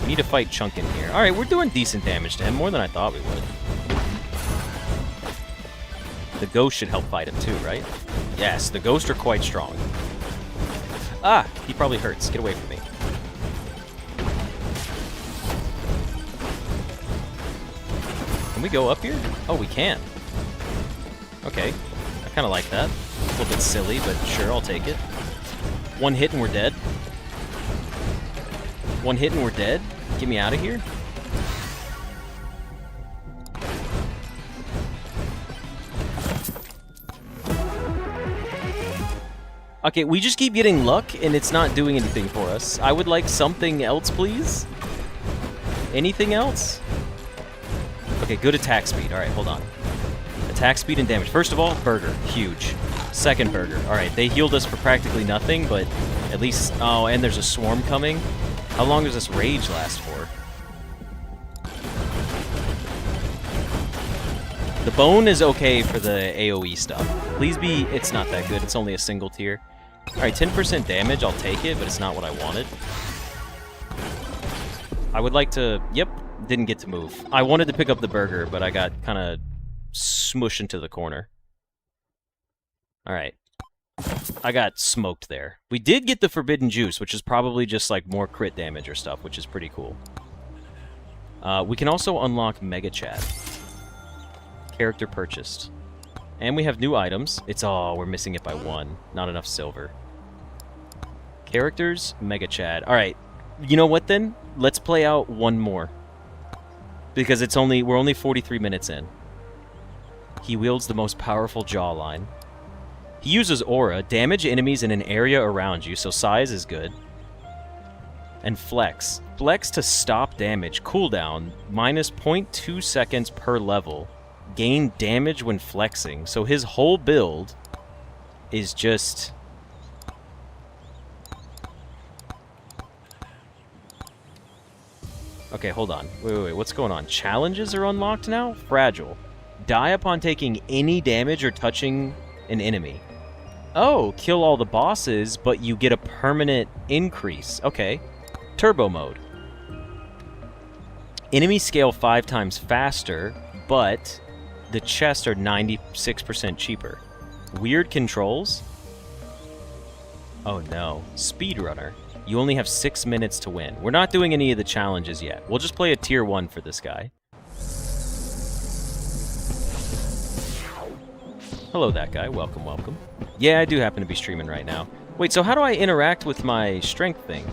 We need to fight Chunkin' here. Alright, we're doing decent damage to him. More than I thought we would. The ghost should help fight him too, right? Yes, the ghosts are quite strong. Ah! He probably hurts. Get away from me. Can we go up here? Oh, we can. Okay. I kind of like that. A little bit silly, but sure, I'll take it. One hit and we're dead. One hit and we're dead? Get me out of here. Okay, we just keep getting luck, and it's not doing anything for us. I would like something else, please. Anything else? Okay, good attack speed. All right, hold on. Attack speed and damage. First of all, burger. Huge. Second burger. All right, they healed us for practically nothing, but at least... Oh, and there's a swarm coming. How long does this rage last for? The bone is okay for the AoE stuff. Please be... It's not that good. It's only a single tier. Alright, 10% damage. I'll take it, but it's not what I wanted. I would like to... Yep, didn't get to move. I wanted to pick up the burger, but I got kind of smushed into the corner. Alright. I got smoked there. We did get the Forbidden Juice, which is probably just like more crit damage or stuff, which is pretty cool. We can also unlock Mega Chat. Character purchased. And we have new items. It's... Oh, we're missing it by 1. Not enough silver. Characters, Mega Chad. Alright, you know what then? Let's play out one more. Because it's only... We're only 43 minutes in. He wields the most powerful jawline. He uses Aura. Damage enemies in an area around you, so size is good. And Flex. Flex to stop damage. Cooldown, minus 0.2 seconds per level. Gain damage when flexing. So his whole build is just... Okay, hold on. Wait. What's going on? Challenges are unlocked now? Fragile. Die upon taking any damage or touching an enemy. Oh, kill all the bosses, but you get a permanent increase. Okay. Turbo mode. Enemies scale 5 times faster, but... the chests are 96% cheaper. Weird controls? Oh no. Speedrunner. You only have 6 minutes to win. We're not doing any of the challenges yet. We'll just play a tier 1 for this guy. Hello, that guy. Welcome, welcome. Yeah, I do happen to be streaming right now. Wait, so how do I interact with my strength thing?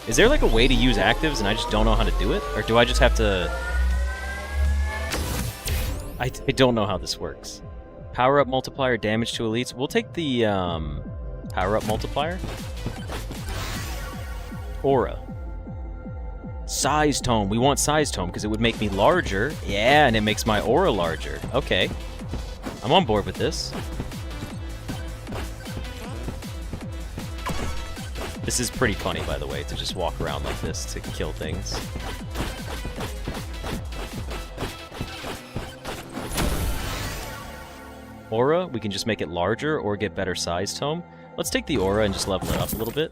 Is there like a way to use actives and I just don't know how to do it? Or do I just have to... I don't know how this works. Power-up multiplier, damage to elites. We'll take the power-up multiplier. Aura. Size tome. We want size tome because it would make me larger. Yeah, and it makes my aura larger. Okay. I'm on board with this. This is pretty funny, by the way, to just walk around like this to kill things. Aura, we can just make it larger or get better size tome. Let's take the aura and just level it up a little bit.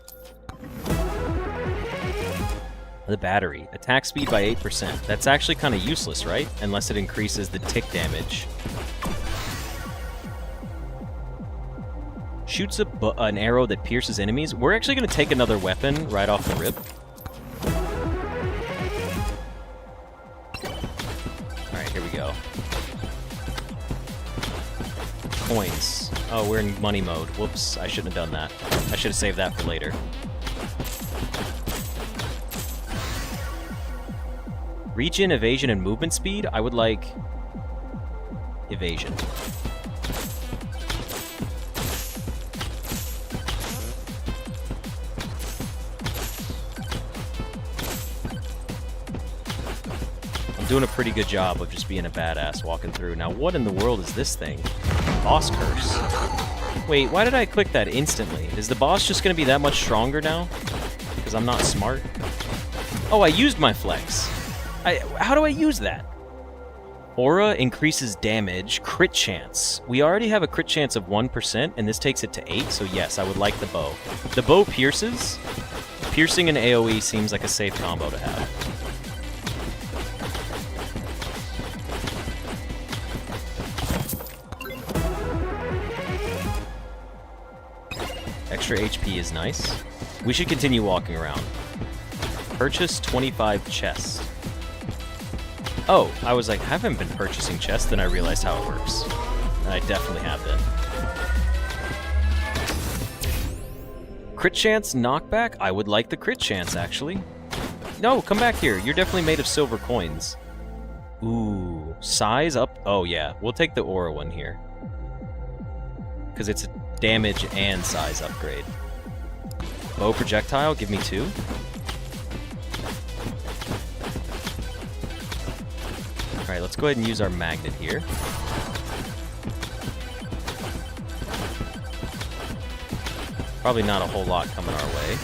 The battery. Attack speed by 8%. That's actually kind of useless, right? Unless it increases the tick damage. Shoots an arrow that pierces enemies. We're actually going to take another weapon right off the rip. Alright, here we go. Coins. Oh, we're in money mode. Whoops, I shouldn't have done that. I should have saved that for later. Regen, evasion, and movement speed. I would like evasion. I'm doing a pretty good job of just being a badass walking through. Now, what in the world is this thing? Boss curse. Wait, why did I click that instantly? Is the boss just going to be that much stronger now? Because I'm not smart? Oh, I used my flex. How do I use that? Aura increases damage, crit chance. We already have a crit chance of 1%, and this takes it to 8, so yes, I would like the bow. The bow pierces. Piercing and AoE seems like a safe combo to have. Extra HP is nice. We should continue walking around. Purchase 25 chests. Oh, I was like, I haven't been purchasing chests, then I realized how it works. And I definitely have been. Crit chance knockback? I would like the crit chance, actually. No, come back here. You're definitely made of silver coins. Ooh, size up? Oh, yeah. We'll take the aura one here. because it's a damage and size upgrade. Bow projectile, give me 2. Alright, let's go ahead and use our magnet here. Probably not a whole lot coming our way.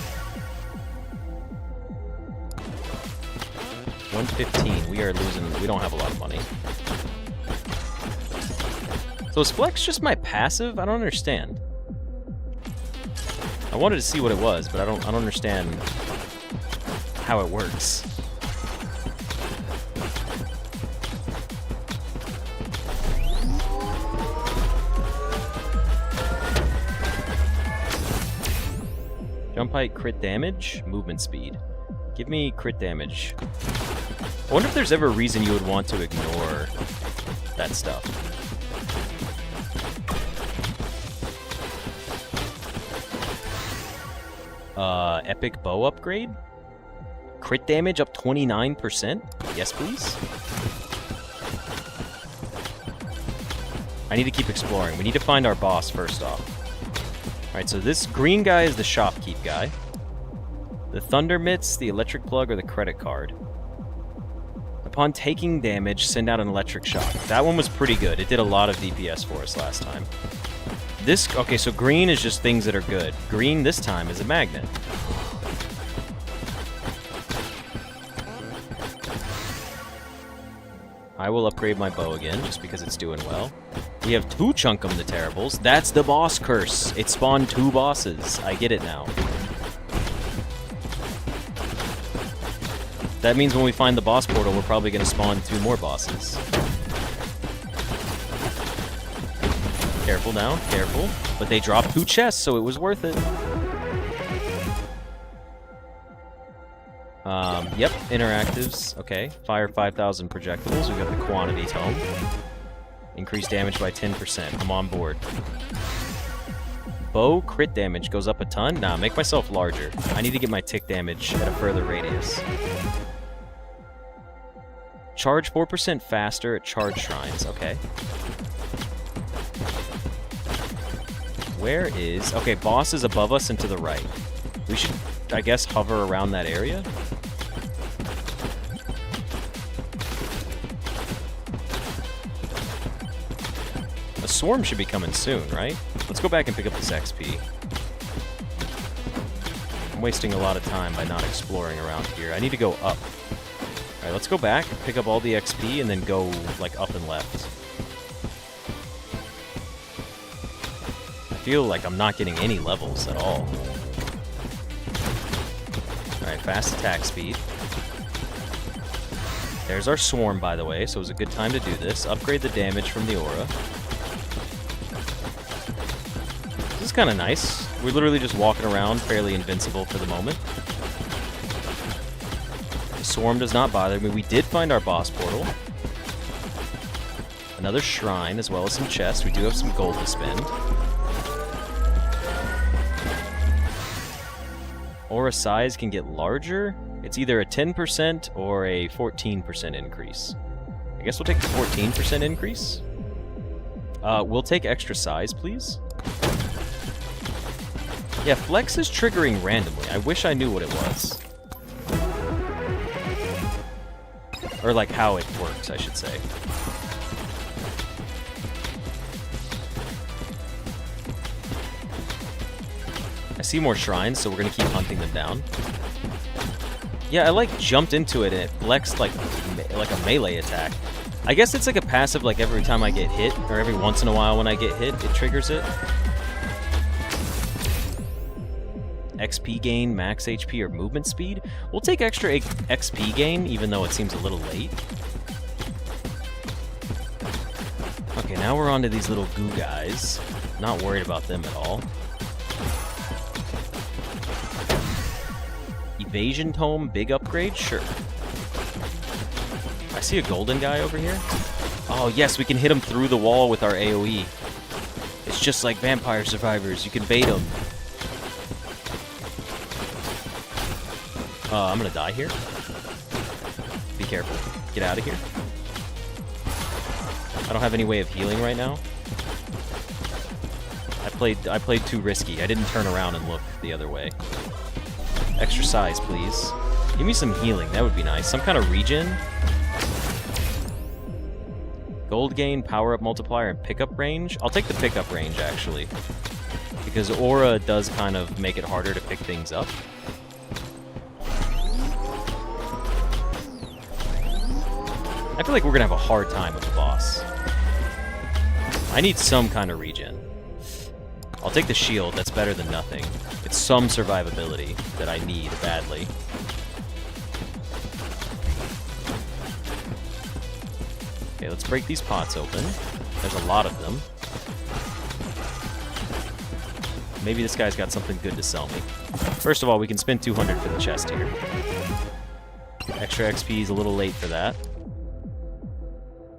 115, we are losing, we don't have a lot of money. So is Flex just my passive? I don't understand. I wanted to see what it was, but I don't understand how it works. Jump height, crit damage, movement speed. Give me crit damage. I wonder if there's ever a reason you would want to ignore that stuff. Epic bow upgrade? Crit damage up 29%? Yes, please? I need to keep exploring. We need to find our boss first off. Alright, so this green guy is the shopkeep guy. The thunder mitts, the electric plug, or the credit card. Upon taking damage, send out an electric shock. That one was pretty good. It did a lot of DPS for us last time. This, okay, so green is just things that are good. Green this time is a magnet. I will upgrade my bow again, just because it's doing well. We have 2 Chunkum the Terribles. That's the boss curse. It spawned 2 bosses. I get it now. That means when we find the boss portal, we're probably going to spawn 2 more bosses. Careful now, careful. But they dropped 2 chests, so it was worth it. Yep, interactives. Okay, fire 5,000 projectiles. We got the quantity tome. Increase damage by 10%. I'm on board. Bow crit damage goes up a ton? Nah, make myself larger. I need to get my tick damage at a further radius. Charge 4% faster at charge shrines. Okay. Where is... Okay, boss is above us and to the right. We should, I guess, hover around that area. A swarm should be coming soon, right? Let's go back and pick up this XP. I'm wasting a lot of time by not exploring around here. I need to go up. Alright, let's go back, pick up all the XP, and then go, like, up and left. I feel like I'm not getting any levels at all. Alright, fast attack speed. There's our swarm, by the way, so it was a good time to do this. Upgrade the damage from the aura. This is kind of nice. We're literally just walking around, fairly invincible for the moment. The swarm does not bother me. We did find our boss portal. Another shrine, as well as some chests. We do have some gold to spend. Aura size can get larger. It's either a 10% or a 14% increase. I guess we'll take the 14% increase. We'll take extra size, please. Yeah, flex is triggering randomly. I wish I knew what it was. Or, like, how it works, I should say. I see more shrines, so we're gonna keep hunting them down. Yeah, I, like, jumped into it, and it flexed like a melee attack. I guess it's like a passive, like, every time I get hit, or every once in a while when I get hit, it triggers it. XP gain, max HP, or movement speed. We'll take extra XP gain, even though it seems a little late. Okay, now we're on to these little goo guys. Not worried about them at all. Evasion tome, big upgrade? Sure. I see a golden guy over here. Oh, yes, we can hit him through the wall with our AoE. It's just like Vampire Survivors. You can bait him. I'm gonna die here. Be careful. Get out of here. I don't have any way of healing right now. I played too risky. I didn't turn around and look the other way. Extra size, please. Give me some healing. That would be nice. Some kind of regen. Gold gain, power-up multiplier, and pickup range. I'll take the pickup range, actually. Because Aura does kind of make it harder to pick things up. I feel like we're going to have a hard time with the boss. I need some kind of regen. I'll take the shield. That's better than nothing. It's some survivability that I need badly. Okay, let's break these pots open. There's a lot of them. Maybe this guy's got something good to sell me. First of all, we can spend 200 for the chest here. Extra XP is a little late for that.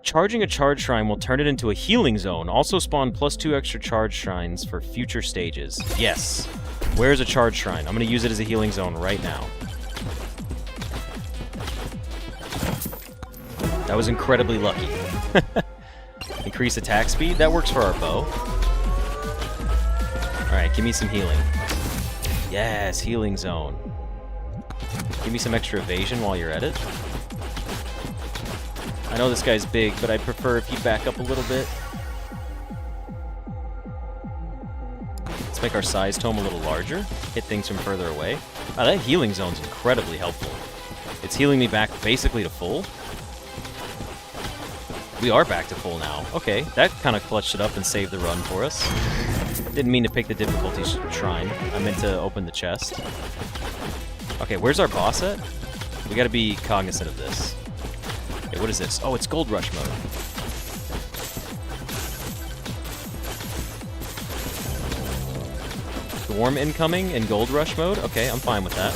Charging a charge shrine will turn it into a healing zone. Also spawn +2 extra charge shrines for future stages. Yes. Where's a charge shrine? I'm going to use it as a healing zone right now. That was incredibly lucky. Increase attack speed. That works for our bow. Alright, give me some healing. Yes, healing zone. Give me some extra evasion while you're at it. I know this guy's big, but I prefer if you back up a little bit. Let's make our size tome a little larger. Hit things from further away. Wow, that healing zone's incredibly helpful. It's healing me back basically to full. We are back to full now. Okay, that kind of clutched it up and saved the run for us. Didn't mean to pick the difficulty shrine. I meant to open the chest. Okay, where's our boss at? We gotta be cognizant of this. Okay, what is this? Oh, it's Gold Rush mode. Swarm incoming in Gold Rush mode? Okay, I'm fine with that.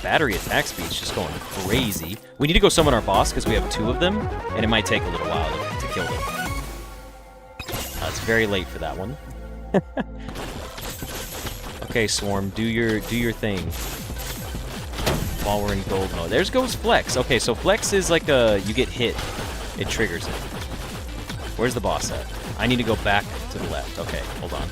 Battery attack speed's just going crazy. We need to go summon our boss because we have 2 of them, and it might take a little while to kill them. It's very late for that one. Okay, Swarm, do your thing. While we're in gold mode. There's goes Flex. Okay, so Flex is like you get hit, it triggers it. Where's the boss at? I need to go back to the left. Okay, hold on.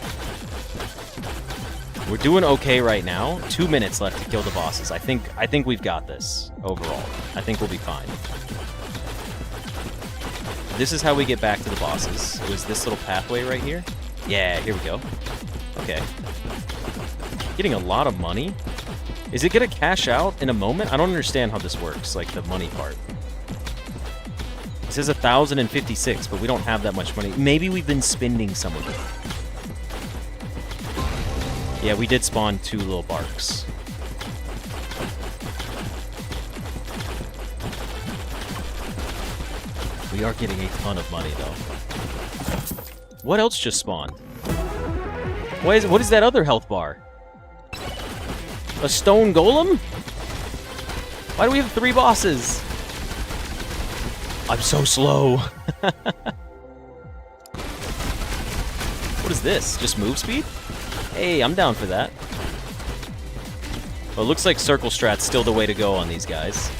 We're doing okay right now. 2 minutes left to kill the bosses. I think we've got this overall. I think we'll be fine. This is how we get back to the bosses. It was this little pathway right here. Yeah, here we go. Okay. Getting a lot of money. Is it going to cash out in a moment? I don't understand how this works, like the money part. It says 1,056, but we don't have that much money. Maybe we've been spending some of it. Yeah, we did spawn 2 little barks. We are getting a ton of money, though. What else just spawned? What is that other health bar? A stone golem? Why do we have 3 bosses? I'm so slow. What is this? Just move speed? Hey, I'm down for that. Well, it looks like circle strat's still the way to go on these guys.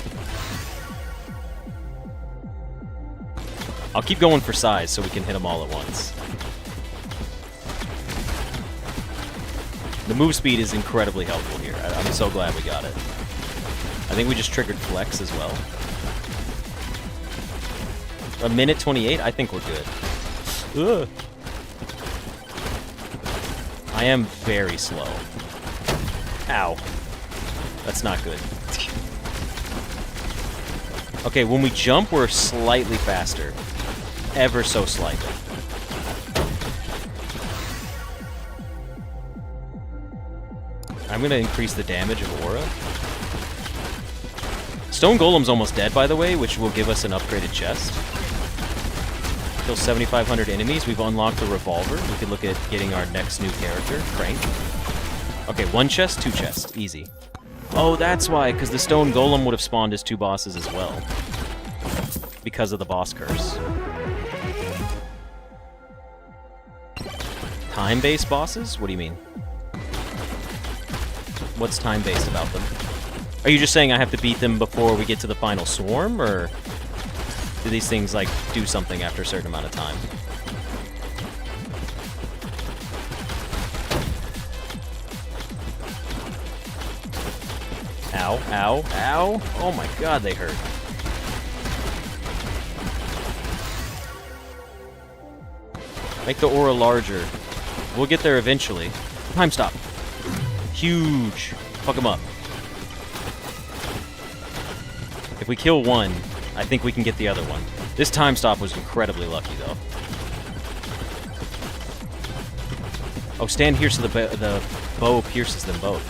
I'll keep going for size so we can hit them all at once. The move speed is incredibly helpful here. I'm so glad we got it. I think we just triggered Flex as well. 1:28? I think we're good. Ugh. I am very slow. Ow. That's not good. Okay, when we jump, we're slightly faster. Ever so slightly. I'm going to increase the damage of Aura. Stone Golem's almost dead, by the way, which will give us an upgraded chest. Kill 7,500 enemies. We've unlocked the revolver. We could look at getting our next new character, Frank. Okay, 1 chest, 2 chests. Easy. Oh, that's why, because the Stone Golem would have spawned as 2 bosses as well. Because of the boss curse. Time-based bosses? What do you mean? What's time-based about them? Are you just saying I have to beat them before we get to the final swarm, or do these things, like, do something after a certain amount of time? Ow, ow, ow. Oh my god, they hurt. Make the aura larger. We'll get there eventually. Time stop. Huge. Fuck him up. If we kill one, I think we can get the other one. This time stop was incredibly lucky, though. Oh, stand here so the bow pierces them both.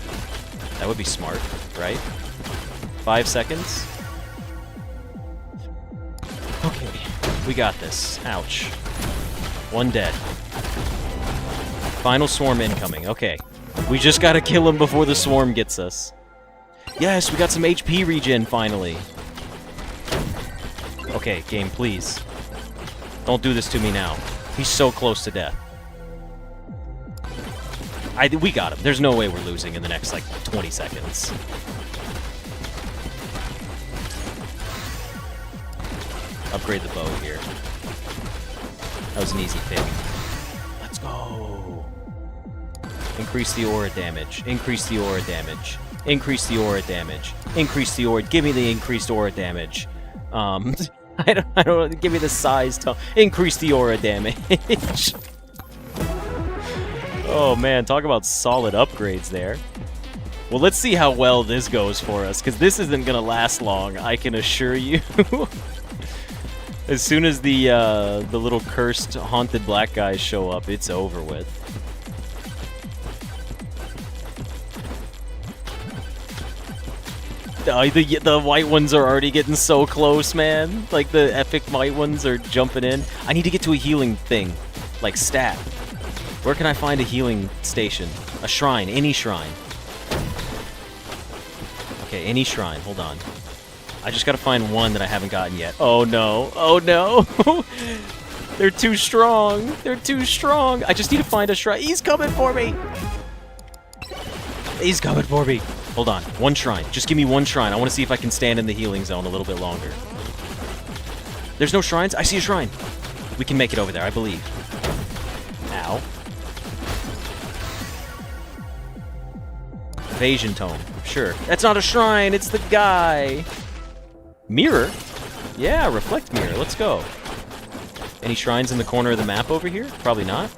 That would be smart, right? 5 seconds. Okay, we got this. Ouch. One dead. Final swarm incoming. Okay. We just gotta kill him before the swarm gets us. Yes, we got some HP regen, finally. Okay, game, please. Don't do this to me now. He's so close to death. We got him. There's no way we're losing in the next, like, 20 seconds. Upgrade the bow here. That was an easy pick. Let's go. Increase the aura damage. Increase the aura damage. Increase the aura damage. Increase the aura. Give me the increased aura damage. I don't. Give me the size. Increase the aura damage. Oh man, talk about solid upgrades there. Well, let's see how well this goes for us, because this isn't gonna last long, I can assure you. As soon as the little cursed, haunted black guys show up, it's over with. The white ones are already getting so close, man. Like, the epic white ones are jumping in. I need to get to a healing thing, like stat. Where can I find a healing station? A shrine, any shrine. Okay, any shrine, hold on. I just gotta find one that I haven't gotten yet. Oh no, oh no! They're too strong, they're too strong! I just need to find a shrine. He's coming for me! He's coming for me! Hold on, one shrine. Just give me one shrine. I want to see if I can stand in the healing zone a little bit longer. There's no shrines? I see a shrine! We can make it over there, I believe. Ow. Evasion tome. Sure. That's not a shrine, it's the guy! Mirror? Yeah, reflect mirror. Let's go. Any shrines in the corner of the map over here? Probably not.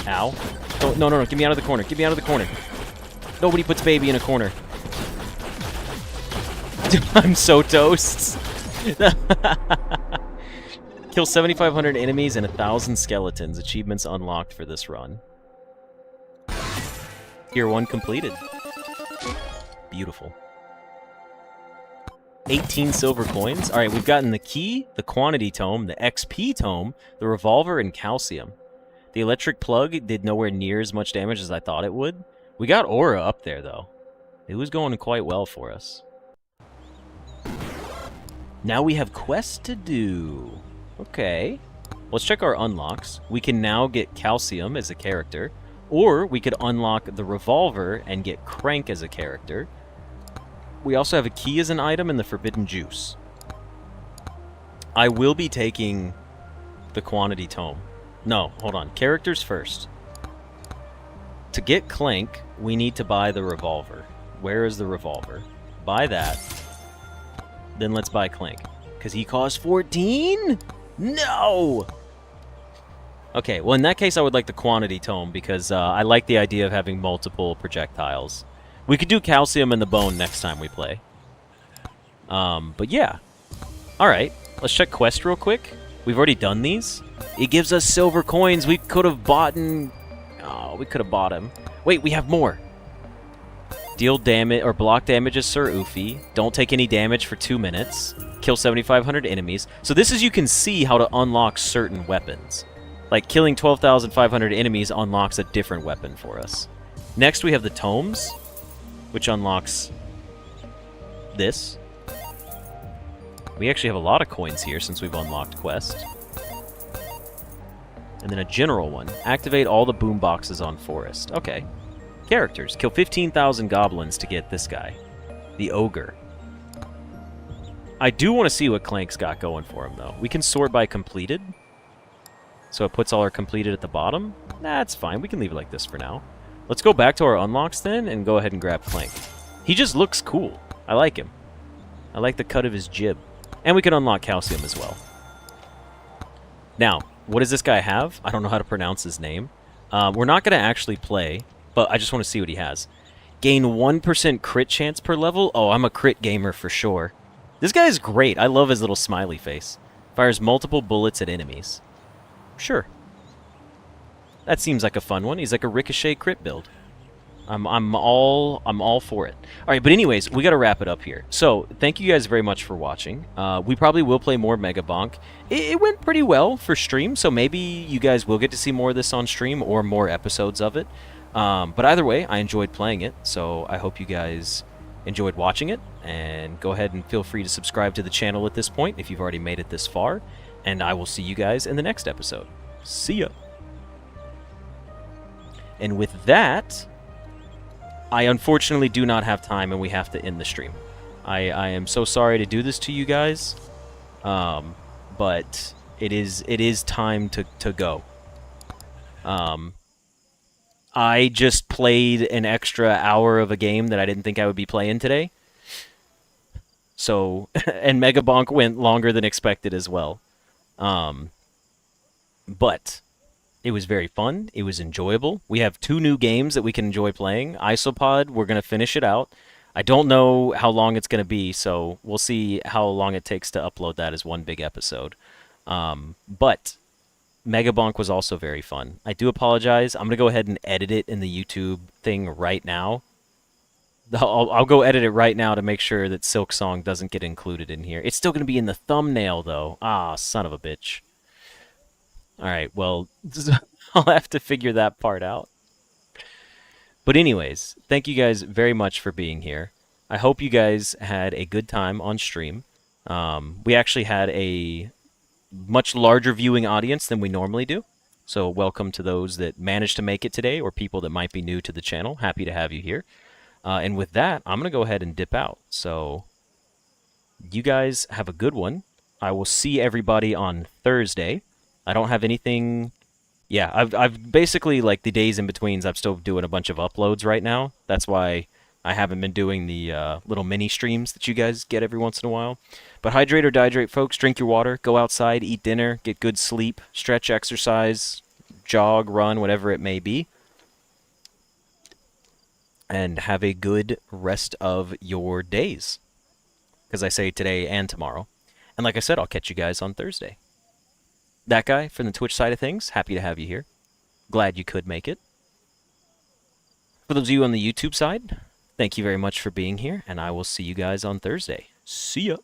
Ow. Oh, no, no, no. Get me out of the corner. Get me out of the corner. Nobody puts baby in a corner. I'm so toast. Kill 7,500 enemies and 1,000 skeletons. Achievements unlocked for this run. Tier 1 completed. Beautiful. 18 silver coins. Alright, we've gotten the key, the quantity tome, the XP tome, the revolver, and calcium. The electric plug did nowhere near as much damage as I thought it would. We got aura up there, though. It was going quite well for us. Now we have quests to do. Okay. Let's check our unlocks. We can now get calcium as a character, or we could unlock the revolver and get Crank as a character. We also have a key as an item and the forbidden juice. I will be taking the quantity tome. No, hold on. Characters first. To get Clank, we need to buy the revolver. Where is the revolver? Buy that. Then let's buy Clank. Because he costs 14? No! Okay, well in that case I would like the quantity tome because I like the idea of having multiple projectiles. We could do calcium and the bone next time we play. But yeah. Alright, let's check quest real quick. We've already done these. It gives us silver coins. We could have bought and... Oh, we could have bought him. Wait, we have more. Deal damage or block damage as Sir Oofy. Don't take any damage for 2 minutes. Kill 7,500 enemies. So this is, you can see how to unlock certain weapons. Like killing 12,500 enemies unlocks a different weapon for us. Next we have the tomes, which unlocks this. We actually have a lot of coins here since we've unlocked quest. And then a general one. Activate all the boom boxes on forest. Okay. Characters. Kill 15,000 goblins to get this guy. The ogre. I do want to see what Clank's got going for him, though. We can sort by completed. So it puts all our completed at the bottom. That's fine. We can leave it like this for now. Let's go back to our unlocks then and go ahead and grab Clank. He just looks cool. I like him. I like the cut of his jib. And we can unlock calcium as well. Now, what does this guy have? I don't know how to pronounce his name. We're not going to actually play, but I just want to see what he has. Gain 1% crit chance per level? Oh, I'm a crit gamer for sure. This guy is great. I love his little smiley face. Fires multiple bullets at enemies. Sure. That seems like a fun one. He's like a ricochet crit build. I'm all for it. All right, but anyways, we got to wrap it up here. So, thank you guys very much for watching. We probably will play more Megabonk. It went pretty well for stream, so maybe you guys will get to see more of this on stream or more episodes of it. But either way, I enjoyed playing it, so I hope you guys enjoyed watching it. And go ahead and feel free to subscribe to the channel at this point if you've already made it this far. And I will see you guys in the next episode. See ya! And with that, I unfortunately do not have time and we have to end the stream. I am so sorry to do this to you guys, but it is time to go. I just played an extra hour of a game that I didn't think I would be playing today. So, and Megabonk went longer than expected as well. But it was very fun. It was enjoyable. We have 2 new games that we can enjoy playing. Isopod, we're going to finish it out. I don't know how long it's going to be, so we'll see how long it takes to upload that as one big episode. But Megabonk was also very fun. I do apologize. I'm going to go ahead and edit it in the YouTube thing right now. I'll go edit it right now to make sure that Silk Song doesn't get included in here. It's still going to be in the thumbnail, though. Ah, son of a bitch. Alright, well, I'll have to figure that part out. But anyways, thank you guys very much for being here. I hope you guys had a good time on stream. We actually had a much larger viewing audience than we normally do. So welcome to those that managed to make it today or people that might be new to the channel. Happy to have you here. And with that, I'm going to go ahead and dip out. So you guys have a good one. I will see everybody on Thursday. I don't have anything. Yeah, I've basically, like, the days in betweens, I'm still doing a bunch of uploads right now. That's why I haven't been doing the little mini streams that you guys get every once in a while. But hydrate or dehydrate, folks. Drink your water. Go outside. Eat dinner. Get good sleep. Stretch, exercise, jog, run, whatever it may be. And have a good rest of your days. Because I say today and tomorrow. And like I said, I'll catch you guys on Thursday. That guy from the Twitch side of things, happy to have you here. Glad you could make it. For those of you on the YouTube side, thank you very much for being here, and I will see you guys on Thursday. See ya!